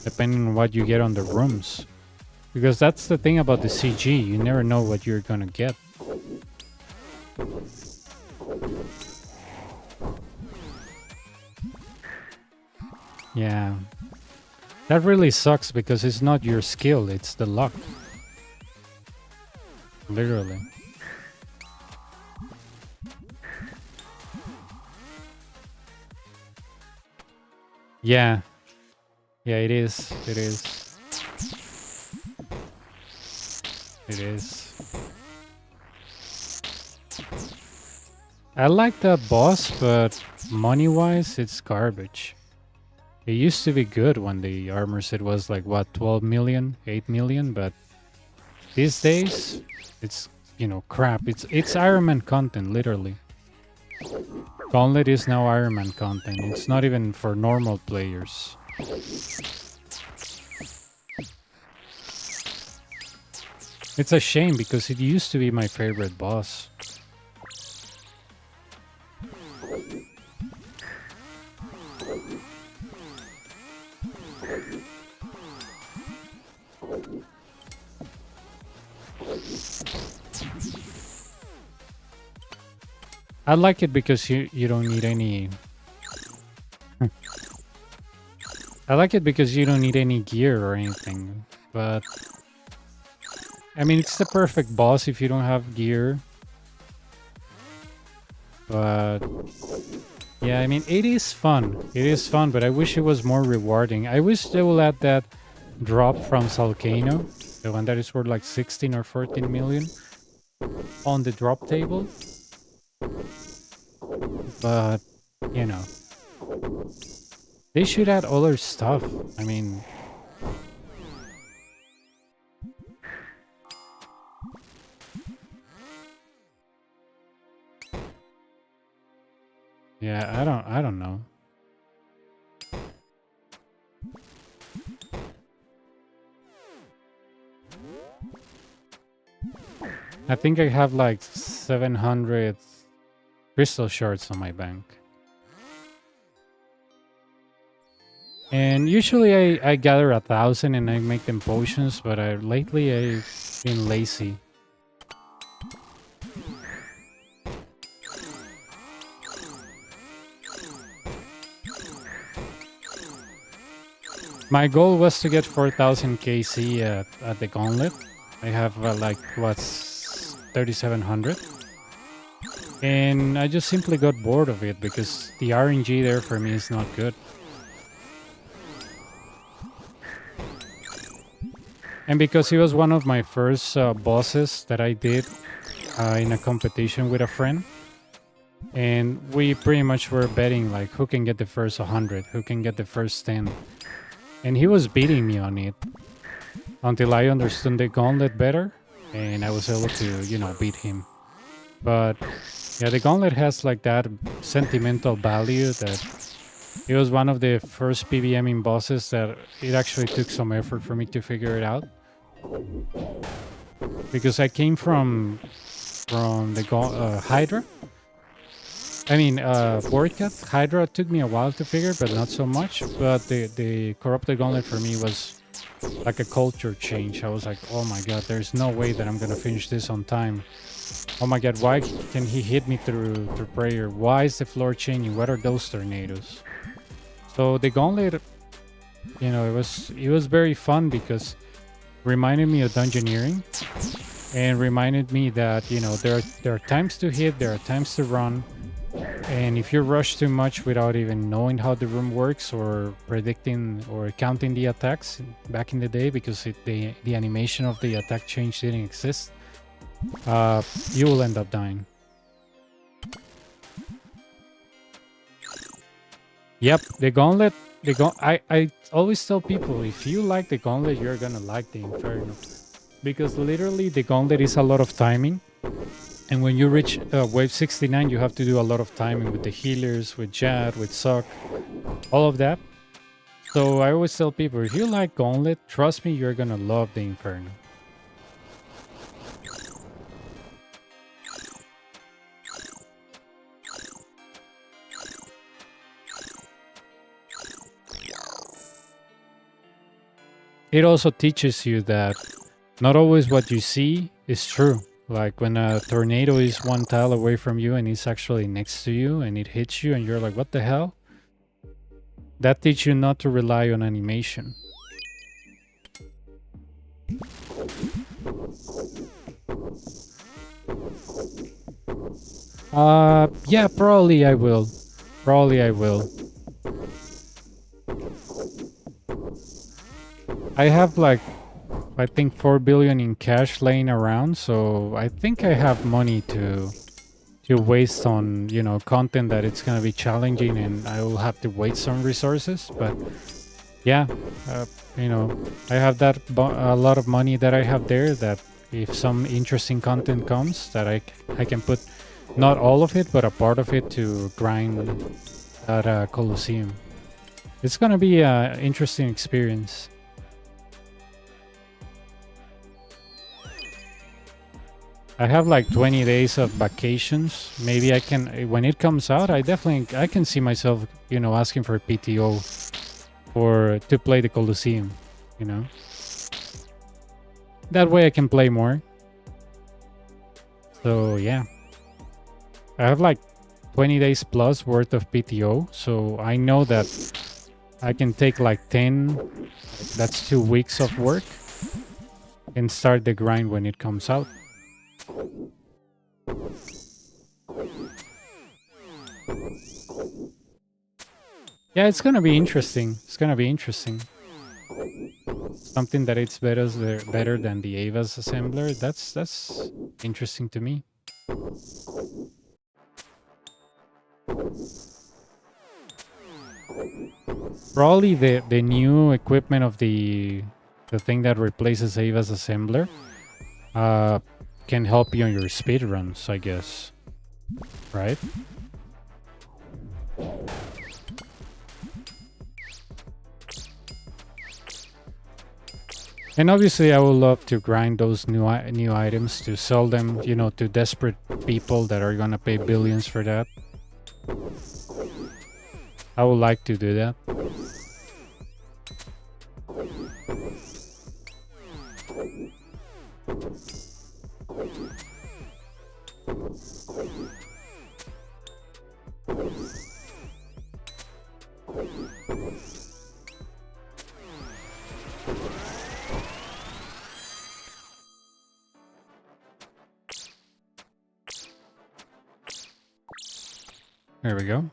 Depending on what you get on the rooms. Because that's the thing about the CG, you never know what you're gonna get. Yeah. That really sucks because it's not your skill, it's the luck. Literally. Yeah. Yeah, it is. It is. It is. I like that boss, but money-wise, it's garbage. It used to be good when the armor set was like, what, 12 million, 8 million, but these days, it's, you know, crap. It's Iron Man content, literally. Gauntlet is now Iron Man content. It's not even for normal players. It's a shame because it used to be my favorite boss. I like it because you don't need any... I like it because you don't need any gear or anything, but... I mean, it's the perfect boss if you don't have gear. But... yeah, I mean, it is fun. It is fun, but I wish it was more rewarding. I wish they will add that drop from Salcano, the one that is worth like 16 or 14 million, on the drop table. But, you know, they should add other stuff. I mean, yeah, I don't know. I think I have like 700 crystal shards on my bank. And usually I gather 1,000 and I make them potions, but lately I've been lazy. My goal was to get 4,000 KC at the Gauntlet. I have like, what's 3,700? And I just simply got bored of it because the RNG there for me is not good. And because he was one of my first bosses that I did in a competition with a friend. And we pretty much were betting like who can get the first 100, who can get the first 10. And he was beating me on it until I understood the gauntlet better, and I was able to, you know, beat him. But yeah, the gauntlet has like that sentimental value that it was one of the first PVMing bosses that it actually took some effort for me to figure it out. Because I came from the Hydra. I mean, Boardcat. Hydra took me a while to figure, but not so much. But the Corrupted Gauntlet for me was like a culture change. I was like, oh my god, there's no way that I'm gonna finish this on time. Oh my god, why can he hit me through prayer? Why is the floor changing? What are those tornadoes? So the Gauntlet, you know, it was very fun because reminded me of dungeoneering and reminded me that, you know, there are times to hit, there are times to run. And if you rush too much without even knowing how the room works or predicting or counting the attacks back in the day, because the animation of the attack change didn't exist, you will end up dying. Yep, the Gauntlet. I always tell people, if you like the Gauntlet, you're gonna like the Inferno, because literally the Gauntlet is a lot of timing. And when you reach wave 69, you have to do a lot of timing with the healers, with Jad, with Suck, all of that. So I always tell people, if you like Gauntlet, trust me, you're gonna love the Inferno. It also teaches you that not always what you see is true. Like when a tornado is one tile away from you and it's actually next to you and it hits you and you're like, what the hell? That teaches you not to rely on animation. Yeah, probably I will. Probably I will. I have like, I think 4 billion in cash laying around, so I think I have money to waste on, you know, content that it's gonna be challenging and I will have to waste some resources. But yeah, you know, I have that a lot of money that I have there, that if some interesting content comes, that I can put not all of it but a part of it to grind at Colosseum. It's gonna be an interesting experience. I have like 20 days of vacations. Maybe I can, when it comes out, I can see myself, you know, asking for PTO to play the Colosseum, you know. That way I can play more. So yeah, I have like 20 days plus worth of PTO. So I know that I can take like 10, that's 2 weeks of work, and start the grind when it comes out. Yeah, it's gonna be interesting. It's gonna be interesting. Something that it's better than the Ava's assembler. That's interesting to me. Probably the new equipment of the thing that replaces Ava's assembler can help you on your speedruns, I guess. Right? And obviously I would love to grind those new items to sell them, you know, to desperate people that are gonna pay billions for that. I would like to do that. There we go.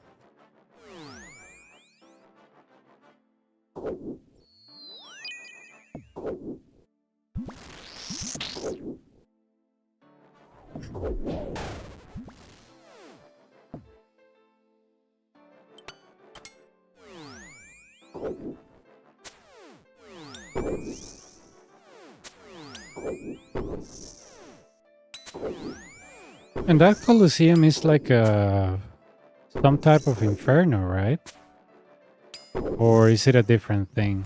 And that Colosseum is like some type of Inferno, right? Or is it a different thing?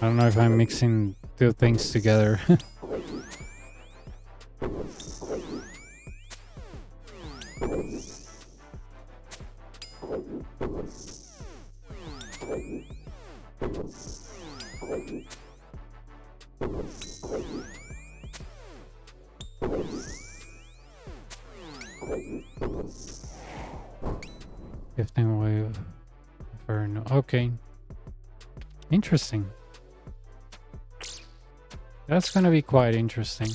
I don't know if I'm mixing two things together. Fifteen wave Inferno. Okay. Interesting. That's gonna be quite interesting.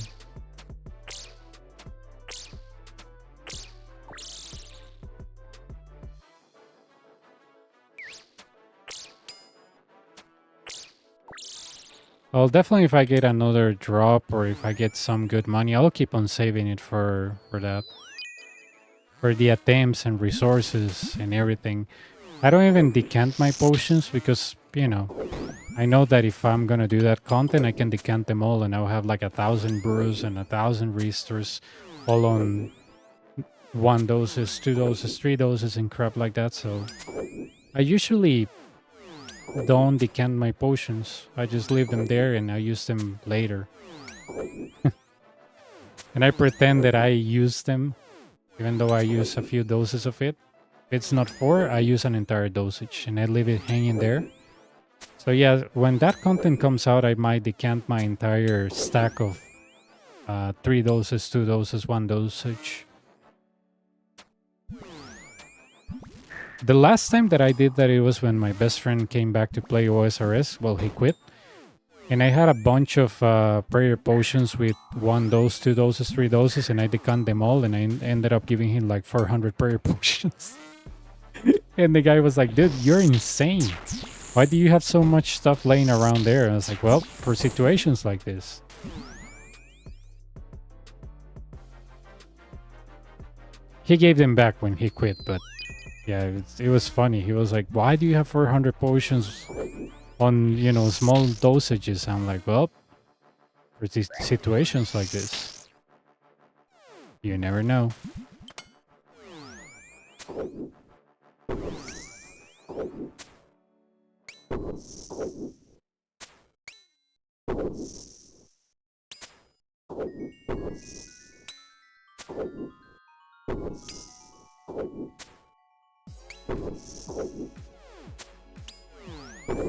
Well, definitely if I get another drop or if I get some good money, I'll keep on saving it for that. For the attempts and resources and everything. I don't even decant my potions because, you know, I know that if I'm gonna do that content, I can decant them all and I'll have like 1,000 brews and 1,000 restores all on 1 doses, 2 doses, 3 doses and crap like that. So I usually don't decant my potions. I just leave them there and I use them later. And I pretend that I use them, even though I use a few doses of it. If it's not 4, I use an entire dosage and I leave it hanging there. So yeah, when that content comes out, I might decant my entire stack of 3 doses, 2 doses, 1 dosage. The last time that I did that, it was when my best friend came back to play OSRS. Well, he quit. And I had a bunch of prayer potions with 1 dose, 2 doses, 3 doses, and I decant them all, and I ended up giving him like 400 prayer potions. And the guy was like, dude, you're insane. Why do you have so much stuff laying around there? And I was like, well, for situations like this. He gave them back when he quit, but yeah, it was funny. He was like, why do you have 400 potions on, you know, small dosages? I'm like, well, for these situations like this, you never know.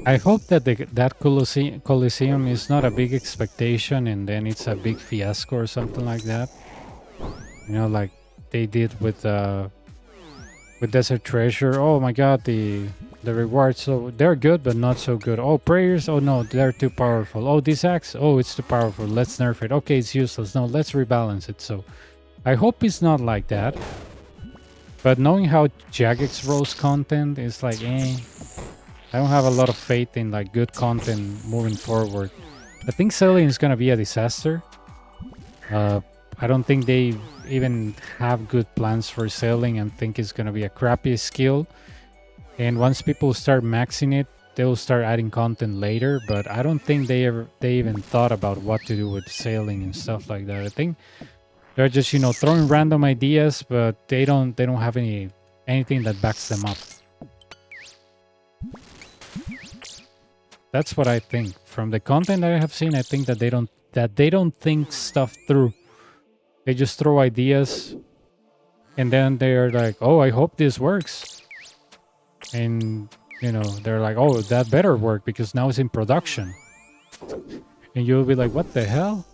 I hope that that Colosseum is not a big expectation and then it's a big fiasco or something like that. You know, like they did with Desert Treasure. Oh my god, the rewards, so they're good but not so good. Oh, prayers, oh no, they're too powerful. Oh, this axe, oh, it's too powerful, let's nerf it. Okay, it's useless, no, let's rebalance it. So I hope it's not like that. But knowing how Jagex rolls content is like, I don't have a lot of faith in like good content moving forward. I think sailing is gonna be a disaster. I don't think they even have good plans for sailing and think it's gonna be a crappy skill. And once people start maxing it, they'll start adding content later. But I don't think they even thought about what to do with sailing and stuff like that. I think they're just, you know, throwing random ideas, but they don't have anything that backs them up. That's what I think. From the content that I have seen, I think that they don't think stuff through. They just throw ideas and then they're like, oh, I hope this works. And, you know, they're like, oh, that better work because now it's in production. And you'll be like, what the hell?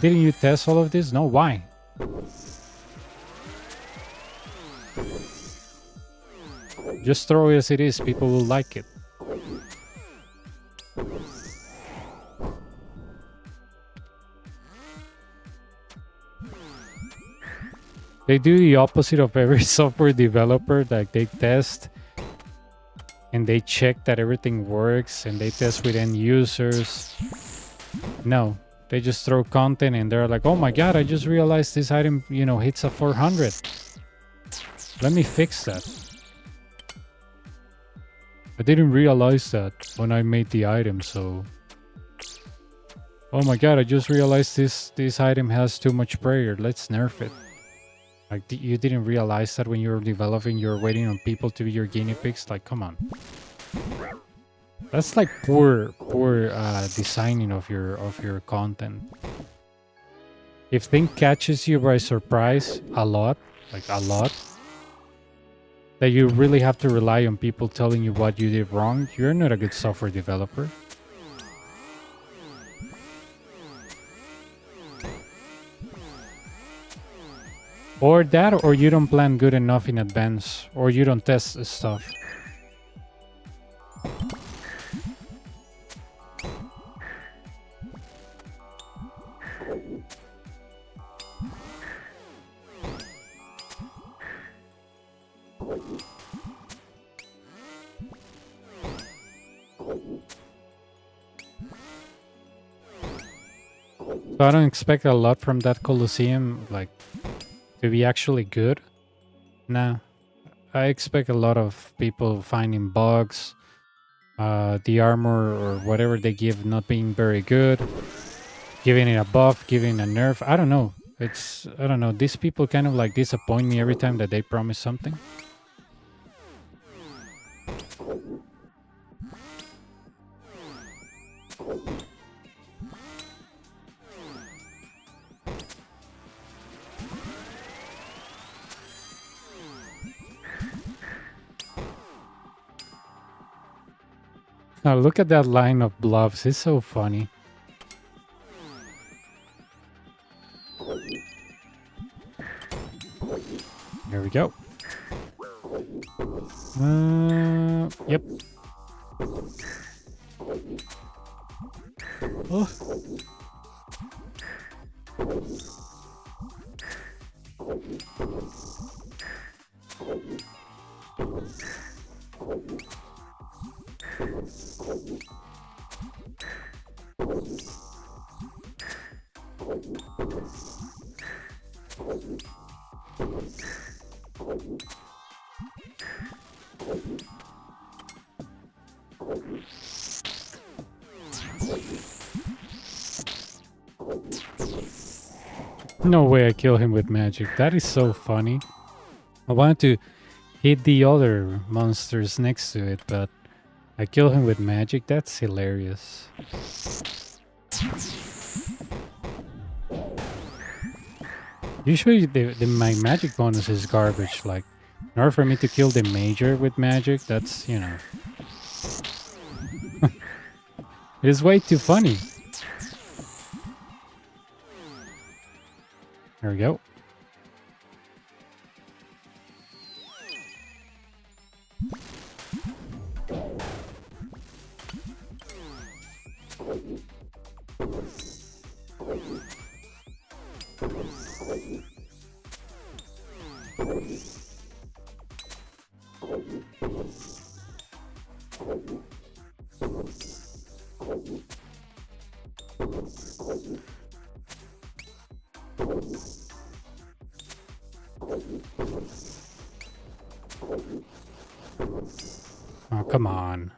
Didn't you test all of this? No, why? Just throw it as it is, people will like it. They do the opposite of every software developer. Like they test and they check that everything works and they test with end users. No, they just throw content and they're like, oh my god, I just realized this item, you know, hits a 400. Let me fix that. I didn't realize that when I made the item, so... Oh my god, I just realized this item has too much prayer. Let's nerf it. Like, you didn't realize that when you were developing, you're waiting on people to be your guinea pigs? Like, come on. That's like poor designing of your content. If thing catches you by surprise a lot, like a lot, that you really have to rely on people telling you what you did wrong, you're not a good software developer. Or that, or you don't plan good enough in advance, or you don't test stuff. So I don't expect a lot from that Colosseum, like, to be actually good. Nah. I expect a lot of people finding bugs, the armor or whatever they give not being very good, giving it a buff, giving a nerf. I don't know. I don't know. These people kind of like disappoint me every time that they promise something. Now look at that line of bluffs. It's so funny. Here we go. Yep. Oh. No way I kill him with magic. That is so funny. I wanted to hit the other monsters next to it, but I kill him with magic. That's hilarious. Usually my magic bonus is garbage. Like, in order for me to kill the major with magic, that's, you know... It is way too funny. There we go. Oh, come on.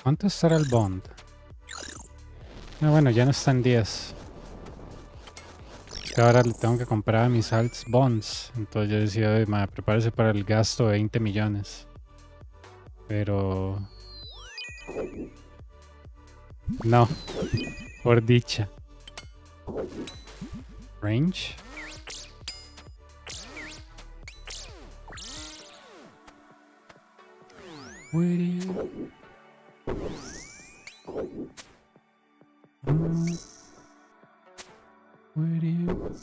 ¿Cuánto estará el bond? Ah, bueno, ya no está en 10. Que ahora le tengo que comprar a mis alts bonds. Entonces yo decía, "Oye, ma, prepárese para el gasto de 20 millones. Pero... no, por dicha. Range. Would you... would you...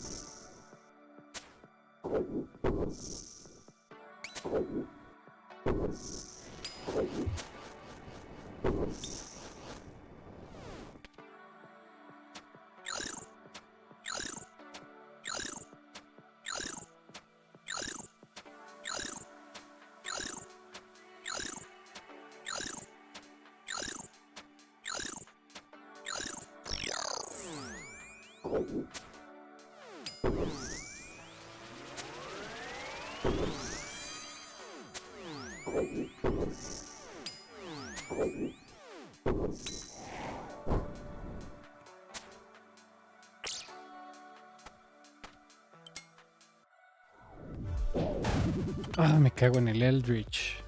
Ah, me cago en el Eldritch.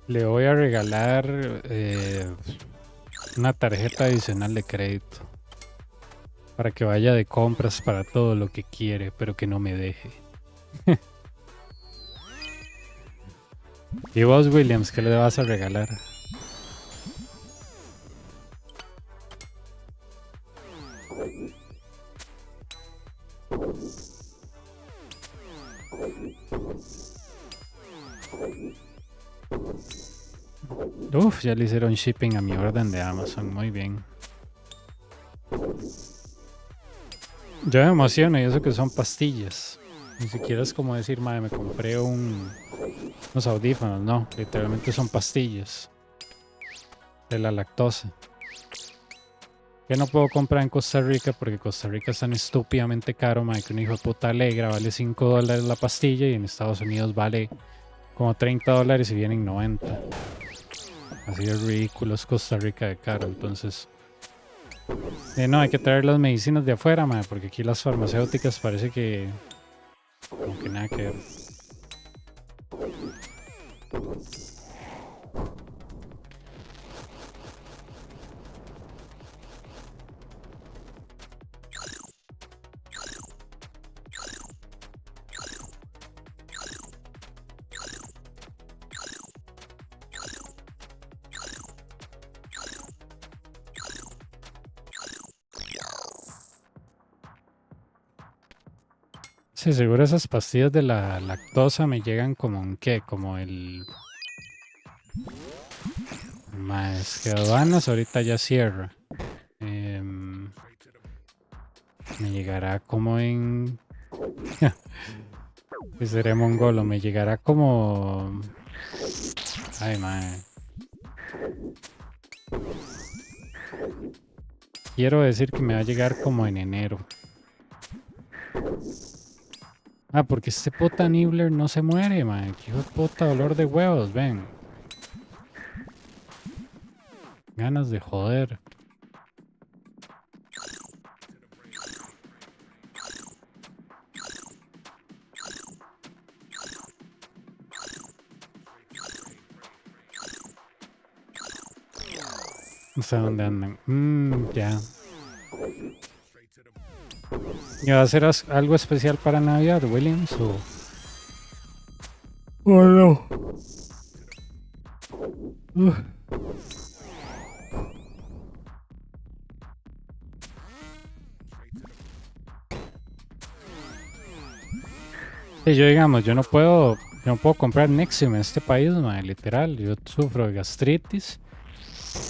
Le voy a regalar una tarjeta adicional de crédito para que vaya de compras para todo lo que quiere, pero que no me deje. ¿Y vos, Williams, qué le vas a regalar? Uf, ya le hicieron shipping a mi orden de Amazon, muy bien. Yo me emociono y eso que son pastillas. Ni siquiera es como decir, madre, me compré unos audífonos, no, literalmente son pastillas de la lactosa. Que no puedo comprar en Costa Rica porque Costa Rica es tan estúpidamente caro, madre, que un hijo de puta alegra vale $5 la pastilla y en Estados Unidos vale como $30 y vienen 90. Así de ridículo es Costa Rica de caro, entonces... no, hay que traer las medicinas de afuera, madre, porque aquí las farmacéuticas parece que... como que nada que ver. Sí, seguro esas pastillas de la lactosa me llegan como en qué, como el... Más que aduanas ahorita ya cierra. Me llegará como en... que seré mongolo, me llegará como... Ay, madre. Quiero decir que me va a llegar como en enero. Ah, porque este puta Nibbler no se muere, man. Qué hijo de puta dolor de huevos, ven. Ganas de joder. No sé dónde andan. Ya. ¿Y va a hacer algo especial para Navidad, Williams? ¿O no? Sí, yo digamos, yo no puedo comprar Nexium en este país, man, literal. Yo sufro de gastritis.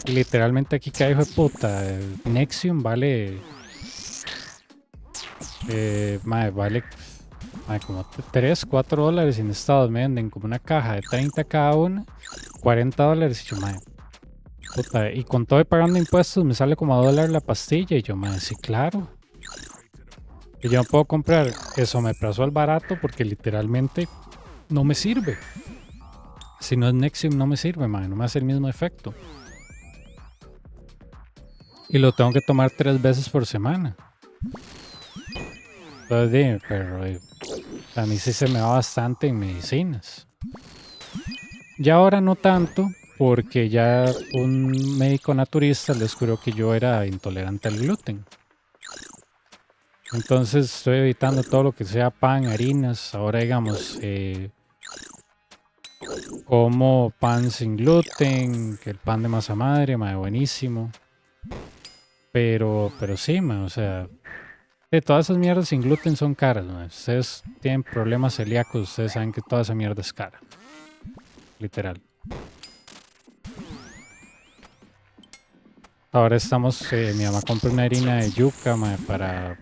Y literalmente aquí cada hijo de puta. Nexium vale... vale como $3-4 en Estados. Me venden como una caja de 30 cada una, $40. Y yo, puta, y con todo y pagando impuestos me sale como $1 la pastilla. Y yo, sí, claro. Y yo no puedo comprar eso al barato porque literalmente no me sirve. Si no es Nexium no me sirve, no me hace el mismo efecto. Y lo tengo que tomar 3 veces por semana. Entonces, pero a mí sí se me va bastante en medicinas. Y ahora no tanto, porque ya un médico naturista le descubrió que yo era intolerante al gluten. Entonces estoy evitando todo lo que sea pan, harinas. Ahora digamos, como pan sin gluten, que el pan de masa madre, buenísimo. Pero sí, o sea... todas esas mierdas sin gluten son caras, ¿no? Ustedes tienen problemas celíacos, ustedes saben que toda esa mierda es cara. Literal. Ahora estamos, mi mamá compró una harina de yuca, mae, para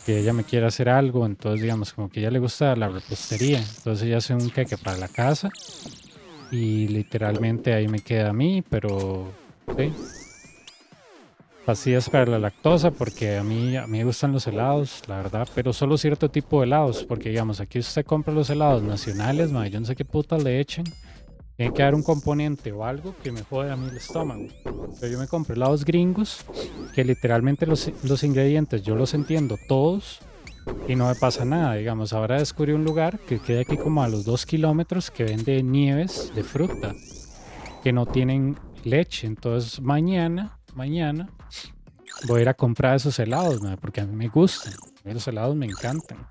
que ella me quiera hacer algo. Entonces, digamos, como que a ella le gusta la repostería. Entonces ella hace un queque para la casa y literalmente ahí me queda a mí, pero sí. Pastillas para la lactosa porque a mí me gustan los helados, la verdad, pero solo cierto tipo de helados, porque digamos, aquí usted compra los helados nacionales, mae, yo no sé qué putas le echen. Tiene que dar un componente o algo que me jode a mí el estómago. Pero yo me compré helados gringos, que literalmente los ingredientes yo los entiendo todos y no me pasa nada. Digamos, ahora descubrí un lugar que queda aquí como a los 2 kilómetros que vende nieves de fruta que no tienen leche. Entonces mañana voy a ir a comprar esos helados, mae, porque a mí me gustan. A mí los helados me encantan.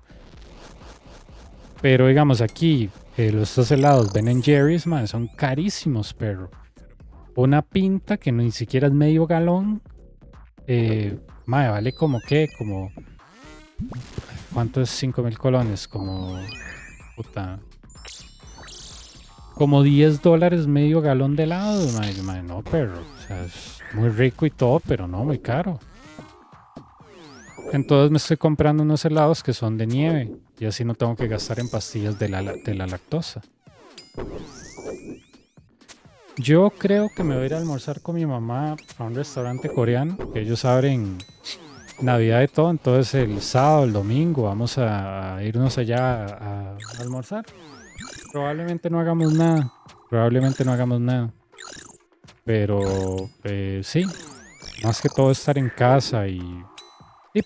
Pero digamos aquí, estos helados Ben Jerry's, mae, son carísimos, perro. Una pinta que ni siquiera es medio galón, mae, vale como que, como, ¿cuánto es 5.000 colones? Como, puta, como $10 medio galón de helado, mae, mae, no, perro. O sea, es muy rico y todo, pero no, muy caro. Entonces me estoy comprando unos helados que son de nieve y así no tengo que gastar en pastillas de la lactosa. Yo creo que me voy a ir a almorzar con mi mamá a un restaurante coreano, que ellos abren Navidad y todo, entonces el sábado, el domingo vamos a irnos allá a almorzar. Probablemente no hagamos nada, pero sí, más que todo estar en casa y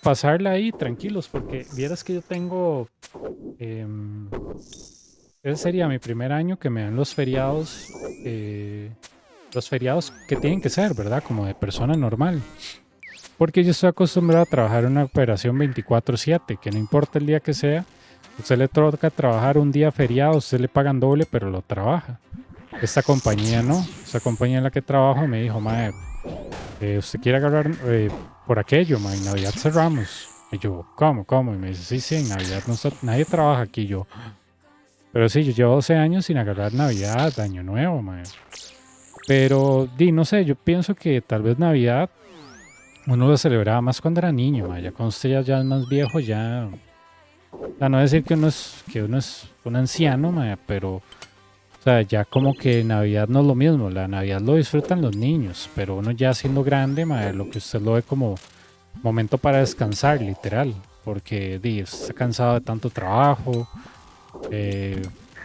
pasarla ahí tranquilos, porque vieras que yo tengo, ese sería mi primer año que me dan los feriados que tienen que ser, ¿verdad? Como de persona normal. Porque yo estoy acostumbrado a trabajar en una operación 24/7, que no importa el día que sea, usted le toca trabajar un día feriado, usted le pagan doble, pero lo trabaja. Esta compañía no, esta compañía en la que trabajo me dijo, mae, usted quiere agarrar por aquello, mae, en Navidad cerramos. Y yo, ¿cómo? Y me dice, sí, en Navidad nadie trabaja aquí. Yo, pero sí, yo llevo 12 años sin agarrar Navidad, Año Nuevo, mae. Pero, no sé, yo pienso que tal vez Navidad uno lo celebraba más cuando era niño, mae. Ya cuando usted ya es más viejo, ya... A no decir que uno es un anciano, mae, pero... O sea, ya como que Navidad no es lo mismo. La Navidad lo disfrutan los niños, pero uno ya siendo grande, mae, lo que usted lo ve como momento para descansar, literal. Porque está cansado de tanto trabajo.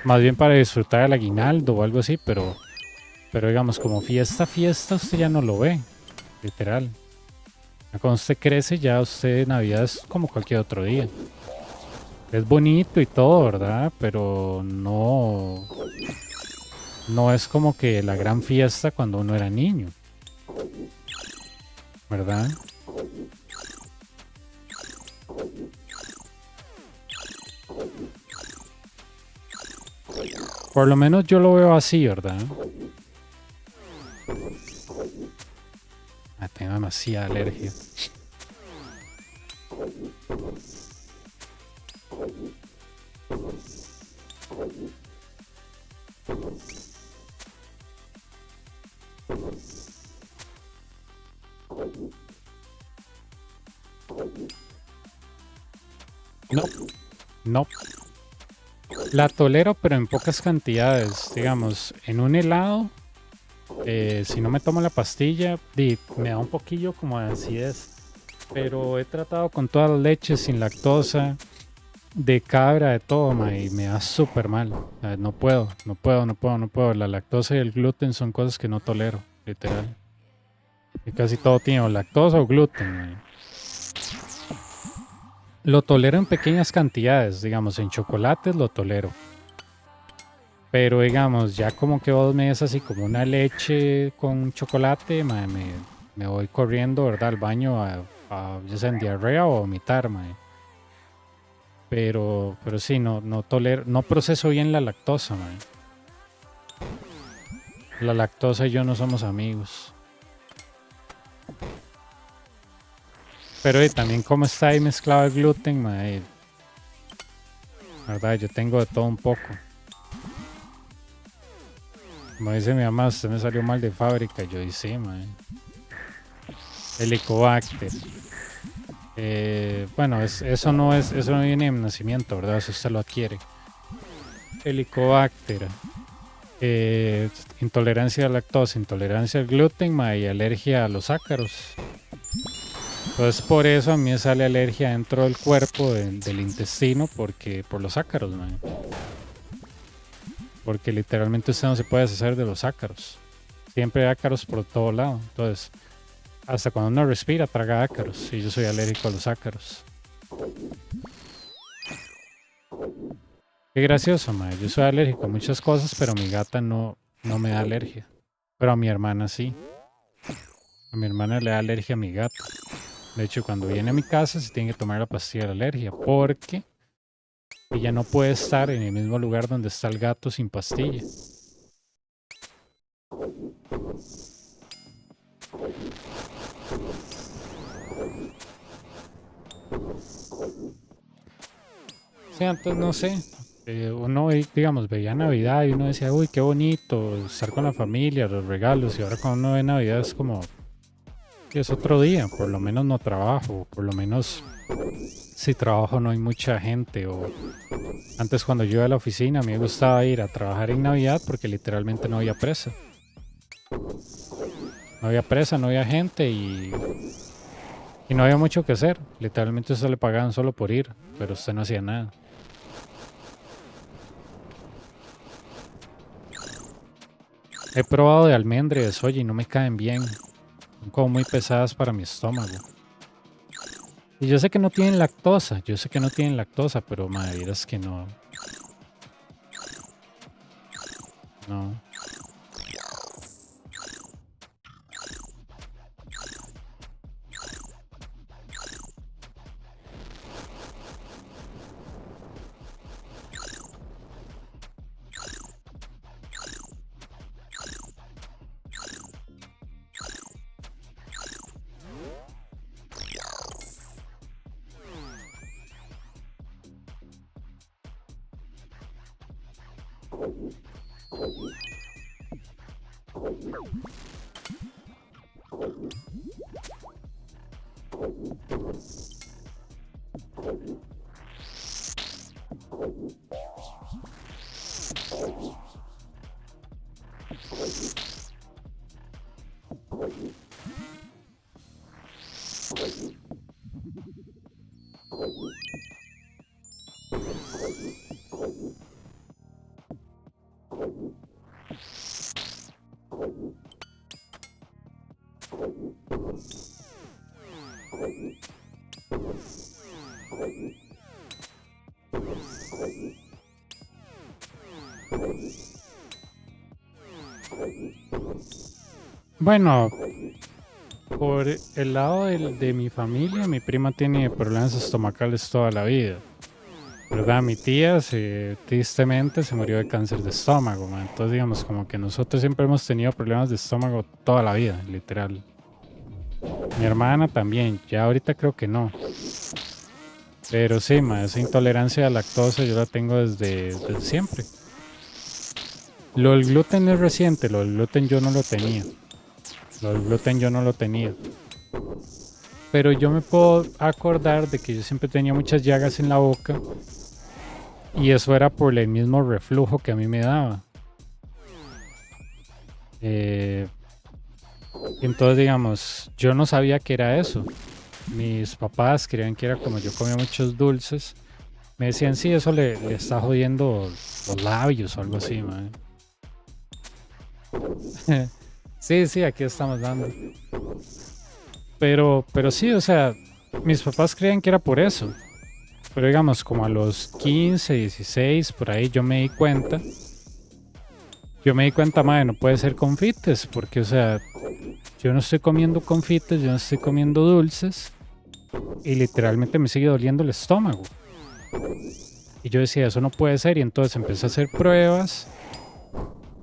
Más bien para disfrutar el aguinaldo o algo así, pero digamos, como fiesta, usted ya no lo ve, literal. Cuando usted crece, ya usted Navidad es como cualquier otro día. Es bonito y todo, ¿verdad? Pero no es como que la gran fiesta cuando uno era niño, ¿verdad? Por lo menos yo lo veo así, ¿verdad? Tengo demasiada alergia. No. La tolero, pero en pocas cantidades. Digamos, en un helado, si no me tomo la pastilla, me da un poquillo como de acidez. Pero he tratado con todas las leches, sin lactosa, de cabra, de todo, y me da súper mal. No puedo. La lactosa y el gluten son cosas que no tolero, literal. Y casi todo tiene o lactosa o gluten, mae. Lo tolero en pequeñas cantidades, digamos, en chocolates lo tolero. Pero digamos, ya como que vos me des así como una leche con chocolate, me voy corriendo, ¿verdad? Al baño ya sea en diarrea o vomitar, mae. Pero sí, no tolero, no proceso bien la lactosa, mae. La lactosa y yo no somos amigos. Pero también como está ahí mezclado el gluten, mae. ¿Verdad? Yo tengo de todo un poco. Como dice mi mamá, usted me salió mal de fábrica. Yo dije, sí, mae. Helicobacter. Bueno, eso no viene en nacimiento, ¿verdad? Eso usted lo adquiere. Helicobacter. Intolerancia a la lactosa, intolerancia al gluten, y alergia a los ácaros. Entonces por eso a mí me sale alergia dentro del cuerpo, del intestino, por los ácaros, man. Porque literalmente usted no se puede deshacer de los ácaros. Siempre hay ácaros por todo lado. Entonces, hasta cuando uno respira, traga ácaros. Y yo soy alérgico a los ácaros. Qué gracioso, mae. Yo soy alérgico a muchas cosas, pero mi gata no me da alergia. Pero a mi hermana sí. A mi hermana le da alergia a mi gato. De hecho, cuando viene a mi casa se tiene que tomar la pastilla de la alergia. Porque ella no puede estar en el mismo lugar donde está el gato sin pastilla. Sí, antes no sé. Uno, digamos, veía Navidad y uno decía, uy, qué bonito estar con la familia, los regalos. Y ahora cuando uno ve Navidad es como que es otro día. Por lo menos no trabajo. Por lo menos si trabajo no hay mucha gente. O antes cuando yo iba a la oficina a mí me gustaba ir a trabajar en Navidad porque literalmente no había presa. No había presa, no había gente y no había mucho que hacer. Literalmente usted le pagaban solo por ir, pero usted no hacía nada. He probado de almendra y de soya y no me caen bien. Son como muy pesadas para mi estómago. Y yo sé que no tienen lactosa, pero madre, es que no. No. Bueno, por el lado de mi familia, mi prima tiene problemas estomacales toda la vida. ¿Verdad? Mi tía tristemente se murió de cáncer de estómago, man. Entonces digamos como que nosotros siempre hemos tenido problemas de estómago toda la vida, literal. Mi hermana también, ya ahorita creo que no. Pero sí, man, esa intolerancia a la lactosa yo la tengo desde siempre. Lo del gluten es reciente, lo del gluten yo no lo tenía. Pero yo me puedo acordar de que yo siempre tenía muchas llagas en la boca. Y eso era por el mismo reflujo que a mí me daba. Entonces, digamos, yo no sabía que era eso. Mis papás creían que era como yo comía muchos dulces. Me decían, sí, eso le está jodiendo los labios o algo así, man. Sí, aquí estamos dando. Pero sí, o sea, mis papás creían que era por eso. Pero digamos, como a los 15, 16, por ahí yo me di cuenta. Madre, no puede ser confites, porque, o sea, yo no estoy comiendo confites, yo no estoy comiendo dulces. Y literalmente me sigue doliendo el estómago. Y yo decía, eso no puede ser. Y entonces empecé a hacer pruebas.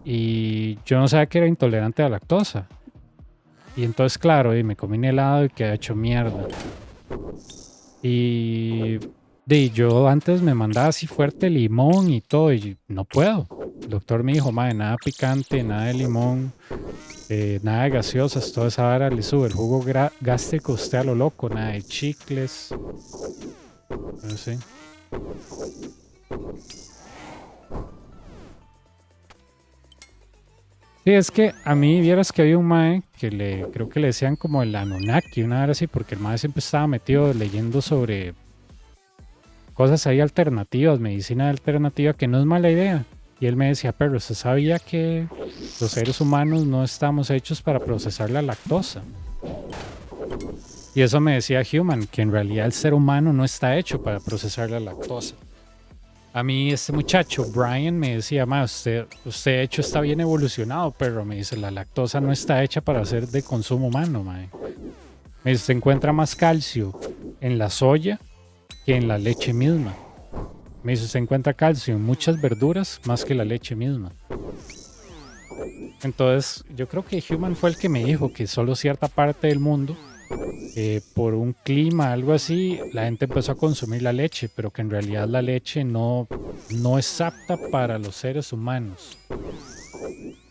Y yo no sabía que era intolerante a la lactosa. Y entonces, claro, y me comí un helado y quedé hecho mierda. Y yo antes me mandaba así fuerte limón y todo, y no puedo. El doctor me dijo, mae, nada picante, nada de limón, nada de gaseosas, toda esa vara le sube el jugo gástrico usted a lo loco, nada de chicles. No sé. Sí, es que a mí vieras que había un mae que creo que le decían como el Anunnaki, una vez así, porque el mae siempre estaba metido leyendo sobre cosas ahí alternativas, medicina alternativa, que no es mala idea. Y él me decía, pero ¿usted sabía que los seres humanos no estamos hechos para procesar la lactosa? Y eso me decía Human, que en realidad el ser humano no está hecho para procesar la lactosa. A mí este muchacho, Brian, me decía, usted de hecho está bien evolucionado, pero me dice, la lactosa no está hecha para ser de consumo humano, mae. Me dice, se encuentra más calcio en la soya que en la leche misma. Me dice, se encuentra calcio en muchas verduras más que la leche misma. Entonces, yo creo que Human fue el que me dijo que solo cierta parte del mundo, por un clima, algo así, la gente empezó a consumir la leche, pero que en realidad la leche no es apta para los seres humanos.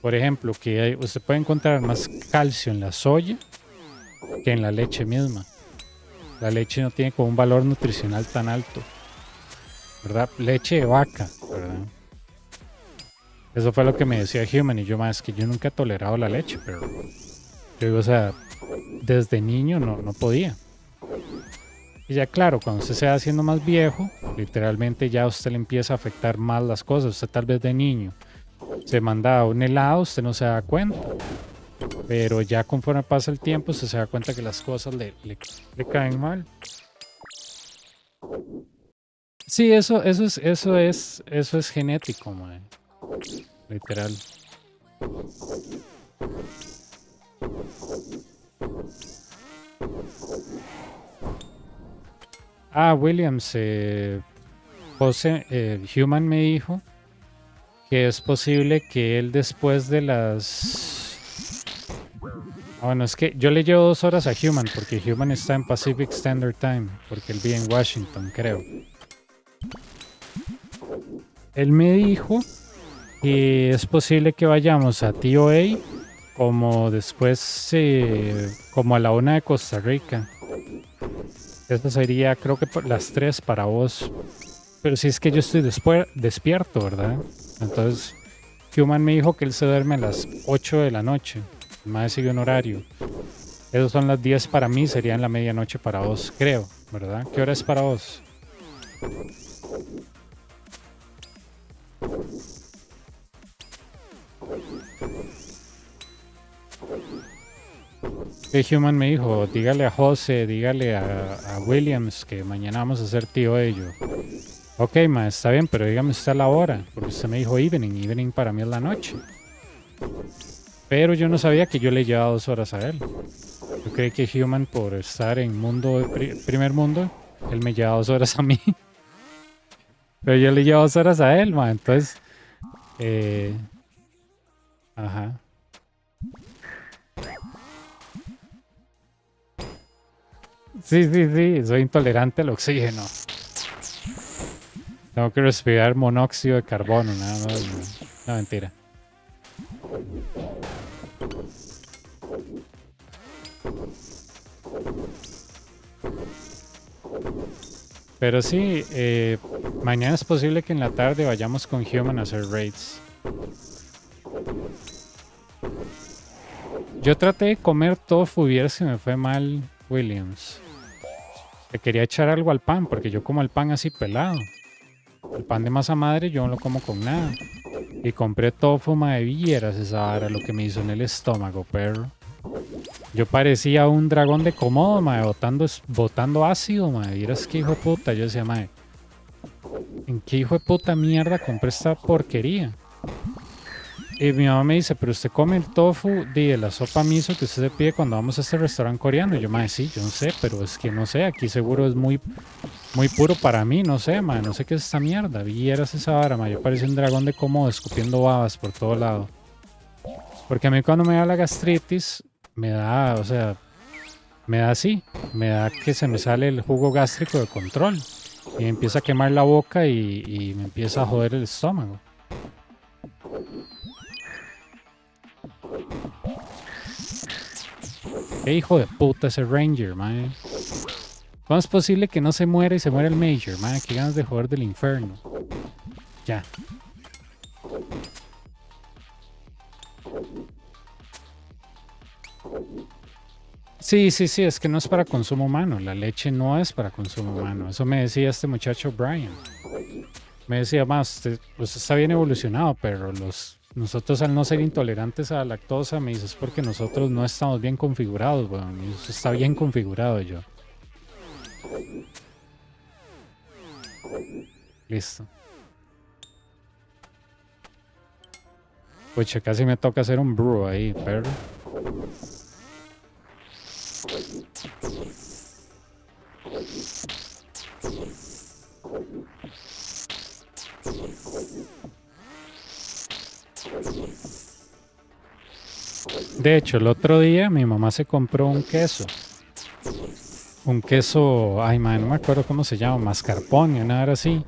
Por ejemplo, que usted puede encontrar más calcio en la soya que en la leche misma. La leche no tiene como un valor nutricional tan alto, ¿verdad? Leche de vaca, ¿verdad? Eso fue lo que me decía Human, y yo, más que yo nunca he tolerado la leche, pero yo digo, o sea, desde niño no podía. Y ya claro, cuando usted se va haciendo más viejo, literalmente ya a usted le empieza a afectar más las cosas. Usted tal vez de niño se manda un helado, usted no se da cuenta. Pero ya conforme pasa el tiempo, usted se da cuenta que las cosas le caen mal. Sí, eso es genético, man. Literal. Williams, José, Human me dijo que es posible que él después de las... Bueno, es que yo le llevo 2 horas a Human porque Human está en Pacific Standard Time, porque él vive en Washington, creo. Él me dijo que es posible que vayamos a TOA como después, como a la 1 de Costa Rica. Eso sería, creo que por las 3 para vos. Pero si es que yo estoy despierto, ¿verdad? Entonces, Human me dijo que él se duerme a las 8 de la noche. El mae sigue un horario. Esos son las 10 para mí, serían la medianoche para vos, creo, ¿verdad? ¿Qué hora es para vos? Human me dijo, dígale a José, dígale a Williams que mañana vamos a hacer tío ello. Ok, ma, está bien, pero dígame usted la hora, porque usted me dijo evening para mí es la noche. Pero yo no sabía que yo le llevaba 2 horas a él. Yo creí que Human, por estar en primer mundo, él me llevaba 2 horas a mí. Pero yo le llevo 2 horas a él, ma, entonces... Ajá. Sí, soy intolerante al oxígeno. Tengo que respirar monóxido de carbono, nada más. No, mentira. Pero sí, mañana es posible que en la tarde vayamos con Human a hacer raids. Yo traté de comer tofu, vieras si me fue mal, Williams. Le quería echar algo al pan, porque yo como el pan así pelado. El pan de masa madre yo no lo como con nada. Y compré tofu, mae, vieras esa vara, lo que me hizo en el estómago, perro. Yo parecía un dragón de Komodo, mae, botando ácido, mae. Vieras qué hijo de puta. Yo decía, mae, ¿en qué hijo de puta mierda compré esta porquería? Y mi mamá me dice, pero usted come el tofu de la sopa miso que usted se pide cuando vamos a este restaurante coreano. Y yo, mae, sí, yo no sé, pero es que no sé, aquí seguro es muy puro para mí, no sé, mae, no sé qué es esta mierda. Vieras esa vara, mae, yo parecía un dragón de Komodo escupiendo babas por todo lado. Porque a mí cuando me da la gastritis, me da, o sea, me da así, me da que se me sale el jugo gástrico de control. Y me empieza a quemar la boca y me empieza a joder el estómago. Qué hijo de puta ese Ranger, mae. ¿Cómo es posible que no se muera y se muera el Major, mae? Qué ganas de jugar del Inferno. Ya. Sí, es que no es para consumo humano. La leche no es para consumo humano. Eso me decía este muchacho Brian. Me decía, más, pues está bien evolucionado, pero nosotros al no ser intolerantes a la lactosa, me dice, es porque nosotros no estamos bien configurados, bueno, eso está bien configurado yo. Listo. Pues casi me toca hacer un brew ahí, perro. De hecho, el otro día mi mamá se compró un queso. Un queso, ay man, no me acuerdo cómo se llama, mascarpone, una hora así.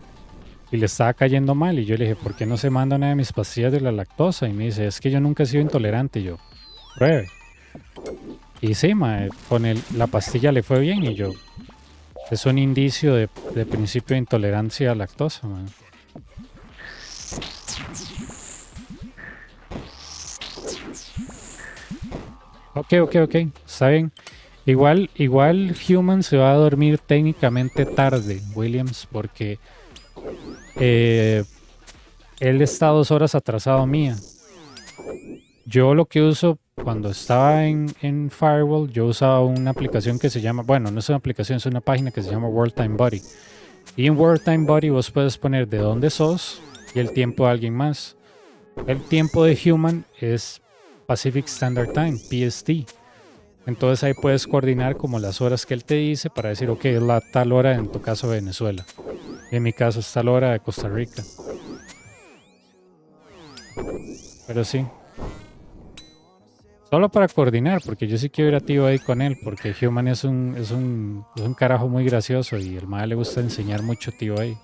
Y le estaba cayendo mal y yo le dije, ¿por qué no se manda una de mis pastillas de la lactosa? Y me dice, es que yo nunca he sido intolerante. Y yo, pruebe. Y sí, mae, con la pastilla le fue bien y yo, es un indicio de principio de intolerancia a lactosa, mae. Ok, está bien. Igual Human se va a dormir técnicamente tarde, Williams, porque él está 2 horas atrasado mía. Yo lo que uso cuando estaba en Firewall, yo usaba una aplicación que se llama, bueno, no es una aplicación, es una página que se llama World Time Buddy. Y en World Time Buddy vos puedes poner de dónde sos y el tiempo de alguien más. El tiempo de Human es Pacific Standard Time, PST. Entonces ahí puedes coordinar como las horas que él te dice para decir, ok, es la tal hora en tu caso de Venezuela. En mi caso es tal hora de Costa Rica. Pero sí. Solo para coordinar, porque yo sí quiero ir a tío ahí con él, porque Human es un carajo muy gracioso y el mae le gusta enseñar mucho tío ahí.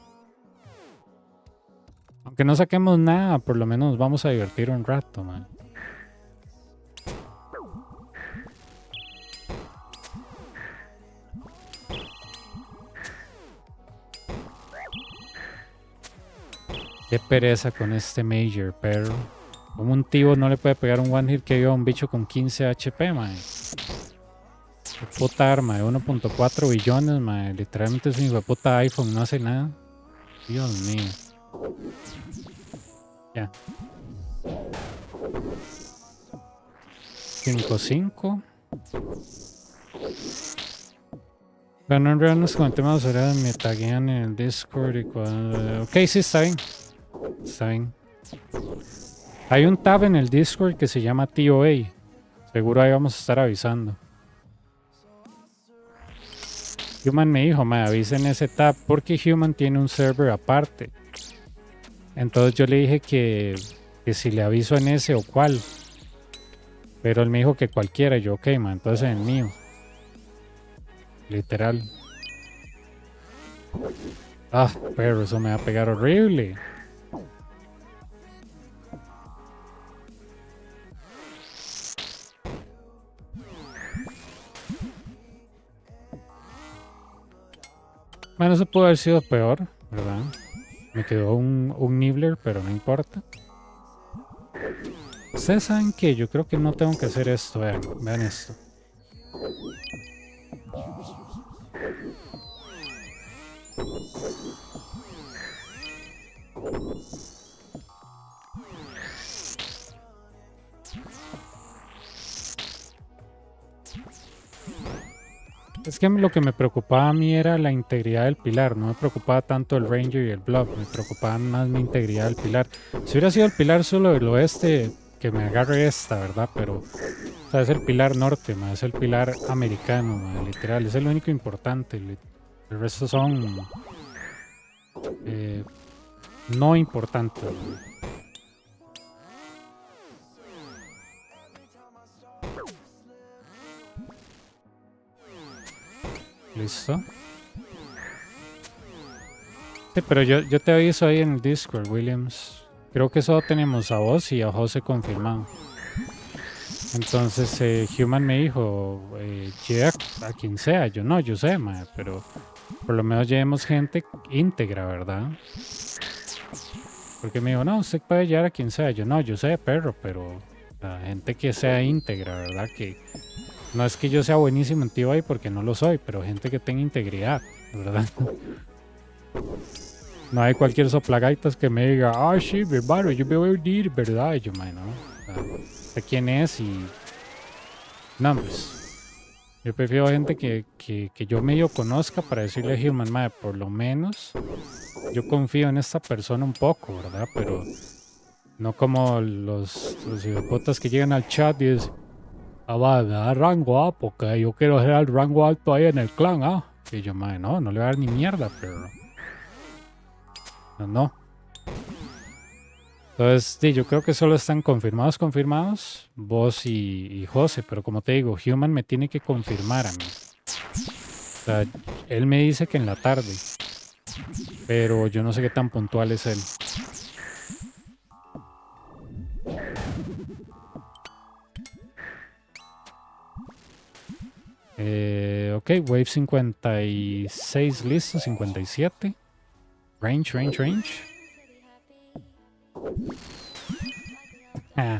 Aunque no saquemos nada, por lo menos vamos a divertir un rato, man. Qué pereza con este Major, perro. Como un tío no le puede pegar un one hit que a un bicho con 15 HP, mae. Qué puta arma de 1.4 billones, mae. Literalmente es un puta iPhone, no hace nada. Dios mío. Ya. 5-5. Bueno, en realidad nos comentemos ahora, me taguean en el Discord y cuando... Ok, sí, está bien. Está bien. Hay un tab en el Discord que se llama TOA. Seguro ahí vamos a estar avisando. Human me dijo, me avisen ese tab porque Human tiene un server aparte. Entonces yo le dije que si le aviso en ese o cuál. Pero él me dijo que cualquiera. Yo, ok, man, entonces en el mío. Literal. Ah, pero eso me va a pegar horrible. Bueno, eso pudo haber sido peor, ¿verdad? Me quedó un Niveler, pero no importa. Ustedes saben que yo creo que no tengo que hacer esto. Vean esto. Es que lo que me preocupaba a mí era la integridad del pilar, no me preocupaba tanto el Ranger y el Blob, me preocupaba más mi integridad del pilar. Si hubiera sido el pilar solo del oeste, que me agarre esta, ¿verdad? Pero, o sea, es el pilar norte, es el pilar americano, literal, es el único importante. El resto son no importantes. Listo. Sí, pero yo te aviso ahí en el Discord, Williams. Creo que solo tenemos a vos y a José confirmado. Entonces Human me dijo, lleva a quien sea. Yo no, yo sé, mae, pero por lo menos llevemos gente íntegra, ¿verdad? Porque me dijo, no, usted puede llevar a quien sea. Yo no, yo sé, perro, pero la gente que sea íntegra, ¿verdad? Que no es que yo sea buenísimo en TI porque no lo soy, pero gente que tenga integridad, ¿verdad? No hay cualquier soplagaitas que me diga, ah, sí, mi hermano, yo me voy a unir, ¿verdad? Y yo, mae, no. O sea, sé quién es y. No, pues. Yo prefiero gente que yo medio conozca para decirle a Human, mae, por lo menos yo confío en esta persona un poco, ¿verdad? Pero no como los hijoputas que llegan al chat y dicen, ah, va, me da rango, porque yo quiero ser el rango alto ahí en el clan, ah. Y yo, mae, no, no le voy a dar ni mierda, pero. No, no. Entonces, sí, yo creo que solo están confirmados, vos y José, pero como te digo, Human me tiene que confirmar a mí. O sea, él me dice que en la tarde, pero yo no sé qué tan puntual es él. Ok, Wave 56 listo, 57. Range. Ah,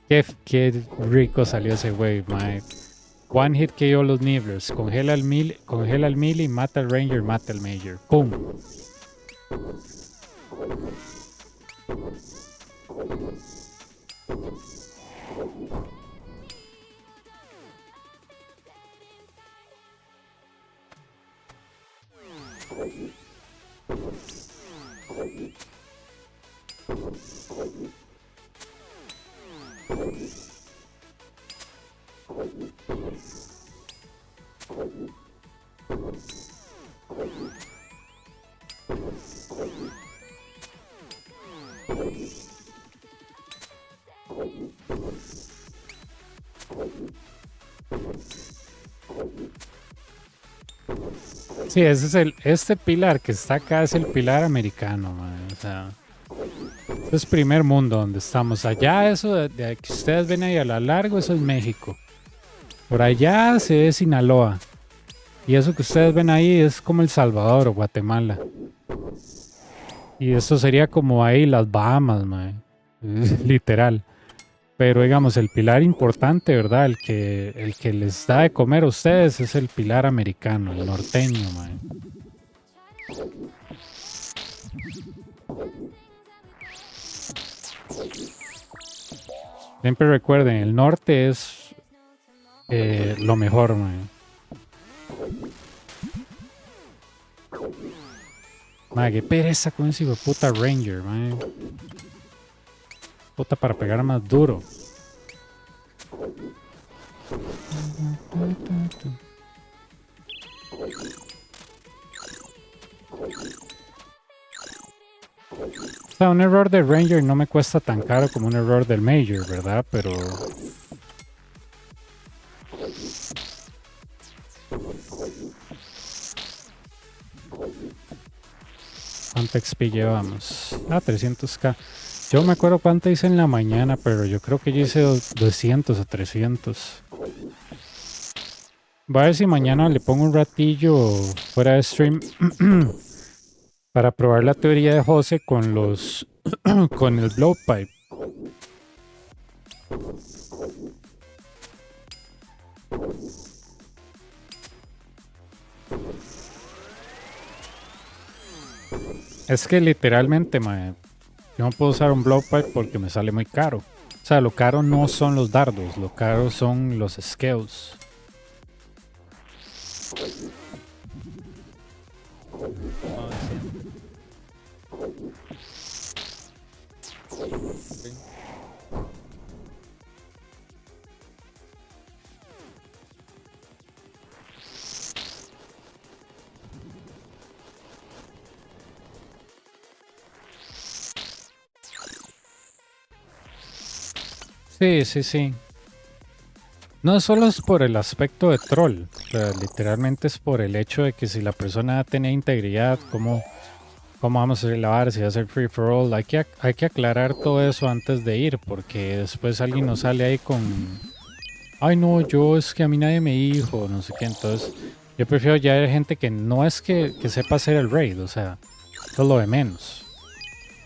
qué rico salió ese wave, mae. One hit KO los Nivelers. Congela al melee, mata al Ranger, mata al Major. ¡Pum! Sí, este pilar que está acá es el pilar americano, mae. O sea, esto es primer mundo donde estamos. Allá, eso de que ustedes ven ahí a lo largo, eso es México. Por allá se ve Sinaloa. Y eso que ustedes ven ahí es como El Salvador o Guatemala. Y eso sería como ahí las Bahamas, mae. Literal. Pero digamos, el pilar importante, ¿verdad? El que les da de comer a ustedes es el pilar americano, el norteño, mae. Siempre recuerden, el norte es lo mejor, mae. Mae, qué pereza con ese hijo de puta Ranger, mae. Puta para pegar más duro. O sea, un error de Ranger no me cuesta tan caro como un error del Major, ¿verdad? Pero... ¿cuánto XP llevamos? Ah, 300k. Yo me acuerdo cuánto hice en la mañana, pero yo creo que yo hice 200 o 300. Voy a ver si mañana le pongo un ratillo fuera de stream para probar la teoría de José con los con el blowpipe. Es que literalmente, mae, yo no puedo usar un blowpipe porque me sale muy caro. O sea, lo caro no son los dardos, lo caro son los skills. Sí. No solo es por el aspecto de troll, o sea, literalmente es por el hecho de que si la persona tiene integridad, cómo vamos a lavar, si va a ser free for all, hay que aclarar todo eso antes de ir, porque después alguien nos sale ahí con, ay no, yo es que a mí nadie me dijo, no sé qué, entonces yo prefiero ya ver gente que no es que sepa hacer el raid, o sea, eso es lo de menos.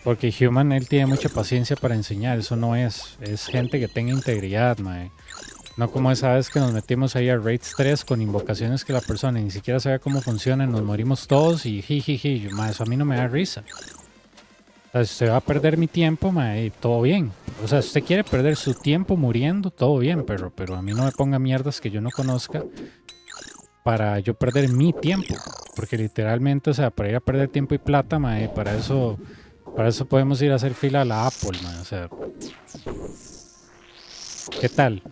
Porque Human, él tiene mucha paciencia para enseñar, eso no es gente que tenga integridad, mae. No como esa vez que nos metimos ahí a Raids 3 con invocaciones que la persona ni siquiera sabe cómo funcionan, nos morimos todos y jijiji, eso a mí no me da risa. O sea, si usted va a perder mi tiempo, mae, todo bien. O sea, si usted quiere perder su tiempo muriendo, todo bien, pero a mí no me ponga mierdas que yo no conozca para yo perder mi tiempo. Porque literalmente, o sea, para ir a perder tiempo y plata, mae, para eso podemos ir a hacer fila a la Apple, mae, o sea. ¿Qué tal?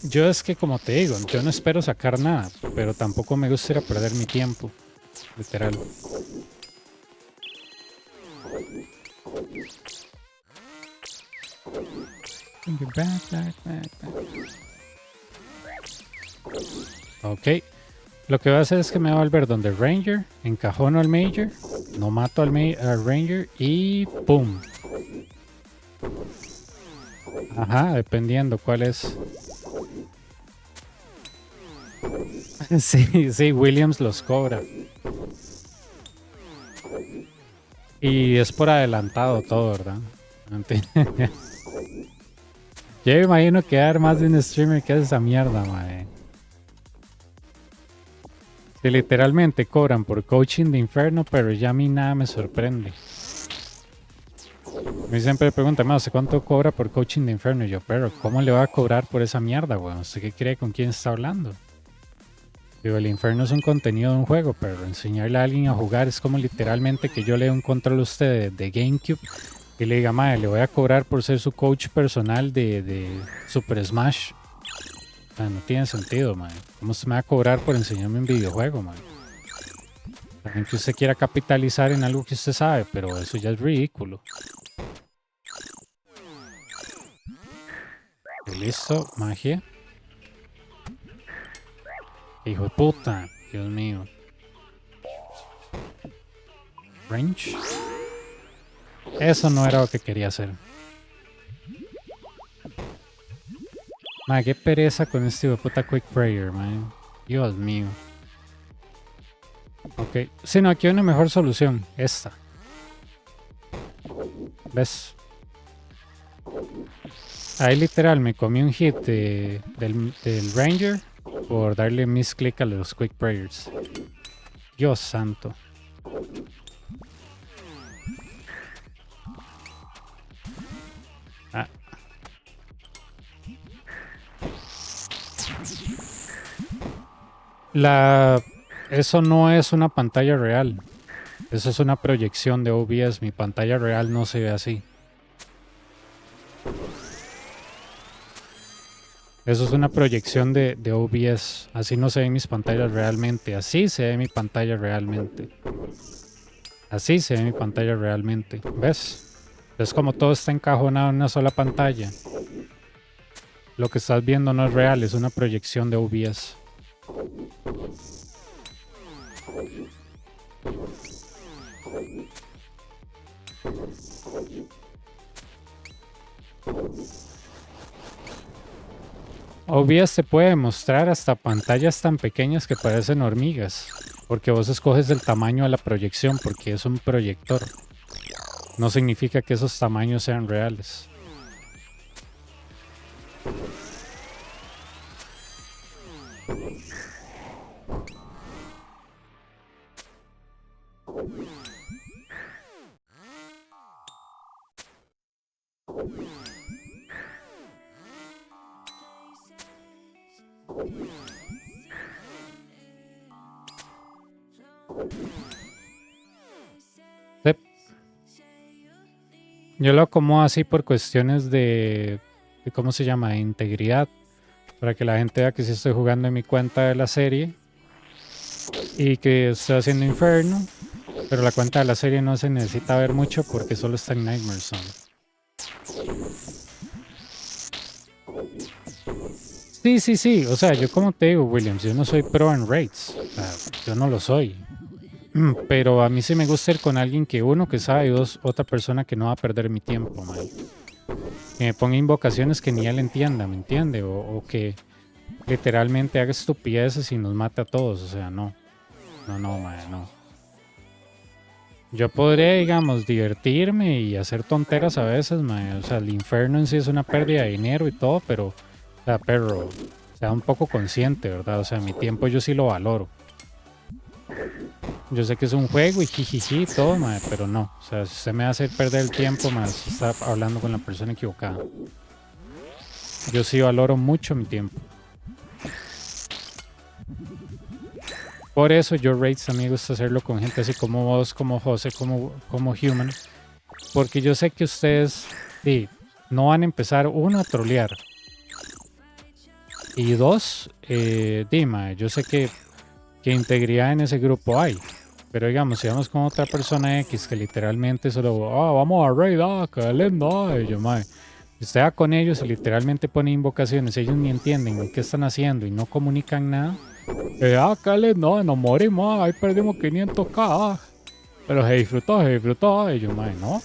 Yo es que como te digo, yo no espero sacar nada, pero tampoco me gustaría perder mi tiempo, literal. Ok, lo que voy a hacer es que me voy a volver donde Ranger, encajono al Major, no mato al Ranger y ¡pum! Ajá, dependiendo cuál es. Sí, Williams los cobra. Y es por adelantado todo, ¿verdad? Yo me imagino que hay más de un streamer que hace esa mierda, mae. Si literalmente cobran por coaching de Inferno, pero ya a mí nada me sorprende. Me siempre preguntan, ¿usted cuánto cobra por coaching de Inferno? Y yo, pero ¿cómo le va a cobrar por esa mierda, weón? ¿Usted qué cree con quién está hablando? Digo, el Inferno es un contenido de un juego, pero enseñarle a alguien a jugar es como literalmente que yo le dé un control a usted de GameCube y le diga, madre, le voy a cobrar por ser su coach personal de Super Smash. O sea, no tiene sentido, madre. ¿Cómo se me va a cobrar por enseñarme un videojuego, madre? También que usted quiera capitalizar en algo que usted sabe, pero eso ya es ridículo. Y listo, magia. Hijo de puta, Dios mío. Range. Eso no era lo que quería hacer. Ma, qué pereza con este hijo de puta Quick Prayer, man. Dios mío. Ok. Sí, no, aquí hay una mejor solución. Esta. ¿Ves? Ahí literal me comí un hit del Ranger por darle misclick a los Quick Prayers. Dios santo. Ah. Eso no es una pantalla real. Eso es una proyección de OBS. Mi pantalla real no se ve así. Eso es una proyección de OBS. Así no se ven mis pantallas realmente. Así se ve mi pantalla realmente. Así se ve mi pantalla realmente. ¿Ves? Es como todo está encajonado en una sola pantalla. Lo que estás viendo no es real, es una proyección de OBS. OBS te puede mostrar hasta pantallas tan pequeñas que parecen hormigas, porque vos escoges el tamaño de la proyección porque es un proyector. No significa que esos tamaños sean reales. Yo lo acomodo así por cuestiones de ¿cómo se llama? De integridad. Para que la gente vea que sí estoy jugando en mi cuenta de la serie. Y que estoy haciendo Inferno. Pero la cuenta de la serie no se necesita ver mucho porque solo está en Nightmare Zone. Sí. O sea, yo como te digo, Williams, yo no soy pro en raids. O sea, yo no lo soy. Pero a mí sí me gusta ir con alguien que uno que sabe y dos, otra persona que no va a perder mi tiempo, man. Que me ponga invocaciones que ni él entienda, ¿me entiende? O que literalmente haga estupideces y nos mate a todos. O sea, no. No. Yo podría, digamos, divertirme y hacer tonteras a veces, man. O sea, el Inferno en sí es una pérdida de dinero y todo, pero, o sea, perro, sea un poco consciente, ¿verdad? O sea, mi tiempo yo sí lo valoro. Yo sé que es un juego y jijiji y todo, man, pero no. O sea, si usted me hace perder el tiempo, man, está hablando con la persona equivocada. Yo sí valoro mucho mi tiempo. Por eso yo raids a mí me gusta hacerlo con gente así como vos, como José, como Human. Porque yo sé que ustedes sí, no van a empezar, uno, a trolear. Y dos, Dima, yo sé que integridad en ese grupo hay. Pero digamos, si vamos con otra persona X que literalmente solo, vamos a raid, qué lindo, y yo, mae. Usted va con ellos y literalmente pone invocaciones, ellos ni entienden ni qué están haciendo y no comunican nada. Cale, no, nos morimos, ahí perdimos 500k. Pero se disfrutó. Y yo, mae, no.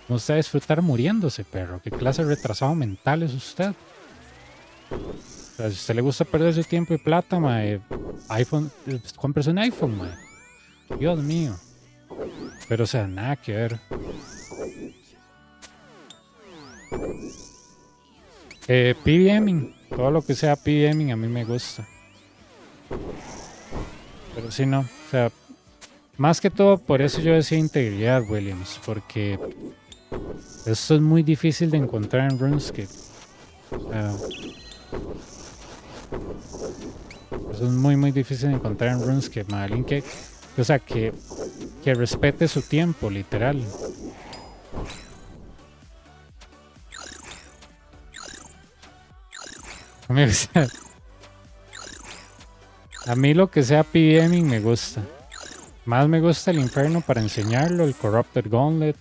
No se va a disfrutar muriéndose, perro. ¿Qué clase de retrasado mental es usted? O sea, si a usted le gusta perder su tiempo y plata, mae, iPhone, cómprese un iPhone, mae. Dios mío. Pero, o sea, nada que ver. PBMing. Todo lo que sea PBMing a mí me gusta. Pero sí, no. O sea, más que todo, por eso yo decía integridad, Williams. Porque esto es muy difícil de encontrar en RuneScape. Eso es muy difícil de encontrar en RuneScape. Alguien que, o sea, que respete su tiempo, literal. A mí lo que sea PBMing me gusta. Más me gusta el Inferno para enseñarlo, el Corrupted Gauntlet.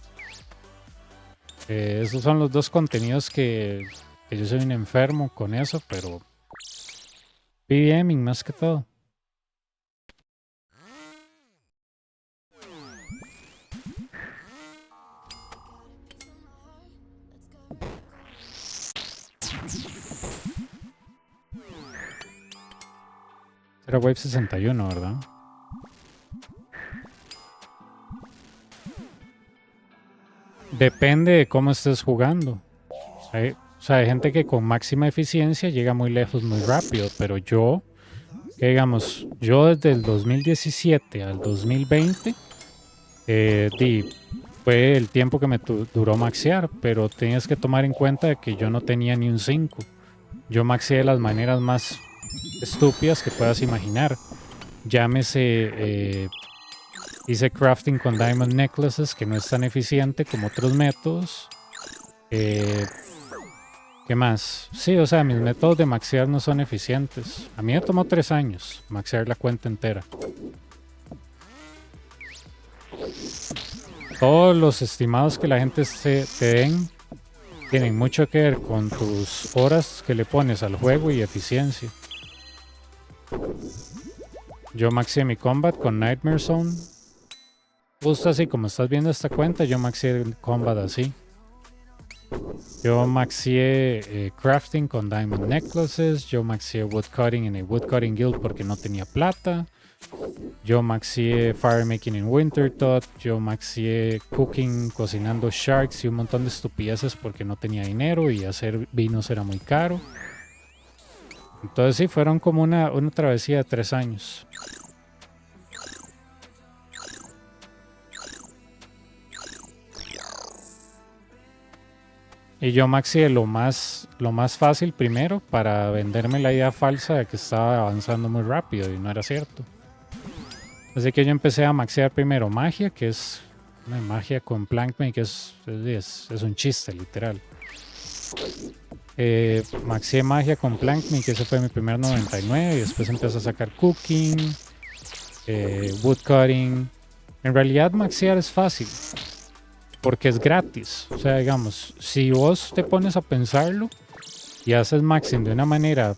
Esos son los dos contenidos que yo soy un enfermo con eso, pero PBMing más que todo. Era Wave 61, ¿verdad? Depende de cómo estés jugando. O sea, hay gente que con máxima eficiencia llega muy lejos muy rápido, pero yo, que digamos, yo desde el 2017 al 2020, fue el tiempo que me duró maxear, pero tienes que tomar en cuenta de que yo no tenía ni un 5. Yo maxeé de las maneras más estúpidas que puedas imaginar. Llámese, hice crafting con diamond necklaces, que no es tan eficiente como otros métodos. ¿Qué más? Sí, o sea, mis métodos de maxear no son eficientes. A mí me tomó 3 años maxear la cuenta entera. Todos los estimados que la gente te den tienen mucho que ver con tus horas que le pones al juego y eficiencia. Yo maxeé mi combat con Nightmare Zone. Justo así como estás viendo esta cuenta, yo maxeé el combat así. Yo maxeé crafting con diamond necklaces. Yo maxeé woodcutting en el woodcutting guild porque no tenía plata. Yo maxeé firemaking en Wintertot. Yo maxeé cooking, cocinando sharks y un montón de estupideces porque no tenía dinero y hacer vinos era muy caro. Entonces sí, fueron como una travesía de 3 años. Y yo maxeé lo más fácil primero para venderme la idea falsa de que estaba avanzando muy rápido y no era cierto. Así que yo empecé a maxear primero magia, que es una magia con plankmate, que es un chiste literal. Maxeé magia con plankmate, que ese fue mi primer 99, y después empecé a sacar cooking, woodcutting, En realidad maxear es fácil, porque es gratis. O sea, digamos, si vos te pones a pensarlo y haces maxing de una manera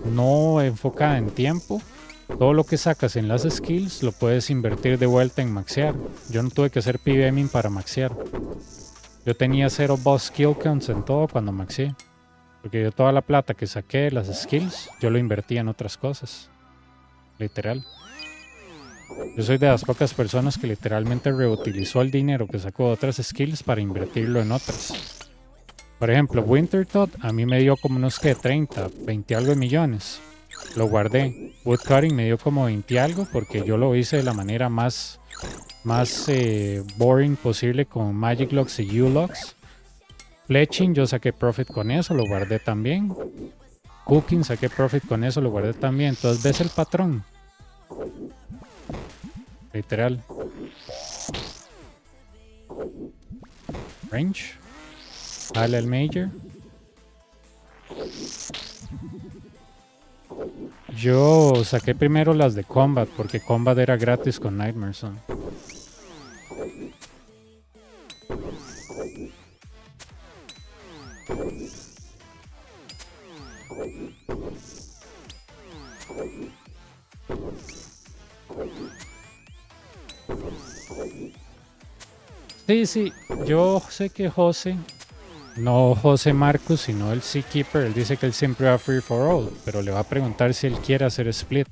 no enfocada en tiempo, todo lo que sacas en las skills lo puedes invertir de vuelta en maxear. Yo no tuve que hacer PVMing para maxear. Yo tenía 0 boss skill counts en todo cuando maxeé. Porque yo toda la plata que saqué de las skills, yo lo invertí en otras cosas. Literal. Yo soy de las pocas personas que literalmente reutilizó el dinero que sacó de otras skills para invertirlo en otras. Por ejemplo, Wintertot a mí me dio como unos que 30, 20 algo de millones. Lo guardé. Woodcutting me dio como 20 algo porque yo lo hice de la manera más boring posible con Magic Locks y U-Locks. Fletching yo saqué profit con eso, lo guardé también. Cooking saqué profit con eso, lo guardé también. Entonces ves el patrón. Literal. Range. Dale al Major. Yo saqué primero las de Combat porque Combat era gratis con Nightmare Zone. Sí, yo sé que José, no José Marcos, sino el Seakeeper, él dice que él siempre va free for all, pero le va a preguntar si él quiere hacer split.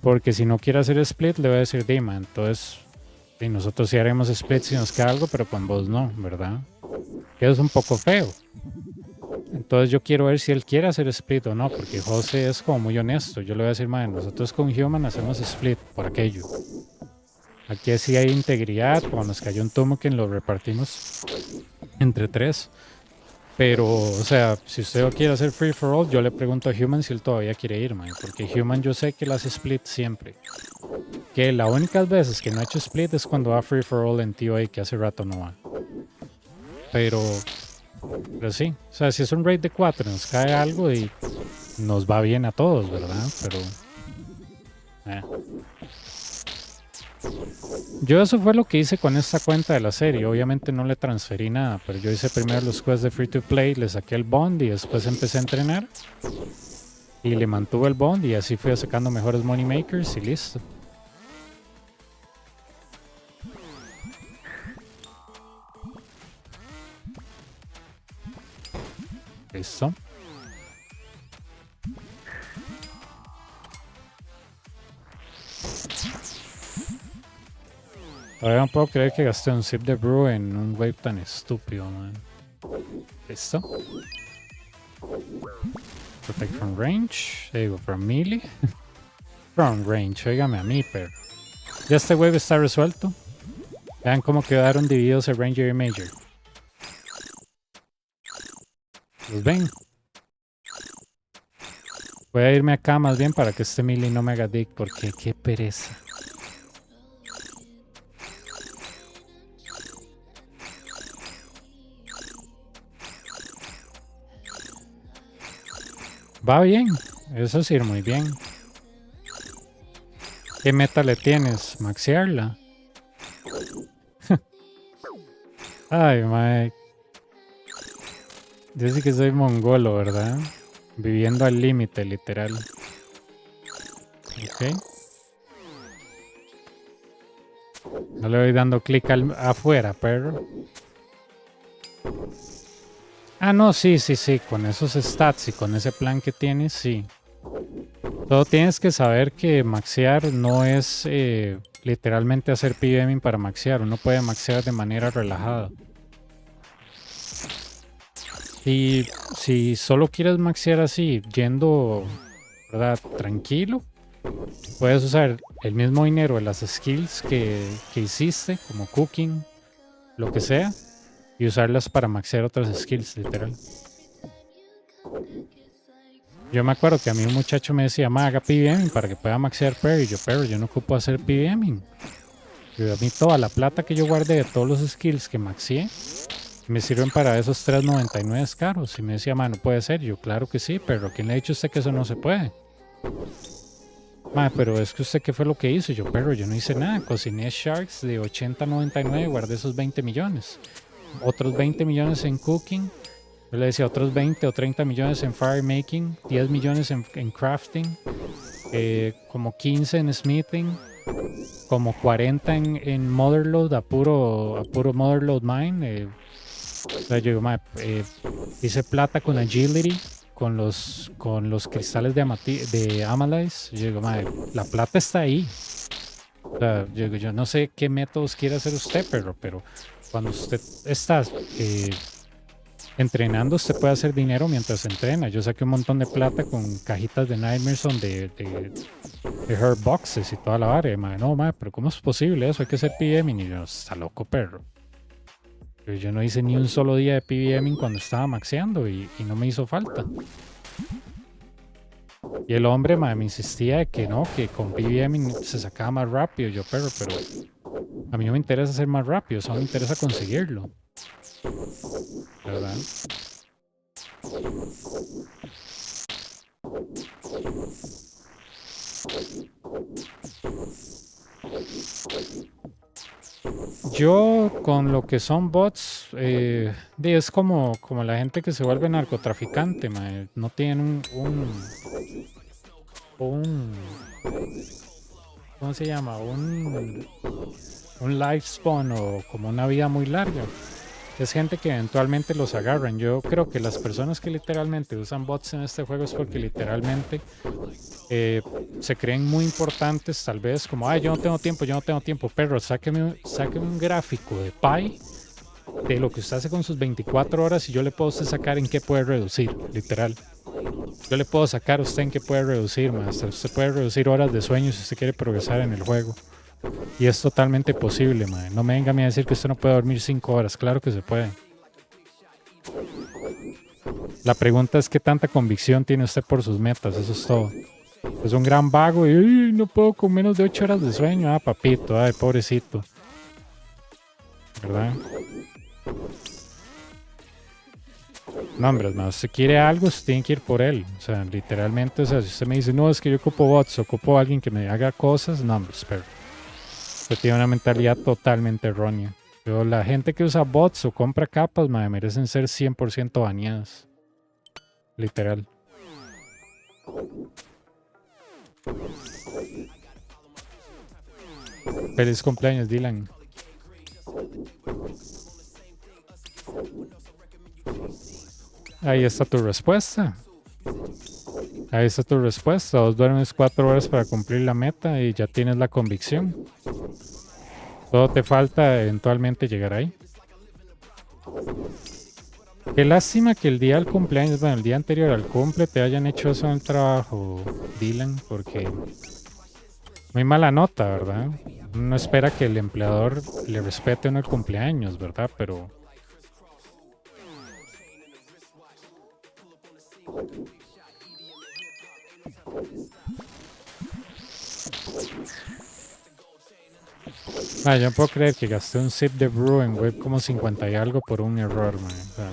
Porque si no quiere hacer split, le va a decir, Dima, entonces y nosotros sí haremos split si nos queda algo, pero con vos no, ¿verdad? Que es un poco feo. Entonces yo quiero ver si él quiere hacer split o no, porque José es como muy honesto. Yo le voy a decir, man, nosotros con Human hacemos split por aquello. Aquí sí hay integridad, cuando nos cayó un token lo repartimos entre 3. Pero, o sea, si usted quiere hacer free for all, yo le pregunto a Human si él todavía quiere ir, man. Porque Human yo sé que él hace split siempre. Que las únicas veces que no ha hecho split es cuando va free for all en TOA, que hace rato no va. Pero sí, o sea, si es un raid de 4 nos cae algo y nos va bien a todos, ¿verdad? Pero yo eso fue lo que hice con esta cuenta de la serie. Obviamente no le transferí nada, pero yo hice primero los quests de free to play, le saqué el bond y después empecé a entrenar y le mantuve el bond y así fui sacando mejores money makers y listo. Listo. Todavía no puedo creer que gasté un zip de brew en un wave tan estúpido, man. Listo. Protect from range. Digo, from melee. From range, óigame a mí, pero. Ya este wave está resuelto. Vean cómo quedaron divididos el Ranger y Major. ¿Los ven? Voy a irme acá más bien para que este melee no me haga dick, porque qué pereza. Va bien, eso sí, muy bien. ¿Qué meta le tienes? ¿Maxearla? Ay, Mike. Yo sí que soy mongolo, ¿verdad? Viviendo al límite, literal. Ok. No le voy dando clic afuera, perro. Ah, no, sí. Con esos stats y con ese plan que tienes, sí. Todo tienes que saber que maxear no es literalmente hacer PVMing para maxear. Uno puede maxear de manera relajada. Y si solo quieres maxear así, yendo, ¿verdad? Tranquilo, puedes usar el mismo dinero de las skills que hiciste, como cooking, lo que sea, y usarlas para maxear otras skills, literal. Yo me acuerdo que a mí un muchacho me decía, haga PVMing para que pueda maxear Perry. Yo no ocupo hacer PVMing. A mí toda la plata que yo guardé de todos los skills que maxeé me sirven para esos 3.99 caros. Y me decía, no puede ser. Yo, claro que sí, pero ¿quién le ha dicho a usted que eso no se puede? Mae, pero es que usted qué fue lo que hizo. Yo, perro, yo no hice nada. Cociné sharks de 80 a 99, guardé esos 20 millones. Otros 20 millones en cooking. Yo le decía otros 20 o 30 millones en firemaking, 10 millones en crafting, como 15 en smithing, como 40 en motherload, a puro motherload mine. O sea, yo digo, mae, hice plata con agility, con los cristales de Amalise. Yo digo, mae, la plata está ahí. O sea, yo no sé qué métodos quiere hacer usted, pero cuando usted está entrenando, usted puede hacer dinero mientras entrena. Yo saqué un montón de plata con cajitas de Nightmares de Herb Boxes y toda la vara. No, mae, pero ¿cómo es posible eso? Hay que hacer PBMing. Y yo, está loco, perro. Pero yo no hice ni un solo día de PBMing cuando estaba maxeando y no me hizo falta. Y el hombre, mae, me insistía de que no, que con PBMing se sacaba más rápido. Yo, pero a mí no me interesa ser más rápido, solo me interesa conseguirlo. ¿Verdad? Yo con lo que son bots, es como la gente que se vuelve narcotraficante, mae. No tienen un ¿cómo se llama? Un lifespan o como una vida muy larga. Es gente que eventualmente los agarran. Yo creo que las personas que literalmente usan bots en este juego es porque literalmente se creen muy importantes, tal vez como, ay, yo no tengo tiempo, perro, sáqueme un gráfico de Pi de lo que usted hace con sus 24 horas y yo le puedo a usted sacar en qué puede reducir, literal. Yo le puedo sacar a usted en qué puede reducir, master. Usted puede reducir horas de sueño si usted quiere progresar en el juego. Y es totalmente posible, man. No me venga a mí a decir que usted no puede dormir 5 horas. Claro que se puede. La pregunta es qué tanta convicción tiene usted por sus metas. Eso es todo. Es un gran vago y "Ay, no puedo con menos de 8 horas de sueño". Ah, papito, ay, pobrecito. ¿Verdad? No, hombre, si usted quiere algo, usted tiene que ir por él. O sea, literalmente, o sea, si usted me dice, no, es que yo ocupo bots, ocupo a alguien que me haga cosas, no, hombre, espera. Usted tiene una mentalidad totalmente errónea. Pero la gente que usa bots o compra capas, madre, merecen ser 100% baneadas. Literal. Feliz cumpleaños, Dylan. Ahí está tu respuesta. Ahí está tu respuesta. Vos duermes 4 horas para cumplir la meta y ya tienes la convicción. Todo te falta eventualmente llegar ahí. Qué lástima que el día del cumpleaños, bueno, el día anterior al cumple te hayan hecho eso en el trabajo, Dylan, porque muy mala nota, ¿verdad? Uno espera que el empleador le respete uno el cumpleaños, ¿verdad? Pero yo no puedo creer que gasté un zip de brew en web como 50 y algo por un error, man. O sea,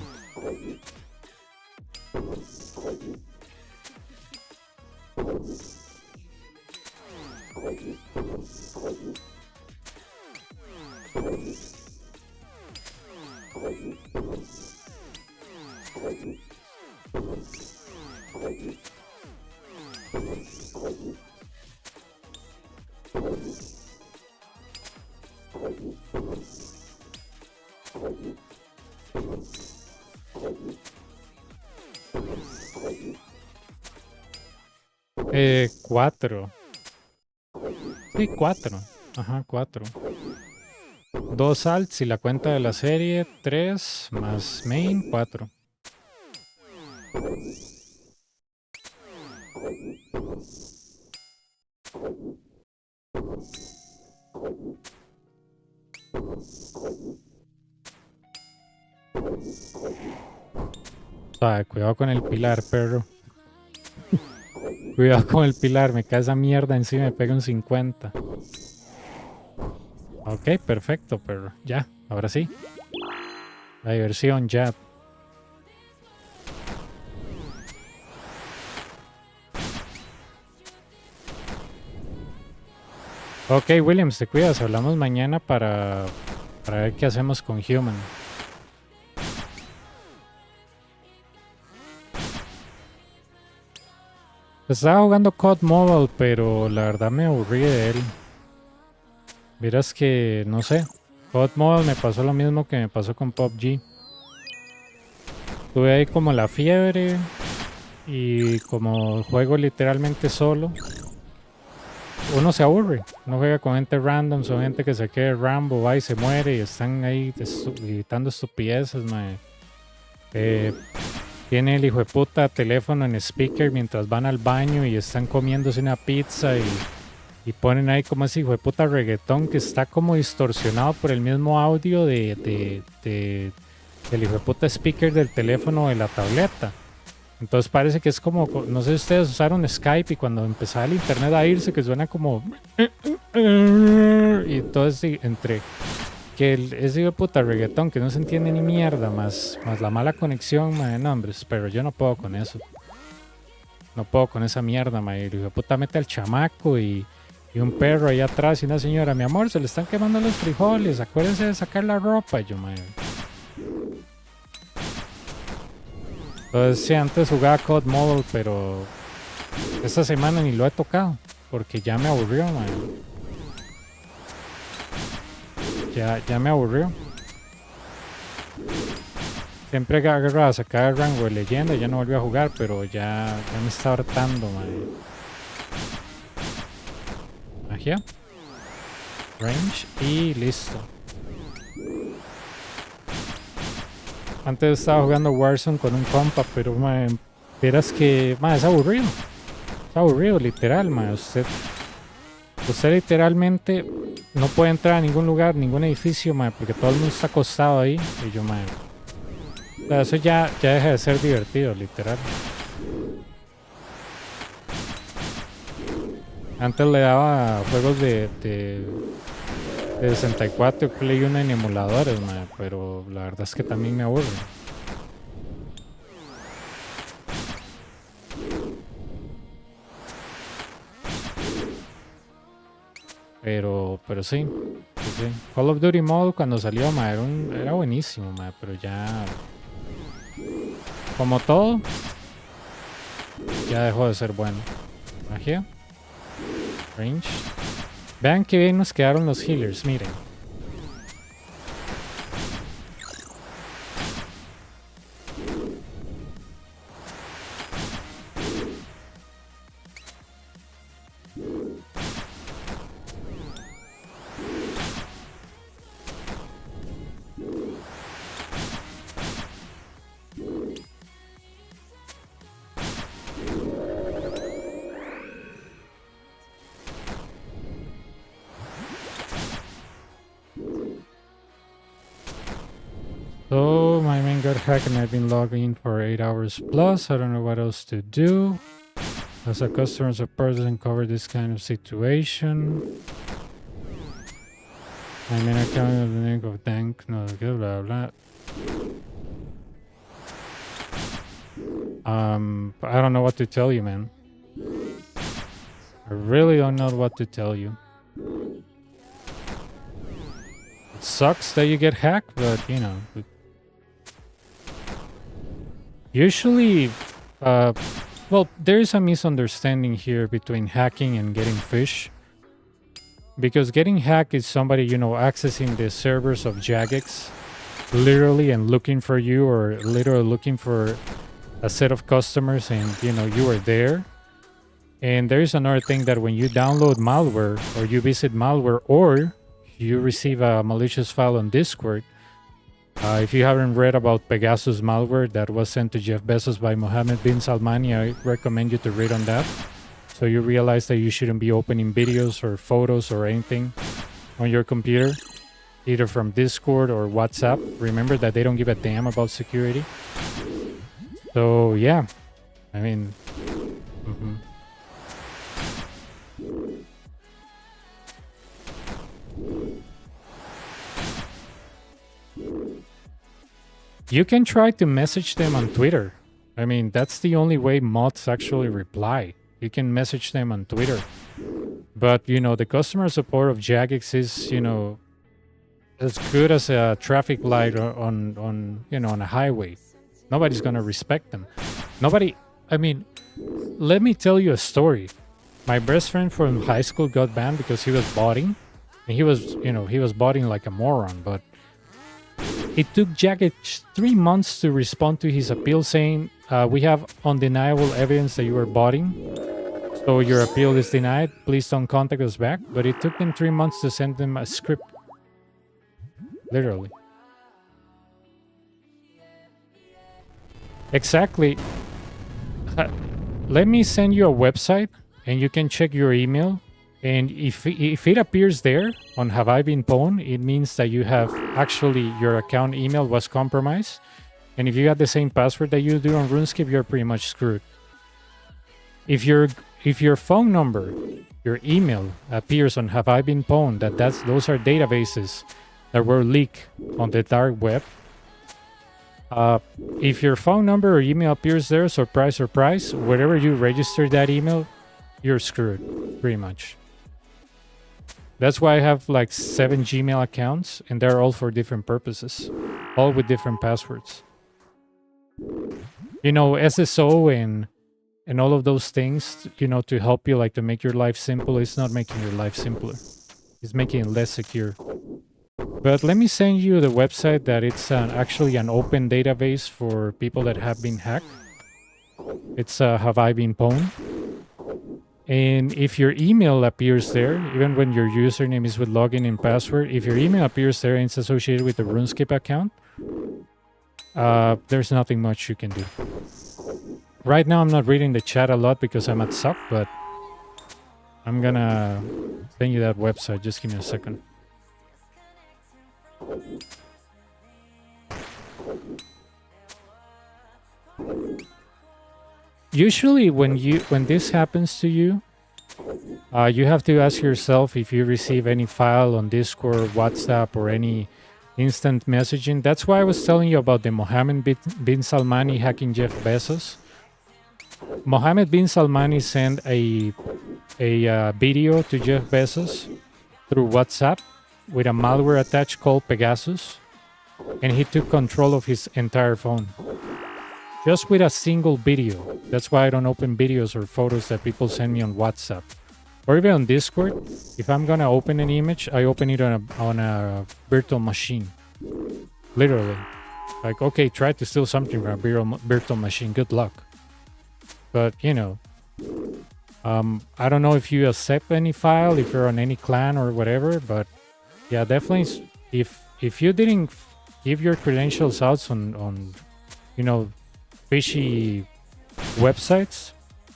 cuatro. Sí, 4. Ajá, 4. 2 alts y la cuenta de la serie, 3 más main, 4. Cuidado con el pilar, perro. Cuidado con el pilar, me cae esa mierda encima y me pega un 50. Ok, perfecto, perro. Ya, ahora sí. La diversión ya. Ok, Williams, te cuidas. Hablamos mañana para ver qué hacemos con Human. Estaba jugando COD Mobile, pero la verdad me aburrí de él. Verás que, no sé, COD Mobile me pasó lo mismo que me pasó con PUBG. Tuve ahí como la fiebre y como juego literalmente solo, uno se aburre. Uno juega con gente random, son gente que se queda Rambo, va y se muere y están ahí gritando estupideces, mae. Tiene el hijo de puta teléfono en speaker mientras van al baño y están comiéndose una pizza y ponen ahí como ese hijo de puta reggaetón que está como distorsionado por el mismo audio del hijo de puta speaker del teléfono o de la tableta. Entonces parece que es como, no sé si ustedes usaron Skype y cuando empezaba el internet a irse que suena como... Y entonces entre que ese hijo de puta reggaetón que no se entiende ni mierda, más la mala conexión, madre, no, hombre, pero yo no puedo con eso. No puedo con esa mierda, madre. El hijo de puta mete al chamaco y un perro ahí atrás y una señora, mi amor, se le están quemando los frijoles, acuérdense de sacar la ropa, yo, madre. Entonces, sí, antes jugaba COD Mobile, pero esta semana ni lo he tocado, porque ya me aburrió, madre. Ya me aburrió. Siempre agarraba a sacar el rango de leyenda y ya no volví a jugar, pero ya me está hartando, madre. Magia. Range y listo. Antes estaba jugando Warzone con un compa, pero madre, verás que madre, es aburrido. Es aburrido, literal, madre. Usted literalmente no puede entrar a ningún lugar, ningún edificio, madre, porque todo el mundo está acostado ahí. Y yo, madre. O sea, eso ya deja de ser divertido, literal. Antes le daba juegos de 64 y Play 1 en emuladores, madre, pero la verdad es que también me aburre. Pero sí, sí. Call of Duty Mode cuando salió, madre, era buenísimo, madre, pero ya... Como todo, ya dejó de ser bueno. Magia. Range. Vean que bien nos quedaron los healers, miren. So my main got hacked and I've been logging in for 8 hours plus. I don't know what else to do. As a customer support doesn't cover this kind of situation. My main account is the name of bank, no, blah blah. I don't know what to tell you, man. I really don't know what to tell you. It sucks that you get hacked, but you know. Usually, well, there is a misunderstanding here between hacking and getting phish. Because getting hacked is somebody, you know, accessing the servers of Jagex, literally, and looking for you, or literally looking for a set of customers, and, you know, you are there. And there is another thing that when you download malware, or you visit malware, or you receive a malicious file on Discord, if you haven't read about Pegasus malware that was sent to Jeff Bezos by Mohammed bin Salmani, I recommend you to read on that. So you realize that you shouldn't be opening videos or photos or anything on your computer, either from Discord or WhatsApp. Remember that they don't give a damn about security. So yeah, I mean... You can try to message them on Twitter. I mean, that's the only way mods actually reply. You can message them on Twitter. But, the customer support of Jagex is, as good as a traffic light on a highway. Nobody's going to respect them. Let me tell you a story. My best friend from high school got banned because he was botting. And he was botting like a moron, but it took Jagex 3 months to respond to his appeal saying, we have undeniable evidence that you were botting. So your appeal is denied. Please don't contact us back. But it took them 3 months to send them a script. Literally. Exactly. Let me send you a website and you can check your email. And if it appears there on Have I Been Pwned, it means that you have actually your account email was compromised. And if you got the same password that you do on RuneScape, you're pretty much screwed. If your phone number, your email appears on Have I Been Pwned, those are databases that were leaked on the dark web. If your phone number or email appears there, surprise, wherever you register that email, you're screwed, pretty much. That's why I have like 7 Gmail accounts, and they're all for different purposes, all with different passwords. SSO and all of those things, to help you, like to make your life simple, it's not making your life simpler. It's making it less secure. But let me send you the website that it's actually an open database for people that have been hacked. It's Have I Been Pwned? And if your email appears there, even when your username is with login and password, if your email appears there and it's associated with the RuneScape account, there's nothing much you can do. Right now, I'm not reading the chat a lot because I'm at SUP, but I'm gonna send you that website. Just give me a second. Usually when this happens to you, you have to ask yourself if you receive any file on Discord, WhatsApp, or any instant messaging. That's why I was telling you about the Mohammed bin Salmani hacking Jeff Bezos. Mohammed bin Salmani sent a video to Jeff Bezos through WhatsApp with a malware attached called Pegasus, and he took control of his entire phone. Just with a single video. That's why I don't open videos or photos that people send me on WhatsApp. Or even on Discord. If I'm gonna open an image, I open it on a virtual machine. Literally. Like, okay, try to steal something from a virtual machine. Good luck. But, I don't know if you accept any file, if you're on any clan or whatever, but yeah, definitely if you didn't give your credentials out on fishy websites,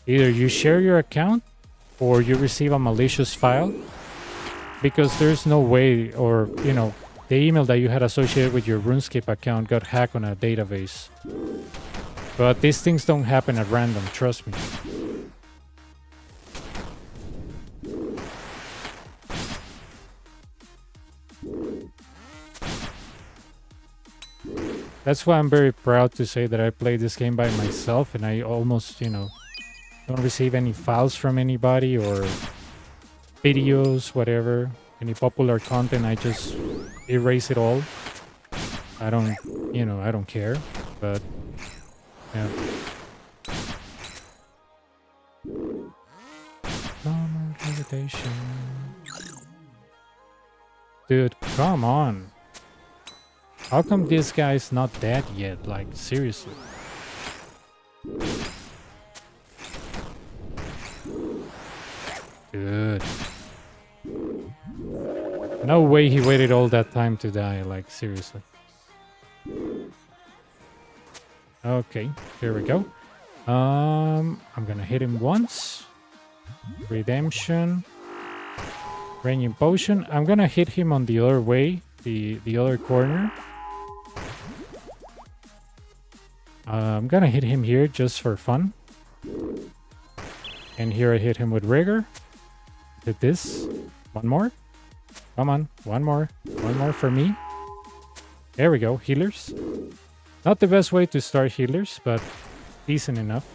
either you share your account or you receive a malicious file, because there's no way, or the email that you had associated with your RuneScape account got hacked on a database. But these things don't happen at random, trust me. That's why I'm very proud to say that I played this game by myself, and I almost, don't receive any files from anybody or videos, whatever, any popular content. I just erase it all. I don't care, but yeah. Normal meditation. Dude, come on. How come this guy's not dead yet? Like, seriously. Dude. No way he waited all that time to die, like, seriously. Okay, here we go. I'm gonna hit him once. Redemption. Ranging potion. I'm gonna hit him on the other way, the other corner. I'm gonna hit him here just for fun. And here I hit him with rigor. Hit this. One more. Come on. One more. One more for me. There we go. Healers. Not the best way to start healers, but decent enough.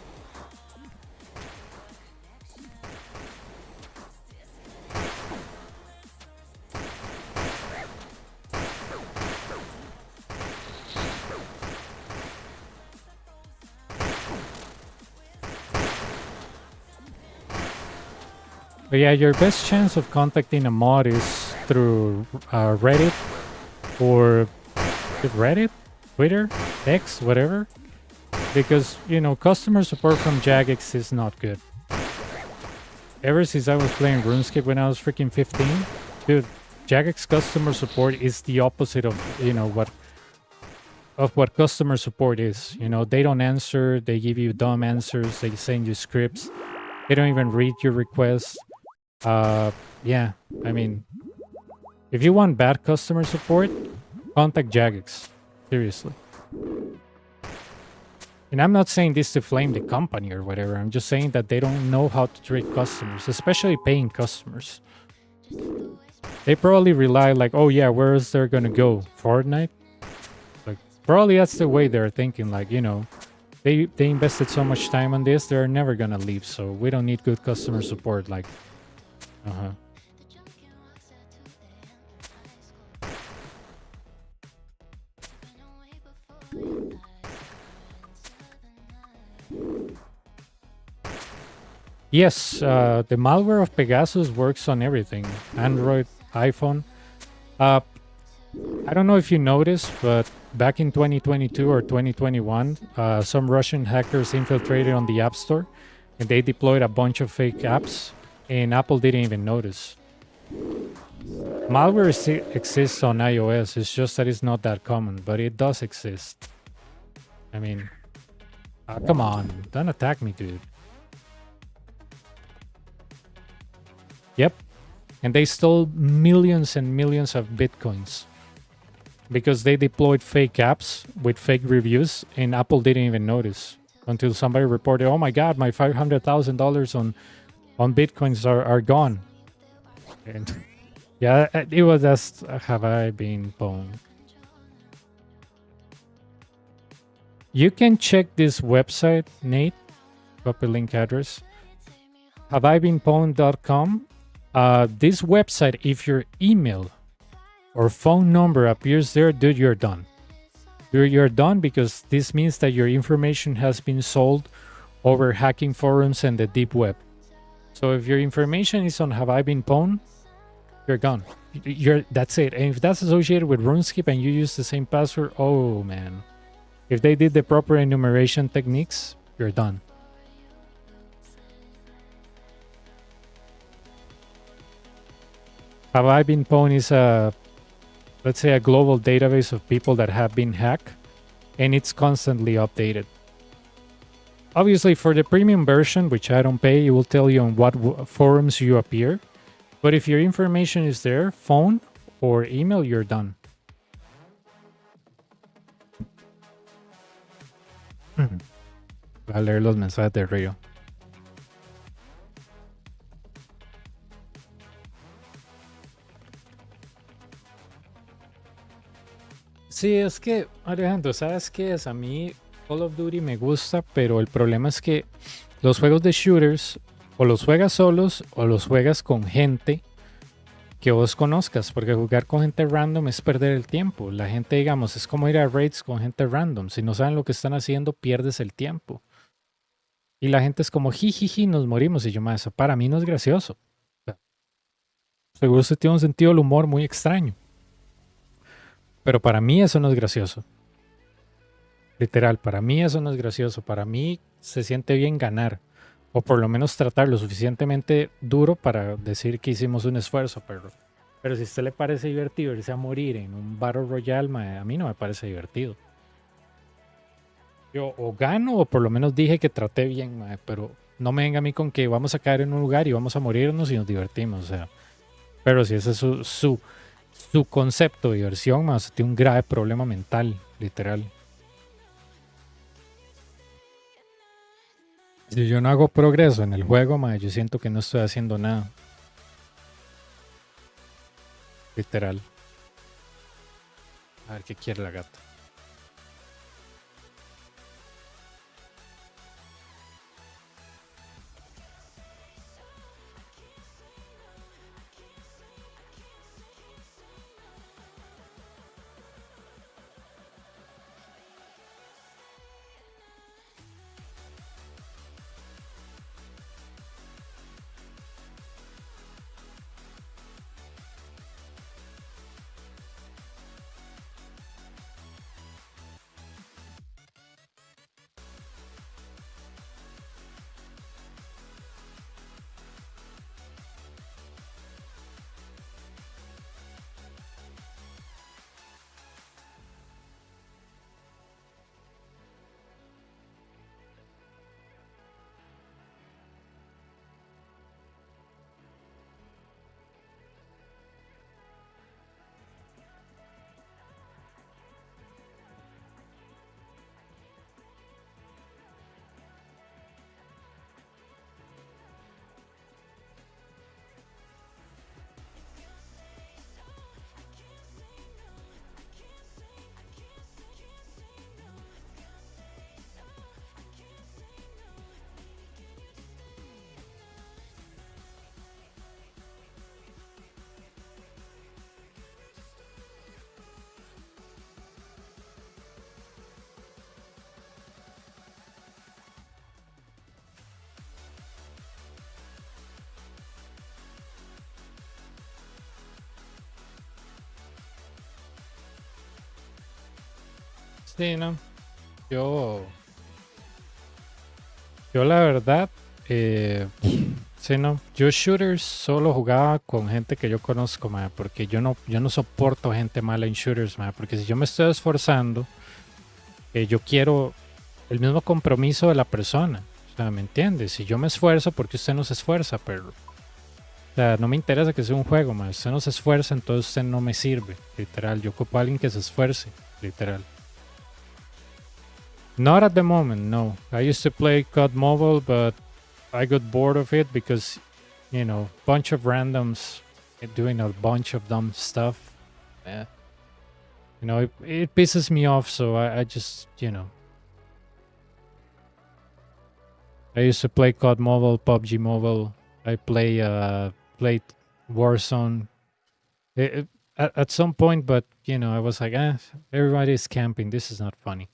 But yeah, your best chance of contacting a mod is through Reddit or Reddit, Twitter, X, whatever. Because, you know, customer support from Jagex is not good. Ever since I was playing RuneScape when I was freaking 15, dude, Jagex customer support is the opposite of, you know, what customer support is. You know, they don't answer, they give you dumb answers, they send you scripts, they don't even read your requests. Yeah, I mean, if you want bad customer support, contact Jagex. Seriously. And I'm not saying this to flame the company or whatever. I'm just saying that they don't know how to treat customers, especially paying customers. They probably rely like, oh yeah, where is they gonna go? Fortnite? Like, probably that's the way they're thinking. Like, you know, they invested so much time on this, they're never gonna leave. So we don't need good customer support. Like, Yes, the malware of Pegasus works on everything. Android, iPhone. I don't know if you noticed, but back in 2022 or 2021, some Russian hackers infiltrated on the App Store and they deployed a bunch of fake apps, and Apple didn't even notice. Malware exists on iOS, it's just that it's not that common, but it does exist. I mean, come on, don't attack me, dude. Yep, and they stole millions and millions of bitcoins because they deployed fake apps with fake reviews, and Apple didn't even notice until somebody reported, oh my god, my $500,000 on bitcoins are gone. And yeah, it was just, have I been pwned? You can check this website, Nate, copy link address, haveibeenpwned.com. This website, if your email or phone number appears there, dude, you're done. You're done, because this means that your information has been sold over hacking forums and the deep web. So if your information is on Have I Been Pwned, you're gone. That's it. And if that's associated with RuneScape and you use the same password, oh man. If they did the proper enumeration techniques, you're done. Have I Been Pwned is let's say a global database of people that have been hacked, and it's constantly updated. Obviously, for the premium version, which I don't pay, it will tell you on what forums you appear. But if your information is there, phone or email, you're done. Voy a leer los mensajes de Río. Sí, es que, Alejandro, ¿sabes qué es? A mí Call of Duty me gusta, pero el problema es que los juegos de shooters o los juegas solos o los juegas con gente que vos conozcas, porque jugar con gente random es perder el tiempo. La gente, digamos, es como ir a raids con gente random. Si no saben lo que están haciendo, pierdes el tiempo. Y la gente es como, jijiji, nos morimos. Y yo, más, eso para mí no es gracioso. O sea, seguro usted tiene un sentido del humor muy extraño. Pero para mí eso no es gracioso. Literal, para mí eso no es gracioso. Para mí se siente bien ganar. O por lo menos tratar lo suficientemente duro para decir que hicimos un esfuerzo. Pero si a usted le parece divertido irse a morir en un Battle Royale, a mí no me parece divertido. Yo o gano o por lo menos dije que traté bien, pero no me venga a mí con que vamos a caer en un lugar y vamos a morirnos y nos divertimos. O sea, pero si ese es su concepto de diversión, más tiene un grave problema mental, literal. Si yo no hago progreso en el juego, yo siento que no estoy haciendo nada. Literal. A ver qué quiere la gata. Sí, no. Yo, yo la verdad, sí, no. Yo shooters solo jugaba con gente que yo conozco, mae, porque yo no soporto gente mala en shooters, mae, porque si yo me estoy esforzando, yo quiero el mismo compromiso de la persona. O sea, ¿me entiendes? Si yo me esfuerzo, ¿por qué usted no se esfuerza, perro? O sea, no me interesa que sea un juego, mae. Usted no se esfuerza, entonces usted no me sirve, literal. Yo ocupo a alguien que se esfuerce, literal. Not at the moment, no. I used to play COD Mobile, but I got bored of it because, you know, bunch of randoms doing a bunch of dumb stuff. Eh, you know, it pisses me off, so I just, you know. I used to play COD Mobile, PUBG Mobile. I played Warzone. At some point, but, you know, I was like, everybody's camping. This is not funny.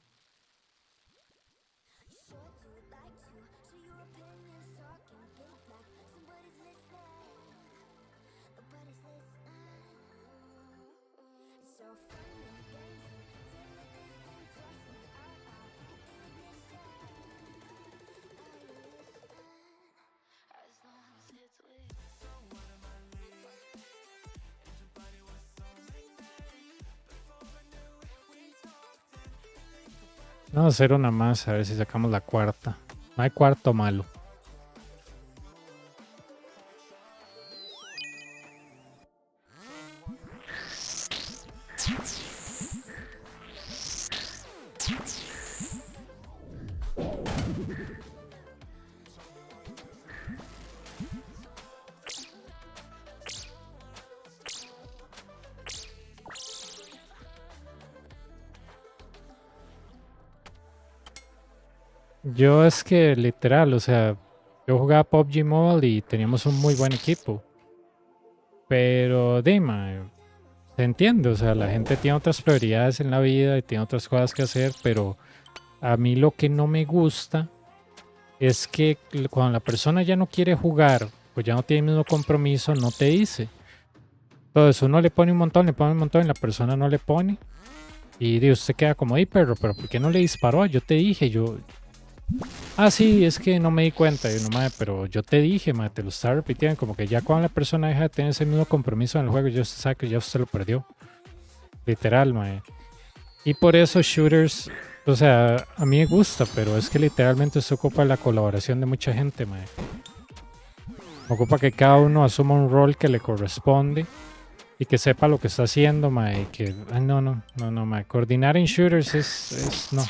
Vamos a hacer una más, a ver si sacamos la cuarta. No hay cuarto malo. Yo es que literal, o sea, yo jugaba PUBG Mobile y teníamos un muy buen equipo. Pero dime, se entiende, o sea, la gente tiene otras prioridades en la vida y tiene otras cosas que hacer, pero a mí lo que no me gusta es que cuando la persona ya no quiere jugar o ya no tiene el mismo compromiso, no te dice. Entonces uno le pone un montón, y la persona no le pone. Y Dios se queda como, pero ¿por qué no le disparó? Yo te dije, sí, es que no me di cuenta. Y no, pero yo te dije, te lo estaba repitiendo. Como que ya cuando la persona deja de tener ese mismo compromiso en el juego, ya se sabe que ya usted lo perdió. Literal, Y por eso shooters, o sea, a mí me gusta, pero es que literalmente se ocupa la colaboración de mucha gente, Ocupa que cada uno asuma un rol que le corresponde y que sepa lo que está haciendo, y que, no, coordinar en shooters no.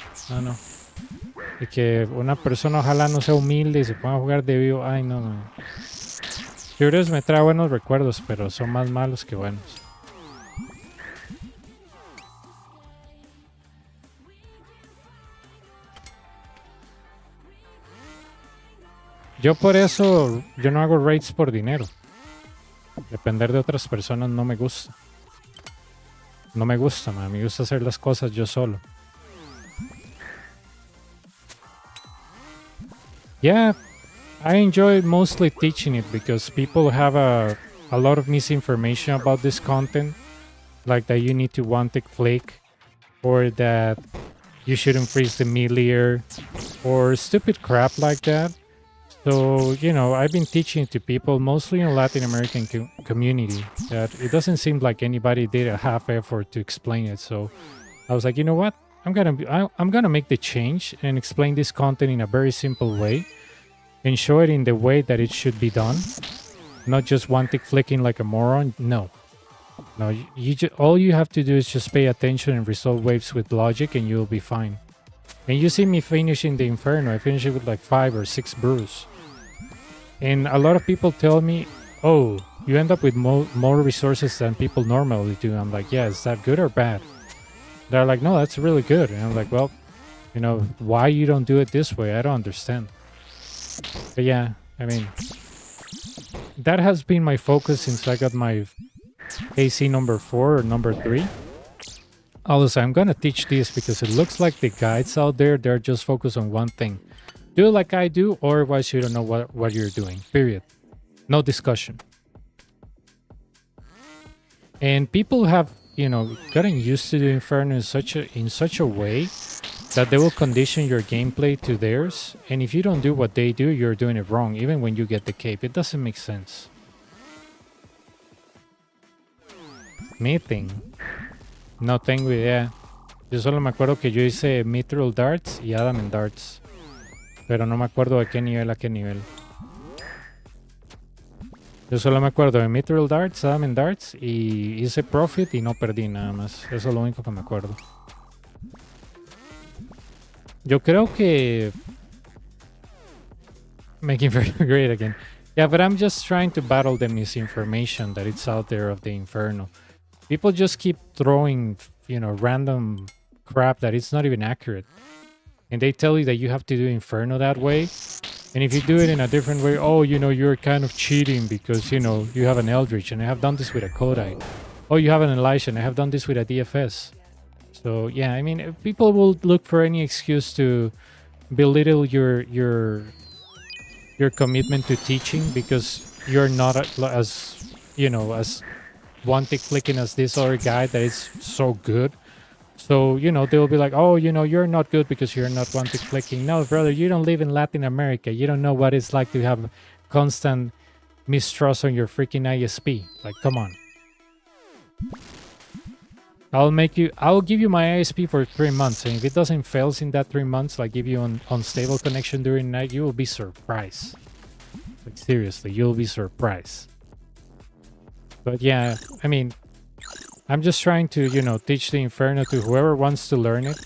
Y que una persona ojalá no sea humilde y se ponga a jugar de vivo, no. Shooters me trae buenos recuerdos, pero son más malos que buenos. Yo por eso, yo no hago raids por dinero. Depender de otras personas no me gusta. No me gusta, me gusta hacer las cosas yo solo. Yeah, I enjoy mostly teaching it because people have a lot of misinformation about this content. Like that you need to one-tick flick, or that you shouldn't freeze the melee, or stupid crap like that. So, you know, I've been teaching to people, mostly in Latin American community, that it doesn't seem like anybody did a half effort to explain it. So I was like, you know what? I'm gonna make the change and explain this content in a very simple way and show it in the way that it should be done. Not just one tick flicking like a moron. No, all you have to do is just pay attention and resolve waves with logic and you'll be fine. And you see me finishing the Inferno. I finished it with like 5 or 6 brews. And a lot of people tell me, oh, you end up with more resources than people normally do. I'm like, yeah, is that good or bad? They're like, no, that's really good. And I'm like, well, you know, why you don't do it this way? I don't understand. But yeah, I mean, that has been my focus since I got my AC number 4 or number 3. Also, I'm gonna teach this because it looks like the guides out there, they're just focused on one thing. Do it like I do, or otherwise you don't know what you're doing. Period. No discussion. And people have gotten used to the Inferno in such a way that they will condition your gameplay to theirs, and if you don't do what they do, you're doing it wrong, even when you get the cape. It doesn't make sense. Meeting. No tengo idea. Yo solo me acuerdo que yo hice Mithril Darts y Adamant Darts, pero no me acuerdo de qué nivel a qué nivel. Yo solo me acuerdo de Mithril Darts, Adamant Darts, y hice Profit y no perdí nada más. Eso es lo único que me acuerdo. Yo creo que... Making very great again. Yeah, but I'm just trying to battle the misinformation that it's out there of the Inferno. People just keep throwing, random crap that it's not even accurate. And they tell you that you have to do Inferno that way. And if you do it in a different way, oh, you're kind of cheating because, you have an Eldritch, and I have done this with a Kodai. Oh, you have an Elisha, and I have done this with a DFS. So, yeah, I mean, people will look for any excuse to belittle your commitment to teaching because you're not as one-tick flicking as this other guy that is so good. So, they'll be like, oh, you're not good because you're not one-tick flicking. No, brother, you don't live in Latin America. You don't know what it's like to have constant mistrust on your freaking ISP. Like, come on. I'll give you my ISP for 3 months. And if it doesn't fail in that 3 months, like give you an unstable connection during the night, you will be surprised. Like, seriously, you'll be surprised. But yeah, I mean, I'm just trying to, teach the Inferno to whoever wants to learn it.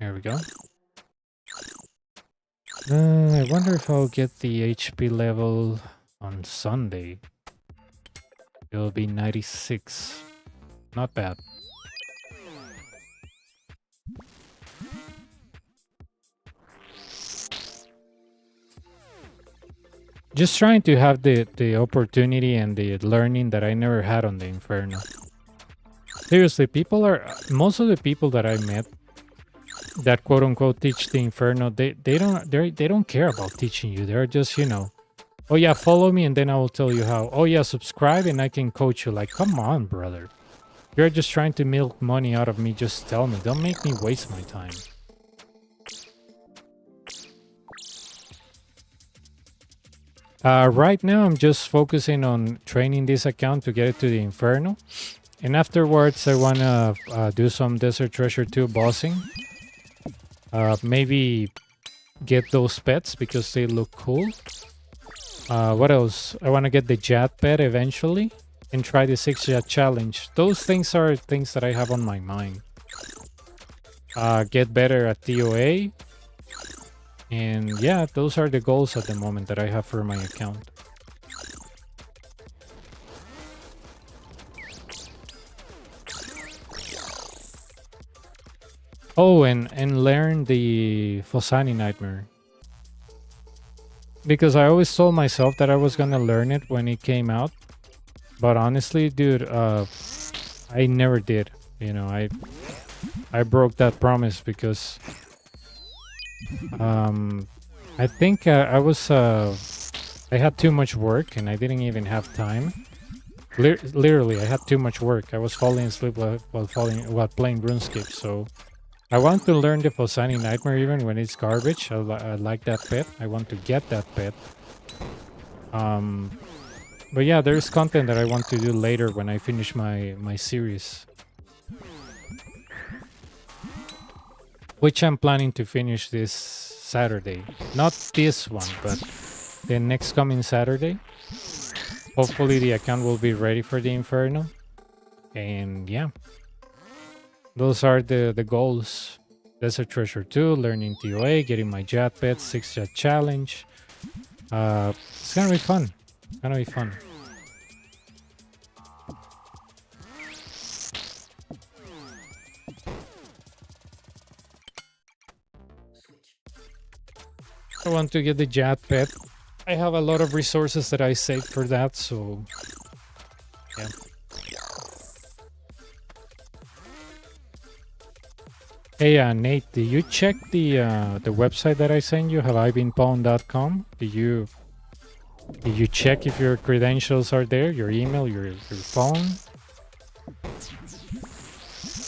There we go. I wonder if I'll get the HP level on Sunday. It'll be 96. Not bad. Just trying to have the opportunity and the learning that I never had on the Inferno. Seriously, most of the people that I met that quote unquote teach the Inferno, they don't care about teaching you. They're just, oh yeah, follow me and then I will tell you how. Oh yeah, subscribe and I can coach you. Like, come on, brother. You're just trying to milk money out of me. Just tell me. Don't make me waste my time. Right now, I'm just focusing on training this account to get it to the Inferno. And afterwards, I want to do some Desert Treasure 2 bossing. Maybe get those pets because they look cool. What else? I want to get the Jet pet eventually and try the 6 Jet challenge. Those things are things that I have on my mind. Get better at TOA. And yeah, those are the goals at the moment that I have for my account. Oh, and learn the Fosani Nightmare. Because I always told myself that I was gonna learn it when it came out. But honestly, dude, I never did. I broke that promise because... I think I had too much work and I didn't even have time. Literally, I had too much work. I was falling asleep while playing RuneScape, so I want to learn the Fosani Nightmare even when it's garbage. I like that pet. I want to get that pet. But yeah, there's content that I want to do later when I finish my series. Which I'm planning to finish this Saturday. Not this one, but the next coming Saturday. Hopefully the account will be ready for the Inferno. And yeah. Those are the goals. Desert Treasure 2, learning TOA, getting my Jet pet, 6 Jet challenge. It's gonna be fun. It's gonna be fun. I want to get the Jet pet. I have a lot of resources that I saved for that, so yeah. Hey, Nate, did you check the website that I sent you, haveibeenpwned.com? Did you check if your credentials are there, your email, your phone?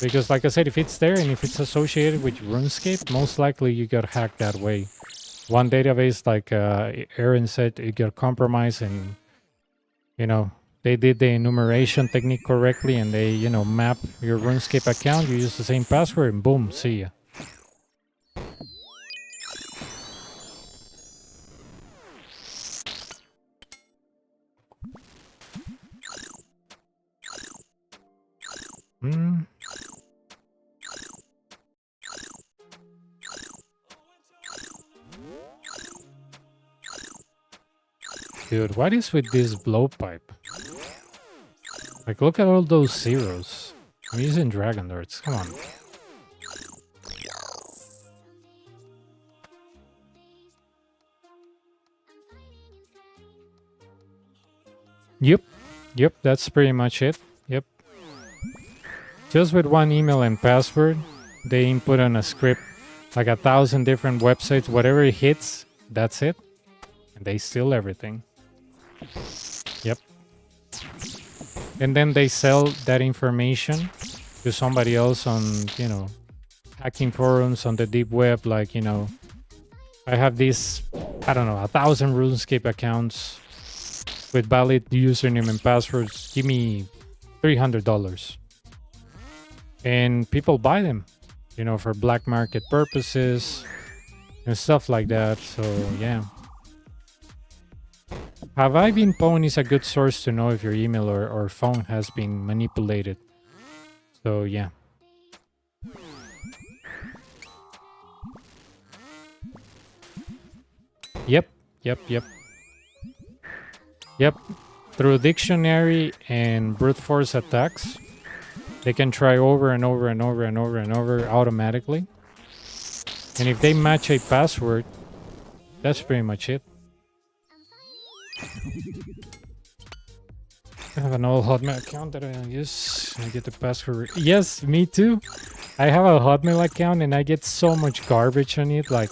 Because like I said, if it's there and if it's associated with RuneScape, most likely you got hacked that way. One database, like Aaron said, it got compromised, and you know, they did the enumeration technique correctly, and they, you know, map your RuneScape account, you use the same password, and boom, see ya. Dude, what is with this blowpipe? Like, look at all those zeros. I'm using Dragon Darts, come on. Yep, that's pretty much it. Yep. Just with one email and password, they input on a script like 1,000 different websites. Whatever it hits, that's it. And they steal everything. Yep. And then they sell that information to somebody else on, you know, hacking forums on the deep web. Like, you know, I have these, I don't know, 1,000 RuneScape accounts with valid username and passwords. Give me $300. And people buy them, you know, for black market purposes and stuff like that. So, yeah. Have I Been Pwned is a good source to know if your email or phone has been manipulated. So, yeah. Yep. Through dictionary and brute force attacks, they can try over and over and over and over and over automatically. And if they match a password, that's pretty much it. I have an old Hotmail account that I don't use. I get the password. Yes, me too. I have a Hotmail account and I get so much garbage on it, like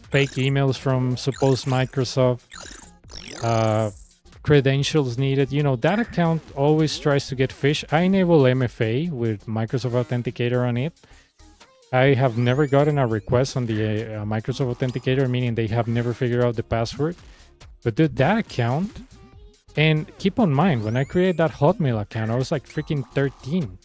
fake emails from supposed Microsoft, credentials needed. You know, that account always tries to get phished. I enable MFA with Microsoft Authenticator on it. I have never gotten a request on the Microsoft Authenticator, meaning they have never figured out the password. But dude, that account, and keep in mind, when I created that Hotmail account, I was like freaking 13.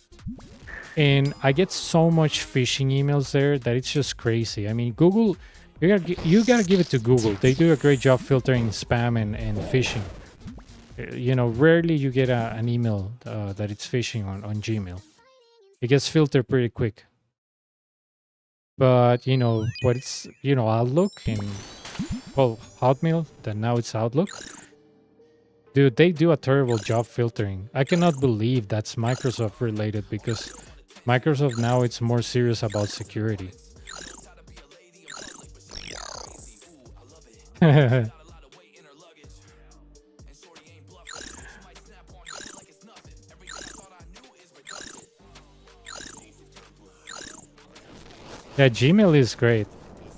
And I get so much phishing emails there that it's just crazy. I mean, Google, you gotta give it to Google. They do a great job filtering spam and phishing. You know, rarely you get an email that it's phishing on Gmail. It gets filtered pretty quick. But, you know, what it's, you know, Outlook and, well, Hotmail, then now it's Outlook. Dude, they do a terrible job filtering. I cannot believe that's Microsoft related, because Microsoft now it's more serious about security. Yeah, Gmail is great.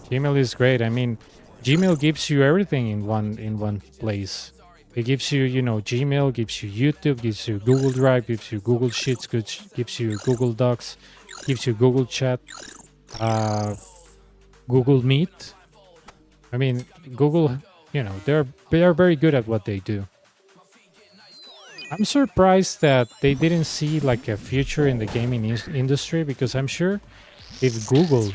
Gmail is great. I mean, Gmail gives you everything in one place. It gives you, you know, Gmail, gives you YouTube, gives you Google Drive, gives you Google Sheets, gives you Google Docs, gives you Google Chat, Google Meet. I mean, Google, you know, they are very good at what they do. I'm surprised that they didn't see like a future in the gaming industry, because I'm sure if Google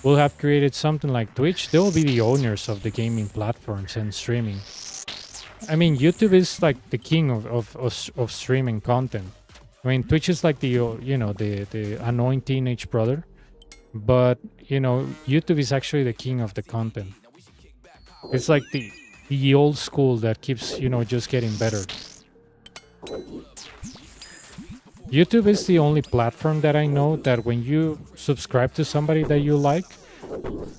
will have created something like Twitch, they will be the owners of the gaming platforms and streaming. I mean, YouTube is like the king of streaming content. I mean, Twitch is like the, you know, the annoying teenage brother. But, you know, YouTube is actually the king of the content. It's like the old school that keeps, you know, just getting better. YouTube is the only platform that I know that when you subscribe to somebody that you like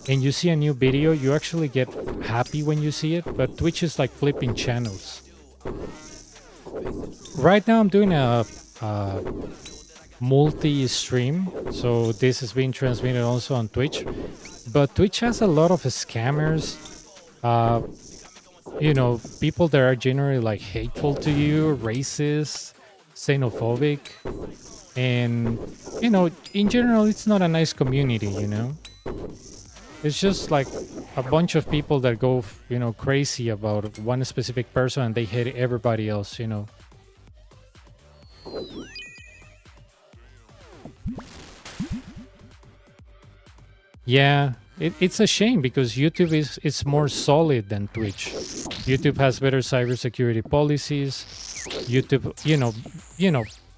and you see a new video, you actually get happy when you see it. But Twitch is like flipping channels. Right now I'm doing a multi-stream, so this is being transmitted also on Twitch. But Twitch has a lot of scammers. People that are generally like hateful to you, racist, xenophobic, and in general, it's not a nice community. It's just like a bunch of people that go, crazy about one specific person and they hate everybody else. Yeah, it's a shame because YouTube is more solid than Twitch. YouTube has better cybersecurity policies. YouTube,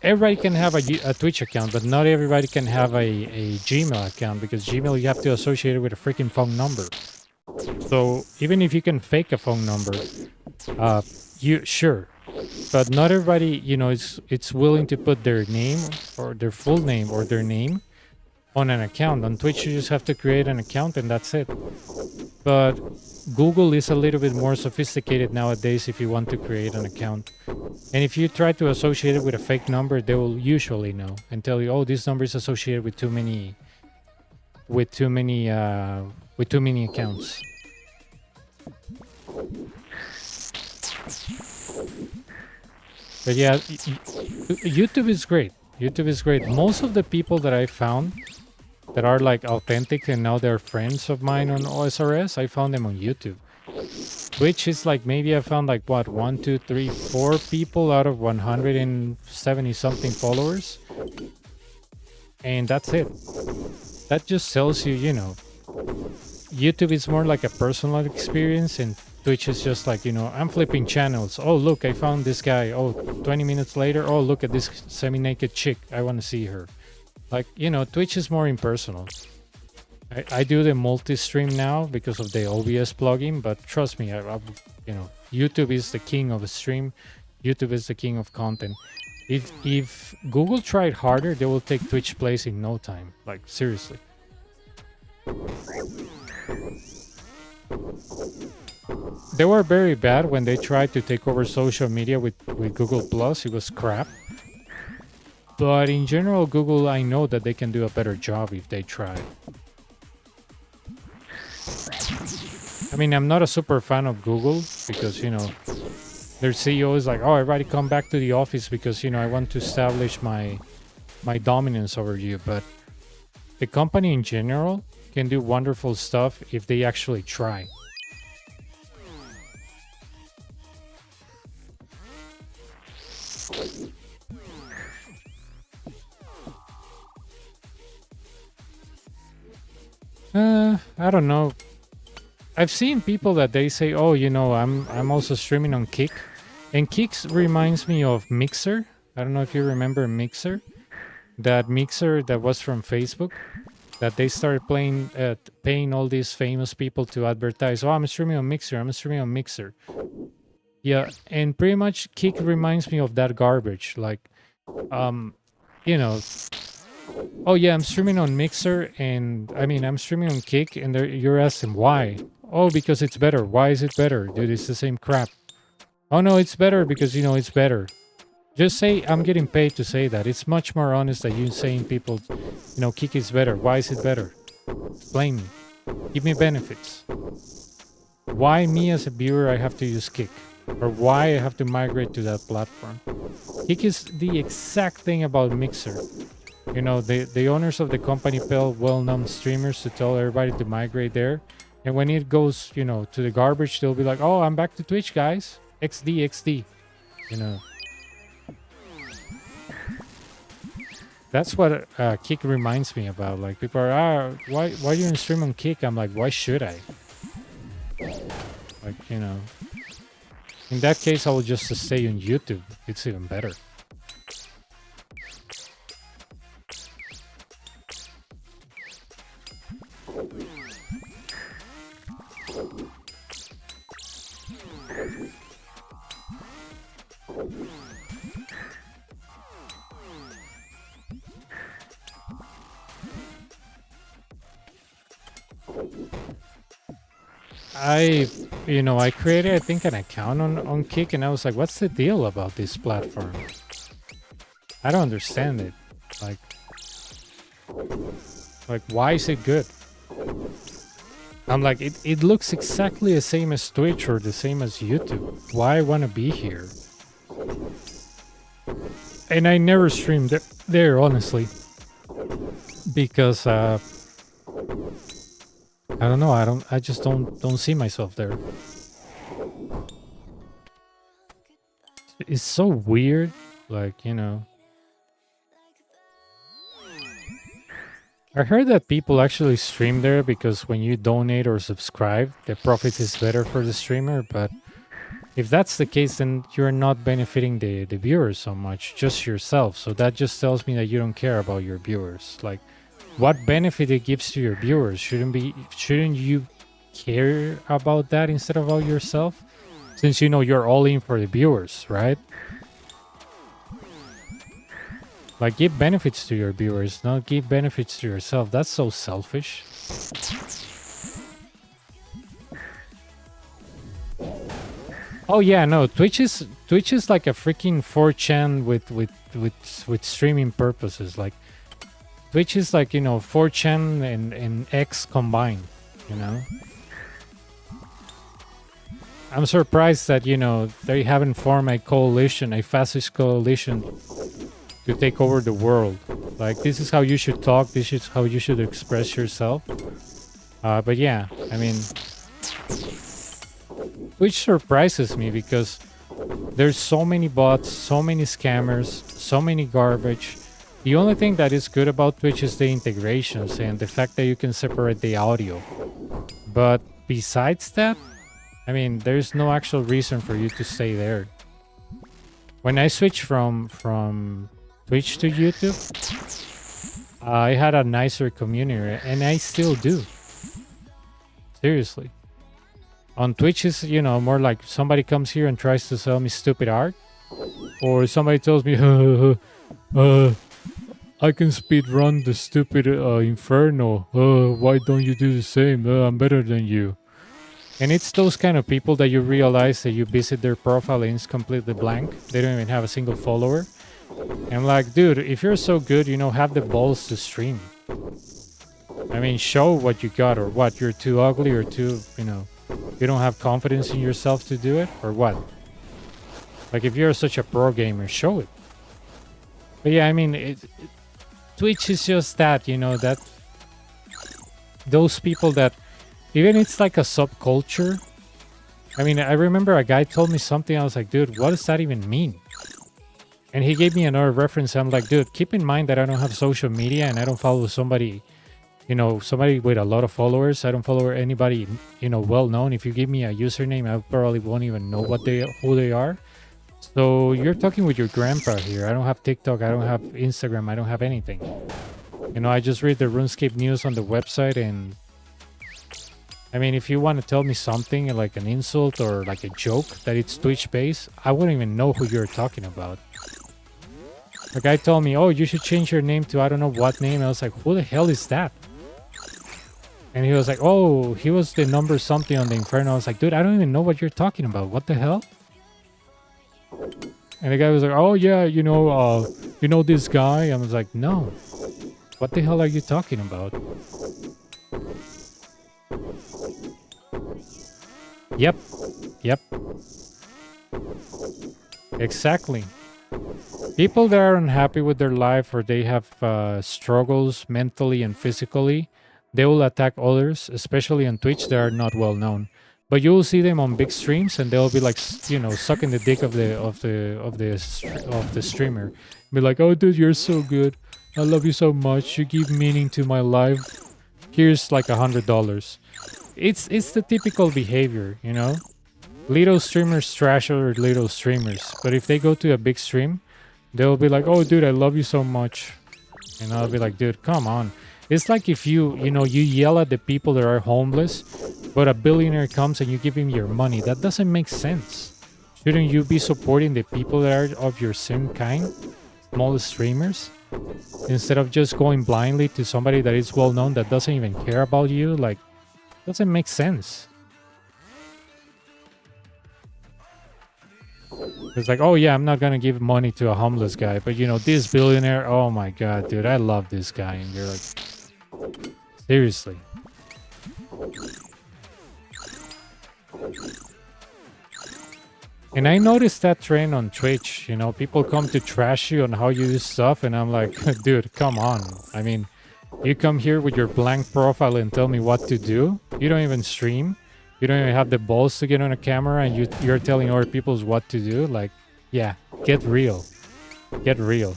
everybody can have a Twitch account, but not everybody can have a Gmail account because Gmail you have to associate it with a freaking phone number. So even if you can fake a phone number, sure, but not everybody, it's willing to put their name or their full name or their name on an account. On Twitch, you just have to create an account and that's it. But Google is a little bit more sophisticated nowadays if you want to create an account. And if you try to associate it with a fake number, they will usually know and tell you, oh, this number is associated with too many accounts. But yeah, YouTube is great. YouTube is great. Most of the people that I found that are like authentic and now they're friends of mine on OSRS, I found them on YouTube. Twitch is like maybe I found like what 1, 2, 3, 4 people out of 170 something followers, and that's it. That just tells you, YouTube is more like a personal experience, and Twitch is just like, I'm flipping channels. Oh, look, I found this guy. Oh, 20 minutes later, oh, look at this semi-naked chick. I want to see her. Like, Twitch is more impersonal. I do the multi-stream now because of the OBS plugin, but trust me, YouTube is the king of a stream. YouTube is the king of content. If Google tried harder, they will take Twitch place in no time. Like, seriously. They were very bad when they tried to take over social media with Google Plus. It was crap. But in general, Google, I know that they can do a better job if they try. I mean, I'm not a super fan of Google because, their CEO is like, oh, everybody come back to the office because, I want to establish my dominance over you. But the company in general can do wonderful stuff if they actually try. I don't know. I've seen people that they say, oh, I'm also streaming on Kick. And Kick reminds me of Mixer. I don't know if you remember Mixer. That Mixer that was from Facebook. That they started paying all these famous people to advertise. Oh, I'm streaming on Mixer. I'm streaming on Mixer. Yeah, and pretty much Kick reminds me of that garbage. Like, oh yeah, I'm streaming on Mixer, and I'm streaming on Kick, and you're asking why? Oh, because it's better. Why is it better? Dude, it's the same crap. Oh no, it's better because, it's better. Just say, I'm getting paid to say that. It's much more honest than you saying people, Kick is better. Why is it better? Explain me. Give me benefits. Why me as a viewer I have to use Kick? Or why I have to migrate to that platform? Kick is the exact thing about Mixer. The owners of the company tell well-known streamers to tell everybody to migrate there. And when it goes, to the garbage, they'll be like, oh, I'm back to Twitch, guys. XD. That's what Kick reminds me about. Like, people are, why are you stream on Kick? I'm like, why should I? Like, in that case, I will just stay on YouTube. It's even better. I created, I think, an account on Kick, and I was like, what's the deal about this platform? I don't understand it. Like why is it good? I'm like, it looks exactly the same as Twitch or the same as YouTube. Why I want to be here? And I never streamed there, honestly. Because, I don't know, I just don't see myself there. It's so weird, like, you know. I heard that people actually stream there because when you donate or subscribe, the profit is better for the streamer, but if that's the case, then you're not benefiting the viewers so much, just yourself. So that just tells me that you don't care about your viewers. Like, what benefit it gives to your viewers? Shouldn't you care about that instead of about yourself? Since you know you're all in for the viewers, right? Like, give benefits to your viewers, not give benefits to yourself. That's so selfish. Oh yeah, no, Twitch is like a freaking 4chan with streaming purposes. Like, Twitch is like, you know, 4chan and X combined, you know? I'm surprised that, you know, they haven't formed a coalition, a fascist coalition to take over the world. Like, this is how you should talk, this is how you should express yourself. But yeah, I mean, Twitch surprises me because there's so many bots, so many scammers, so many garbage. The only thing that is good about Twitch is the integrations and the fact that you can separate the audio. But besides that, I mean, there's no actual reason for you to stay there. When I switched from Twitch to YouTube, I had a nicer community, and I still do. Seriously. On Twitch is, you know, more like somebody comes here and tries to sell me stupid art. Or somebody tells me, I can speedrun the stupid Inferno. Why don't you do the same? I'm better than you. And it's those kind of people that you realize that you visit their profile and it's completely blank. They don't even have a single follower. And I'm like, dude, if you're so good, you know, have the balls to stream. I mean, show what you got, or what? You're too ugly or too, you know, you don't have confidence in yourself to do it, or what? Like, if you're such a pro gamer, show it. But yeah, I mean, Twitch is just that, you know, that those people that, even it's like a subculture. I mean, I remember a guy told me something, I was like, dude, what does that even mean? And he gave me another reference. I'm like, dude, keep in mind that I don't have social media and I don't follow somebody, you know, somebody with a lot of followers. I don't follow anybody, you know, well known. If you give me a username, I probably won't even know who they are. So you're talking with your grandpa here. I don't have TikTok. I don't have Instagram. I don't have anything. You know, I just read the RuneScape news on the website. And I mean, if you want to tell me something like an insult or like a joke that it's Twitch based, I wouldn't even know who you're talking about. The guy told me, oh, you should change your name to I don't know what name. I was like, who the hell is that? And he was like, oh, he was the number something on the Inferno. I was like, dude, I don't even know what you're talking about. What the hell? And the guy was like, oh, yeah, you know this guy? I was like, no. What the hell are you talking about? Yep. Exactly. People that are unhappy with their life or they have struggles mentally and physically, they will attack others, especially on Twitch that are not well known. But you will see them on big streams and they'll be like, you know, sucking the dick of the streamer. Be like, oh dude, you're so good. I love you so much. You give meaning to my life. Here's like $100. It's the typical behavior, you know? Little streamers trash other little streamers. But if they go to a big stream, they'll be like, oh dude, I love you so much. And I'll be like, dude, come on. It's like if you yell at the people that are homeless, but a billionaire comes and you give him your money. That doesn't make sense. Shouldn't you be supporting the people that are of your same kind? Small streamers? Instead of just going blindly to somebody that is well known that doesn't even care about you? Like, doesn't make sense. It's like, oh yeah, I'm not gonna give money to a homeless guy, but you know, this billionaire, oh my god, dude, I love this guy. And you're like, seriously. And I noticed that trend on Twitch. You know, people come to trash you on how you use stuff, and I'm like, dude, come on. I mean, you come here with your blank profile and tell me what to do. You don't even stream. You don't even have the balls to get on a camera, and you're telling other people what to do. Like, yeah, get real. Get real.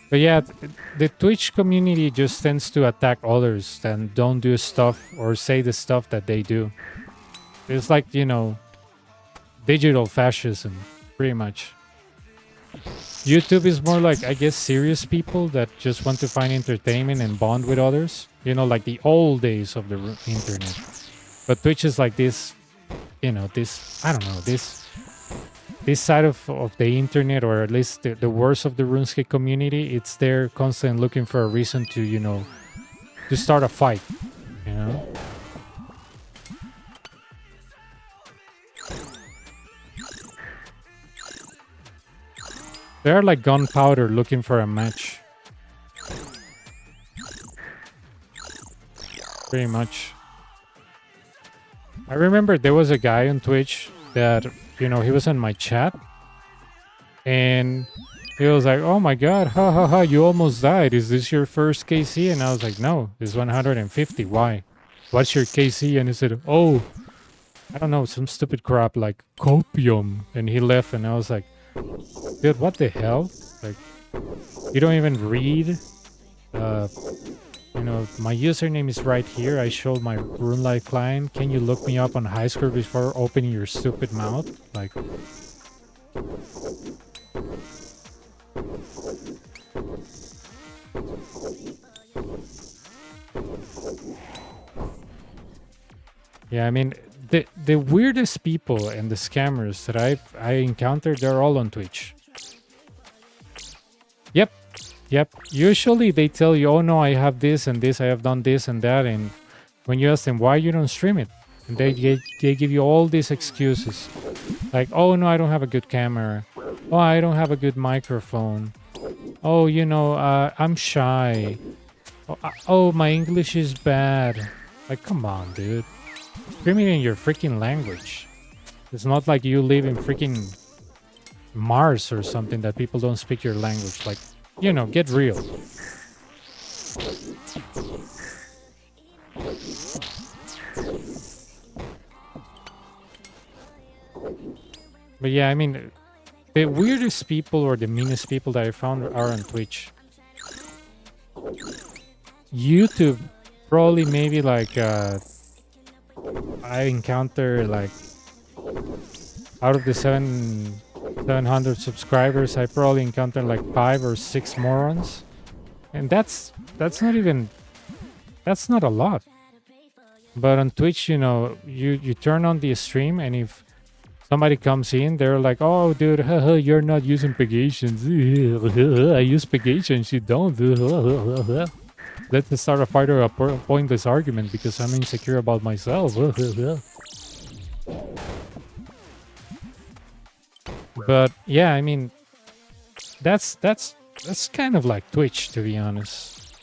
But yeah, the Twitch community just tends to attack others and don't do stuff or say the stuff that they do. It's like, you know, digital fascism, pretty much. YouTube is more like, I guess, serious people that just want to find entertainment and bond with others. You know, like the old days of the internet. But Twitch is like this, you know, this, I don't know, this side of the internet, or at least the worst of the RuneScape community. It's there constantly looking for a reason to, you know, to start a fight, you know? They're like gunpowder looking for a match. Pretty much. I remember there was a guy on Twitch that, you know, he was in my chat, and he was like, oh my god, ha ha ha, you almost died. Is this your first KC? And I was like, no, it's 150. Why? What's your KC? And he said, oh, I don't know, some stupid crap like copium. And he left, and I was like, dude, what the hell? Like, you don't even read? You know, my username is right here. I showed my RuneLite client. Can you look me up on high score before opening your stupid mouth? Like, yeah, I mean, the weirdest people and the scammers that I encountered, they're all on Twitch. Yep. Usually they tell you, oh no, I have this and this, I have done this and that. And when you ask them why you don't stream it, and they give you all these excuses. Like, oh no, I don't have a good camera. Oh, I don't have a good microphone. Oh, you know, I'm shy. Oh, my English is bad. Like, come on, dude. Stream it in your freaking language. It's not like you live in freaking Mars or something that people don't speak your language. Like, you know, get real. But yeah, I mean, the weirdest people or the meanest people that I found are on Twitch. YouTube, probably maybe like, I encounter like, out of the 700 subscribers, I probably encountered like 5 or 6 morons, and that's not even, that's not a lot. But on Twitch, you know, you turn on the stream, and if somebody comes in, they're like, oh dude, you're not using pegations. I use pegations, you don't. Let's start a fight or a pointless argument because I'm insecure about myself. But yeah, I mean, that's kind of like Twitch, to be honest.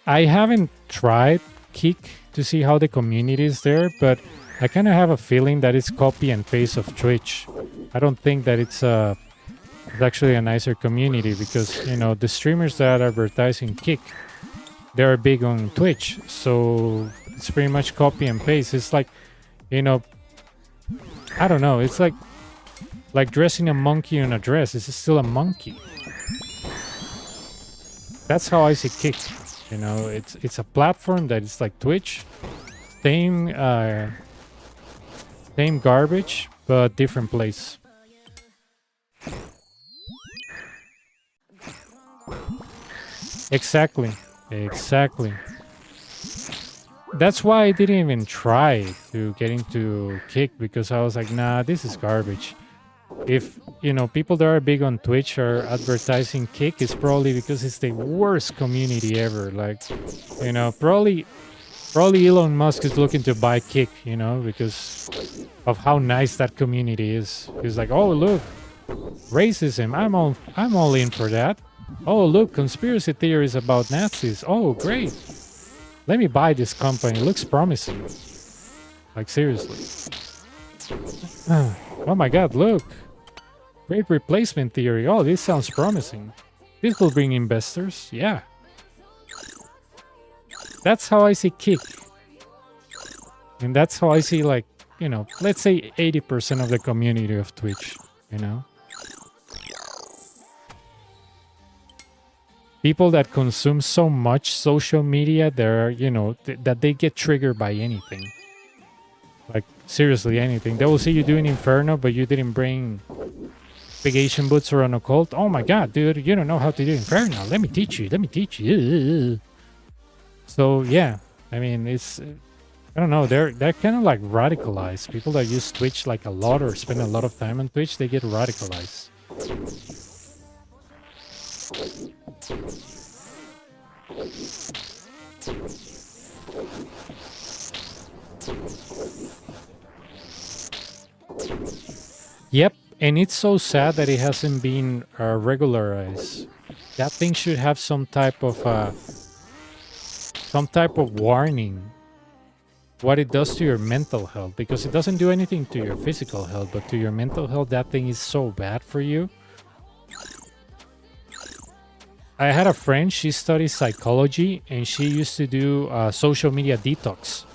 I haven't tried Kick to see how the community is there, but I kind of have a feeling that it's copy and paste of Twitch. I don't think that it's actually a nicer community, because, you know, the streamers that advertise in Kick, they're big on Twitch, so it's pretty much copy and paste. It's like, you know, I don't know. It's like dressing a monkey in a dress. It's still a monkey. That's how I see Kick. You know, it's a platform that is like Twitch, same garbage, but different place. Exactly. that's why I didn't even try to get into Kick, because I was like, nah, this is garbage. If people that are big on Twitch are advertising Kick, it's probably because it's the worst community ever. Like, probably Elon Musk is looking to buy Kick, because of how nice that community is. He's like, oh look, racism, I'm all in for that. Oh look, conspiracy theories about Nazis. Oh great, let me buy this company, it looks promising. Like, seriously. Oh my god, look, great replacement theory. Oh, this sounds promising, this will bring investors. Yeah, that's how I see Kick. And that's how I see, like, let's say 80% of the community of Twitch, People that consume so much social media, they're, that they get triggered by anything. Like, seriously, anything. They will see you doing Inferno, but you didn't bring big Asian boots or an occult. Oh my god, dude, you don't know how to do Inferno. Let me teach you. So, yeah. I mean, it's... I don't know, they're kind of like radicalized. People that use Twitch like a lot or spend a lot of time on Twitch, they get radicalized. Yep, and it's so sad that it hasn't been regularized. That thing should have some type of warning. What it does to your mental health, because it doesn't do anything to your physical health, but to your mental health, that thing is so bad for you. I had a friend, she studies psychology, and she used to do social media detox.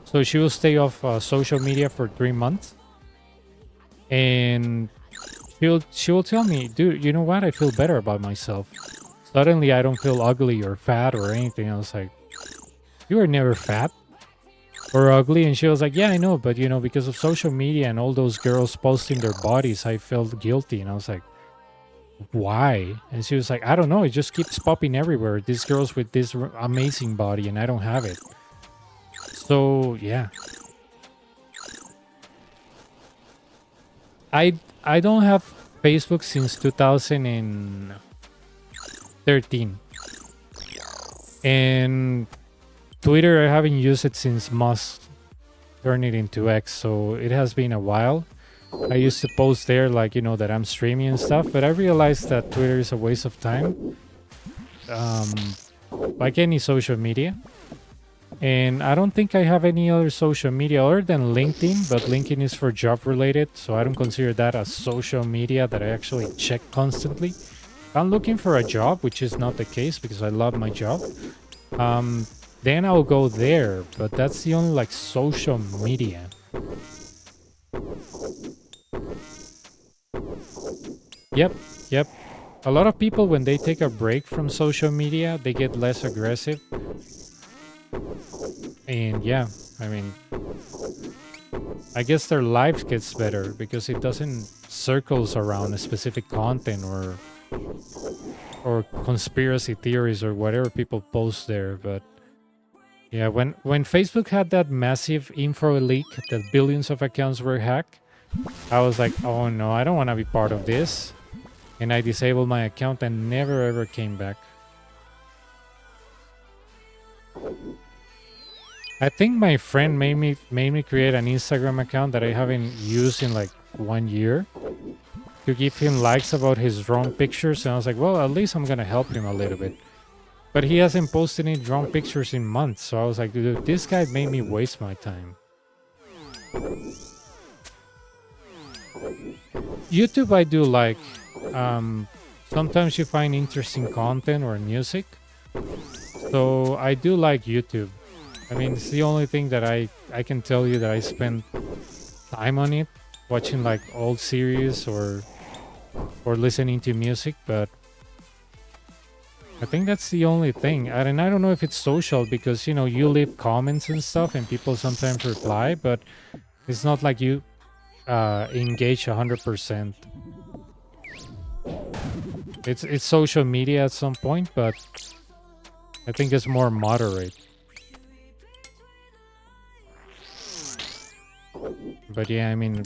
So she will stay off social media for 3 months, and she will tell me, dude, you know what, I feel better about myself. Suddenly I don't feel ugly or fat or anything. I was like, you were never fat or ugly. And she was like, yeah, I know, but because of social media and all those girls posting their bodies, I felt guilty. And I was like, why? And she was like, I don't know, it just keeps popping everywhere, these girls with this amazing body, and I don't have it. So yeah, I don't have Facebook since 2013, and Twitter, I haven't used it since Musk turned it into X, so it has been a while. I used to post there, like, that I'm streaming and stuff, but I realized that Twitter is a waste of time. Like any social media. And I don't think I have any other social media other than LinkedIn, but LinkedIn is for job related, so I don't consider that as social media that I actually check constantly. If I'm looking for a job, which is not the case because I love my job, then I'll go there, but that's the only like social media. Yep. A lot of people, when they take a break from social media, they get less aggressive. And yeah, I mean, I guess their lives gets better because it doesn't circles around a specific content or conspiracy theories or whatever people post there. But yeah, when Facebook had that massive info leak that billions of accounts were hacked, I was like, oh no, I don't want to be part of this. And I disabled my account and never ever came back. I think my friend made me create an Instagram account that I haven't used in like 1 year to give him likes about his drone pictures. And I was like, well, at least I'm going to help him a little bit. But he hasn't posted any drone pictures in months. So I was like, dude, this guy made me waste my time. YouTube I do like. Sometimes you find interesting content or music. So I do like YouTube. I mean, it's the only thing that I can tell you that I spend time on it, watching like old series or listening to music, but I think that's the only thing. And I don't know if it's social because, you leave comments and stuff and people sometimes reply, but it's not like you engage 100%. It's social media at some point, but I think it's more moderate. But yeah, I mean,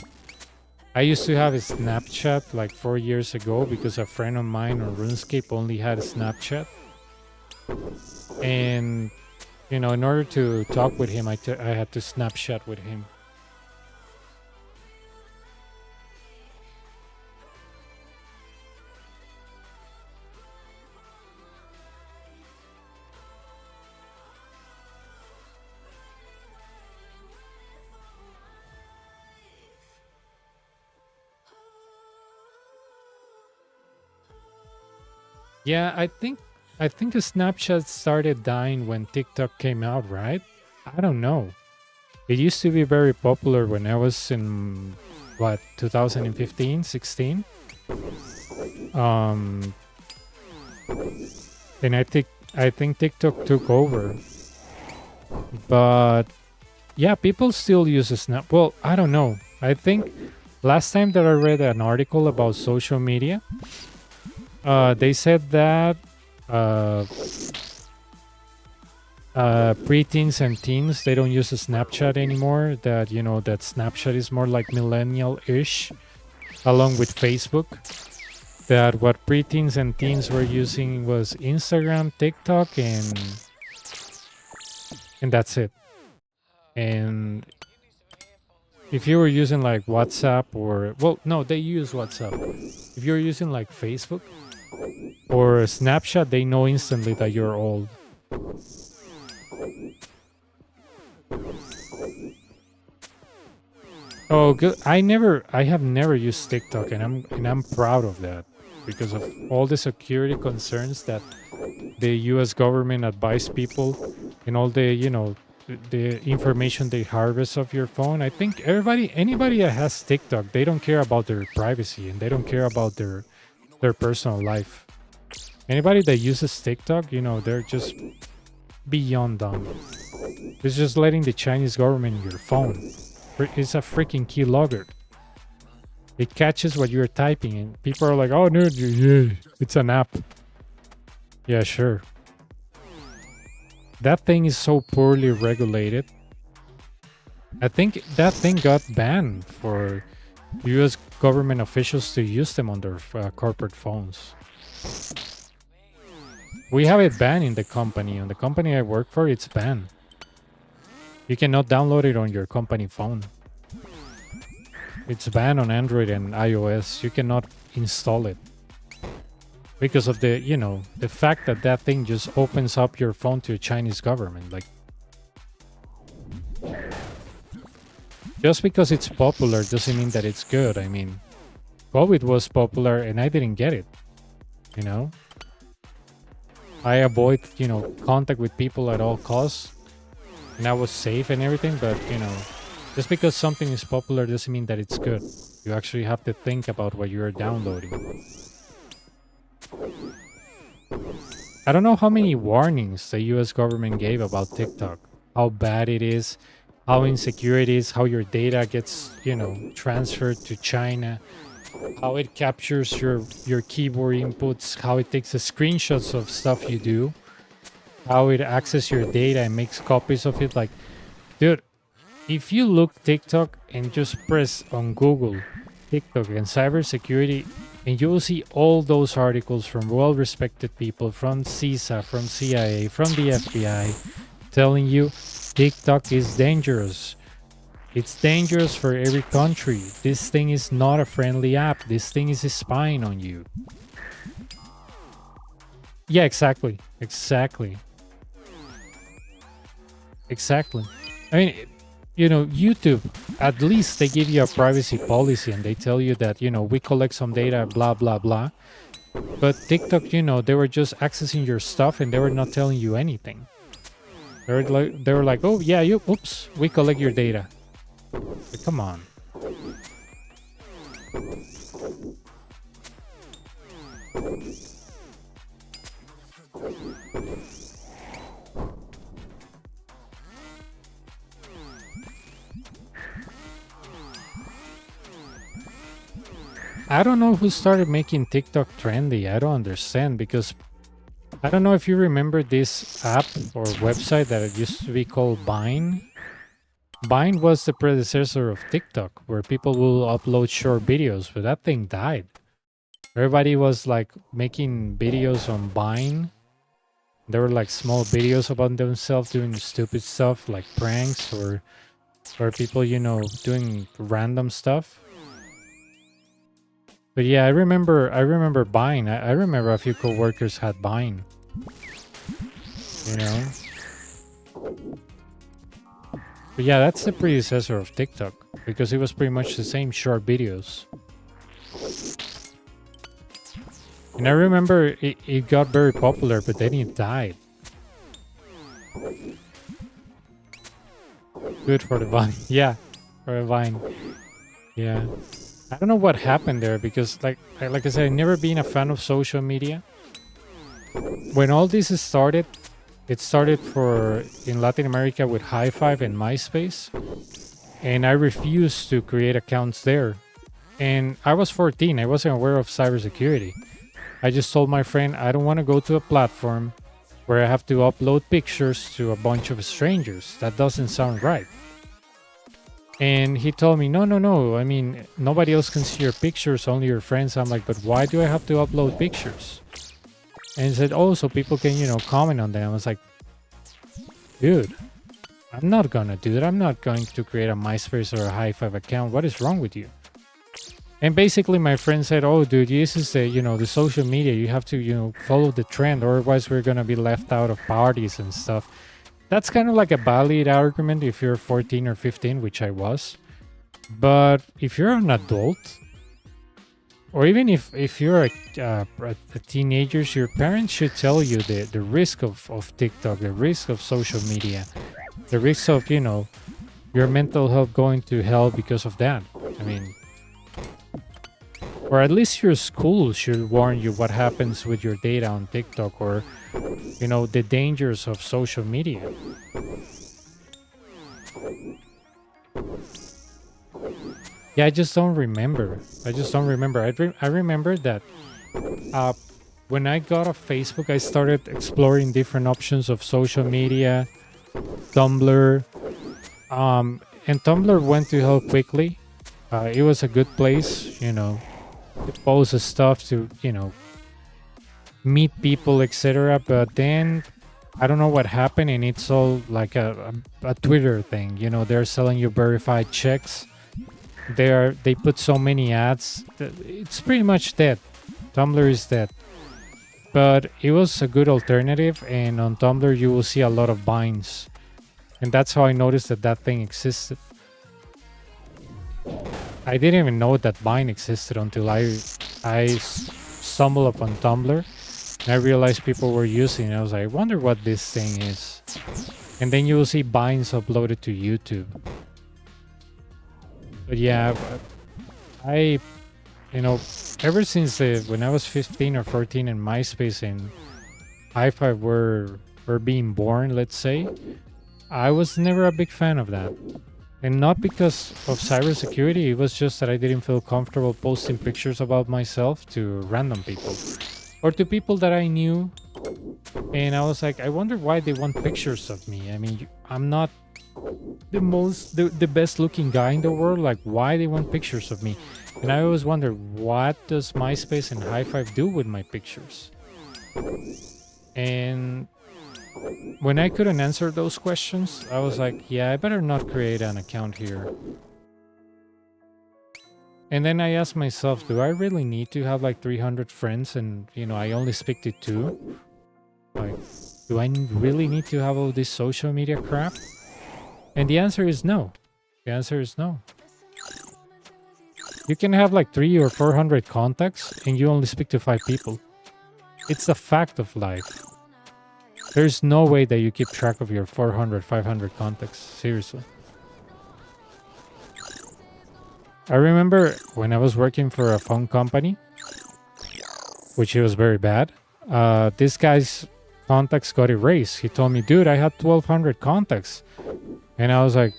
I used to have a Snapchat like 4 years ago because a friend of mine on RuneScape only had a Snapchat. And, you know, in order to talk with him, I had to Snapchat with him. Yeah, I think the Snapchat started dying when TikTok came out, right? I don't know. It used to be very popular when I was in what 2015, 16. And I think TikTok took over. But yeah, people still use Snap. Well, I don't know. I think last time that I read an article about social media, they said that preteens and teens, they don't use a Snapchat anymore. That, you know, that Snapchat is more like millennial-ish, along with Facebook. That what preteens and teens were using was Instagram, TikTok, and that's it. And if you were using like WhatsApp or, well, no, they use WhatsApp. If you're using like Facebook or Snapchat, they know instantly that you're old. Oh, good. I have never used TikTok, and I'm proud of that because of all the security concerns that the U.S. government advised people, and all the, you know, the information they harvest of your phone. I think anybody that has TikTok, they don't care about their privacy and they don't care about their personal life. Anybody that uses TikTok, you know, they're just beyond dumb. It's just letting the Chinese government in your phone. It's a freaking keylogger. It catches what you're typing, and people are like, "Oh, no, yeah, it's an app." Yeah, sure. That thing is so poorly regulated. I think that thing got banned for U.S. government officials to use them on their corporate phones. We have it banned in the company. On the company I work for, it's banned. You cannot download it on your company phone. It's banned on Android and iOS. You cannot install it. Because of the, you know, the fact that that thing just opens up your phone to the Chinese government. Like, just because it's popular doesn't mean that it's good. I mean, COVID was popular and I didn't get it, you know? I avoid, you know, contact with people at all costs. And I was safe and everything, but, you know, just because something is popular doesn't mean that it's good. You actually have to think about what you're downloading. I don't know how many warnings the US government gave about TikTok. How bad it is, how insecure it is, how your data gets, you know, transferred to China, how it captures your keyboard inputs, how it takes screenshots of stuff you do, how it accesses your data and makes copies of it. Like, dude, if you look TikTok and just press on Google TikTok and cybersecurity, and you will see all those articles from well-respected people, from CISA, from CIA, from the FBI, telling you TikTok is dangerous. It's dangerous for every country. This thing is not a friendly app. This thing is spying on you. Yeah, exactly. Exactly. I mean, you know, YouTube, at least they give you a privacy policy and they tell you that, you know, we collect some data, blah, blah, blah. But TikTok, you know, they were just accessing your stuff and they were not telling you anything. They were like, oh, yeah, oops, we collect your data. Like, come on. I don't know who started making TikTok trendy. I don't understand, because I don't know if you remember this app or website that it used to be called Vine. Vine was the predecessor of TikTok, where people will upload short videos, but that thing died. Everybody was like making videos on Vine. There were like small videos about themselves doing stupid stuff like pranks or people, you know, doing random stuff. But yeah, I remember Vine. I remember a few coworkers had Vine. You know? But yeah, that's the predecessor of TikTok because it was pretty much the same short videos. And I remember it got very popular, but then it died. Good for the Vine. Yeah, for a Vine. Yeah. I don't know what happened there because like I said, I've never been a fan of social media. When all this started, it started in Latin America with High Five and MySpace. And I refused to create accounts there. And I was 14. I wasn't aware of cybersecurity. I just told my friend, I don't want to go to a platform where I have to upload pictures to a bunch of strangers. That doesn't sound right. And he told me, no. I mean, nobody else can see your pictures, only your friends. I'm like, but why do I have to upload pictures? And he said, oh, so people can, you know, comment on them. I was like, dude, I'm not going to do that. I'm not going to create a MySpace or a High Five account. What is wrong with you? And basically my friend said, oh, dude, this is the, you know, the social media. You have to, you know, follow the trend, or otherwise we're going to be left out of parties and stuff. That's kind of like a valid argument if you're 14 or 15, which I was. But if you're an adult, or even if you're a teenager, your parents should tell you the risk of TikTok, the risk of social media, the risk of, you know, your mental health going to hell because of that. I mean, or at least your school should warn you what happens with your data on TikTok, or, you know, the dangers of social media. Yeah, I just don't remember. I remember that when I got off Facebook, I started exploring different options of social media, Tumblr, and Tumblr went to hell quickly. It was a good place, you know, to post stuff, to, you know, meet people, etc. But then I don't know what happened, and it's all like a Twitter thing. You know, they're selling you verified checks. They put so many ads. It's pretty much dead. Tumblr is dead. But it was a good alternative, and on Tumblr you will see a lot of vines, and that's how I noticed that thing existed. I didn't even know that Vine existed until I stumbled upon Tumblr, and I realized people were using it. I was like, I wonder what this thing is. And then you will see Vines uploaded to YouTube. But yeah, I, you know, ever since when I was 15 or 14 and MySpace and High Five were being born, let's say, I was never a big fan of that. And not because of cybersecurity, it was just that I didn't feel comfortable posting pictures about myself to random people. Or to people that I knew. And I was like, I wonder why they want pictures of me. I mean, I'm not the best looking guy in the world. Like, why they want pictures of me? And I always wonder, what does MySpace and High Five do with my pictures? And when I couldn't answer those questions, I was like, yeah, I better not create an account here. And then I asked myself, do I really need to have like 300 friends and, you know, I only speak to 2? Like, do I really need to have all this social media crap? And the answer is no. The answer is no. You can have like 300 or 400 contacts and you only speak to 5 people. It's a fact of life. There's no way that you keep track of your 400, 500 contacts. Seriously. I remember when I was working for a phone company, which was very bad, this guy's contacts got erased. He told me, dude, I had 1,200 contacts. And I was like,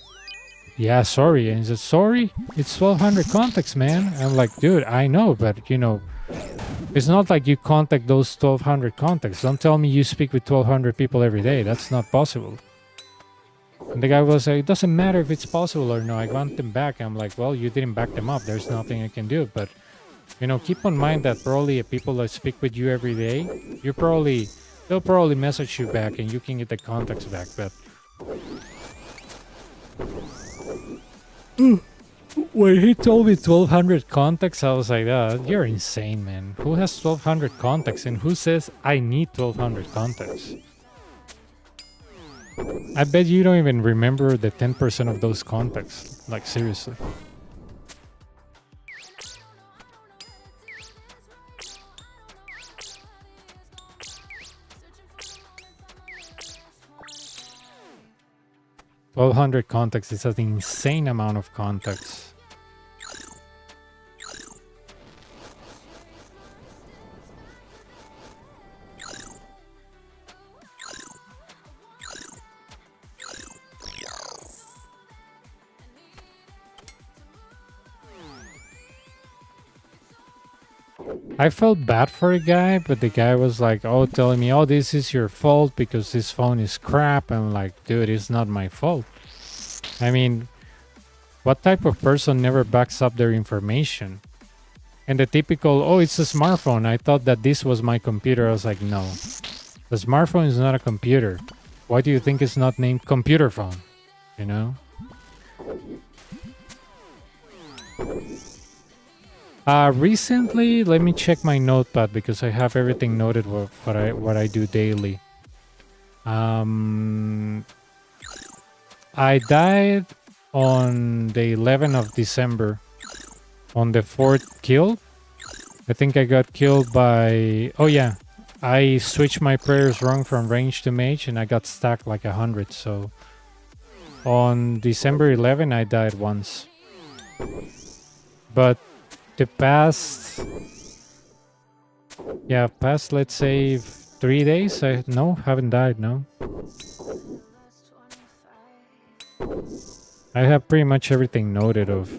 yeah, sorry. And he said, sorry? It's 1,200 contacts, man. I'm like, dude, I know, but, you know, it's not like you contact those 1,200 contacts. Don't tell me you speak with 1,200 people every day. That's not possible. And the guy was like, it doesn't matter if it's possible or no, I want them back. I'm like, well, you didn't back them up. There's nothing I can do. But, you know, keep in mind that probably people that speak with you every day, they'll probably message you back and you can get the contacts back. But when he told me 1,200 contacts, I was like, you're insane, man. Who has 1,200 contacts and who says I need 1,200 contacts? I bet you don't even remember the 10% of those contacts. Like, seriously. $1,200 contacts is an insane amount of contacts. I felt bad for a guy, but the guy was like, oh, telling me, oh, this is your fault because this phone is crap. I'm like, dude, it's not my fault. I mean, what type of person never backs up their information? And the typical, oh, it's a smartphone. I thought that this was my computer. I was like, no, the smartphone is not a computer. Why do you think it's not named computer phone? You know? Recently, let me check my notepad because I have everything noted what I do daily. I died on the 11th of December on the 4th kill. I think I got killed by... Oh yeah, I switched my prayers wrong from range to mage and I got stacked like 100. So on December 11, I died once. But the past, let's say 3 days, haven't died, no. I have pretty much everything noted of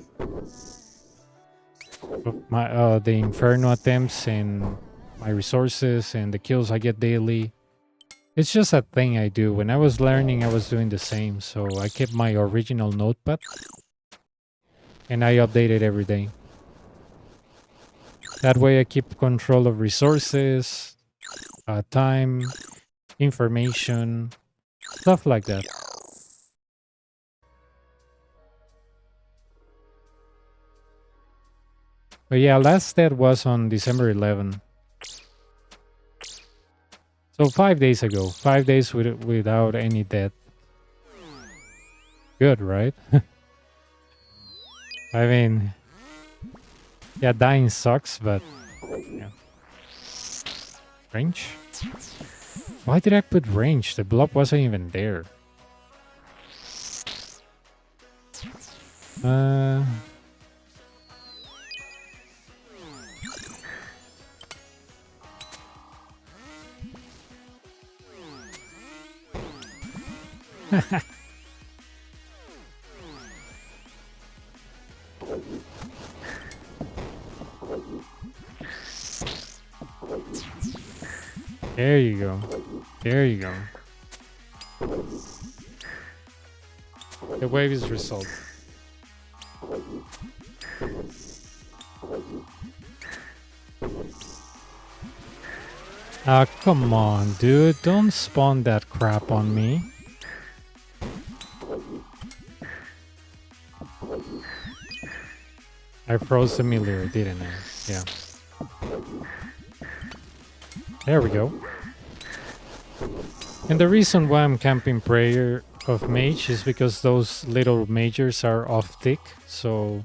my the Inferno attempts and my resources and the kills I get daily. It's just a thing I do. When I was learning, I was doing the same, so I kept my original notepad and I update it every day. That way I keep control of resources, time, information, stuff like that. But yeah, last death was on December 11. So 5 days ago. 5 days without any death. Good, right? I mean... Yeah, dying sucks, but... Yeah. Range? Why did I put range? The blob wasn't even there. There you go. There you go. The wave is resolved. Ah, come on, dude. Don't spawn that crap on me. I froze the melee, didn't I? Yeah. There we go. And the reason why I'm camping prayer of mage is because those little majors are off tick, so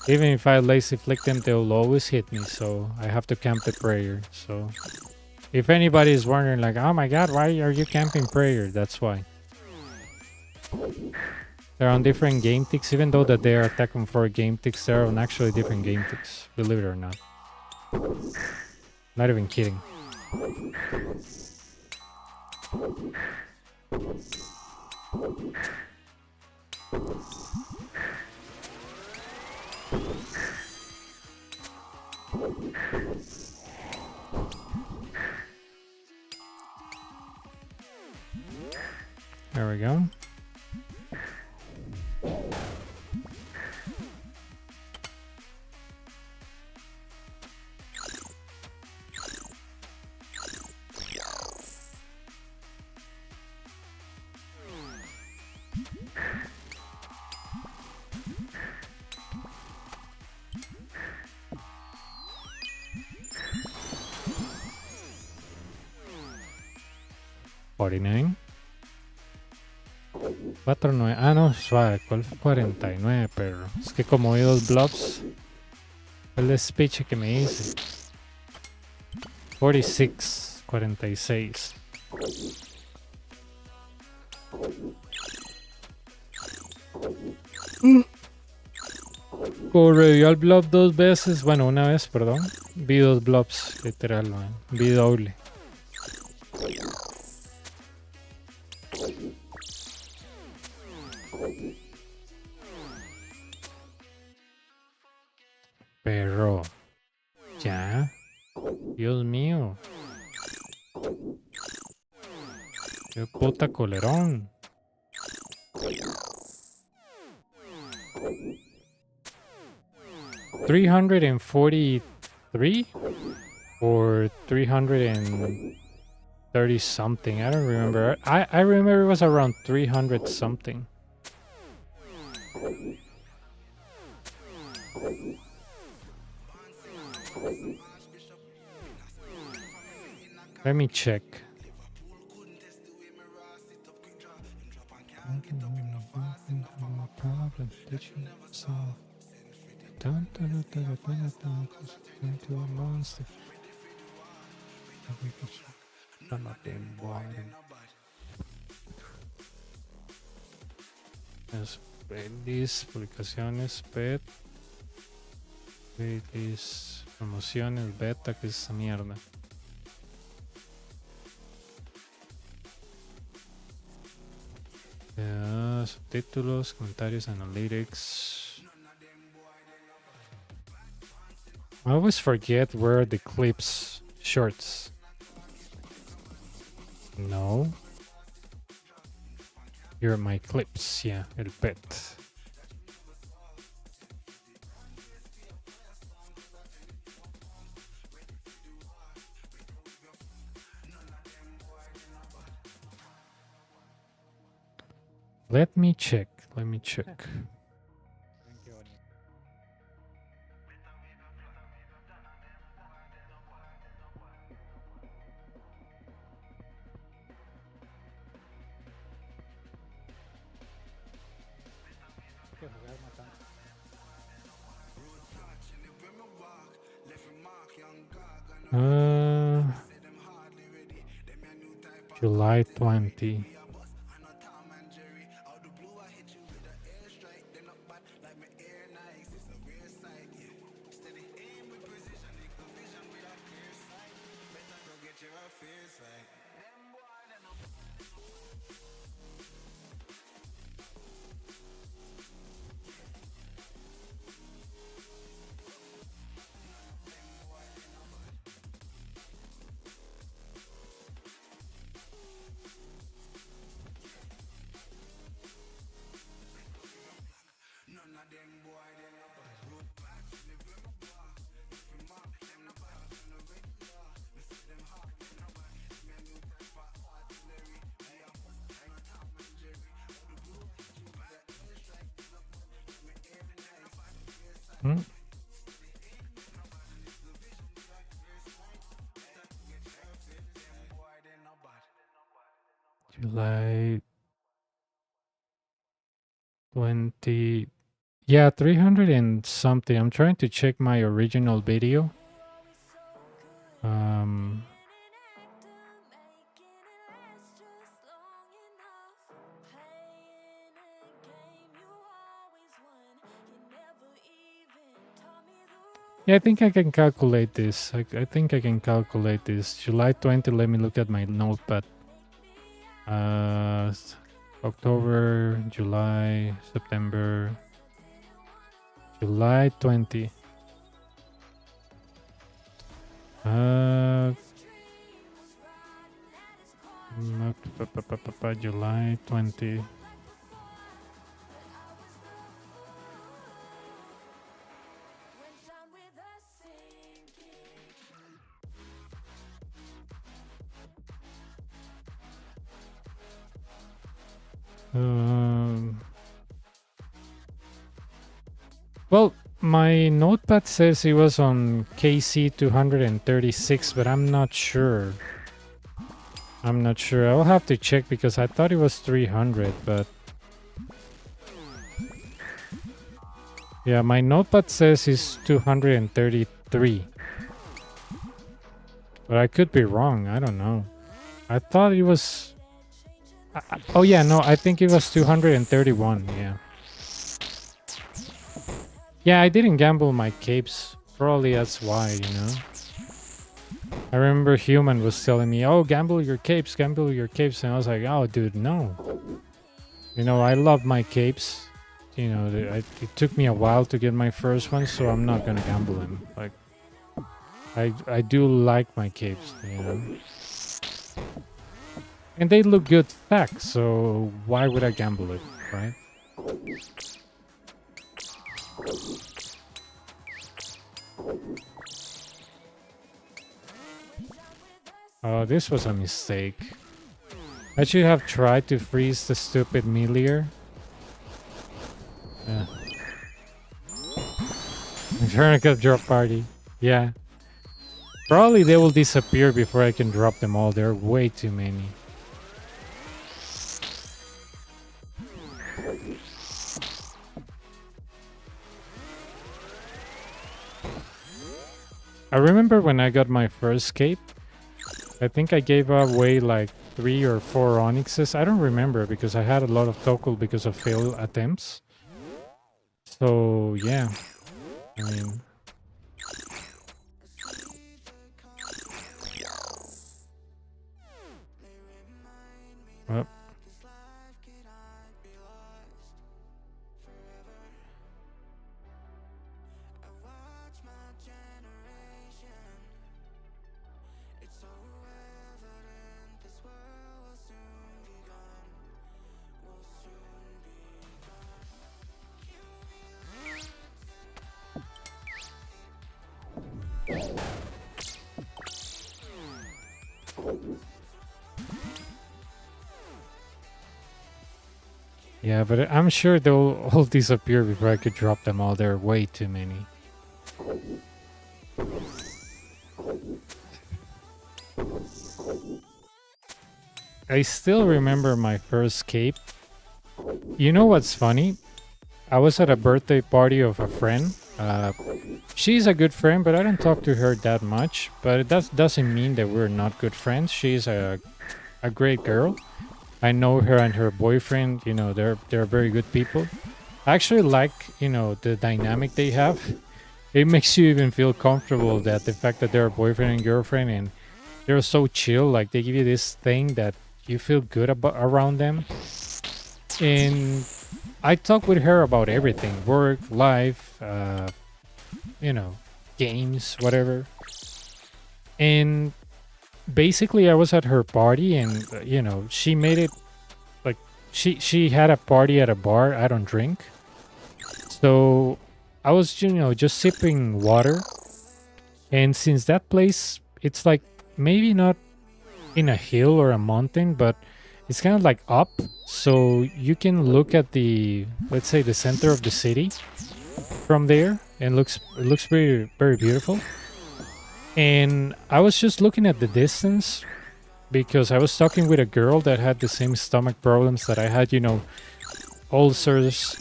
even if I lazy flick them, they'll always hit me, so I have to camp the prayer. So if anybody is wondering like, oh my god, why are you camping prayer? That's why. They're on different game ticks, even though that they are attacking for game ticks, they're on actually different game ticks, believe it or not. Not even kidding. There we go. 49. 49. Ah, no, suave. ¿Cuál fue 49, perro? Es que como vi dos blobs. El speech que me hice. 46. 46. Corrió al blob 2 veces. Bueno, una vez, perdón. Vi 2 blobs, literal, man. Vi doble. Pero ya. Dios mío. Qué puta colerón. $343 or 330 something. I don't remember. I remember it was around 300 something. Let me check. Pelis, publicaciones, pet, pelis, promociones, beta, que es esa mierda. Subtítulos, comentarios, analytics. I always forget where the clips, shorts. No. You're my clips, yeah, el pet. Let me check. July 20. July 20. Yeah, 300 and something. I'm trying to check my original video. Yeah, I think I can calculate this. I think I can calculate this. July 20, let me look at my notepad. October, July, September, July 20. July 20. Well, my notepad says it was on KC 236, but I'm not sure. I'm not sure. I'll have to check because I thought it was 300, but yeah, my notepad says it's 233. But I could be wrong. I don't know. I thought it was... oh yeah, no, I think it was 231, yeah. Yeah, I didn't gamble my capes. Probably that's why, you know. I remember Human was telling me, oh, gamble your capes. And I was like, oh, dude, no. You know, I love my capes. You know, it took me a while to get my first one, so I'm not gonna gamble them. Like, I do like my capes, you know. And they look good back, so why would I gamble it, right? Oh, this was a mistake. I should have tried to freeze the stupid meteor. Yeah. Inferno Cup drop party. Yeah. Probably they will disappear before I can drop them all. There are way too many. I remember when I got my first cape, I think I gave away like 3 or 4 onyxes. I don't remember because I had a lot of tokul because of failed attempts. So yeah, I mean... Well. Yeah, but I'm sure they'll all disappear before I could drop them all. There are way too many. I still remember my first cape. You know what's funny? I was at a birthday party of a friend. She's a good friend, but I don't talk to her that much. But that doesn't mean that we're not good friends. She's a great girl. I know her and her boyfriend, you know, they're very good people. I actually like, you know, the dynamic they have. It makes you even feel comfortable that the fact that they're a boyfriend and girlfriend and they're so chill, like they give you this thing that you feel good about around them. And I talk with her about everything, work, life, you know, games, whatever. And basically I was at her party and you know, she made it like she had a party at a bar. I don't drink, so I was, you know, just sipping water. And since that place, it's like maybe not in a hill or a mountain, but it's kind of like up, so you can look at the, let's say, the center of the city from there, and it looks very, very beautiful. And I was just looking at the distance because I was talking with a girl that had the same stomach problems that I had, you know, ulcers,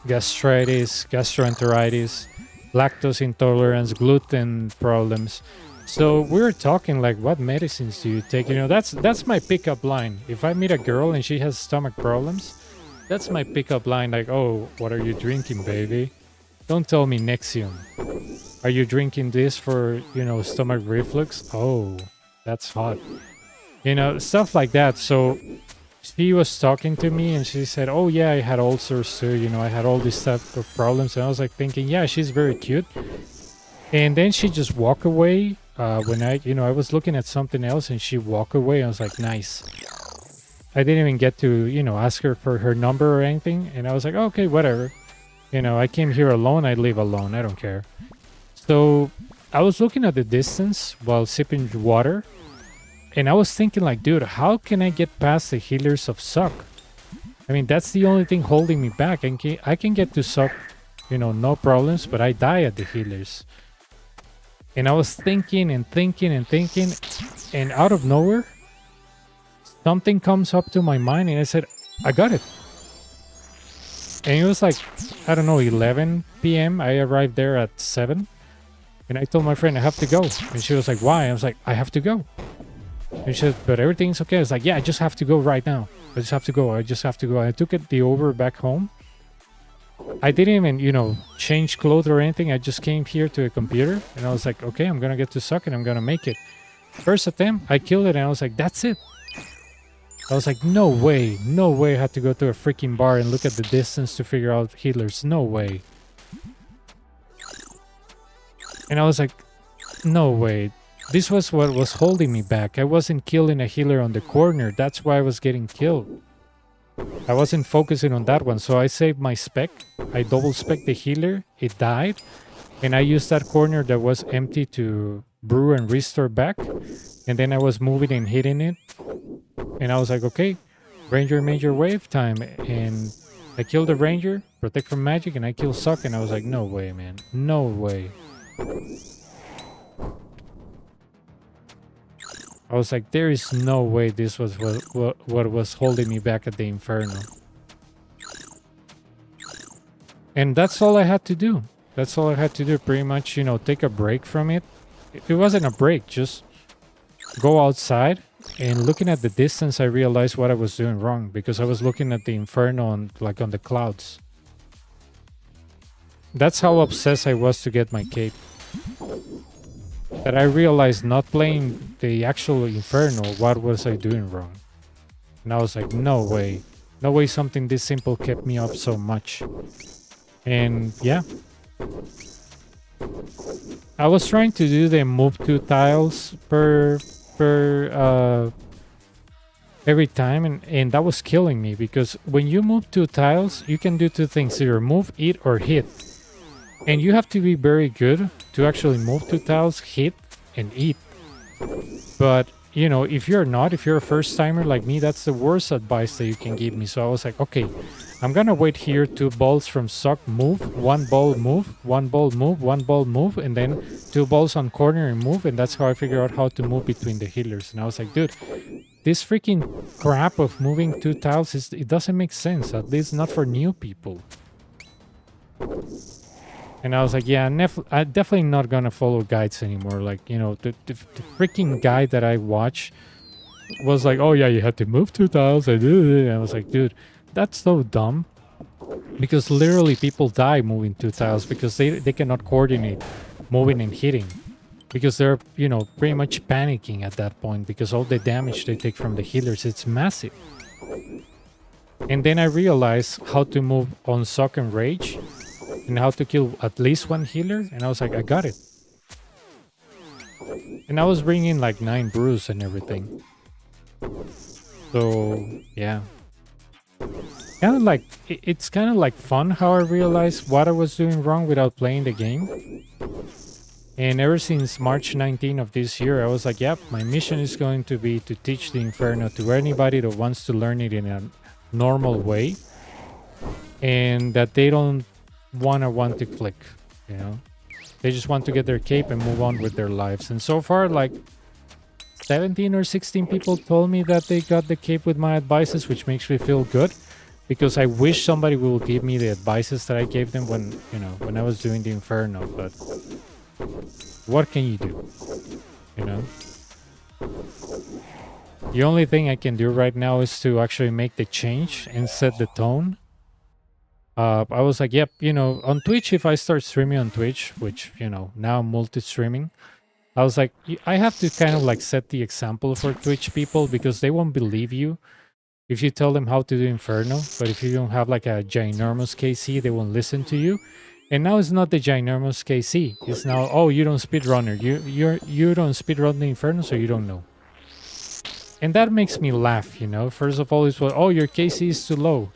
gastritis, gastroenteritis, lactose intolerance, gluten problems. So we were talking like, what medicines do you take? You know, that's my pickup line. If I meet a girl and she has stomach problems, that's my pickup line. Like, oh, what are you drinking, baby? Don't tell me Nexium. Are you drinking this for, you know, stomach reflux? Oh, that's hot. You know, stuff like that. So she was talking to me and she said, oh yeah, I had ulcers too. You know, I had all this type of problems. And I was like thinking, yeah, she's very cute. And then she just walked away. When I was looking at something else and she walked away. I was like, nice. I didn't even get to, you know, ask her for her number or anything. And I was like, okay, whatever. You know, I came here alone. I leave alone. I don't care. So I was looking at the distance while sipping water. And I was thinking like, dude, how can I get past the healers of suck? I mean, that's the only thing holding me back. I can get to suck, you know, no problems, but I die at the healers. And I was thinking and thinking and thinking, and out of nowhere, something comes up to my mind, and I said, I got it. And it was like, I don't know, 11 p.m. I arrived there at 7. And I told my friend, I have to go. And she was like, why? I was like, I have to go. And she said, but everything's okay. I was like, yeah, I just have to go right now. I just have to go. I just have to go. I took the Uber back home. I didn't even, change clothes or anything. I just came here to a computer. And I was like, okay, I'm going to get to suck and I'm going to make it. First attempt, I killed it. And I was like, that's it. I was like, no way. No way I had to go to a freaking bar and look at the distance to figure out healers. No way. And I was like, no way. This was what was holding me back. I wasn't killing a healer on the corner. That's why I was getting killed. I wasn't focusing on that one. So I saved my spec. I double spec the healer. It died. And I used that corner that was empty to brew and restore back. And then I was moving and hitting it. And I was like, okay, Ranger Major Wave time. And I killed the Ranger, Protect from Magic, and I killed Suck. And I was like, no way, man. No way. I was like, there is no way this was what was holding me back at the Inferno. And that's all I had to do. That's all I had to do. Pretty much, take a break from it. It wasn't a break, just go outside. And looking at the distance, I realized what I was doing wrong. Because I was looking at the Inferno on the clouds. That's how obsessed I was to get my cape. That I realized not playing the actual Inferno, what was I doing wrong? And I was like, no way. No way something this simple kept me up so much. And yeah. I was trying to do the move 2 tiles per every time, and that was killing me, because when you move 2 tiles, you can do 2 things, either move, eat, or hit. And you have to be very good to actually move 2 tiles, hit, and eat. But, if you're a first timer like me, that's the worst advice that you can give me. So I was like, okay, I'm gonna wait here, 2 balls from Suck, move, 1 ball, move, 1 ball, move, 1 ball, move, and then 2 balls on corner and move. And that's how I figure out how to move between the healers. And I was like, dude, this freaking crap of moving 2 tiles, it doesn't make sense. At least not for new people. And I was like, yeah, I'm definitely not gonna follow guides anymore. Like, the freaking guide that I watch was like, oh yeah, you have to move 2 tiles. And I was like, dude, that's so dumb. Because literally people die moving 2 tiles because they cannot coordinate moving and hitting. Because they're, pretty much panicking at that point because all the damage they take from the healers, it's massive. And then I realized how to move on Suck and Rage. And how to kill at least 1 healer. And I was like, I got it. And I was bringing like 9 brews and everything. So, yeah. It's kind of like fun how I realized what I was doing wrong without playing the game. And ever since March 19 of this year, I was like, yep, my mission is going to be to teach the Inferno to anybody that wants to learn it in a normal way. And that they don't want to click, they just want to get their cape and move on with their lives. And so far, like 17 or 16 people told me that they got the cape with my advices, which makes me feel good, because I wish somebody will give me the advices that I gave them when I was doing the Inferno. But what can you do? The only thing I can do right now is to actually make the change and set the tone. I was like, yep, on Twitch, if I start streaming on Twitch, which, now I'm multi-streaming, I was like, I have to kind of like set the example for Twitch people, because they won't believe you if you tell them how to do Inferno. But if you don't have like a ginormous KC, they won't listen to you. And now it's not the ginormous KC. It's now, oh, you don't speedrunner. You don't speedrun the Inferno, so you don't know. And that makes me laugh, First of all, it's what, oh, your KC is too low.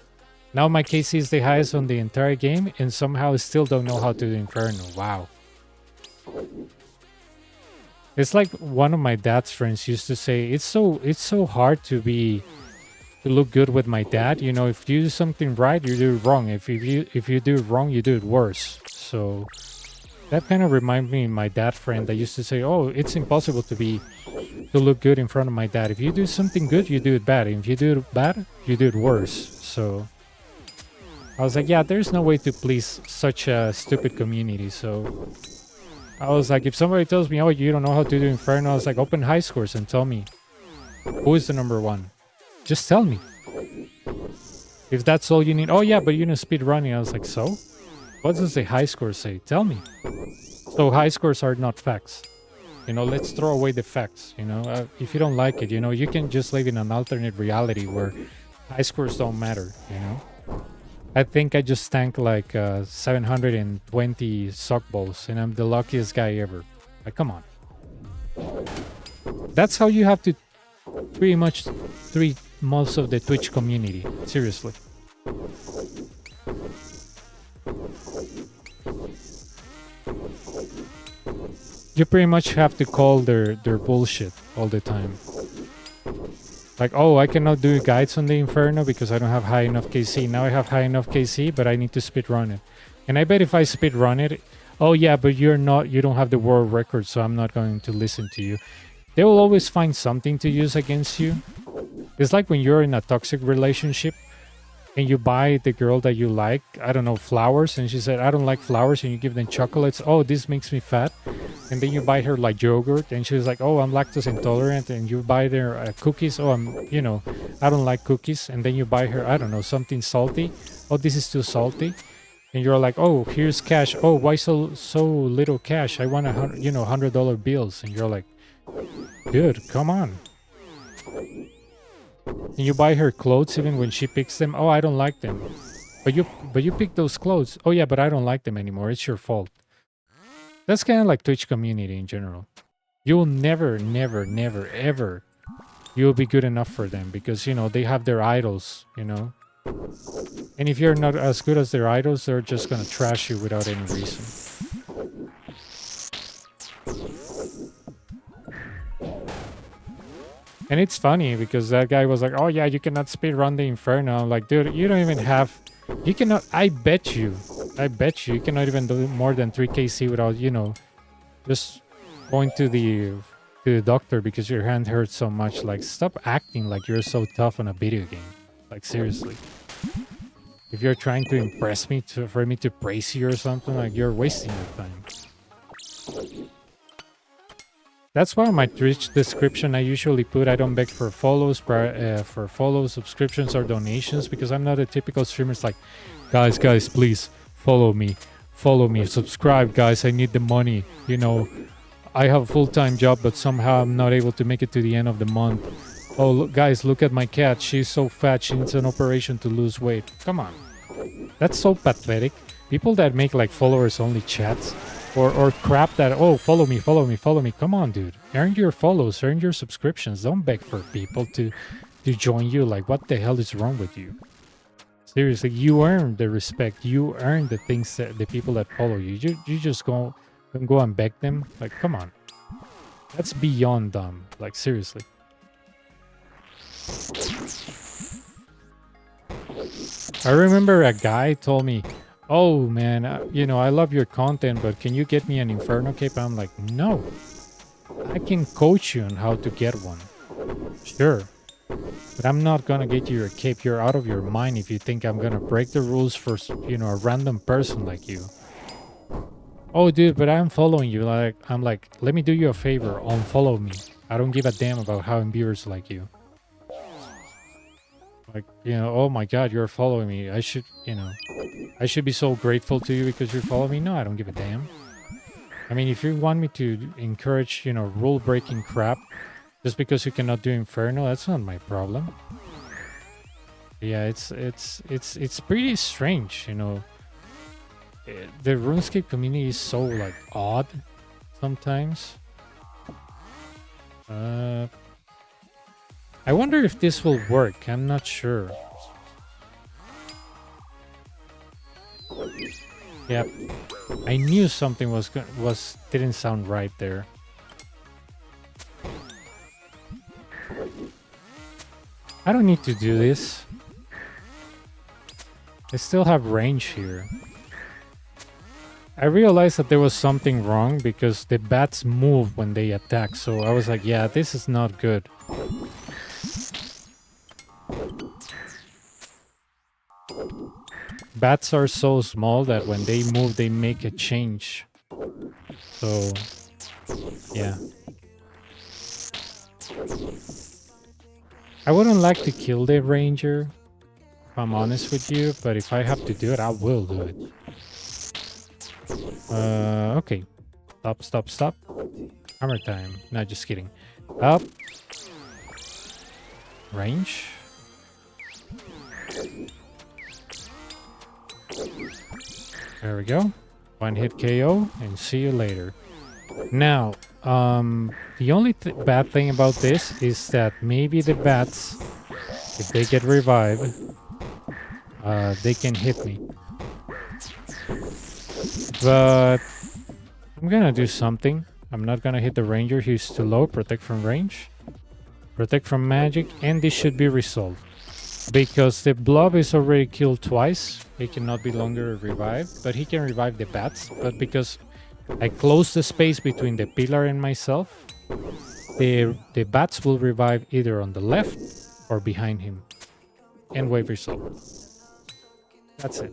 Now my KC is the highest on the entire game, and somehow I still don't know how to do Inferno. Wow. It's like one of my dad's friends used to say, it's so hard to look good with my dad. If you do something right, you do it wrong. If you do it wrong, you do it worse. So That kind of reminds me of my dad friend that used to say, "Oh, it's impossible to look good in front of my dad. If you do something good, you do it bad. And if you do it bad, you do it worse." So I was like, yeah, there's no way to please such a stupid community. So I was like, if somebody tells me, "Oh, you don't know how to do Inferno," I was like, open high scores and tell me who is the number one. Just tell me. If that's all you need. "Oh yeah, but you know speed running." I was like, so? What does the high score say? Tell me. So high scores are not facts. You know, let's throw away the facts. You know, if you don't like it, you know, you can just live in an alternate reality where high scores don't matter. You know, I think I just tanked like 720 sock balls, and I'm the luckiest guy ever. Like, come on. That's how you have to pretty much treat most of the Twitch community. Seriously. You pretty much have to call their bullshit all the time. Like, "Oh, I cannot do guides on the Inferno because I don't have high enough KC. Now I have high enough KC, but I need to speedrun it." And I bet if I speedrun it, "Oh yeah, but you don't have the world record, so I'm not going to listen to you." They will always find something to use against you. It's like when you're in a toxic relationship and you buy the girl that you like, I don't know, flowers, and she said, "I don't like flowers," and you give them chocolates. "Oh, this makes me fat." And then you buy her like yogurt, and she's like, "Oh, I'm lactose intolerant," and you buy her cookies. "Oh, I don't like cookies." And then you buy her, I don't know, something salty. "Oh, this is too salty." And you're like, "Oh, here's cash." "Oh, why so little cash? I want $100 bills." And you're like, "Dude, come on." And you buy her clothes even when she picks them. "Oh, I don't like them." But you pick those clothes. "Oh yeah, but I don't like them anymore. It's your fault." That's kind of like Twitch community in general. You'll never, ever, you'll be good enough for them because, you know, they have their idols, you know. And if you're not as good as their idols, they're just gonna trash you without any reason. And it's funny because that guy was like, "Oh yeah, you cannot speedrun the Inferno." I'm like, dude, you don't even have... You cannot... I bet you you cannot even do more than 3kc without, you know, just going to the doctor because your hand hurts so much. Like, stop acting like you're so tough on a video game. Like, seriously. If you're trying to impress me for me to praise you or something, like, you're wasting your time. That's why on my Twitch description I usually put I don't beg for follows, subscriptions, or donations, because I'm not a typical streamer. It's like, guys, please follow me, subscribe, guys. I need the money. You know, I have a full-time job, but somehow I'm not able to make it to the end of the month. Oh, look, guys, look at my cat. She's so fat. She needs an operation to lose weight. Come on, that's so pathetic. People that make like followers-only chats. Or crap that, "Oh, follow me. Come on, dude. Earn your follows, earn your subscriptions. Don't beg for people to join you. Like, what the hell is wrong with you? Seriously, you earn the respect. You earn the things that the people that follow you. You just go and beg them. Like, come on. That's beyond dumb. Like, seriously. I remember a guy told me, "Oh man, you know, I love your content, but can you get me an Inferno cape?" I'm like, no. I can coach you on how to get one. Sure. But I'm not gonna get you a cape. You're out of your mind if you think I'm gonna break the rules for, you know, a random person like you. "Oh dude, but I'm following you." Like, I'm like, let me do you a favor. Unfollow me. I don't give a damn about how viewers like you. Like, you know, "Oh my god, you're following me. I should, you know, I should be so grateful to you because you follow me." No, I don't give a damn. I mean, if you want me to encourage, you know, rule-breaking crap just because you cannot do Inferno, that's not my problem. Yeah, it's pretty strange, you know. The RuneScape community is so like odd sometimes. I wonder if this will work. I'm not sure. Yep. I knew something didn't sound right there. I don't need to do this. I still have range here. I realized that there was something wrong because the bats move when they attack. So I was like, yeah, this is not good. Bats are so small that when they move, they make a change. So, yeah. I wouldn't like to kill the ranger, if I'm honest with you, but if I have to do it, I will do it. Okay. Stop, stop, stop. Hammer time. No, just kidding. Up. Range. There we go. One hit KO and see you later. Now, the only bad thing about this is that maybe the bats, if they get revived, they can hit me. But I'm gonna do something. I'm not gonna hit the ranger, he's too low. Protect from range. Protect from magic, and this should be resolved. Because the blob is already killed twice, he cannot be longer revived, but he can revive the bats. But because I closed the space between the pillar and myself, the bats will revive either on the left or behind him. And wave resolved. That's it.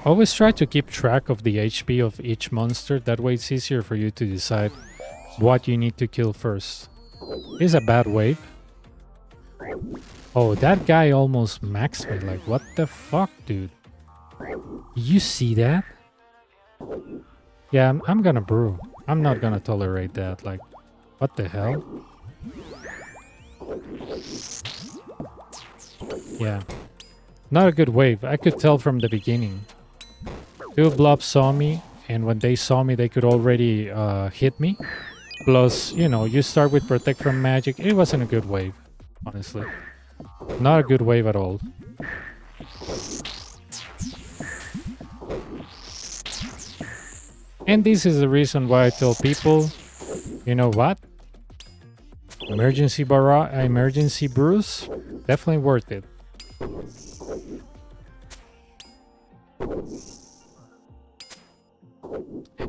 Always try to keep track of the HP of each monster, that way it's easier for you to decide what you need to kill first. This is a bad wave. Oh, that guy almost maxed me, like what the fuck, dude? You see that? Yeah, I'm gonna brew. I'm not gonna tolerate that, like, what the hell? Yeah. Not a good wave, I could tell from the beginning. Two blobs saw me, and when they saw me, they could already hit me. Plus, you know, you start with Protect from Magic. It wasn't a good wave, honestly. Not a good wave at all. And this is the reason why I tell people, you know what? Emergency brews, definitely worth it.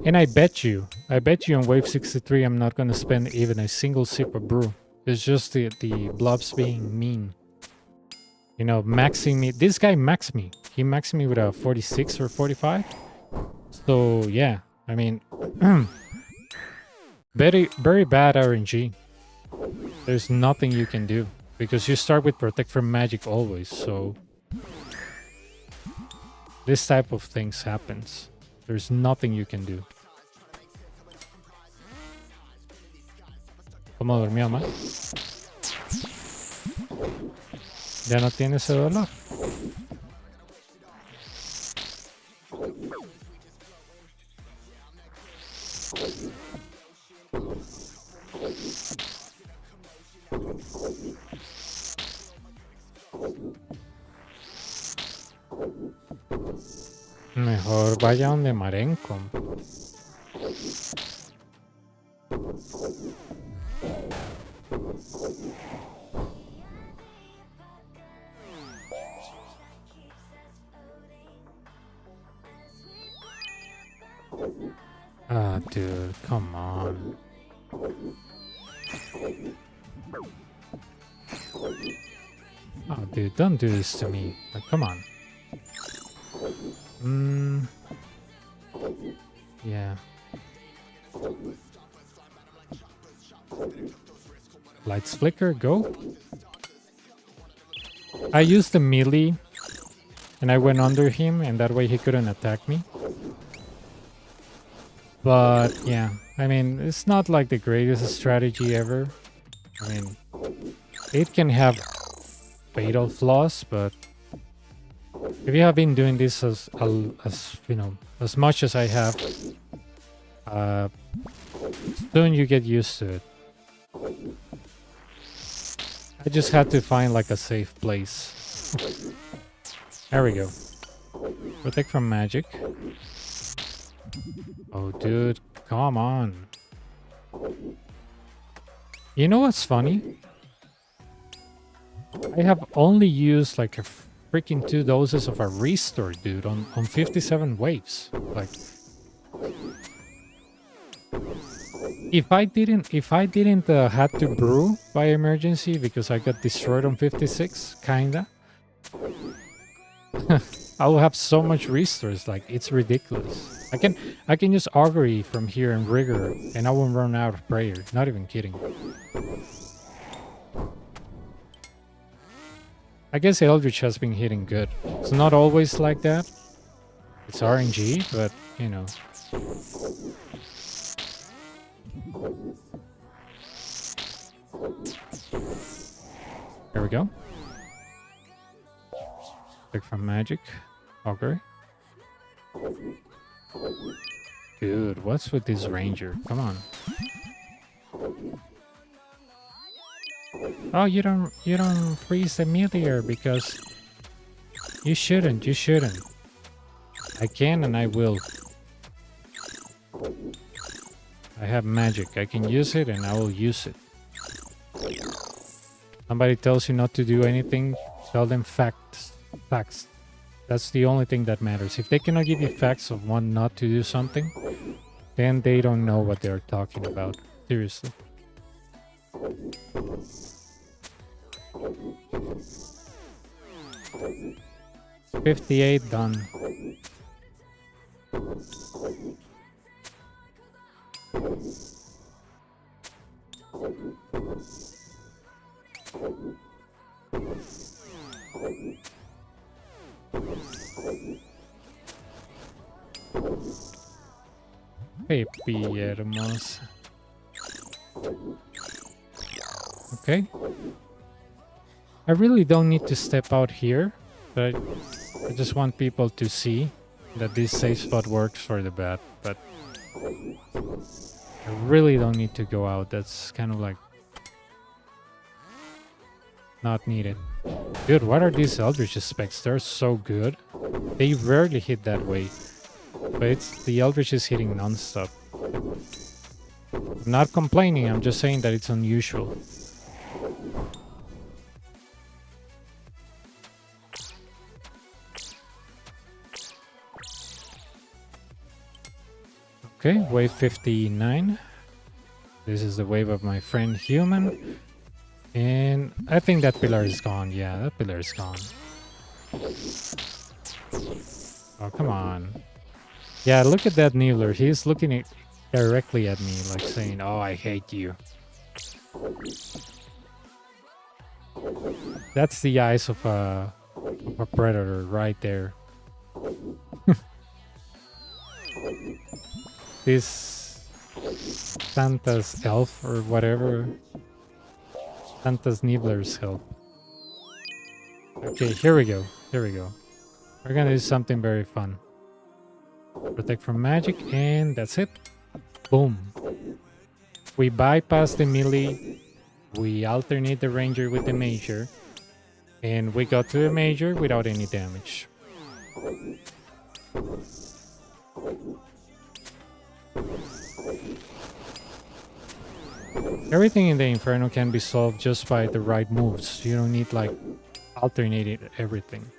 And I bet you on wave 63 I'm not gonna spend even a single sip of brew. It's just the blobs being mean. You know, maxing me. This guy maxed me. He maxed me with a 46 or 45. So yeah, I mean, very, very bad RNG. There's nothing you can do because you start with Protect from Magic always. So this type of things happens. There's nothing you can do. ¿Cómo durmió, ma? Ya no tiene ese dolor. Mejor vaya donde Marenco. Ah, dude, come on. Oh, dude, don't do this to me. Like, come on. Yeah. Lights flicker, go. I used the melee and I went under him and that way he couldn't attack me. But yeah, I mean, it's not like the greatest strategy ever. I mean, it can have fatal flaws, but if you have been doing this as you know, as much as I have, soon you get used to it. I just had to find like a safe place. There we go. Protect from magic. Oh, dude, come on. You know what's funny? I have only used like a freaking 2 doses of a restore, dude, on 57 waves. Like, if I didn't had to brew by emergency because I got destroyed on 56, kinda, I will have so much restores. Like, it's ridiculous. I can use augury from here and rigor, and I won't run out of prayer. Not even kidding. I guess Eldritch has been hitting good. It's not always like that. It's RNG, but you know. There we go. Click from magic. Augury. Dude, what's with this ranger? Come on. Oh, you don't freeze the meteor because you shouldn't. I can and I will. I have magic. I can use it and I will use it. Somebody tells you not to do anything, tell them facts. Facts. That's the only thing that matters. If they cannot give you facts of one not to do something, then they don't know what they're talking about. Seriously. $58 done. Pepi hermosa. Okay. I really don't need to step out here, but I just want people to see that this safe spot works for the bat, but I really don't need to go out. That's kind of like not needed. Dude, what are these Eldritch specs? They're so good. They rarely hit that way, but it's the Eldritch is hitting non-stop. I'm not complaining, I'm just saying that it's unusual. Okay, wave 59. This is the wave of my friend Human. And I think that pillar is gone. Yeah, that pillar is gone. Oh, come on. Yeah, look at that Niveler. He's looking directly at me, like saying, "Oh, I hate you." That's the eyes of a predator right there. This Santa's elf or whatever. Santa's Niveler's help. Okay, here we go. Here we go. We're gonna do something very fun. Protect from magic, and that's it. Boom. We bypass the melee. We alternate the ranger with the major. And we got to the major without any damage. Everything in the Inferno can be solved just by the right moves. You don't need like alternating everything.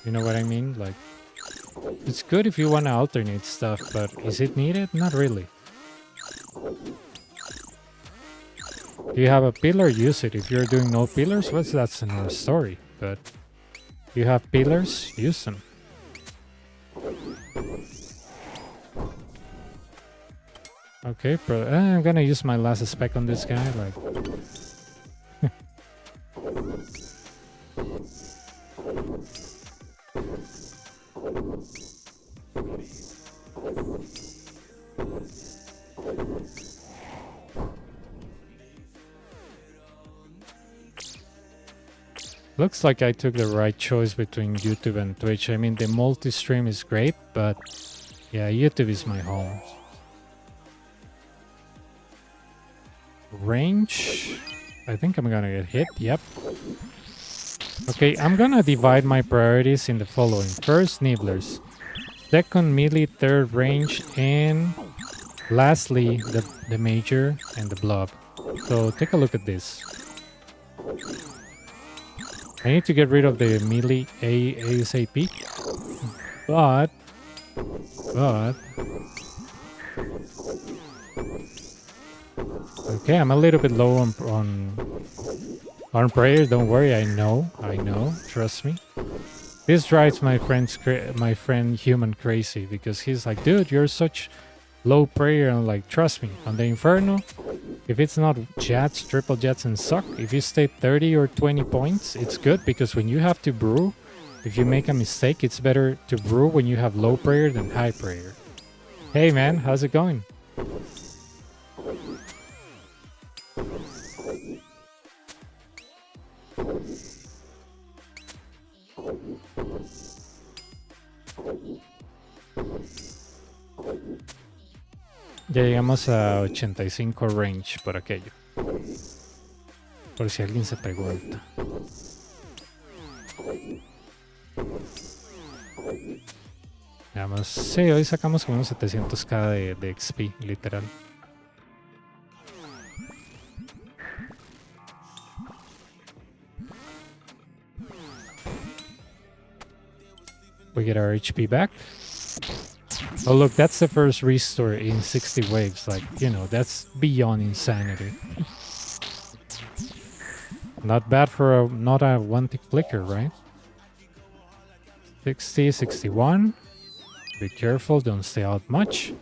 You know what I mean? Like, it's good if you want to alternate stuff, but is it needed? Not really. If you have a pillar, use it. If you're doing no pillars, well, that's another story. But if you have pillars, use them. Okay, I'm gonna use my last spec on this guy, like... Looks like I took the right choice between YouTube and Twitch. I mean, the multi-stream is great, but yeah, YouTube is my home. Range? I think I'm gonna get hit, yep. Okay, I'm gonna divide my priorities in the following. First, Nivelers. second melee, third range, and lastly the major and the blob. So take a look at this. I need to get rid of the melee ASAP, but okay, I'm a little bit low on prayer. Don't worry, I know, trust me. This drives my friend human crazy because he's like, dude, you're such low prayer. And I'm like, trust me, on the Inferno, if it's not jets, triple jets, and suck, if you stay 30 or 20 points, it's good because when you have to brew, if you make a mistake, it's better to brew when you have low prayer than high prayer. Hey man, how's it going? Ya llegamos a 85 range por aquello. Por si alguien se pregunta. Vamos, sí, hoy sacamos como unos 700k de XP, literal. We get our HP back. Oh look, that's the first restore in 60 waves. Like, you know, that's beyond insanity. Not bad for not a one-tick flicker, right? 60, 61. Be careful, don't stay out much.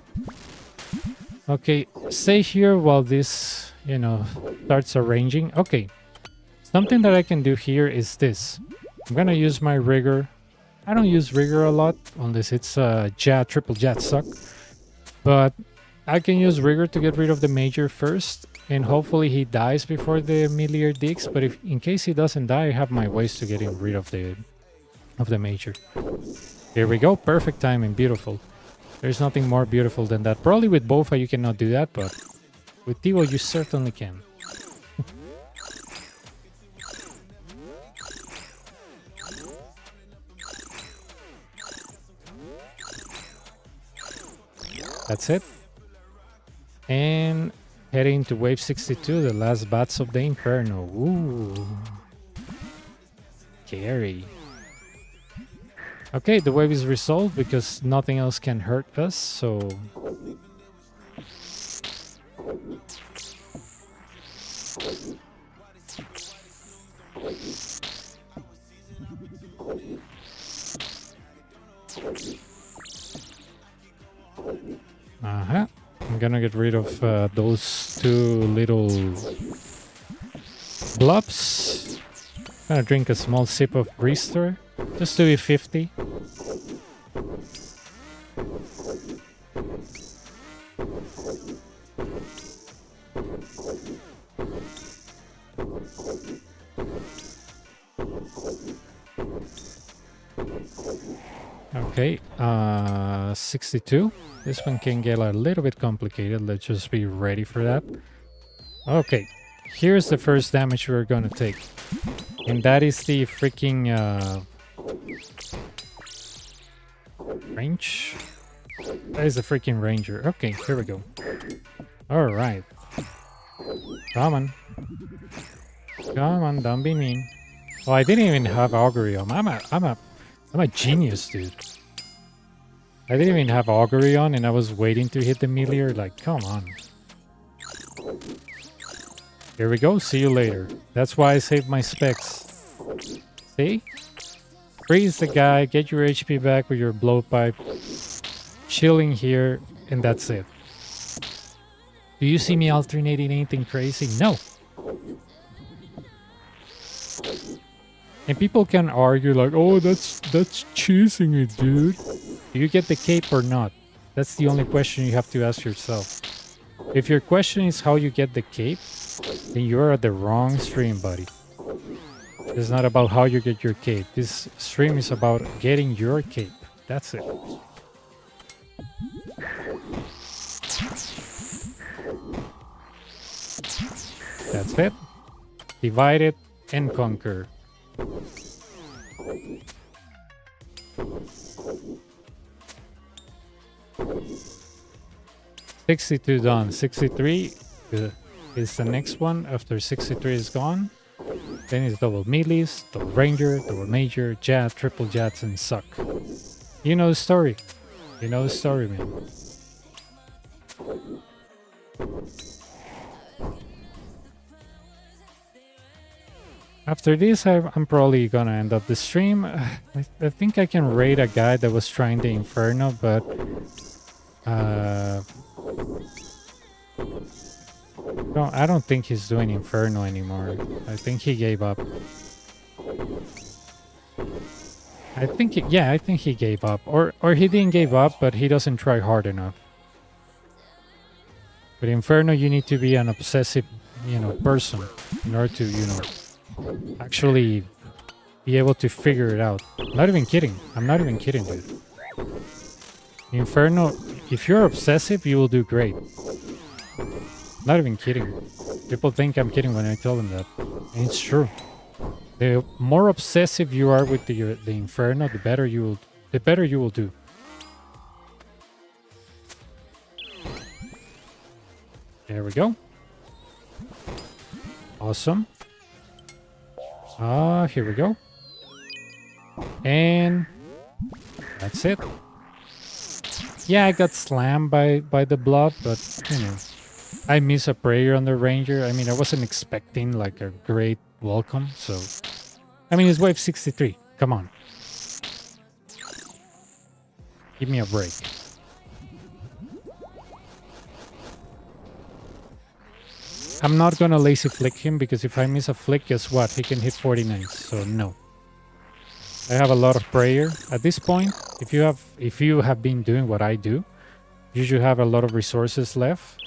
Okay, stay here while this, you know, starts arranging. Okay, something that I can do here is this. I'm gonna use my rigor. I don't use rigor a lot unless it's triple jet suck. But I can use rigor to get rid of the major first, and hopefully he dies before the melee digs. But if in case he doesn't die, I have my ways to getting rid of the major. Here we go, perfect timing, beautiful. There's nothing more beautiful than that. Probably with Bofa you cannot do that, but with Tivo you certainly can. That's it. And heading to wave 62, the last bats of the Inferno. Ooh. Scary. Okay, the wave is resolved because nothing else can hurt us, so... I'm gonna get rid of those two little blobs. Gonna drink a small sip of Restore, just to be 50. Okay, 62. This one can get a little bit complicated. Let's just be ready for that. Okay, here's the first damage we're gonna take. And that is the freaking range. That is the freaking ranger. Okay, here we go. Alright. Come on. Come on, don't be mean. Oh, I didn't even have augury on. I'm a genius, dude. I didn't even have augury on and I was waiting to hit the melee. Like, come on. Here we go. See you later. That's why I saved my specs. See? Freeze the guy. Get your HP back with your blowpipe. Chilling here. And that's it. Do you see me alternating anything crazy? No. And people can argue like, oh, that's cheesing it, dude. Do you get the cape or not? That's the only question you have to ask yourself. If your question is how you get the cape, then you're at the wrong stream, buddy. It's not about how you get your cape. This stream is about getting your cape. That's it. That's it. Divide it and conquer. 62 done. 63 is the next one. After 63 is gone, then it's double melees, double ranger, double major, jat, triple jats, and suck. You know the story. You know the story, man. After this, I'm probably gonna end up the stream. I think I can raid a guy that was trying the Inferno, but no, I don't think he's doing Inferno anymore. I think he gave up. I think he gave up, or he didn't give up, but he doesn't try hard enough. With Inferno, you need to be an obsessive, person in order to, actually be able to figure it out. I'm not even kidding. I'm not even kidding, dude. Inferno, if you're obsessive, you will do great. Not even kidding. People think I'm kidding when I tell them that. And it's true. The more obsessive you are with the Inferno, the better you will do. There we go. Awesome. Here we go. And that's it. Yeah, I got slammed by the blob, but I miss a prayer on the ranger. I mean, I wasn't expecting like a great welcome, so I mean, it's wave 63. Come on. Give me a break. I'm not gonna lazy flick him because if I miss a flick, guess what? He can hit 49. So no. I have a lot of prayer. At this point, if you have been doing what I do, you should have a lot of resources left.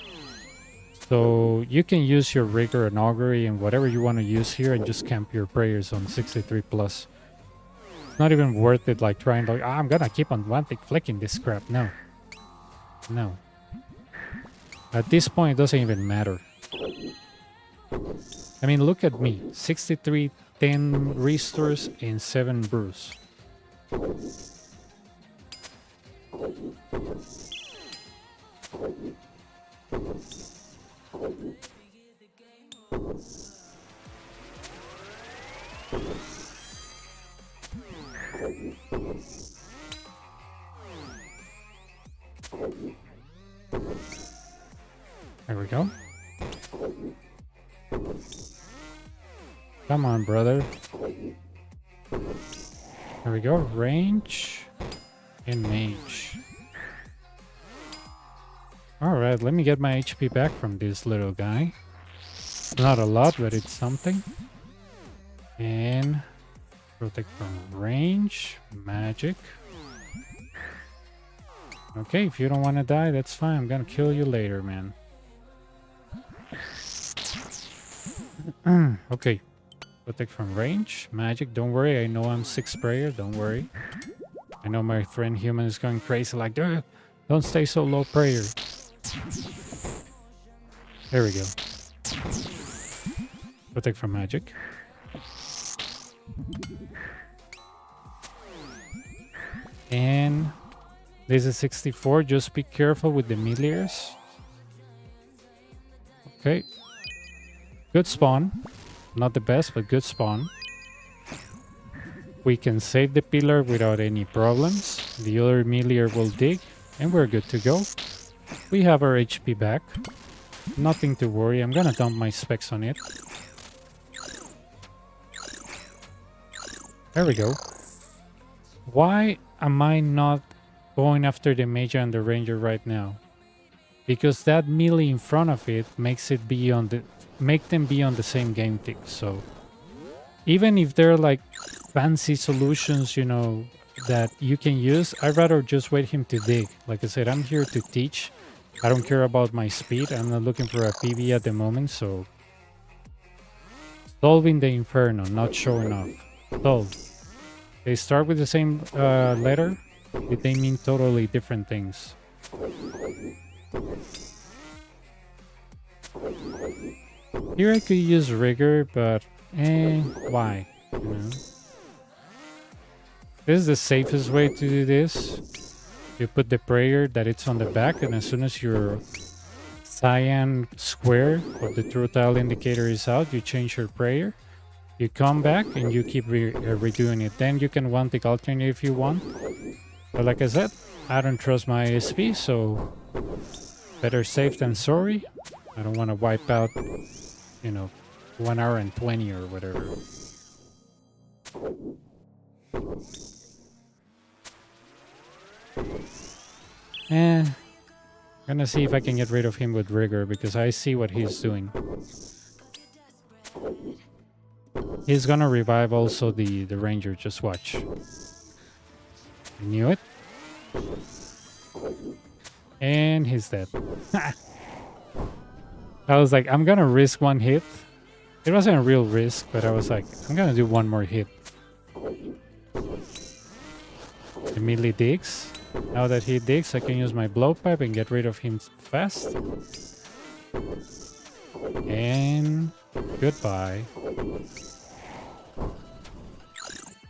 So you can use your rigor and augury and whatever you want to use here and just camp your prayers on 63 plus. It's not even worth it like trying to I'm gonna keep on one tick flicking this crap. No. No. At this point, it doesn't even matter. I mean, look at me. 63, 10 restores, and 7 brews. There we go. Come on, brother. There we go. Range and mage. Alright, let me get my HP back from this little guy. Not a lot, but it's something. And protect from range, magic. Okay, if you don't want to die, that's fine. I'm gonna kill you later, man. Okay. Protect from range. Magic, don't worry. I know I'm 6 prayer. Don't worry. I know my friend human is going crazy like, don't stay so low prayer. There we go. Protect from magic. And this is 64. Just be careful with the meleers. Okay. Good spawn. Not the best, but good spawn. We can save the pillar without any problems. The other meleer will dig, and we're good to go. We have our HP back. Nothing to worry. I'm gonna dump my specs on it. There we go. Why am I not going after the Mage and the Ranger right now? Because that melee in front of it makes it be on the make them be on the same game tick. So even if they're like fancy solutions, you know, that you can use, I'd rather just wait him to dig. Like I said, I'm here to teach. I don't care about my speed. I'm not looking for a PB at the moment, so solving the Inferno, not showing off. Solve. They start with the same letter, but they mean totally different things. Here I could use rigor, but why? You know? This is the safest way to do this. You put the prayer that it's on the back, and as soon as your cyan square of the true tile indicator is out, you change your prayer. You come back and you keep redoing it. Then you can want the alternate if you want. But like I said, I don't trust my ISP, so better safe than sorry. I don't want to wipe out, 1 hour and 20 or whatever. Gonna see if I can get rid of him with rigor, because I see what he's doing. He's gonna revive also the ranger, just watch. I knew it. And he's dead. I was like, I'm gonna risk one hit. It wasn't a real risk, but I was like, I'm gonna do one more hit. Immediately digs. Now that he digs, I can use my blowpipe and get rid of him fast. And goodbye.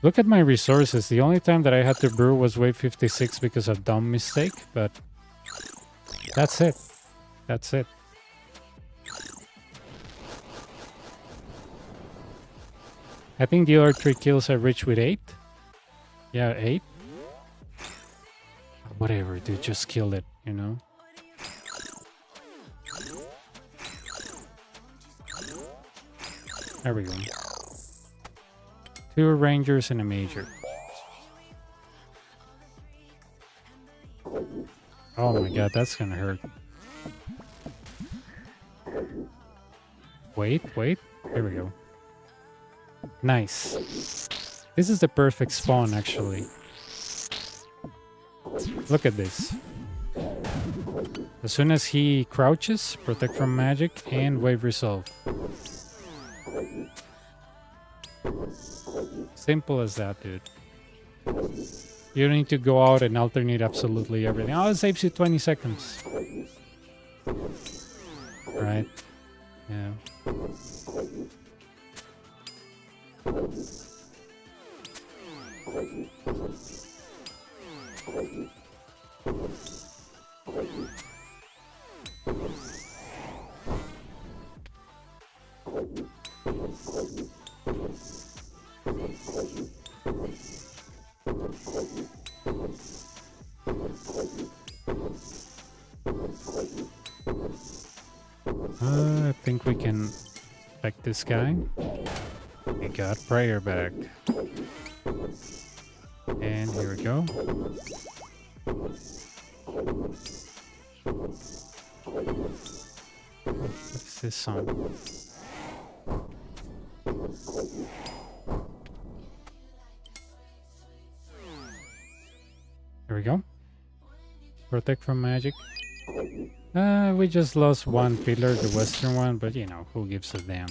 Look at my resources. The only time that I had to brew was wave 56 because of dumb mistake, but that's it. That's it. I think the other 3 kills I reached with 8. Yeah, 8. Whatever, dude, just kill it, There we go. 2 rangers and a major. Oh my god, that's gonna hurt. Wait. Here we go. Nice. This is the perfect spawn, actually. Look at this. As soon as he crouches, protect from magic and wave resolve. Simple as that, dude. You don't need to go out and alternate absolutely everything. Oh, it saves you 20 seconds. Right? Yeah. I think we can affect this guy. We got prayer back. And here we go. What's this song? Here we go. Protect from magic. We just lost one pillar, the western one, but who gives a damn?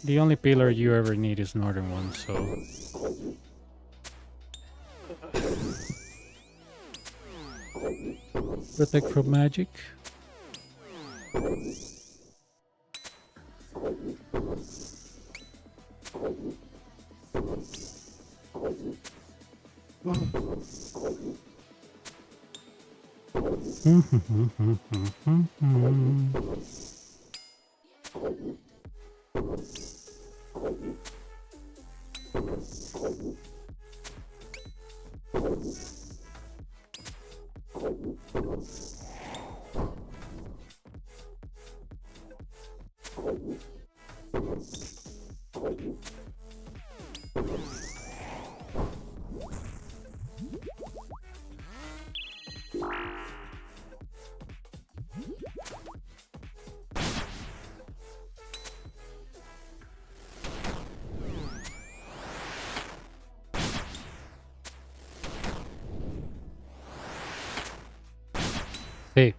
The only pillar you ever need is northern one, so... Protect from magic. Hey.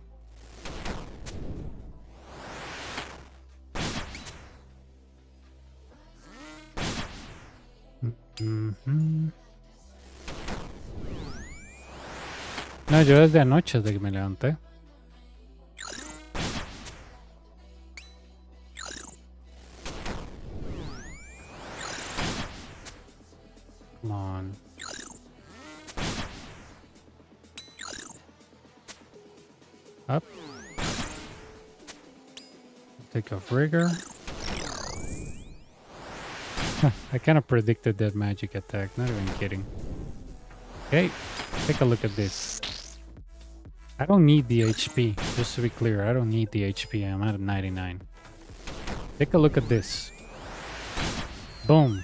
No, yo desde anoche, desde que me levanté. Come on. Up. Take off rigor. I kind of predicted that magic attack, not even kidding. Okay, take a look at this. I don't need the HP, just to be clear, I don't need the HP, I'm at 99. Take a look at this. Boom.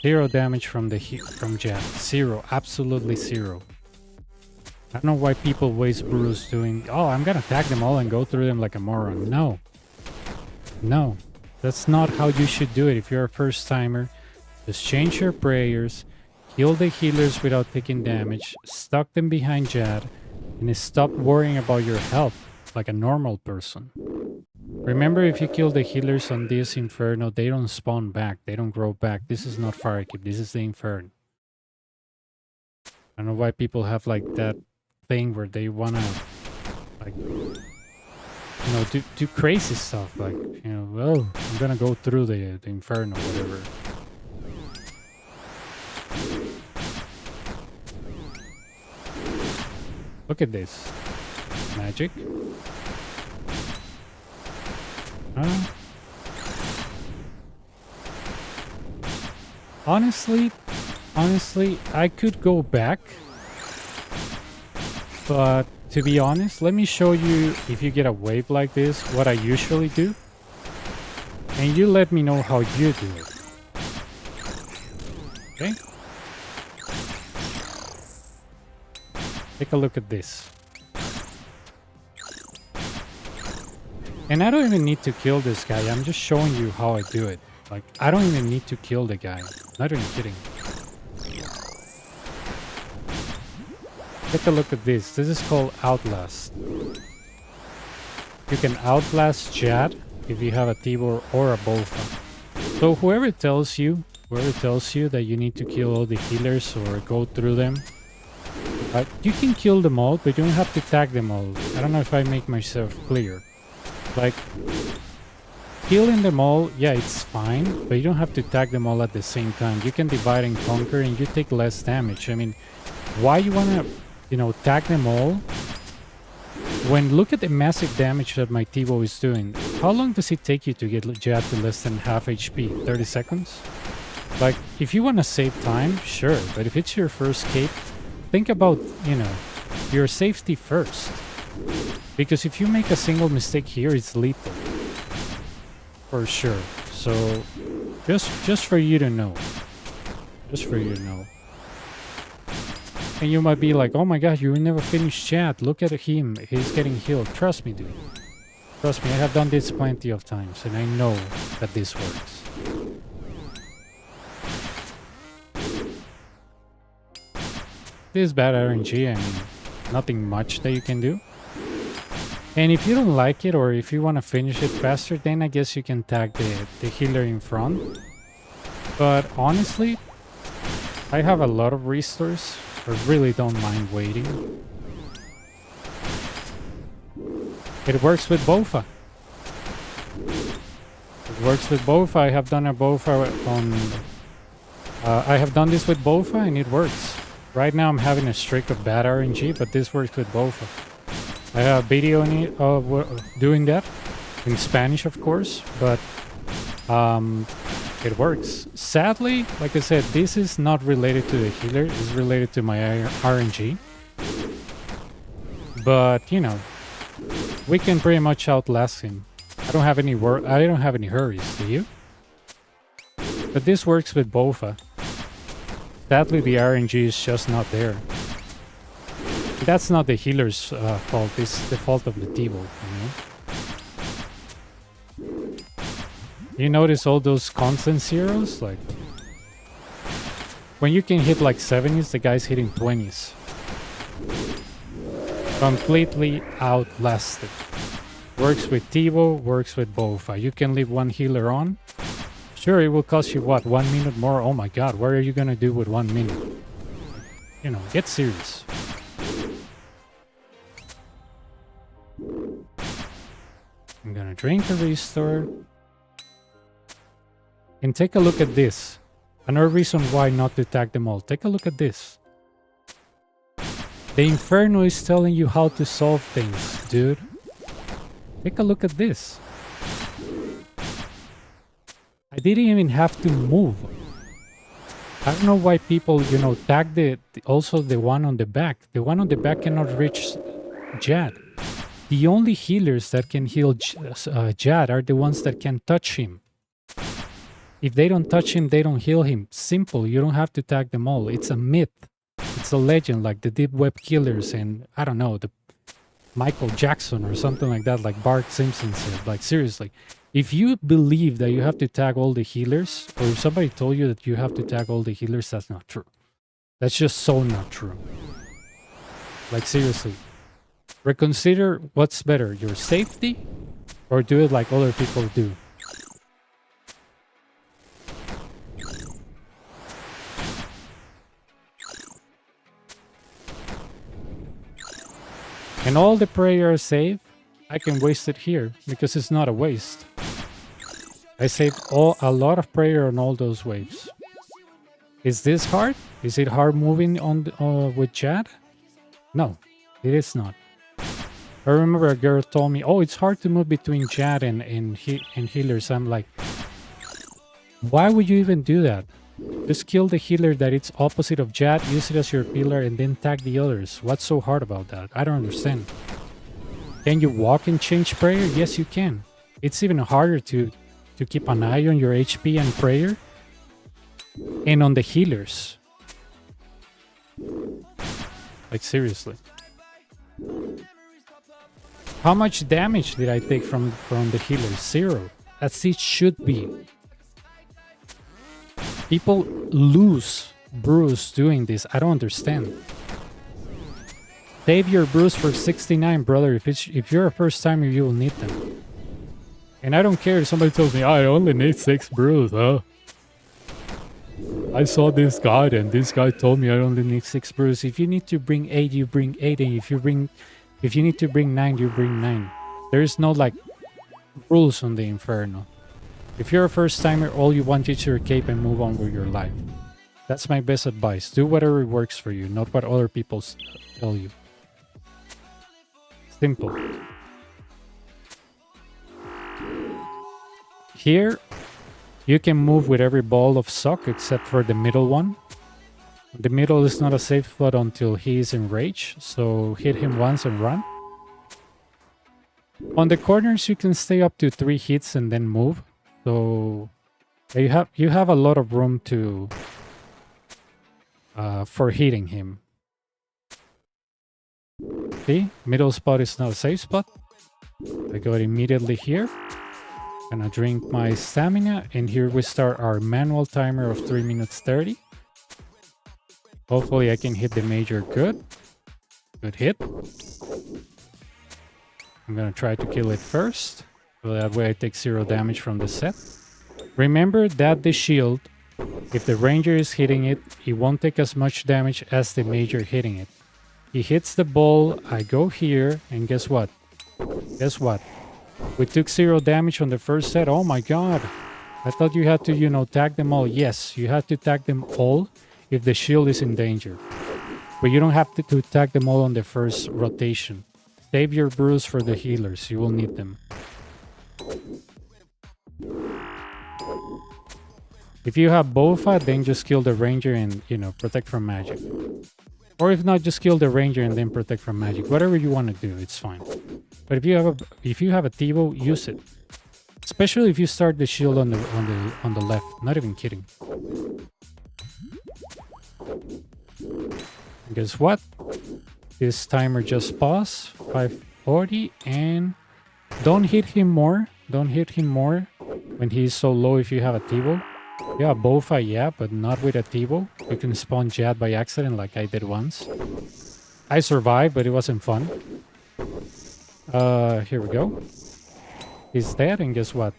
0 damage from Jet. 0, absolutely 0. I don't know why people waste brews doing, oh, I'm gonna attack them all and go through them like a moron. No. No. That's not how you should do it if you're a first timer. Just change your prayers, kill the healers without taking damage, stuck them behind Jad, and stop worrying about your health like a normal person. Remember, if you kill the healers on this Inferno, they don't spawn back, they don't grow back. This is not Firekeep, this is the Inferno. I don't know why people have like that thing where they wanna like, you know, do crazy stuff, like, you know, well, I'm gonna go through the Inferno, whatever. Look at this. Magic. Honestly, I could go back, but to be honest, let me show you, if you get a wave like this, what I usually do. And you let me know how you do it. Okay? Take a look at this. And I don't even need to kill this guy, I'm just showing you how I do it. Like, I don't even need to kill the guy. Not even kidding. Take a look at this. This is called Outlast. You can Outlast Jad if you have a Tibor or a Bofa. So whoever tells you that you need to kill all the healers or go through them, you can kill them all, but you don't have to tag them all. I don't know if I make myself clear. Like, killing them all, yeah, it's fine, but you don't have to tag them all at the same time. You can divide and conquer and you take less damage. I mean, why you wanna, you know, tag them all? When look at the massive damage that my Tivo is doing. How long does it take you to get Jad to less than half HP? 30 seconds? Like, if you wanna save time, sure, but if it's your first cape, think about, you know, your safety first. Because if you make a single mistake here, it's lethal. For sure. So, just for you to know. Just for you to know. And you might be like, oh my god, you will never finish chat. Look at him. He's getting healed. Trust me, dude. Trust me, I have done this plenty of times. And I know that this works. This is bad RNG. I mean, nothing much that you can do. And if you don't like it, or if you want to finish it faster, then I guess you can tag the healer in front. But honestly, I have a lot of restores. I really don't mind waiting. It works with Bofa. It works with Bofa. I have done a Bofa on... I have done this with Bofa and it works. Right now I'm having a streak of bad RNG, but this works with Bofa. I have a video on it of doing that in Spanish, of course, but it works. Sadly, like I said, this is not related to the healer, it's related to my RNG. But, you know, we can pretty much outlast him. I don't have any hurries, do you? But this works with Bofa. Sadly, the RNG is just not there. That's not the healer's fault, it's the fault of the Tivo, you know? You notice all those constant zeros? Like, when you can hit like 70s, the guy's hitting 20s. Completely outlasted. Works with Tivo, works with Bofa. You can leave one healer on. Sure, it will cost you, what, 1 minute more? Oh my god, what are you gonna do with 1 minute? You know, get serious. I'm gonna drink a restore. And take a look at this. Another reason why not to tag them all. Take a look at this. The Inferno is telling you how to solve things, dude. Take a look at this. I didn't even have to move. I don't know why people, you know, tag also the one on the back. The one on the back cannot reach Jad. The only healers that can heal Jad are the ones that can touch him. If they don't touch him, they don't heal him. Simple. You don't have to tag them all. It's a myth. It's a legend, like the deep web killers and, I don't know, the Michael Jackson or something like that, like Bart Simpson said. Like, seriously. If you believe that you have to tag all the healers, or if somebody told you that you have to tag all the healers, that's not true. That's just so not true. Like, seriously. Reconsider what's better, your safety, or do it like other people do. And all the prayer I save, I can waste it here because it's not a waste. I saved a lot of prayer on all those waves. Is this hard? Is it hard moving on with Chad? No, it is not. I remember a girl told me, "Oh, it's hard to move between Chad and healers." I'm like, why would you even do that? Just kill the healer that it's opposite of Jad, use it as your pillar, and then tag the others. What's so hard about that? I don't understand. Can you walk and change prayer? Yes, you can. It's even harder to keep an eye on your HP and prayer and on the healers. Like, seriously. How much damage did I take from the healers? 0. As it should be. People lose brews doing this. I don't understand. Save your brews for 69, brother. If you're a first timer, you will need them. And I don't care if somebody tells me, I only need 6 brews, huh? I saw this guide and this guy told me I only need 6 brews. If you need to bring 8, you bring 8. And if you need to bring 9, you bring 9. There is no like rules on the Inferno. If you're a first timer, all you want is your cape and move on with your life. That's my best advice. Do whatever works for you, not what other people tell you. Simple. Here, you can move with every ball of sock except for the middle one. The middle is not a safe spot until he is enraged, so hit him once and run. On the corners, you can stay up to 3 hits and then move. So you have a lot of room to for hitting him. See, middle spot is not a safe spot. I go immediately here. Gonna drink my stamina, and here we start our manual timer of 3 minutes 30. Hopefully I can hit the major good. Good hit. I'm gonna try to kill it first. So that way I take 0 damage from the set. Remember that the shield, if the ranger is hitting it, he won't take as much damage as the major hitting it. He hits the ball, I go here, and guess what? Guess what? We took 0 damage on the first set. Oh my god. I thought you had to, you know, tag them all. Yes, you have to tag them all if the shield is in danger. But you don't have to tag them all on the first rotation. Save your brews for the healers. You will need them. If you have Bofa, then just kill the ranger and, you know, protect from magic. Or if not, just kill the ranger and then protect from magic. Whatever you want to do, it's fine. But if you have a Tivo, use it. Especially if you start the shield on the left. Not even kidding. Guess what? This timer just paused. 540, and don't hit him more. Don't hit him more when he's so low if you have a Tivo. Yeah, Bofa, yeah, but not with a Tivo. You can spawn Jad by accident like I did once. I survived, but it wasn't fun. Here we go. He's dead, and guess what?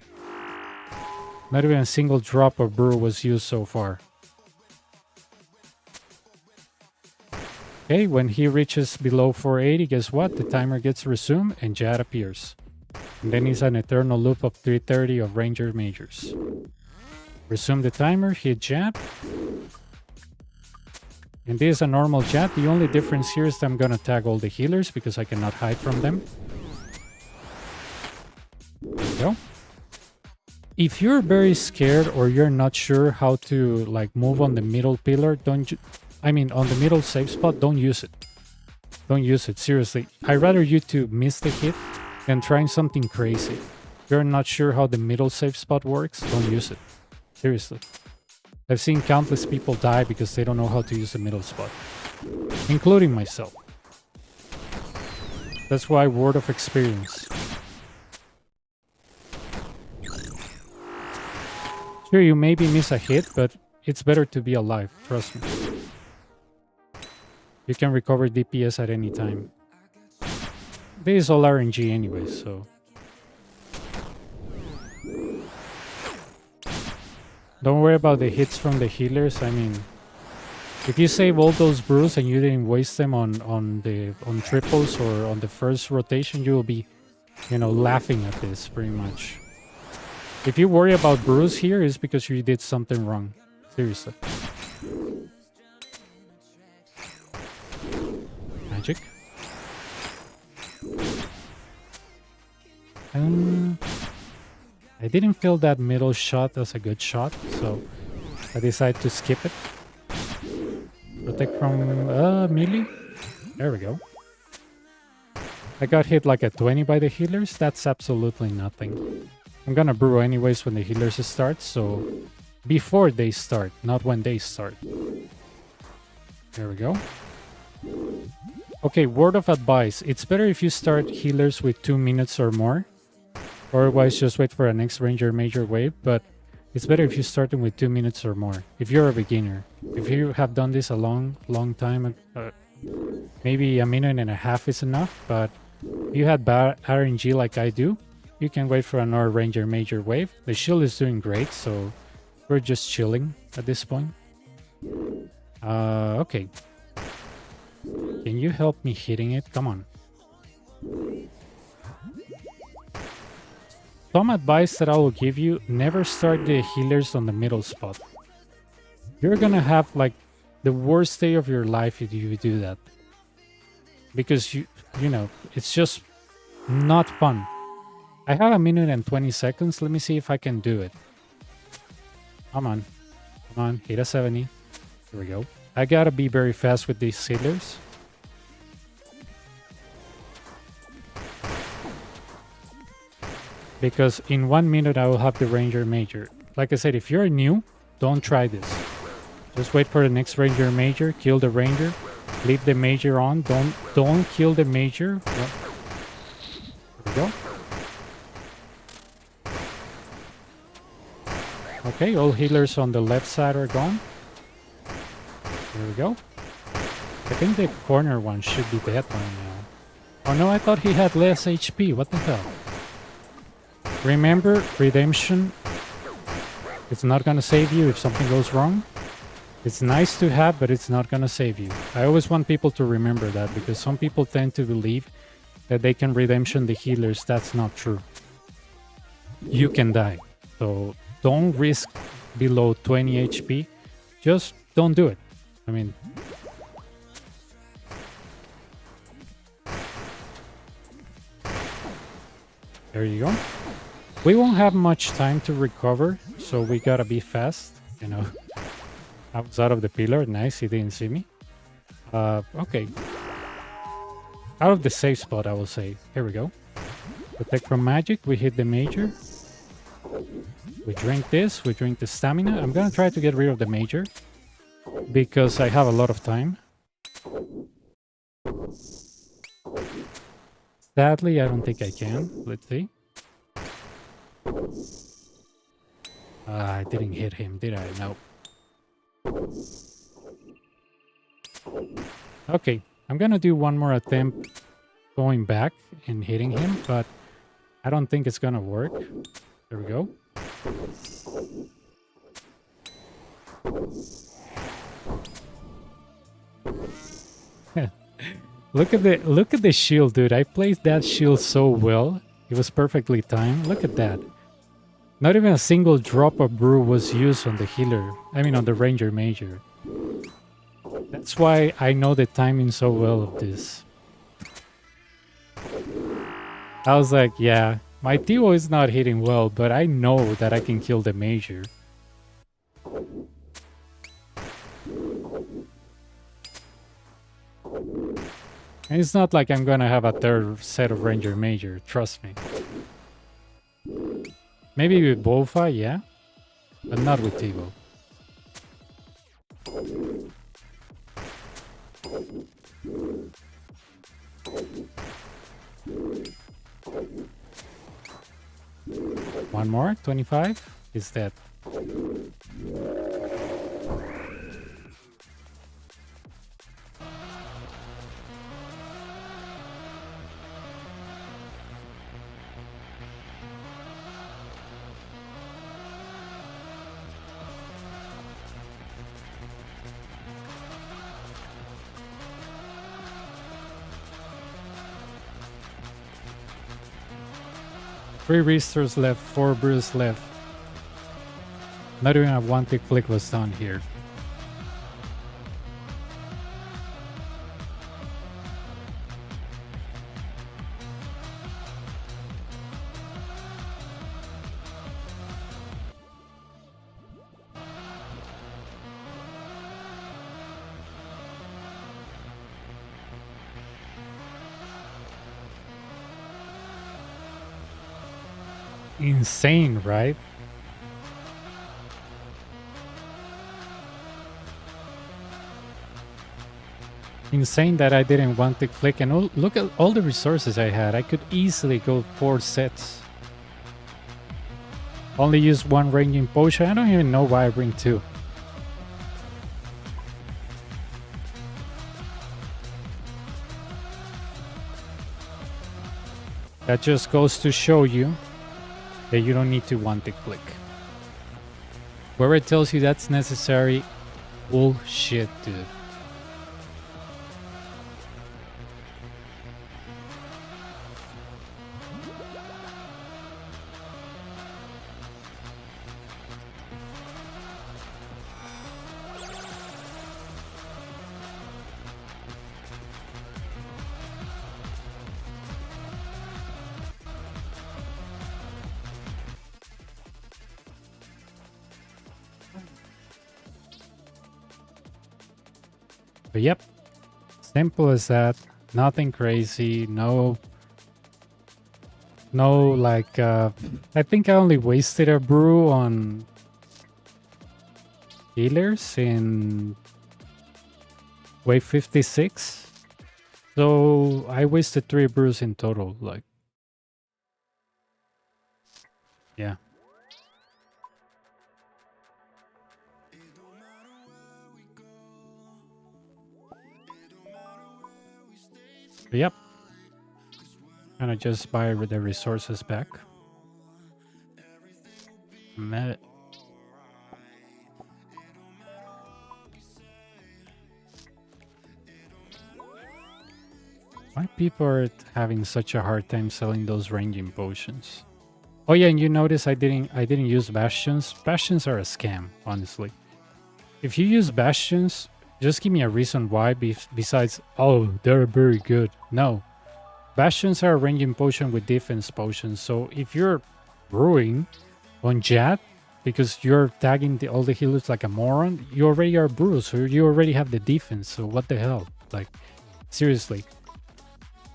Not even a single drop of brew was used so far. Okay, when he reaches below 480, guess what? The timer gets resumed and Jad appears. And then it's an eternal loop of 330 of Ranger Majors. Resume the timer, hit Jad. And this is a normal chat. The only difference here is that I'm gonna tag all the healers because I cannot hide from them. There we go. If you're very scared or you're not sure how to like move on the middle pillar, on the middle safe spot, don't use it. Don't use it, seriously. I'd rather you to miss the hit than trying something crazy. If you're not sure how the middle safe spot works, don't use it. Seriously. I've seen countless people die because they don't know how to use the middle spot. Including myself. That's why word of experience. Sure, you maybe miss a hit, but it's better to be alive, trust me. You can recover DPS at any time. This is all RNG anyway, so... Don't worry about the hits from the healers. I mean, if you save all those brews and you didn't waste them on triples or on the first rotation, you will be, laughing at this pretty much. If you worry about brews here, it's because you did something wrong. Seriously. Magic. I didn't feel that middle shot as a good shot, so I decided to skip it. Protect from melee. There we go. I got hit like at 20 by the healers. That's absolutely nothing. I'm gonna brew anyways when the healers start, so before they start, not when they start. There we go. Okay, word of advice. It's better if you start healers with 2 minutes or more. Otherwise, just wait for a next ranger major wave, but it's better if you start them with 2 minutes or more. If you're a beginner. If you have done this a long time, maybe a minute and a half is enough, but if you had bad RNG like I do, you can wait for another ranger major wave. The shield is doing great, so we're just chilling at this point. Okay. Can you help me hitting it? Come on. Some advice that I will give you, never start the healers on the middle spot. You're gonna have like the worst day of your life if you do that. Because it's just not fun. I have a minute and 20 seconds. Let me see if I can do it. Come on, hit a 70. Here we go. I gotta be very fast with these healers. Because in 1 minute I will have the ranger major. Like I said, if you're new, don't try this. Just wait for the next ranger major, kill the ranger, leave the major on. Don't kill the major. There we go. Okay, all healers on the left side are gone. There we go. I think the corner one should be dead by now. Oh no, I thought he had less HP. What the hell? Remember, redemption, it's not gonna save you if something goes wrong. It's nice to have, but it's not gonna save you. I always want people to remember that, because some people tend to believe that they can redemption the healers. That's not true. You can die. So don't risk below 20 HP. Just don't do it. I mean... There you go. We won't have much time to recover, so we gotta be fast, Outside of the pillar, nice, he didn't see me. Okay. Out of the safe spot, I will say. Here we go. Protect from magic, we hit the major. We drink this, we drink the stamina. I'm gonna try to get rid of the major, because I have a lot of time. Sadly, I don't think I can. Let's see. I didn't hit him, did I? No. Okay, I'm gonna do one more attempt going back and hitting him, but I don't think it's gonna work. There we go. Look at the shield, dude. I placed that shield so well. It was perfectly timed. Look at that. Not even a single drop of brew was used on the healer. I mean, on the ranger major. That's why I know the timing so well of this. I was like, yeah, my Tivo is not hitting well, but I know that I can kill the major. And it's not like I'm gonna have a third set of Ranger Major, trust me. Maybe with Bofa, yeah, but not with Tivo. One more, 25 is dead. Three Reesters left, 4 Brews left. Not even a one-tick flick was done here. Insane, right? Insane that I didn't want to flick, and look at all the resources I had. I could easily go 4 sets. Only use 1 ranging potion. I don't even know why I bring 2. That just goes to show you that you don't need to one-tick flick. Where it tells you that's necessary, bullshit, dude. But yep, simple as that. Nothing crazy. No like I think I only wasted a brew on healers in wave 56. So I wasted 3 brews in total, like, yeah. But yep. And I just buy the resources back. Why people are having such a hard time selling those ranging potions? Oh yeah, and you notice I didn't use bastions. Bastions are a scam, honestly. If you use bastions, just give me a reason why besides, oh, they're very good. No. Bastions are a ranging potion with defense potions. So if you're brewing on Jad, because you're tagging all the healers like a moron, you already are brewed, so you already have the defense. So what the hell? Like, seriously.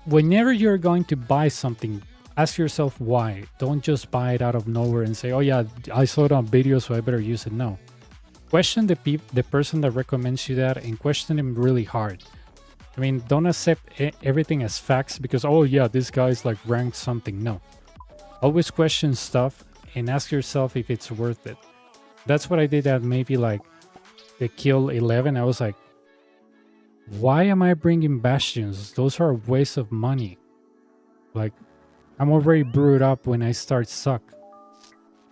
Whenever you're going to buy something, ask yourself why. Don't just buy it out of nowhere and say, oh yeah, I saw it on video, so I better use it. No. Question the person that recommends you that, and question him really hard. I mean, don't accept everything as facts because, oh yeah, this guy's like ranked something. No. Always question stuff and ask yourself if it's worth it. That's what I did at maybe like the kill 11. I was like, why am I bringing bastions? Those are a waste of money. Like, I'm already brewed up when I start suck.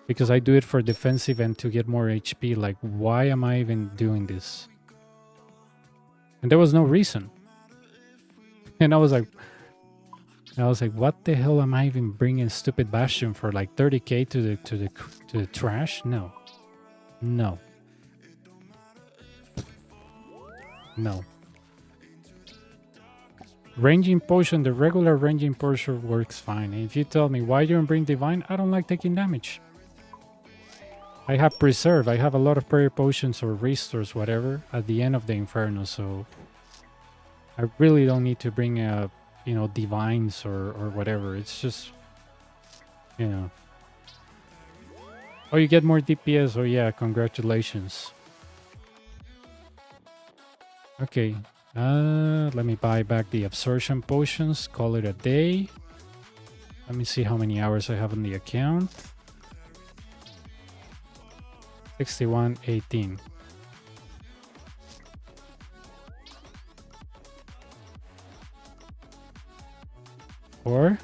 Because I do it for defensive and to get more HP. Like, why am I even doing this? And there was no reason. And I was like, what the hell am I even bringing stupid bastion for? Like 30k to the trash? No. No. Ranging potion, the regular ranging potion works fine. If you tell me why you don't bring divine, I don't like taking damage. I have preserve. I have a lot of prayer potions or restores, whatever, at the end of the Inferno, so I really don't need to bring divines or whatever. It's just, Oh, you get more DPS. Oh yeah, congratulations. Okay. Let me buy back the absorption potions. Call it a day. Let me see how many hours I have on the account. 61:18. Or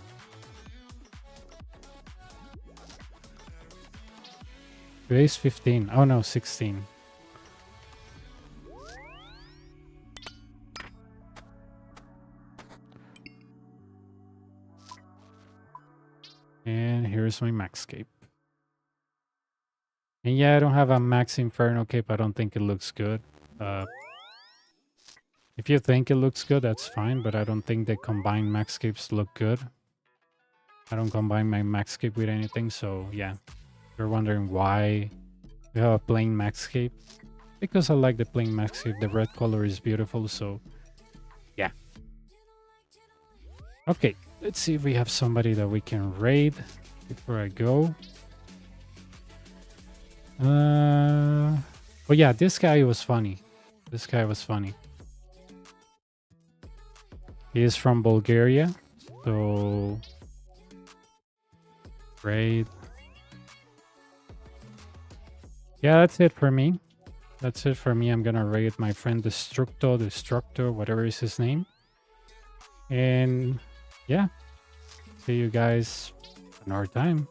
today's 15. Oh no, 16. And here's my max cape. And yeah, I don't have a max Inferno cape. I don't think it looks good. If you think it looks good, that's fine, but I don't think the combined max capes look good. I don't combine my max cape with anything, so yeah. You're wondering why we have a plain max cape. Because I like the plain max cape. The red color is beautiful, so yeah. Okay, let's see if we have somebody that we can raid before I go. Oh yeah, this guy was funny. This guy was funny. He is from Bulgaria, so raid. Yeah, that's it for me. That's it for me. I'm gonna raid my friend Destructor, whatever is his name. And yeah, see you guys another time.